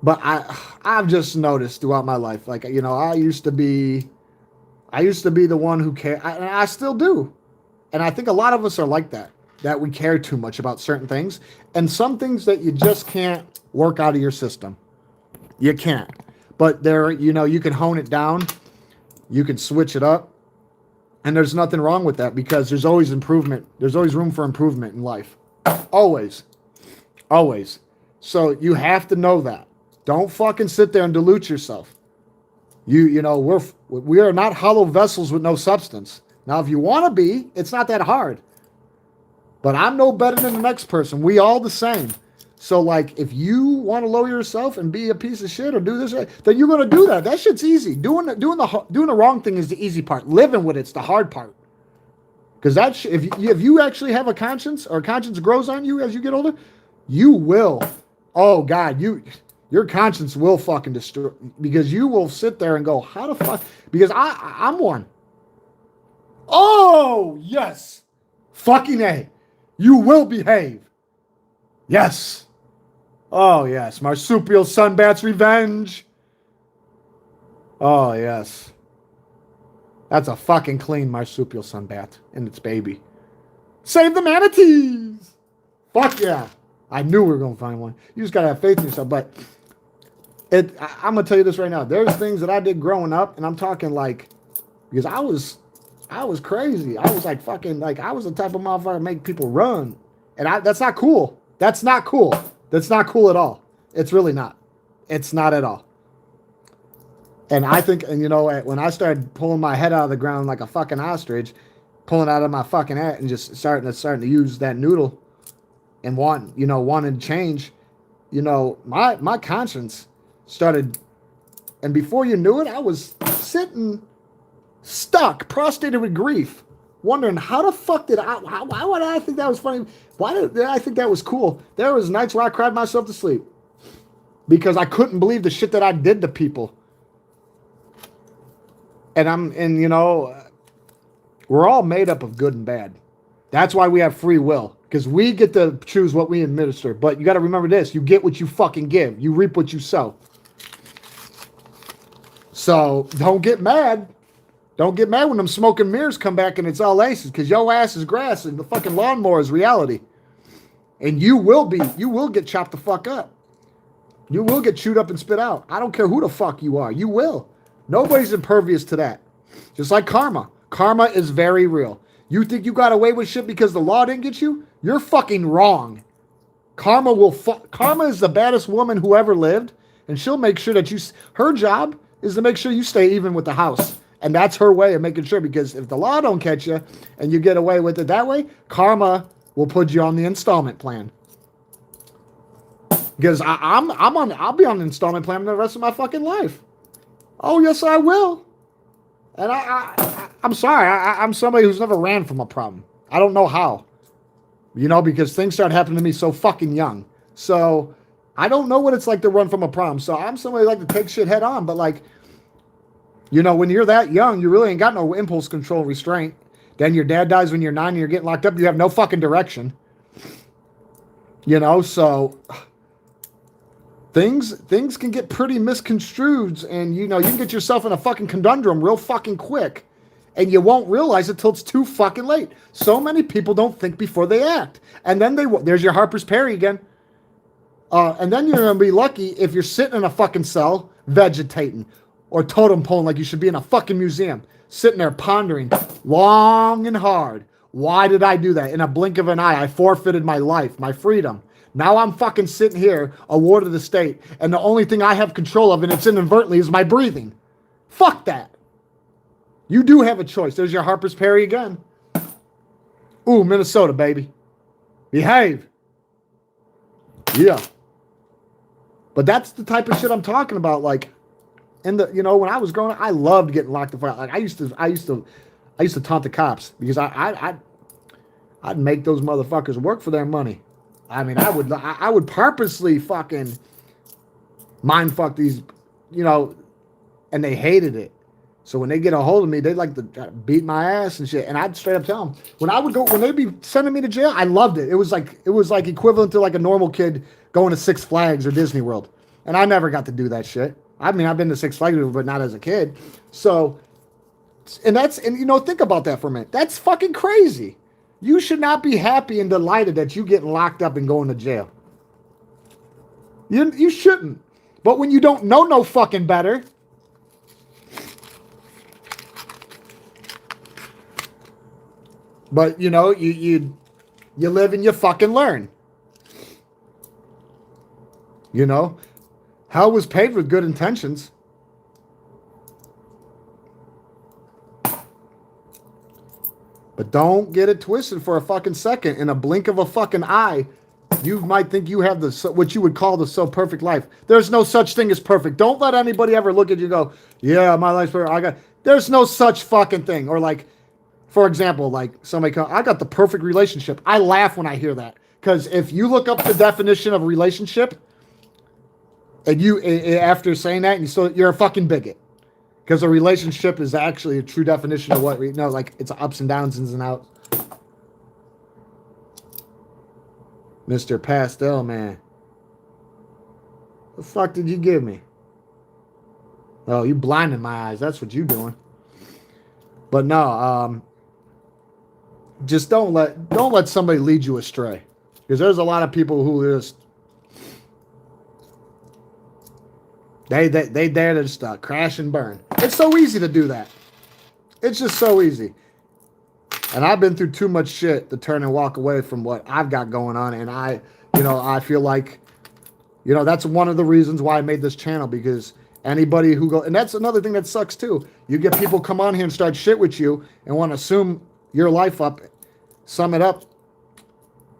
But I've just noticed throughout my life, like, you know, I used to be the one who cared, and I still do. And I think a lot of us are like that we care too much about certain things, and some things that you just can't work out of your system. You can't. But there, you know, you can hone it down, you can switch it up, and there's nothing wrong with that, because there's always improvement. There's always room for improvement in life. Always. Always. So you have to know that. Don't fucking sit there and dilute yourself. You know, we are not hollow vessels with no substance. Now, if you want to be, it's not that hard. But I'm no better than the next person. We all the same. So, like, if you want to lower yourself and be a piece of shit or do this, then you're going to do that. That shit's easy. Doing the wrong thing is the easy part. Living with it's the hard part. Because if you actually have a conscience, or a conscience grows on you as you get older, you will. Oh God, your conscience will fucking destroy, because you will sit there and go, how the fuck? Because I'm one. Oh yes, fucking A. You will behave. Yes. Oh, yes. Marsupial Sunbat's revenge. Oh, yes. That's a fucking clean marsupial sunbat and its baby. Save the manatees. Fuck yeah. I knew we were going to find one. You just got to have faith in yourself. But I'm going to tell you this right now. There's things that I did growing up, and I'm talking like, because I was crazy. I was like fucking, like, I was the type of motherfucker to make people run. And that's not cool. That's not cool. That's not cool at all. It's really not. It's not at all. And I think, and you know, when I started pulling my head out of the ground like a fucking ostrich, pulling out of my fucking hat and just starting to use that noodle and wanting to change, you know, my conscience started, and before you knew it, I was sitting stuck, prostrated with grief, wondering how the fuck why would I think that was funny? Why did I think that was cool? There was nights where I cried myself to sleep because I couldn't believe the shit that I did to people. And you know, we're all made up of good and bad. That's why we have free will, because we get to choose what we administer. But you got to remember this: you get what you fucking give. You reap what you sow. So don't get mad. Don't get mad when them smoke and mirrors come back and it's all aces, because your ass is grass and the fucking lawnmower is reality. And you will get chopped the fuck up. You will get chewed up and spit out. I don't care who the fuck you are. You will. Nobody's impervious to that. Just like karma. Karma is very real. You think you got away with shit because the law didn't get you? You're fucking wrong. Karma is the baddest woman who ever lived, and she'll make sure that her job is to make sure you stay even with the house. And that's her way of making sure, because if the law don't catch you and you get away with it that way, karma will put you on the installment plan. Because I'll be on the installment plan the rest of my fucking life. Oh, yes, I will. And I'm sorry. I'm somebody who's never ran from a problem. I don't know how. You know, because things start happening to me so fucking young. So I don't know what it's like to run from a problem. So I'm somebody who like to take shit head on. But like, you know, when you're that young, you really ain't got no impulse control restraint. Then your dad dies when you're 9 and you're getting locked up. You have no fucking direction. You know, so things can get pretty misconstrued, and you know, you can get yourself in a fucking conundrum real fucking quick, and you won't realize it till it's too fucking late. So many people don't think before they act, and then there's your Harper's Perry again. And then you're gonna be lucky if you're sitting in a fucking cell vegetating or totem poling like you should be in a fucking museum, sitting there pondering long and hard. Why did I do that? In a blink of an eye, I forfeited my life, my freedom. Now I'm fucking sitting here, a ward of the state, and the only thing I have control of, and it's inadvertently, is my breathing. Fuck that. You do have a choice. There's your Harper's Perry again. Ooh, Minnesota, baby. Behave. Yeah. But that's the type of shit I'm talking about. Like, you know, when I was growing up, I loved getting locked up. Like, I used to taunt the cops because I'd make those motherfuckers work for their money. I mean, I would purposely fucking mind fuck these, you know, and they hated it. So when they get a hold of me, they like to beat my ass and shit. And I'd straight up tell them when they'd be sending me to jail, I loved it. It was like equivalent to like a normal kid going to Six Flags or Disney World. And I never got to do that shit. I mean, I've been to Six Flags, but not as a kid. So, and you know, think about that for a minute. That's fucking crazy. You should not be happy and delighted that you getting locked up and going to jail. You shouldn't. But when you don't know no fucking better, but you know, you live and you fucking learn. You know, hell was paved with good intentions. But don't get it twisted for a fucking second. In a blink of a fucking eye, you might think you have what you would call the so perfect life. There's no such thing as perfect. Don't let anybody ever look at you and go, yeah, my life's perfect. There's no such fucking thing. Or like, for example, like somebody I got the perfect relationship. I laugh when I hear that. Because if you look up the definition of relationship, and you, after saying that, and you're a fucking bigot. Because a relationship is actually a true definition of what we know. Like, it's ups and downs, ins and outs. Mr. Pastel Man. The fuck did you give me? Oh, you blinded my eyes. That's what you doing. But no, just don't let somebody lead you astray. Because there's a lot of people who just They dare to just crash and burn. It's so easy to do that. It's just so easy. And I've been through too much shit to turn and walk away from what I've got going on. And I feel like, you know, that's one of the reasons why I made this channel, because anybody who and that's another thing that sucks too. You get people come on here and start shit with you and want to assume your life up, sum it up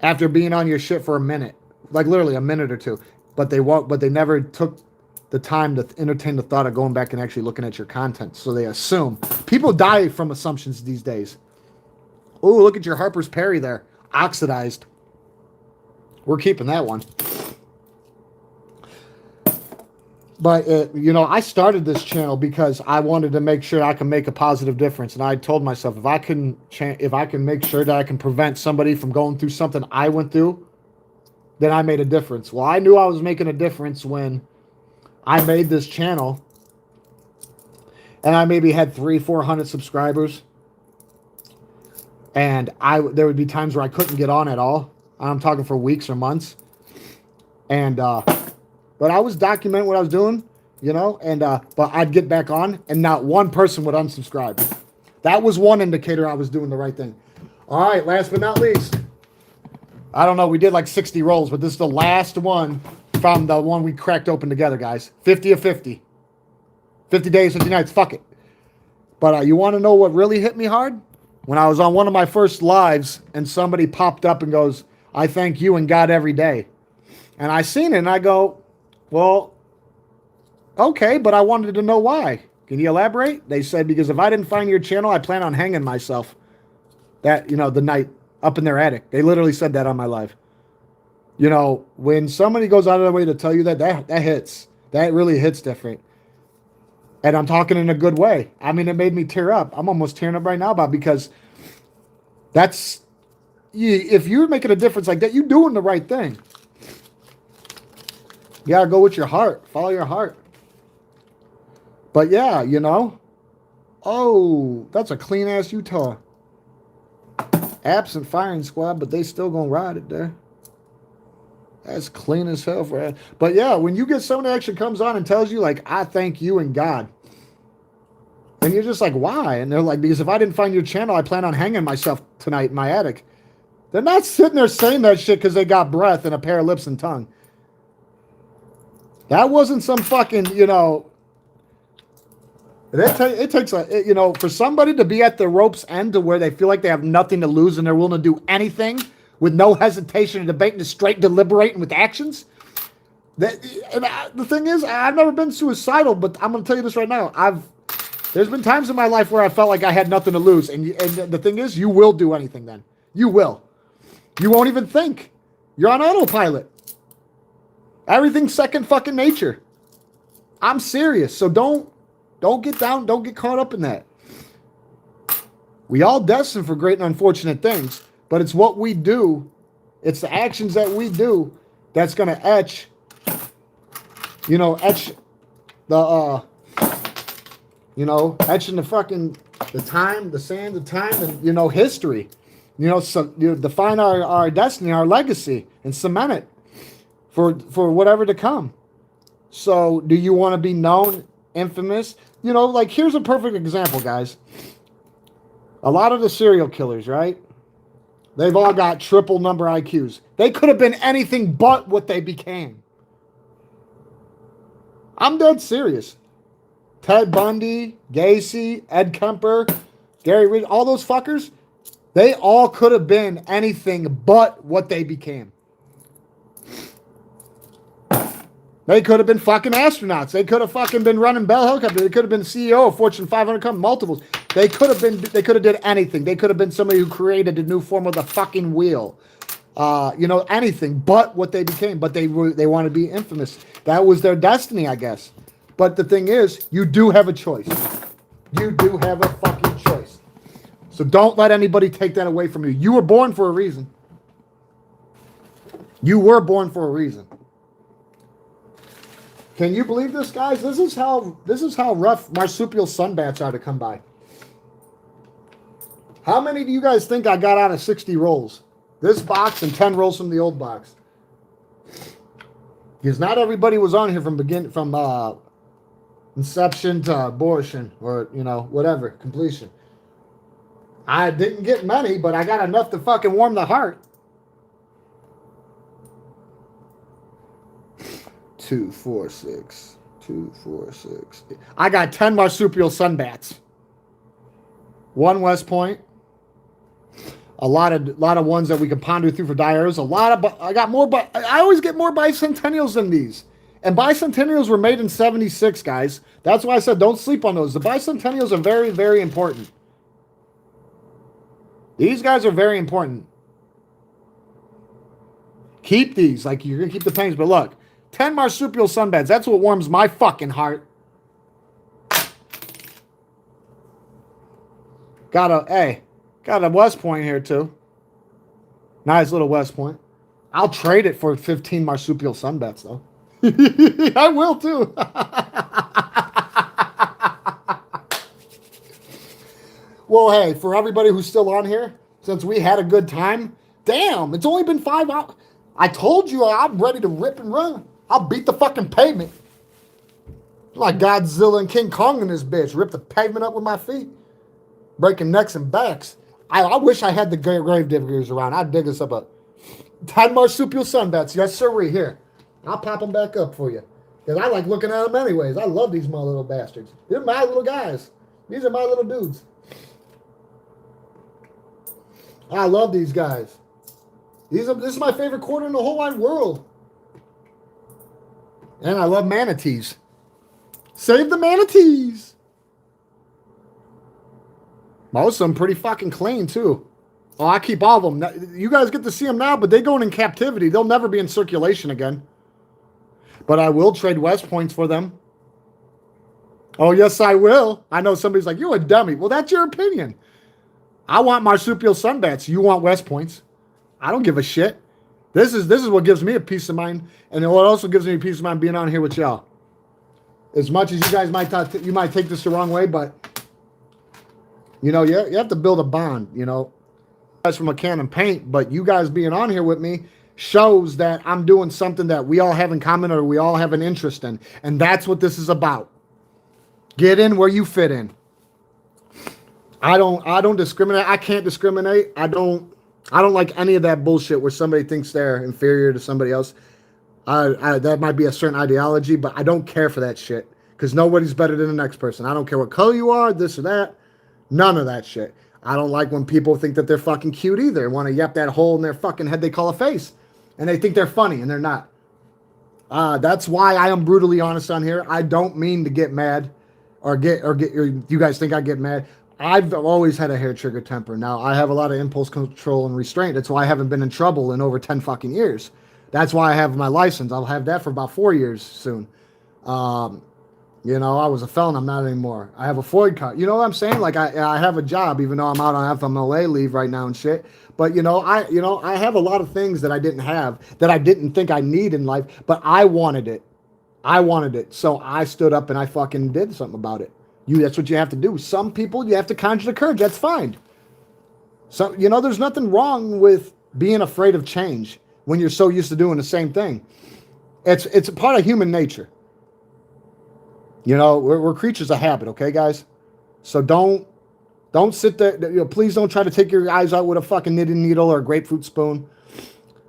after being on your shit for a minute, like literally a minute or two. But they never took the time to entertain the thought of going back and actually looking at your content. So they assume. People die from assumptions these days. Oh, look at your Harper's Perry there. Oxidized. We're keeping that one. But, you know, I started this channel because I wanted to make sure I can make a positive difference. And I told myself, if I can make sure that I can prevent somebody from going through something I went through, then I made a difference. Well, I knew I was making a difference when I made this channel and I maybe had 300-400 subscribers, and there would be times where I couldn't get on at all. I'm talking for weeks or months. And But I was documenting what I was doing, you know, and but I'd get back on and not one person would unsubscribe. That was one indicator I was doing the right thing. All right, last but not least. I don't know, we did like 60 rolls, but this is the last one from the one we cracked open together, guys. 50 of 50. 50 days, 50 nights, fuck it. But you want to know what really hit me hard? When I was on one of my first lives and somebody popped up and goes, I thank you and God every day. And I seen it and I go, well, okay, but I wanted to know why. Can you elaborate? They said, because if I didn't find your channel, I plan on hanging myself. That, you know, the night up in their attic. They literally said that on my live. You know, when somebody goes out of their way to tell you that hits. That really hits different. And I'm talking in a good way. I mean, it made me tear up. I'm almost tearing up right now about because that's, if you're making a difference like that, you're doing the right thing. You gotta go with your heart. Follow your heart. But yeah, you know. Oh, that's a clean ass Utah. Absent firing squad, but they still gonna ride it there. That's clean as hell for that. But yeah, when you get someone that actually comes on and tells you, like, I thank you and God. And you're just like, why? And they're like, because if I didn't find your channel, I plan on hanging myself tonight in my attic. They're not sitting there saying that shit because they got breath and a pair of lips and tongue. That wasn't some fucking, you know... It takes a, you know, for somebody to be at the rope's end to where they feel like they have nothing to lose and they're willing to do anything with no hesitation and debate and straight deliberating with actions. The thing is, I've never been suicidal, but I'm going to tell you this right now. There's been times in my life where I felt like I had nothing to lose. And the thing is, you will do anything then. You will. You won't even think. You're on autopilot. Everything's second fucking nature. I'm serious. So don't get down. Don't get caught up in that. We all destined for great and unfortunate things, but it's what we do. It's the actions that we do that's going to etch the, etching the fucking, the time, the sand, the time, and, you know, history. You know, so you define our destiny, our legacy, and cement it for whatever to come. So do you want to be known, infamous? You know, like, here's a perfect example, guys. A lot of the serial killers, right? They've all got triple number IQs. They could have been anything but what they became. I'm dead serious. Ted Bundy, Gacy, Ed Kemper, Gary Ridge, all those fuckers, they all could have been anything but what they became. They could have been fucking astronauts. They could have fucking been running Bell Helicopter. They could have been CEO of Fortune 500 company, multiples. They could have did anything. They could have been somebody who created a new form of the fucking wheel. You know, anything but what they became. But they want to be infamous. That was their destiny, I guess. But the thing is, you do have a choice. You do have a fucking choice. So don't let anybody take that away from you. You were born for a reason. You were born for a reason. Can you believe this, guys? This is how rough marsupial sunbats are to come by. How many do you guys think I got out of 60 rolls? This box and 10 rolls from the old box. Because not everybody was on here from inception to abortion or, you know, whatever, completion. I didn't get many, but I got enough to fucking warm the heart. 2, 4, 6. 2, 4, 6. I got 10 marsupial sunbats. 1 West Point. A lot of ones that we can ponder through for diaries. I got more, but I always get more bicentennials than these. And bicentennials were made in 76, guys. That's why I said don't sleep on those. The bicentennials are very, very important. These guys are very important. Keep these. Like, you're going to keep the pennies. But look, 10 marsupial sunbeds. That's what warms my fucking heart. Got a West Point here, too. Nice little West Point. I'll trade it for 15 marsupial sunbeds, though. I will, too. Well, hey, for everybody who's still on here, since we had a good time, damn, it's only been 5 hours. I told you I'm ready to rip and run. I'll beat the fucking pavement. Like Godzilla and King Kong in this bitch. Rip the pavement up with my feet. Breaking necks and backs. I wish I had the grave diggers around. I'd dig us up a 10 marsupial sunbats. Yes, sir. Here. I'll pop them back up for you. Because I like looking at them anyways. I love these my little bastards. They're my little guys. These are my little dudes. I love these guys. This is my favorite quarter in the whole wide world. And I love manatees. Save the manatees. Most of them pretty fucking clean, too. Oh, I keep all of them. You guys get to see them now, but they're going in captivity. They'll never be in circulation again. But I will trade West Points for them. Oh, yes, I will. I know somebody's like, you're a dummy. Well, that's your opinion. I want marsupial sunbats. You want West Points. I don't give a shit. This is what gives me a peace of mind. And what also gives me a peace of mind being on here with y'all. As much as you guys might take this the wrong way, but you know, you have to build a bond, you know. Guys from a can and paint, but you guys being on here with me shows that I'm doing something that we all have in common or we all have an interest in. And that's what this is about. Get in where you fit in. I don't discriminate. I can't discriminate. I don't like any of that bullshit where somebody thinks they're inferior to somebody else. That might be a certain ideology, but I don't care for that shit because nobody's better than the next person. I don't care what color you are, this or that. None of that shit. I don't like when people think that they're fucking cute either and want to yap that hole in their fucking head they call a face. And they think they're funny and they're not. That's why I am brutally honest on here. I don't mean to get mad or you guys think I get mad. I've always had a hair trigger temper. Now, I have a lot of impulse control and restraint. That's why I haven't been in trouble in over 10 fucking years. That's why I have my license. I'll have that for about 4 years soon. You know, I was a felon. I'm not anymore. I have a Floyd card. You know what I'm saying? Like, I have a job, even though I'm out on FMLA leave right now and shit. But, I have a lot of things that I didn't have, that I didn't think I need in life, but I wanted it. I wanted it. So I stood up and I fucking did something about it. That's what you have to do. Some people, you have to conjure the courage. That's fine. So, there's nothing wrong with being afraid of change when you're so used to doing the same thing. It's a part of human nature. We're creatures of habit, okay, guys? So don't sit there. Please don't try to take your eyes out with a fucking knitting needle or a grapefruit spoon.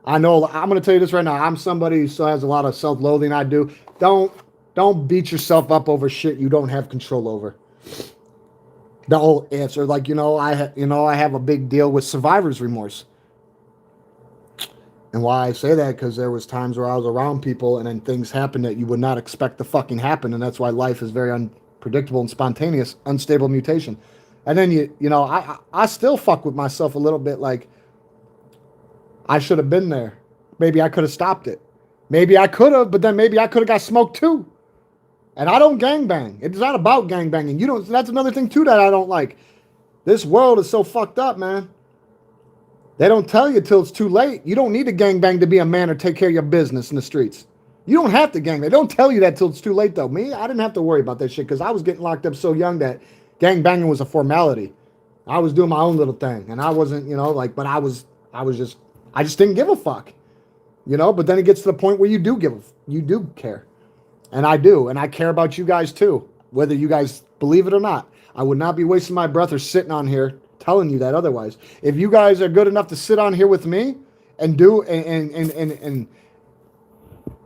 I know, I'm going to tell you this right now. I'm somebody who still has a lot of self-loathing. I do. Don't beat yourself up over shit you don't have control over. The whole answer, like, I have a big deal with survivor's remorse. And why I say that, because there was times where I was around people and then things happen that you would not expect to fucking happen. And that's why life is very unpredictable and spontaneous, unstable mutation. And then, I still fuck with myself a little bit, like, I should have been there. Maybe I could have stopped it. Maybe I could have, but then maybe I could have got smoked too. And I don't gangbang. It's not about gangbanging. That's another thing too that I don't like. This world is so fucked up, man. They don't tell you till it's too late. You don't need to gangbang to be a man or take care of your business in the streets. You don't have to gangbang. They don't tell you that till it's too late, though. Me, I didn't have to worry about that shit because I was getting locked up so young that gangbanging was a formality. I was doing my own little thing, and I wasn't, but I just didn't give a fuck, But then it gets to the point where you do care, and I do, and I care about you guys too, whether you guys believe it or not. I would not be wasting my breath or sitting on here telling you that otherwise. If you guys are good enough to sit on here with me and do and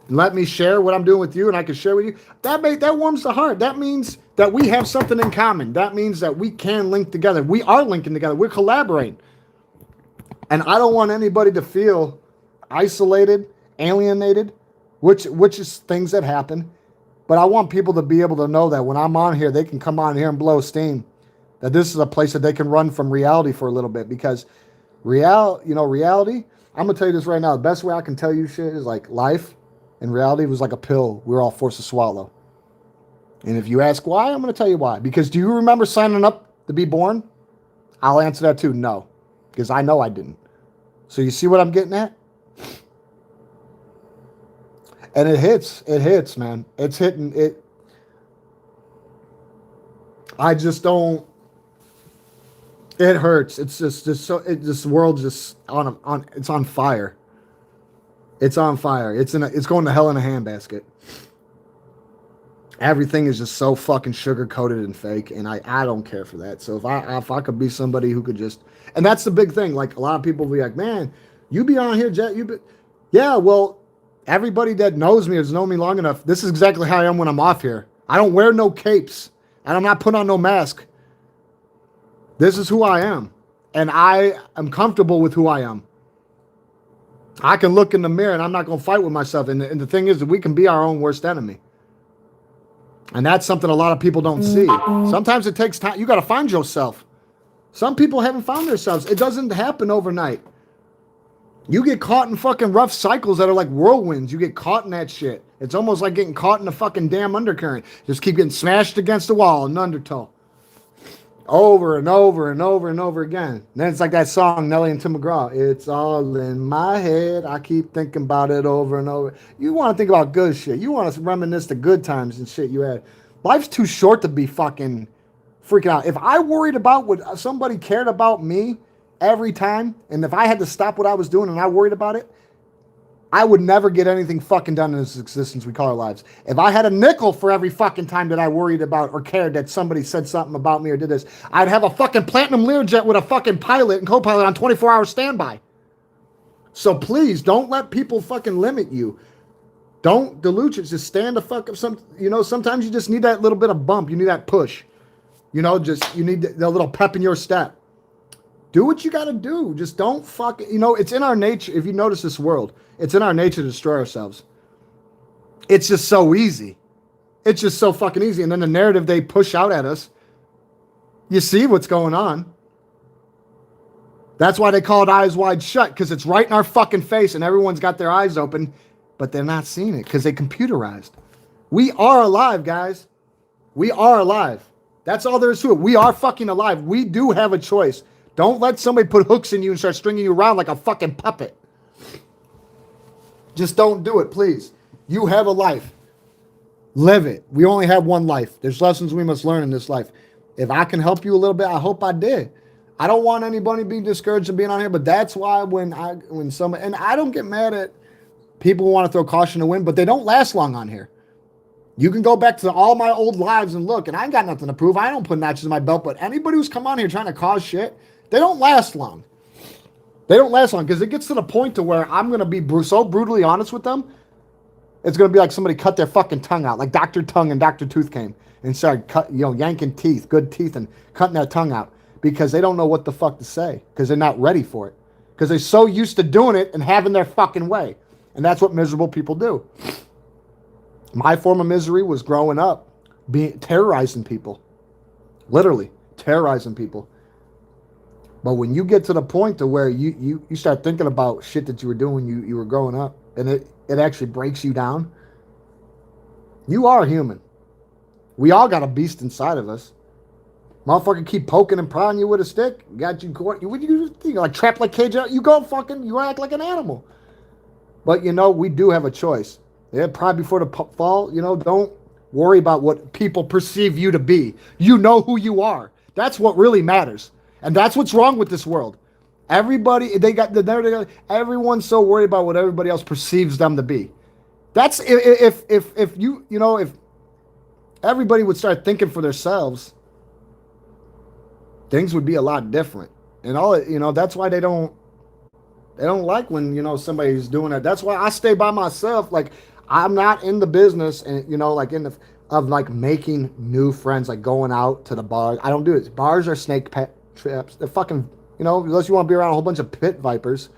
let me share what I'm doing with you, and I can share with you, that warms the heart. That means that we have something in common. That means that we can link together. We are linking together. We're collaborating. And I don't want anybody to feel isolated, alienated, which is things that happen. But I want people to be able to know that when I'm on here, they can come on here and blow steam. That this is a place that they can run from reality for a little bit. Because reality, I'm going to tell you this right now. The best way I can tell you shit is like life and reality was like a pill we were all forced to swallow. And if you ask why, I'm going to tell you why. Because do you remember signing up to be born? I'll answer that too, no. Because I know I didn't. So you see what I'm getting at? And it hits, man. It's hitting it. I just don't. It hurts. It's just so. This world just it's on fire. It's on fire. It's going to hell in a handbasket. Everything is just so fucking sugar coated and fake, and I don't care for that. So if I could be somebody who could just, and that's the big thing. Like a lot of people will be like, man, you be on here, Jet. Yeah. Well, everybody that knows me has known me long enough. This is exactly how I am when I'm off here. I don't wear no capes, and I'm not putting on no mask. This is who I am, and I am comfortable with who I am. I can look in the mirror, and I'm not going to fight with myself. And the thing is that we can be our own worst enemy. And that's something a lot of people don't see. Sometimes it takes time. You got to find yourself. Some people haven't found themselves. It doesn't happen overnight. You get caught in fucking rough cycles that are like whirlwinds. You get caught in that shit. It's almost like getting caught in a fucking damn undercurrent. Just keep getting smashed against the wall in undertow. Over and over and over and over again. And then it's like that song, Nelly and Tim McGraw. It's all in my head. I keep thinking about it over and over. You want to think about good shit. You want to reminisce the good times and shit you had. Life's too short to be fucking freaking out. If I worried about what somebody cared about me every time, and if I had to stop what I was doing and I worried about it, I would never get anything fucking done in this existence we call our lives. If I had a nickel for every fucking time that I worried about or cared that somebody said something about me or did this, I'd have a fucking platinum Learjet with a fucking pilot and co-pilot on 24-hour standby. So please don't let people fucking limit you. Don't dilute it. Just stand the fuck up. Sometimes you just need that little bit of bump. You need that push. You need the little pep in your step. Do what you got to do. Just don't fucking, it's in our nature. If you notice this world, it's in our nature to destroy ourselves. It's just so easy. It's just so fucking easy. And then the narrative they push out at us, you see what's going on. That's why they call it eyes wide shut, because it's right in our fucking face and everyone's got their eyes open, but they're not seeing it because they computerized. We are alive, guys. We are alive. That's all there is to it. We are fucking alive. We do have a choice. Don't let somebody put hooks in you and start stringing you around like a fucking puppet. Just don't do it, please. You have a life. Live it. We only have one life. There's lessons we must learn in this life. If I can help you a little bit, I hope I did. I don't want anybody being discouraged and being on here, but that's why when somebody, and I don't get mad at people who want to throw caution to the wind, but they don't last long on here. You can go back to all my old lives and look, and I ain't got nothing to prove. I don't put notches in my belt, but anybody who's come on here trying to cause shit, they don't last long. They don't last long because it gets to the point to where I'm going to be so brutally honest with them. It's going to be like somebody cut their fucking tongue out, like Dr. Tongue and Dr. Tooth came and started yanking teeth, good teeth, and cutting their tongue out because they don't know what the fuck to say because they're not ready for it because they're so used to doing it and having their fucking way. And that's what miserable people do. My form of misery was growing up, terrorizing people. Literally, terrorizing people. But when you get to the point to where you start thinking about shit that you were doing when you were growing up, and it actually breaks you down, you are human. We all got a beast inside of us. Motherfucker keep poking and prodding you with a stick. Got you caught. You like trapped like cage out. You act like an animal. But we do have a choice. Yeah, probably before the fall, don't worry about what people perceive you to be. You know who you are. That's what really matters. And that's what's wrong with this world. Everybody, everyone's so worried about what everybody else perceives them to be. That's if everybody would start thinking for themselves, things would be a lot different. And that's why they don't like when, somebody's doing that. That's why I stay by myself. Like, I'm not in the business and, of making new friends, like going out to the bars. I don't do it. Bars are snake traps. They're fucking, unless you want to be around a whole bunch of pit vipers.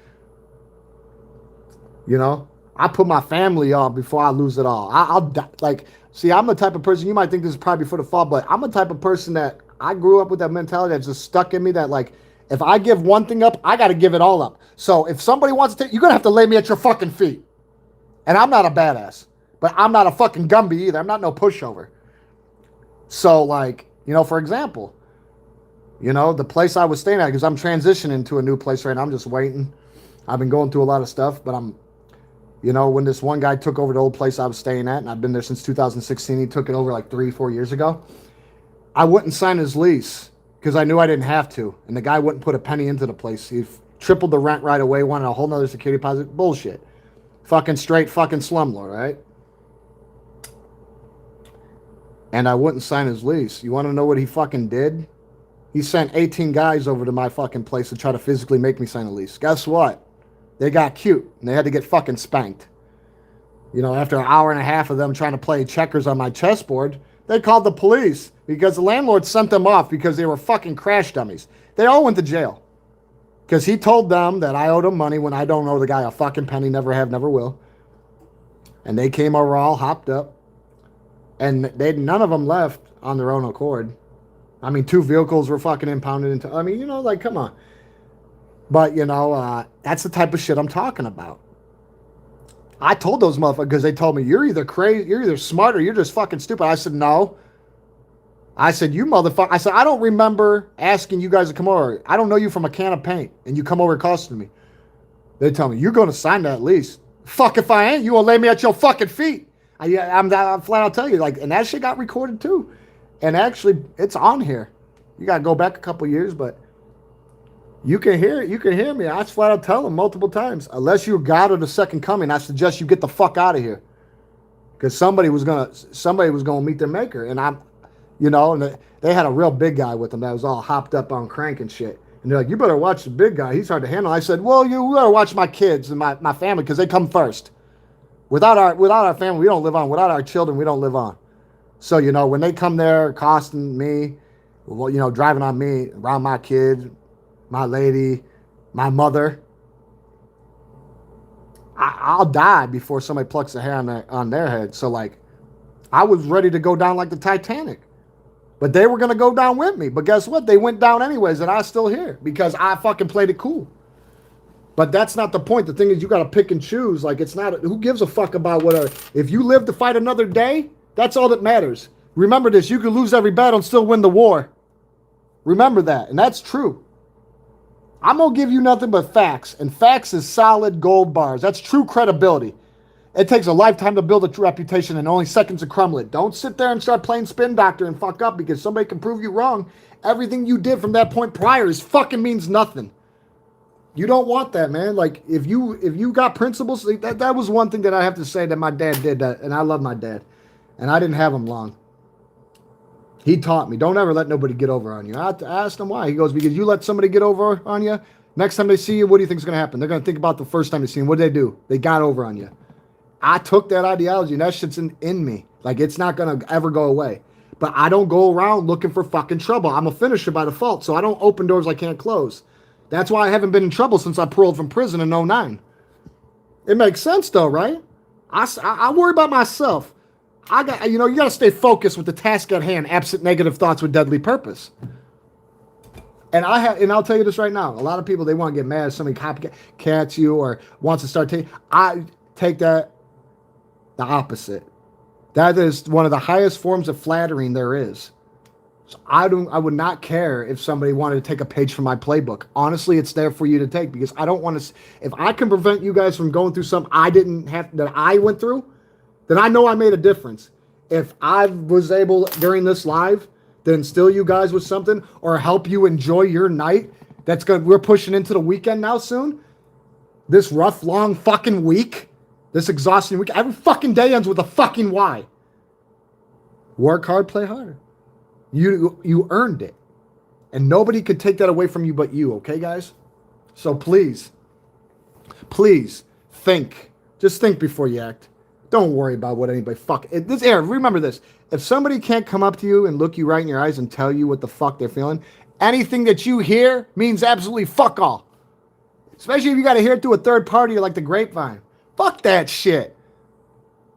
I put my family on before I lose it all. I'm the type of person, you might think this is probably before the fall, but I'm the type of person that I grew up with that mentality that's just stuck in me that, like, if I give one thing up, I got to give it all up. So if somebody wants to, you're going to have to lay me at your fucking feet. And I'm not a badass. But I'm not a fucking Gumby either. I'm not no pushover. So, for example, the place I was staying at, because I'm transitioning to a new place right now. I'm just waiting. I've been going through a lot of stuff. But when this one guy took over the old place I was staying at, and I've been there since 2016. He took it over like 3-4 years ago. I wouldn't sign his lease because I knew I didn't have to. And the guy wouldn't put a penny into the place. He tripled the rent right away, wanted a whole nother security deposit. Bullshit. Fucking straight fucking slumlord, right? And I wouldn't sign his lease. You want to know what he fucking did? He sent 18 guys over to my fucking place to try to physically make me sign a lease. Guess what? They got cute and they had to get fucking spanked. You know, after an hour and a half of them trying to play checkers on my chessboard, they called the police because the landlord sent them off because they were fucking crash dummies. They all went to jail because he told them that I owed him money when I don't owe the guy a fucking penny, never have, never will. And they came over all hopped up. And none of them left on their own accord. I mean, 2 vehicles were fucking impounded into. I mean, you know, like, come on. But, you know, that's the type of shit I'm talking about. I told those motherfuckers because they told me, you're either crazy, you're either smart or you're just fucking stupid. I said, no. I said, you motherfucker. I said, I don't remember asking you guys to come over. I don't know you from a can of paint. And you come over accosting me. They tell me, you're going to sign that lease. Fuck if I ain't. You will lay me at your fucking feet. I'm flat out tell you, like, and that shit got recorded too. And actually, it's on here. You got to go back a couple years, but you can hear it. You can hear me. I flat out tell them multiple times. Unless you're God or the second coming, I suggest you get the fuck out of here. Because somebody was gonna meet their maker. And I'm, you know, and they had a real big guy with them that was all hopped up on crank and shit. And they're like, you better watch the big guy. He's hard to handle. I said, well, you better watch my kids and my family because they come first. Without our family, we don't live on. Without our children, we don't live on. So, you know, when they come there costing me, well, you know, driving on me, around my kids, my lady, my mother, I'll die before somebody plucks a hair on their head. So, like, I was ready to go down like the Titanic. But they were going to go down with me. But guess what? They went down anyways, and I'm still here because I fucking played it cool. But that's not the point. The thing is, you got to pick and choose. Like, it's not, who gives a fuck about if you live to fight another day, that's all that matters. Remember this, you can lose every battle and still win the war. Remember that, and that's true. I'm going to give you nothing but facts, and facts is solid gold bars. That's true credibility. It takes a lifetime to build a reputation and only seconds to crumble it. Don't sit there and start playing spin doctor and fuck up because somebody can prove you wrong. Everything you did from that point prior is fucking means nothing. You don't want that, man. Like, if you got principles, that was one thing that I have to say that my dad did, that, and I love my dad. And I didn't have him long. He taught me, don't ever let nobody get over on you. I asked him why. He goes, because you let somebody get over on you, next time they see you, what do you think is going to happen? They're going to think about the first time they see you. What did they do? They got over on you. I took that ideology, and that shit's in me. Like, it's not going to ever go away. But I don't go around looking for fucking trouble. I'm a finisher by default, so I don't open doors I can't close. That's why I haven't been in trouble since I paroled from prison in 2009. It makes sense, though, right? I worry about myself. You got to stay focused with the task at hand, absent negative thoughts with deadly purpose. And I'll tell you this right now. A lot of people, they want to get mad if somebody copycats you or wants to start taking. I take that the opposite. That is one of the highest forms of flattering there is. So I would not care if somebody wanted to take a page from my playbook. Honestly, it's there for you to take because I don't want to. If I can prevent you guys from going through something that I went through, then I know I made a difference. If I was able during this live to instill you guys with something or help you enjoy your night, that's good. We're pushing into the weekend now soon. This rough, long fucking week, this exhausting week, every fucking day ends with a fucking why. Work hard, play harder. You earned it. And nobody could take that away from you but you, okay, guys? So please think. Just think before you act. Don't worry about what anybody remember this. If somebody can't come up to you and look you right in your eyes and tell you what the fuck they're feeling, anything that you hear means absolutely fuck all. Especially if you got to hear it through a third party like the grapevine. Fuck that shit.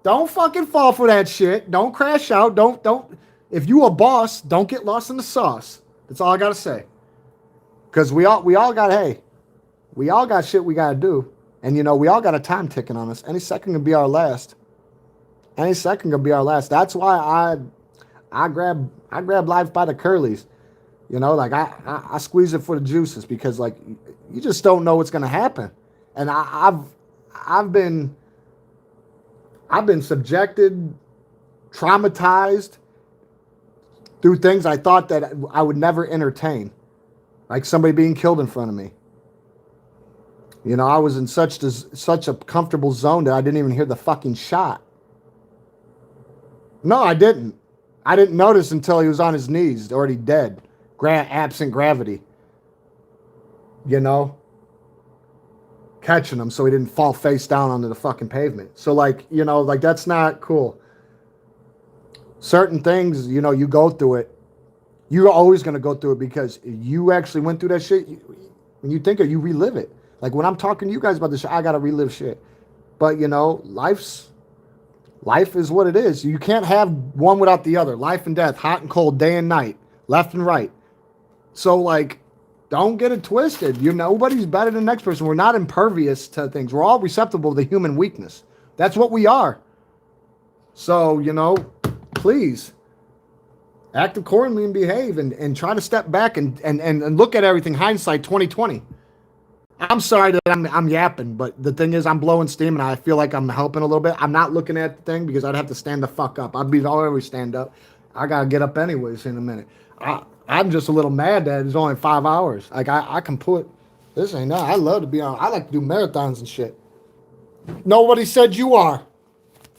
Don't fucking fall for that shit. Don't crash out. Don't. If you a boss, don't get lost in the sauce. That's all I got to say. Because we all got shit we got to do. And, we all got a time ticking on us. Any second can be our last. That's why I grab life by the curlies. I squeeze it for the juices because, like, you just don't know what's going to happen. And I've been subjected, traumatized through things I thought that I would never entertain, like somebody being killed in front of me. You know, I was in such a comfortable zone that I didn't even hear the fucking shot. No, I didn't. I didn't notice until he was on his knees, already dead. Absent gravity. You know? Catching him so he didn't fall face down onto the fucking pavement. So, like, you know, like, that's not cool. Certain things, you know, you go through it. You're always going to go through it because you actually went through that shit. When you think of it, you relive it. Like, when I'm talking to you guys about this shit, I got to relive shit. But, you know, life is what it is. You can't have one without the other. Life and death, hot and cold, day and night, left and right. So, like, don't get it twisted. Nobody's better than the next person. We're not impervious to things. We're all receptible to human weakness. That's what we are. So, you know, please act accordingly and behave and try to step back and look at everything. Hindsight 2020. I'm sorry that I'm yapping, but the thing is I'm blowing steam and I feel like I'm helping a little bit. I'm not looking at the thing because I'd have to stand the fuck up. I'd always stand up. I got to get up anyways in a minute. I'm just a little mad that it's only 5 hours. Like, I can put, this ain't nothing. I love to be on. I like to do marathons and shit. Nobody said you are.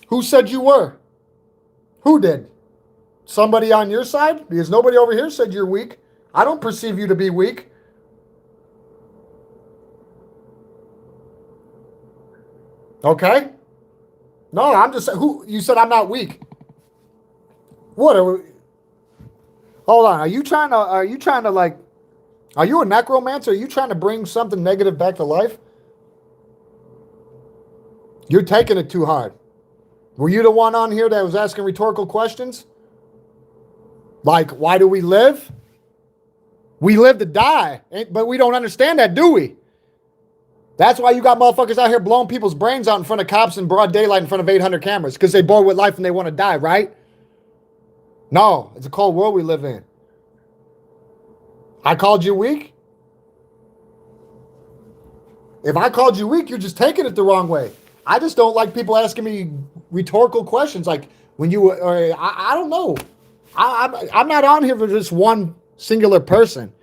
Who said you were? Who did? Somebody on your side? Because nobody over here said you're weak. I don't perceive you to be weak. Okay? No, I'm just, you said I'm not weak. What are we? Hold on. Are you trying to like, are you a necromancer? Are you trying to bring something negative back to life? You're taking it too hard. Were you the one on here that was asking rhetorical questions? Like, why do we live? We live to die, but we don't understand that, do we? That's why you got motherfuckers out here blowing people's brains out in front of cops in broad daylight in front of 800 cameras because they're bored with life and they want to die, right? No, it's a cold world we live in. I called you weak? If I called you weak, you're just taking it the wrong way. I just don't like people asking me rhetorical questions like when you, or I don't know. I'm not on here for just one singular person.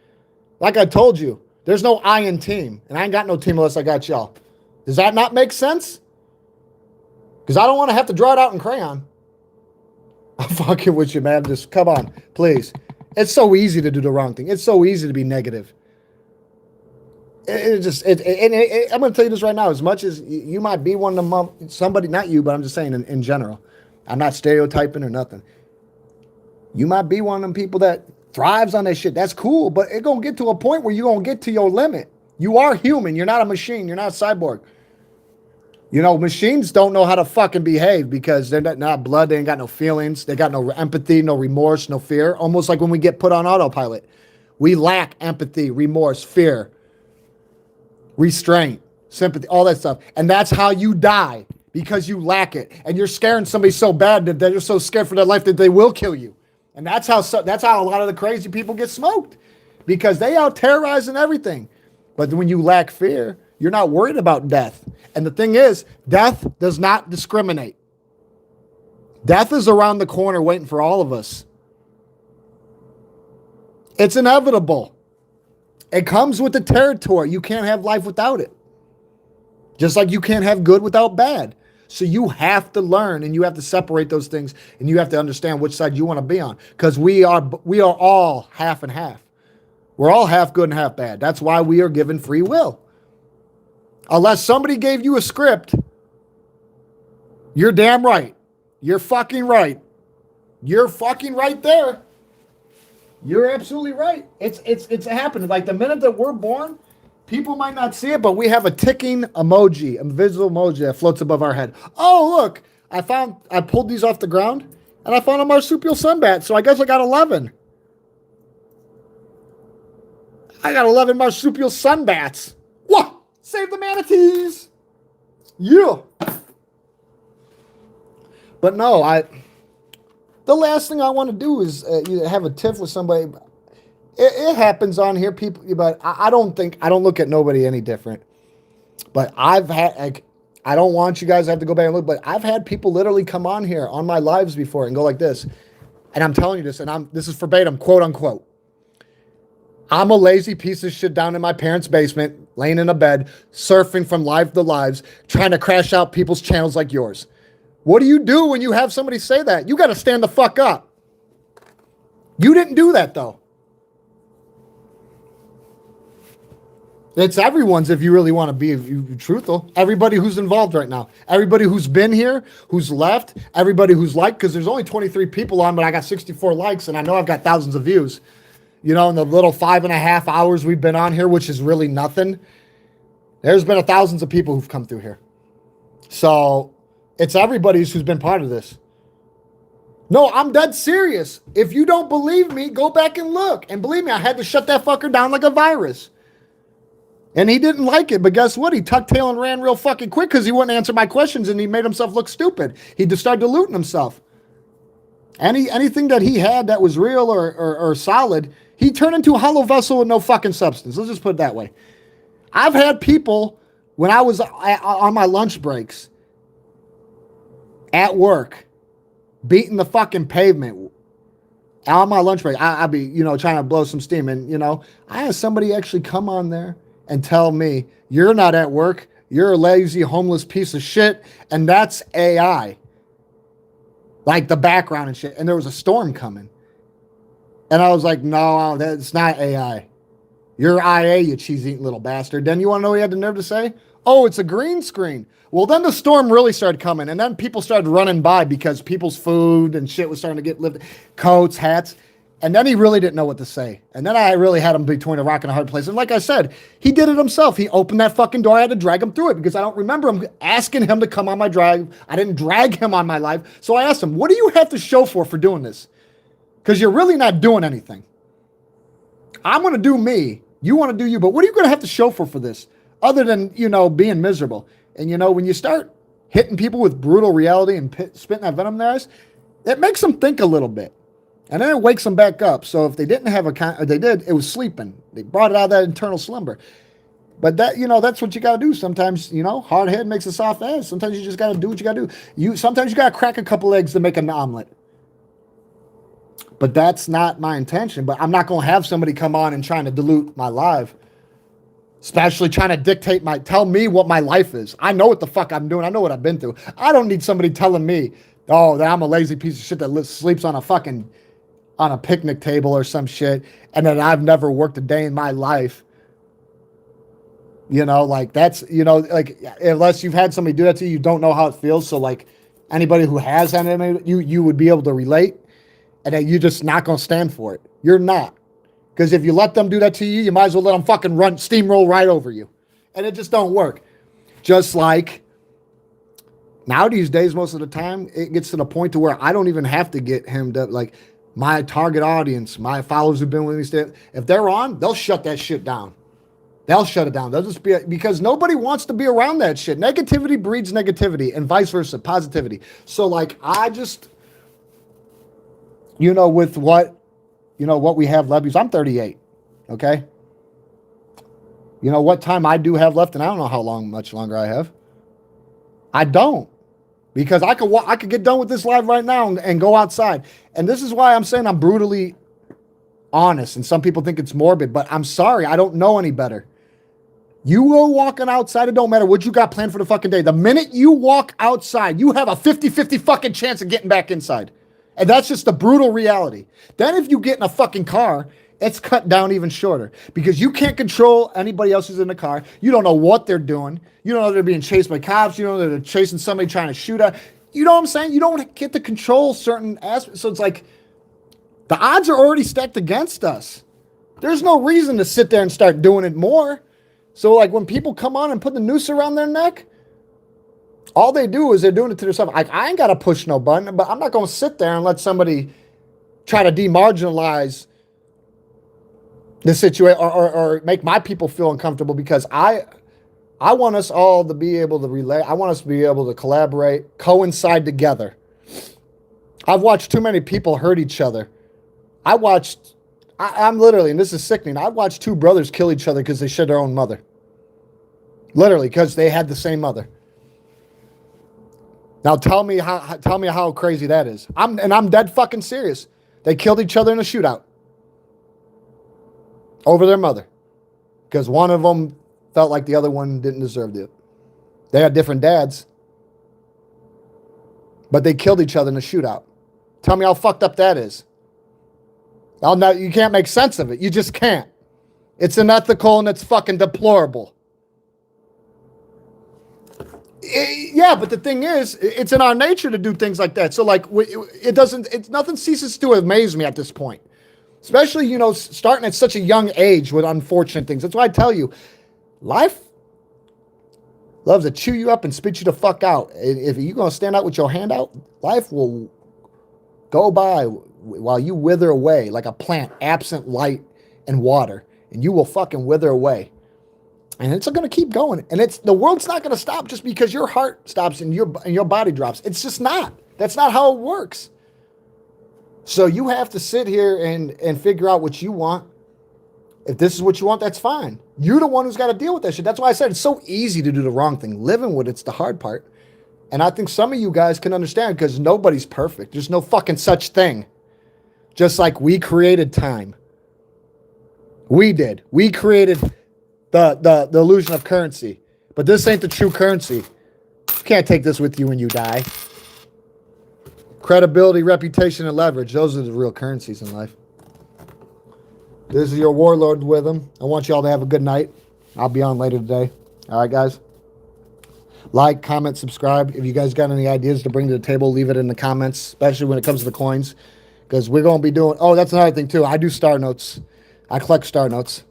Like I told you, there's no I in team, and I ain't got no team unless I got y'all. Does that not make sense? Because I don't want to have to draw it out in crayon. I'm fucking with you, man. Just come on, please. It's so easy to do the wrong thing. It's so easy to be negative. I'm going to tell you this right now. As much as you might be one of them, somebody, not you, but I'm just saying in general. I'm not stereotyping or nothing. You might be one of them people that thrives on that shit. That's cool, but it's going to get to a point where you're going to get to your limit. You are human. You're not a machine. You're not a cyborg. You know, machines don't know how to fucking behave because they're not blood. They ain't got no feelings. They got no empathy, no remorse, no fear. Almost like when we get put on autopilot. We lack empathy, remorse, fear, restraint, sympathy, all that stuff. And that's how you die because you lack it. And you're scaring somebody so bad that they're so scared for their life that they will kill you. And that's how a lot of the crazy people get smoked because they out terrorizing everything. But when you lack fear, you're not worried about death. And the thing is, death does not discriminate. Death is around the corner waiting for all of us. It's inevitable. It comes with the territory. You can't have life without it. Just like you can't have good without bad. So you have to learn and you have to separate those things and you have to understand which side you want to be on. Because we are all half and half. We're all half good and half bad. That's why we are given free will. Unless somebody gave you a script, you're damn right. You're fucking right. You're fucking right there. You're absolutely right. It's happening. Like the minute that we're born, people might not see it, but we have a ticking emoji, a visual emoji that floats above our head. Oh, look, I pulled these off the ground and I found a marsupial sunbat. So I guess I got 11. I got 11 marsupial sunbats. What? Save the manatees. Yeah. But no, the last thing I want to do is have a tiff with somebody. It happens on here, people, but I don't look at nobody any different. But I've had, I don't want you guys to have to go back and look, but I've had people literally come on here on my lives before and go like this. And I'm telling you this, and this is verbatim, quote unquote. I'm a lazy piece of shit down in my parents' basement laying in a bed, surfing from live to lives, trying to crash out people's channels like yours. What do you do when you have somebody say that? You got to stand the fuck up. You didn't do that, though. It's everyone's if you really want to be truthful. Everybody who's involved right now. Everybody who's been here, who's left, everybody who's liked, because there's only 23 people on, but I got 64 likes, and I know I've got thousands of views. You know, in the little 5.5 hours we've been on here, which is really nothing, there's been thousands of people who've come through here. So it's everybody's who's been part of this. No, I'm dead serious. If you don't believe me, go back and look. And believe me, I had to shut that fucker down like a virus. And he didn't like it, but guess what? He tucked tail and ran real fucking quick because he wouldn't answer my questions, and he made himself look stupid. He just started diluting himself. Anything that he had that was real or solid, he turned into a hollow vessel with no fucking substance. Let's just put it that way. I've had people, when I was on my lunch breaks, at work, beating the fucking pavement, on my lunch break, I'd be, trying to blow some steam. And, I had somebody actually come on there and tell me, you're not at work, you're a lazy, homeless piece of shit, and that's AI. Like the background and shit. And there was a storm coming. And I was like, no, that's not AI. You're IA, you cheese-eating little bastard. Then you want to know what he had the nerve to say? Oh, it's a green screen. Well, then the storm really started coming, and then people started running by because people's food and shit was starting to get lifted, coats, hats. And then he really didn't know what to say. And then I really had him between a rock and a hard place. And like I said, he did it himself. He opened that fucking door. I had to drag him through it because I don't remember him asking him to come on my drive. I didn't drag him on my live. So I asked him, what do you have to show for doing this? Because you're really not doing anything. I'm going to do me. You want to do you. But what are you going to have to show for this? Other than, being miserable. And, when you start hitting people with brutal reality and spitting that venom in their eyes, it makes them think a little bit. And then it wakes them back up. So if they didn't have they did, it was sleeping. They brought it out of that internal slumber. But that, that's what you got to do. Sometimes, hard head makes a soft ass. Sometimes you just got to do what you got to do. Sometimes you got to crack a couple eggs to make an omelet. But that's not my intention. But I'm not going to have somebody come on and trying to dilute my live. Especially trying to dictate tell me what my life is. I know what the fuck I'm doing. I know what I've been through. I don't need somebody telling me, that I'm a lazy piece of shit that sleeps on a picnic table or some shit, and that I've never worked a day in my life. That's, unless you've had somebody do that to you, you don't know how it feels. So anybody who has had it, you would be able to relate, and that you're just not going to stand for it. You're not. Because if you let them do that to you, you might as well let them fucking steamroll right over you. And it just don't work. Just like now these days, most of the time, it gets to the point to where I don't even have to get him to, my target audience, my followers who've been with me, if they're on, they'll shut that shit down. They'll shut it down. They'll just be, because nobody wants to be around that shit. Negativity breeds negativity and vice versa, positivity. So I just, with what we have left, because I'm 38, okay? What time I do have left, and I don't know how much longer I have. I don't. Because I could get done with this live right now and go outside. And this is why I'm saying I'm brutally honest. And some people think it's morbid, but I'm sorry. I don't know any better. You go walking outside, it don't matter what you got planned for the fucking day. The minute you walk outside, you have a 50-50 fucking chance of getting back inside. And that's just the brutal reality. Then if you get in a fucking car, it's cut down even shorter because you can't control anybody else who's in the car. You don't know what they're doing. You don't know they're being chased by cops. You don't know they're chasing somebody trying to shoot at. You know what I'm saying? You don't get to control certain aspects. So it's the odds are already stacked against us. There's no reason to sit there and start doing it more. So when people come on and put the noose around their neck, all they do is they're doing it to themselves. I ain't got to push no button, but I'm not going to sit there and let somebody try to demarginalize the situation or make my people feel uncomfortable because I want us all to be able to relate. I want us to be able to collaborate, coincide together. I've watched too many people hurt each other. I'm literally, and this is sickening, I've watched two brothers kill each other because they shared their own mother. Literally, because they had the same mother. Now tell me how crazy that is. I'm dead fucking serious. They killed each other in a shootout over their mother because one of them felt like the other one didn't deserve it. They had different dads, but they killed each other in a shootout. Tell me how fucked up that is. You can't make sense of it. You just can't. It's unethical and it's fucking deplorable. Yeah, but the thing is, it's in our nature to do things like that. So like, nothing ceases to amaze me at this point. Especially, starting at such a young age with unfortunate things. That's why I tell you, life loves to chew you up and spit you the fuck out. If you're going to stand out with your hand out, life will go by while you wither away like a plant absent light and water. And you will fucking wither away. And it's going to keep going. And the world's not going to stop just because your heart stops and your body drops. It's just not. That's not how it works. So you have to sit here and figure out what you want. If this is what you want, that's fine. You're the one who's got to deal with that shit. That's why I said it's so easy to do the wrong thing. Living with it's the hard part. And I think some of you guys can understand because nobody's perfect. There's no fucking such thing. Just like we created time. We did. We created the illusion of currency. But this ain't the true currency. You can't take this with you when you die. Credibility, reputation, and leverage. Those are the real currencies in life. This is your warlord with them. I want you all to have a good night. I'll be on later today. All right, guys? Like, comment, subscribe. If you guys got any ideas to bring to the table, leave it in the comments, especially when it comes to the coins. Because we're going to be doing... Oh, that's another thing, too. I do star notes. I collect star notes.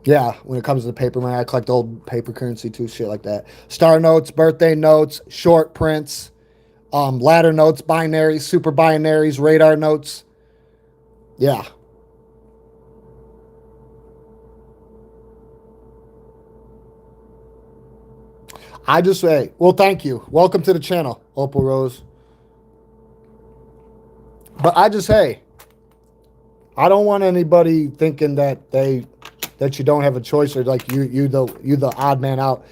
Yeah, when it comes to the paper money, I collect old paper currency too, shit like that. Star notes, birthday notes, short prints, ladder notes, binaries, super binaries, radar notes. Yeah. I just say, well, thank you. Welcome to the channel, Opal Rose. But I just, hey, I don't want anybody thinking that you don't have a choice or like you the odd man out.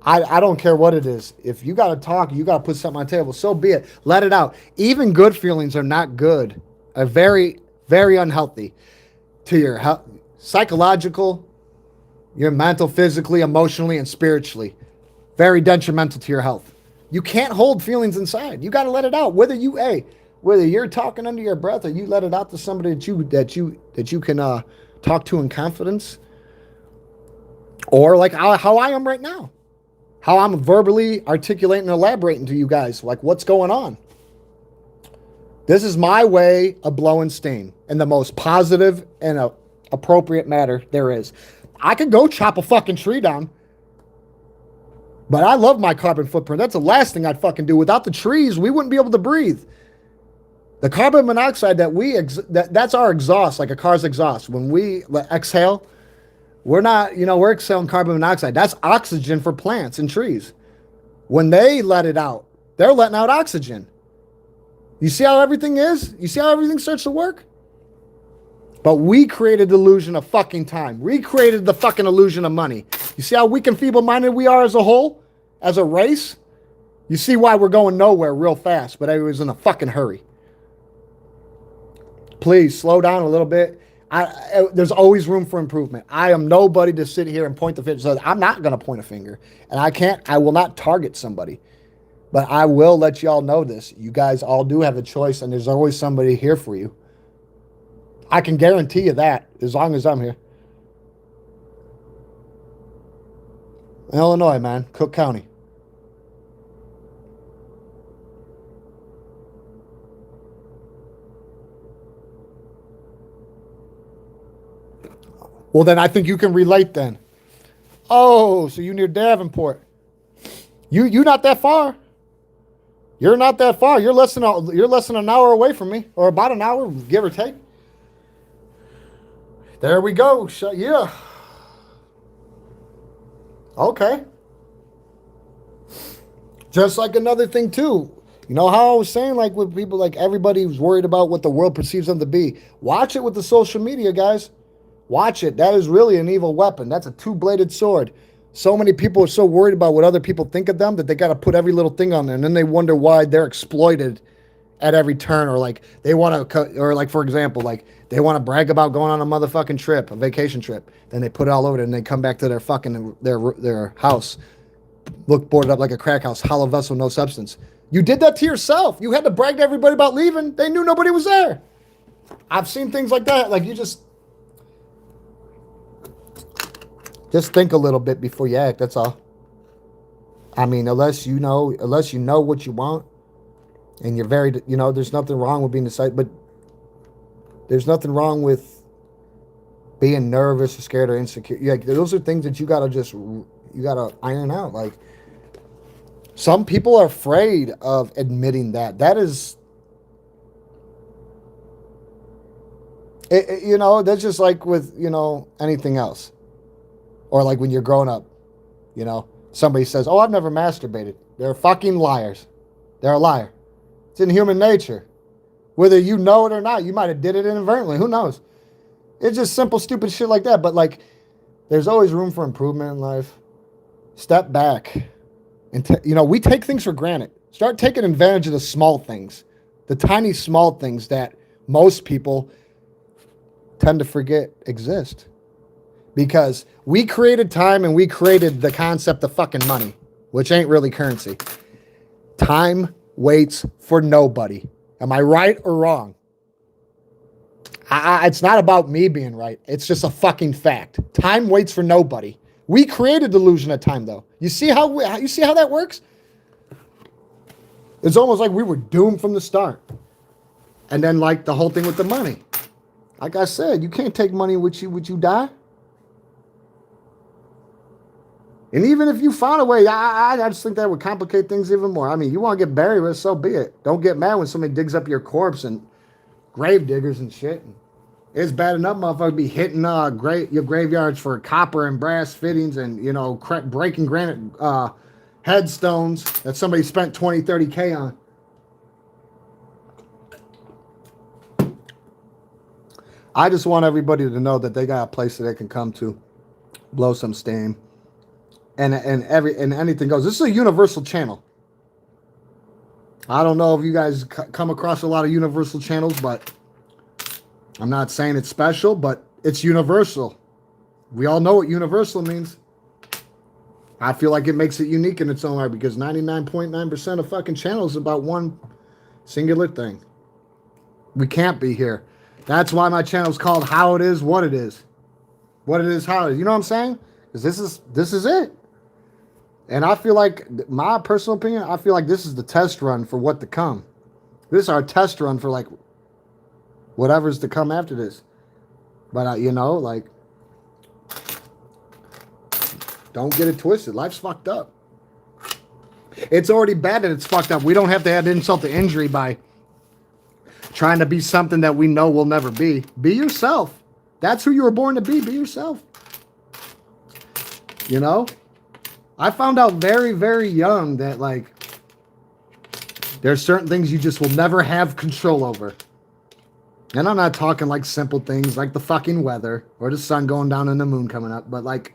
I don't care what it is. If you got to talk, you got to put something on the table. So be it. Let it out. Even good feelings are not good. Are very, very unhealthy to your health, psychological, your mental, physically, emotionally, and spiritually. Very detrimental to your health. You can't hold feelings inside. You got to let it out. Whether you're talking under your breath or you let it out to somebody that you can talk to in confidence, or like how I am right now, how I'm verbally articulating and elaborating to you guys, like what's going on. This is my way of blowing steam in the most positive and appropriate manner there is. I could go chop a fucking tree down, but I love my carbon footprint. That's the last thing I'd fucking do. Without the trees, we wouldn't be able to breathe. The carbon monoxide that's our exhaust, like a car's exhaust. When we exhale, we're exhaling carbon monoxide. That's oxygen for plants and trees. When they let it out, they're letting out oxygen. You see how everything is? You see how everything starts to work? But we created the illusion of fucking time. We created the fucking illusion of money. You see how weak and feeble-minded we are as a whole? As a race? You see why we're going nowhere real fast, but everyone's in a fucking hurry. Please slow down a little bit. There's always room for improvement. I am nobody to sit here and point the finger. So I'm not going to point a finger. And I will not target somebody. But I will let y'all know this. You guys all do have a choice, and there's always somebody here for you. I can guarantee you that, as long as I'm here. Illinois, man. Cook County. Well, then I think you can relate then. Oh, so you near Davenport. You not that far. You're not that far. You're less than an hour away from me, or about an hour, give or take. There we go. Yeah. Okay. Just like another thing too. You know how I was saying, like with people, like everybody was worried about what the world perceives them to be. Watch it with the social media, guys. Watch it. That is really an evil weapon. That's a two-bladed sword. So many people are so worried about what other people think of them that they got to put every little thing on there, and then they wonder why they're exploited at every turn, or like they want to, or like for example, like they want to brag about going on a motherfucking trip, a vacation trip. Then they put it all over it, and they come back to their fucking their house, look boarded up like a crack house, hollow vessel, no substance. You did that to yourself. You had to brag to everybody about leaving. They knew nobody was there. I've seen things like that. Like you just think a little bit before you act. That's all. I mean, unless you know what you want, and you're very, there's nothing wrong with being decided, but there's nothing wrong with being nervous or scared or insecure. Like those are things that you gotta iron out. Like some people are afraid of admitting that. That is, that's just like with anything else, or like when you're growing up, somebody says, "Oh, I've never masturbated." They're fucking liars. They're a liar. It's in human nature. Whether you know it or not, you might have did it inadvertently. Who knows? It's just simple, stupid shit like that. But like, there's always room for improvement in life. Step back. And, we take things for granted. Start taking advantage of the small things. The tiny, small things that most people tend to forget exist. Because we created time and we created the concept of fucking money, which ain't really currency. Time waits for nobody. Am I right or wrong? It's not about me being right. It's just a fucking fact. Time waits for nobody. We created the illusion of time, though. You see how that works? It's almost like we were doomed from the start. And then, like the whole thing with the money. Like I said, you can't take money with you. Would you die? And even if you found a way, I just think that would complicate things even more. I mean, you want to get buried, well, so be it. Don't get mad when somebody digs up your corpse and grave diggers and shit. It's bad enough motherfuckers be hitting your graveyards for copper and brass fittings and, breaking granite headstones that somebody spent 20, 30K on. I just want everybody to know that they got a place that they can come to, blow some steam. And anything goes. This is a universal channel. I don't know if you guys come across a lot of universal channels, but I'm not saying it's special, but it's universal. We all know what universal means. I feel like it makes it unique in its own way because 99.9% of fucking channels is about one singular thing. We can't be here. That's why my channel is called How It Is, What It Is. What it is, how it is. You know what I'm saying? Because this is it. And I feel like, my personal opinion, I feel like this is the test run for what to come. This is our test run for, like, whatever's to come after this. But, like, don't get it twisted. Life's fucked up. It's already bad that it's fucked up. We don't have to add insult to injury by trying to be something that we know will never be. Be yourself. That's who you were born to be. Be yourself. I found out very, very young that, like, there's certain things you just will never have control over. And I'm not talking, like, simple things like the fucking weather or the sun going down and the moon coming up, but, like,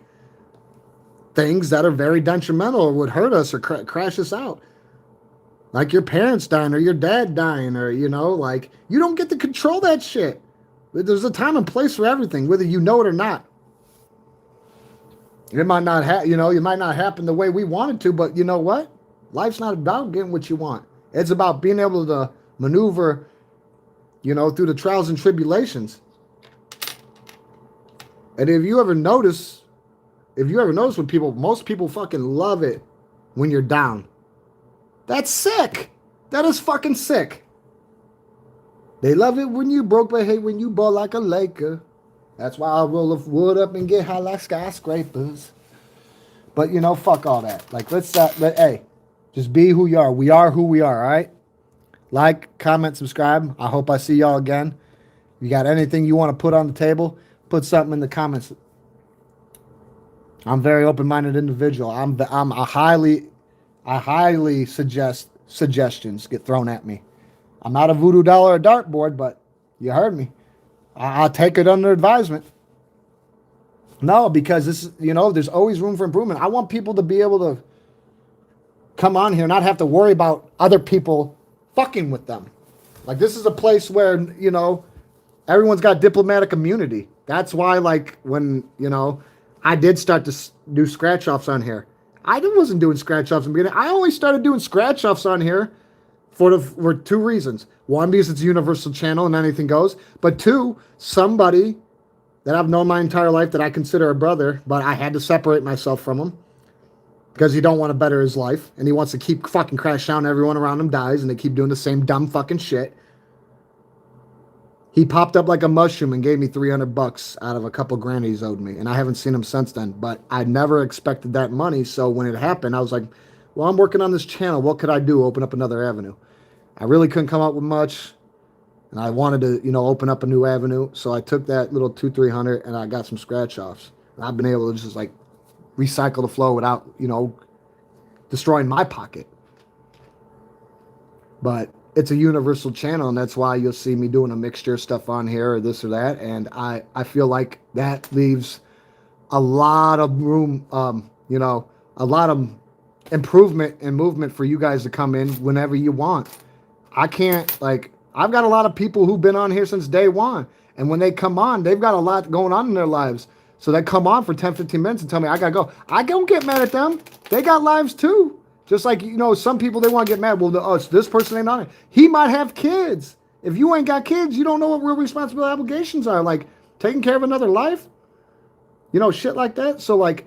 things that are very detrimental or would hurt us or crash us out. Like your parents dying or your dad dying or, like, you don't get to control that shit. There's a time and place for everything, whether you know it or not. It might not it might not happen the way we want it to, but you know what? Life's not about getting what you want. It's about being able to maneuver, through the trials and tribulations. And if you ever notice when most people fucking love it when you're down. That's sick. That is fucking sick. They love it when you broke, but hate when you ball like a Laker. That's why I roll the wood up and get high like skyscrapers. But, fuck all that. Like, hey, just be who you are. We are who we are, all right? Like, comment, subscribe. I hope I see y'all again. If you got anything you want to put on the table, put something in the comments. I'm a very open-minded individual. I highly suggest suggestions get thrown at me. I'm not a voodoo doll or a dartboard, but you heard me. I'll take it under advisement. No, because this is, there's always room for improvement. I want people to be able to come on here and not have to worry about other people fucking with them. Like, this is a place where, you know, everyone's got diplomatic immunity. That's why, like, when, you know, I did start to do scratch offs on here. Wasn't doing scratch offs in the beginning. I only started doing scratch offs on here for two reasons. One, because it's a universal channel and anything goes. But two, somebody that I've known my entire life that I consider a brother, but I had to separate myself from him because he don't want to better his life and he wants to keep fucking crash down. Everyone around him dies and they keep doing the same dumb fucking shit. He popped up like a mushroom and gave me $300 out of a couple grand he's owed me, and I haven't seen him since then. But I never expected that money, so when it happened, I was like, "Well, I'm working on this channel. What could I do? Open up another avenue." I really couldn't come up with much, and I wanted to, you know, open up a new avenue. So I took that little 200-300 and I got some scratch offs. And I've been able to just like recycle the flow without, you know, destroying my pocket. But it's a universal channel, and that's why you'll see me doing a mixture of stuff on here or this or that. And I feel like that leaves a lot of room, you know, a lot of improvement and movement for you guys to come in whenever you want. I can't, like, I've got a lot of people who've been on here since day one. And when they come on, they've got a lot going on in their lives. So they come on for 10, 15 minutes and tell me, I got to go. I don't get mad at them. They got lives too. Just like, you know, some people, they want to get mad. Well, oh, this person ain't on it. He might have kids. If you ain't got kids, you don't know what real responsible obligations are. Like taking care of another life, you know, shit like that. So like,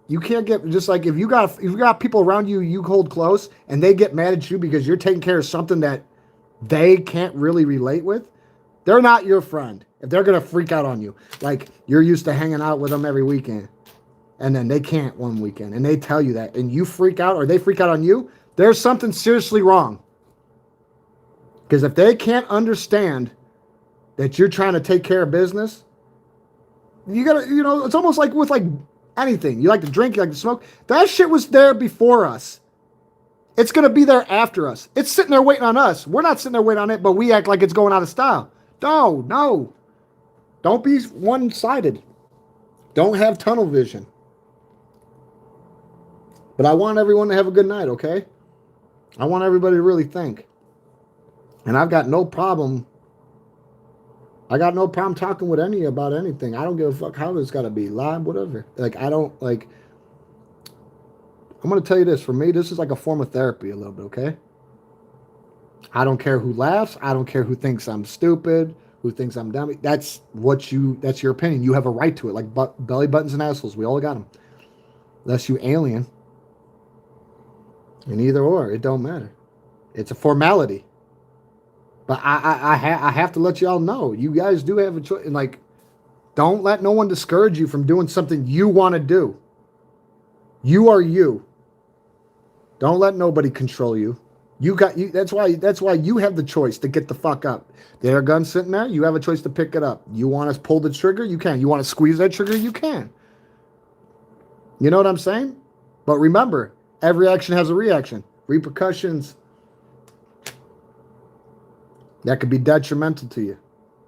you can't get, just like if you got people around you you hold close and they get mad at you because you're taking care of something that they can't really relate with, they're not your friend. If they're going to freak out on you, like you're used to hanging out with them every weekend. And then they can't one weekend, and they tell you that, and you freak out, or they freak out on you, there's something seriously wrong. Because if they can't understand that you're trying to take care of business, you gotta, you know, it's almost like with like anything. You like to drink, you like to smoke. That shit was there before us. It's gonna be there after us. It's sitting there waiting on us. We're not sitting there waiting on it, but we act like it's going out of style. No. Don't be one-sided. Don't have tunnel vision. But I want everyone to have a good night, okay? I want everybody to really think. And I've got no problem. I got no problem talking with any about anything. I don't give a fuck how it's got to be. Live, whatever. Like, I don't, like... I'm going to tell you this. For me, this is like a form of therapy a little bit, okay? I don't care who laughs. I don't care who thinks I'm stupid, who thinks I'm dumb. That's your opinion. You have a right to it. Like belly buttons and assholes. We all got them. Unless you alien. And either or, it don't matter. It's a formality. But I have to let y'all know, you guys do have a choice. And like, don't let no one discourage you from doing something you want to do. You are you. Don't let nobody control you. That's why you have the choice to get the fuck up. There are guns sitting there. You have a choice to pick it up. You want to pull the trigger? You can. You want to squeeze that trigger? You can. You know what I'm saying? But remember, every action has a reaction. Repercussions that could be detrimental to you.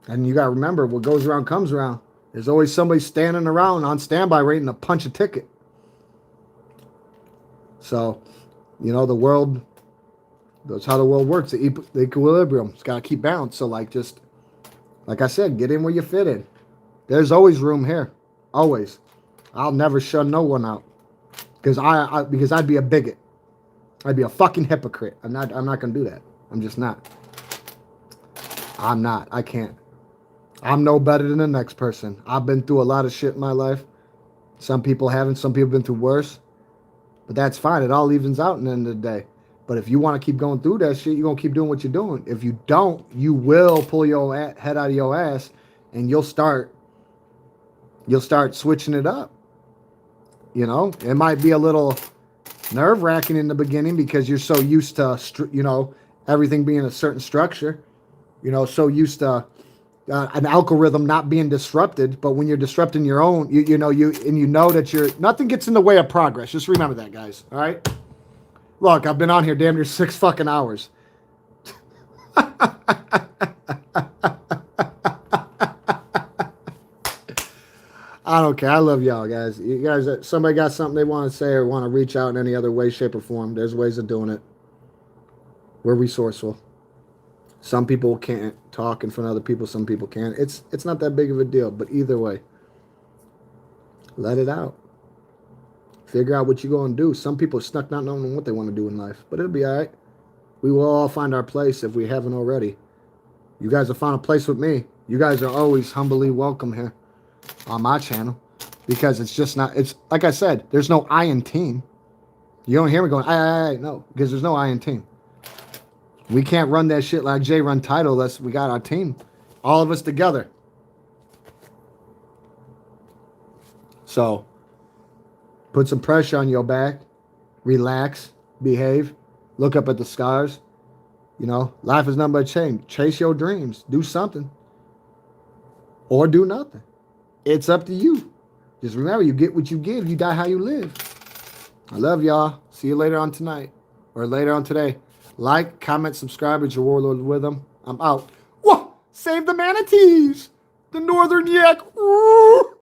And you got to remember, what goes around comes around. There's always somebody standing around on standby waiting to punch a ticket. So, you know, the world, that's how the world works. The equilibrium. It's got to keep balance. So, like, just, like I said, get in where you fit in. There's always room here. Always. I'll never shun no one out. Because I'd be a bigot. I'd be a fucking hypocrite. I'm not going to do that. I'm just not. I'm not. I can't. I'm no better than the next person. I've been through a lot of shit in my life. Some people haven't. Some people have been through worse. But that's fine. It all evens out in the end of the day. But if you want to keep going through that shit, you're going to keep doing what you're doing. If you don't, you will pull your head out of your ass and you'll start switching it up. You know, it might be a little nerve-wracking in the beginning because you're so used to, you know, everything being a certain structure. You know, so used to an algorithm not being disrupted. But when you're disrupting your own, you know that nothing gets in the way of progress. Just remember that, guys. All right. Look, I've been on here damn near 6 fucking hours. I don't care. I love y'all, guys. You guys, somebody got something they want to say or want to reach out in any other way, shape, or form, there's ways of doing it. We're resourceful. Some people can't talk in front of other people. Some people can. It's not that big of a deal. But either way, let it out. Figure out what you're going to do. Some people are stuck not knowing what they want to do in life. But it'll be all right. We will all find our place if we haven't already. You guys have found a place with me. You guys are always humbly welcome here on my channel. Because it's just not, it's like I said, there's no I in team. You don't hear me going, I, no, because there's no I in team. We can't run that shit like Jay run title unless we got our team. All of us together. So, put some pressure on your back. Relax. Behave. Look up at the stars. You know, life is nothing but change. Chase your dreams. Do something. Or do nothing. It's up to you. Just remember, you get what you give. You die how you live. I love y'all. See you later on tonight. Or later on today. Like, comment, subscribe. It's your warlord with them. I'm out. Whoa! Save the manatees! The northern yak! Ooh!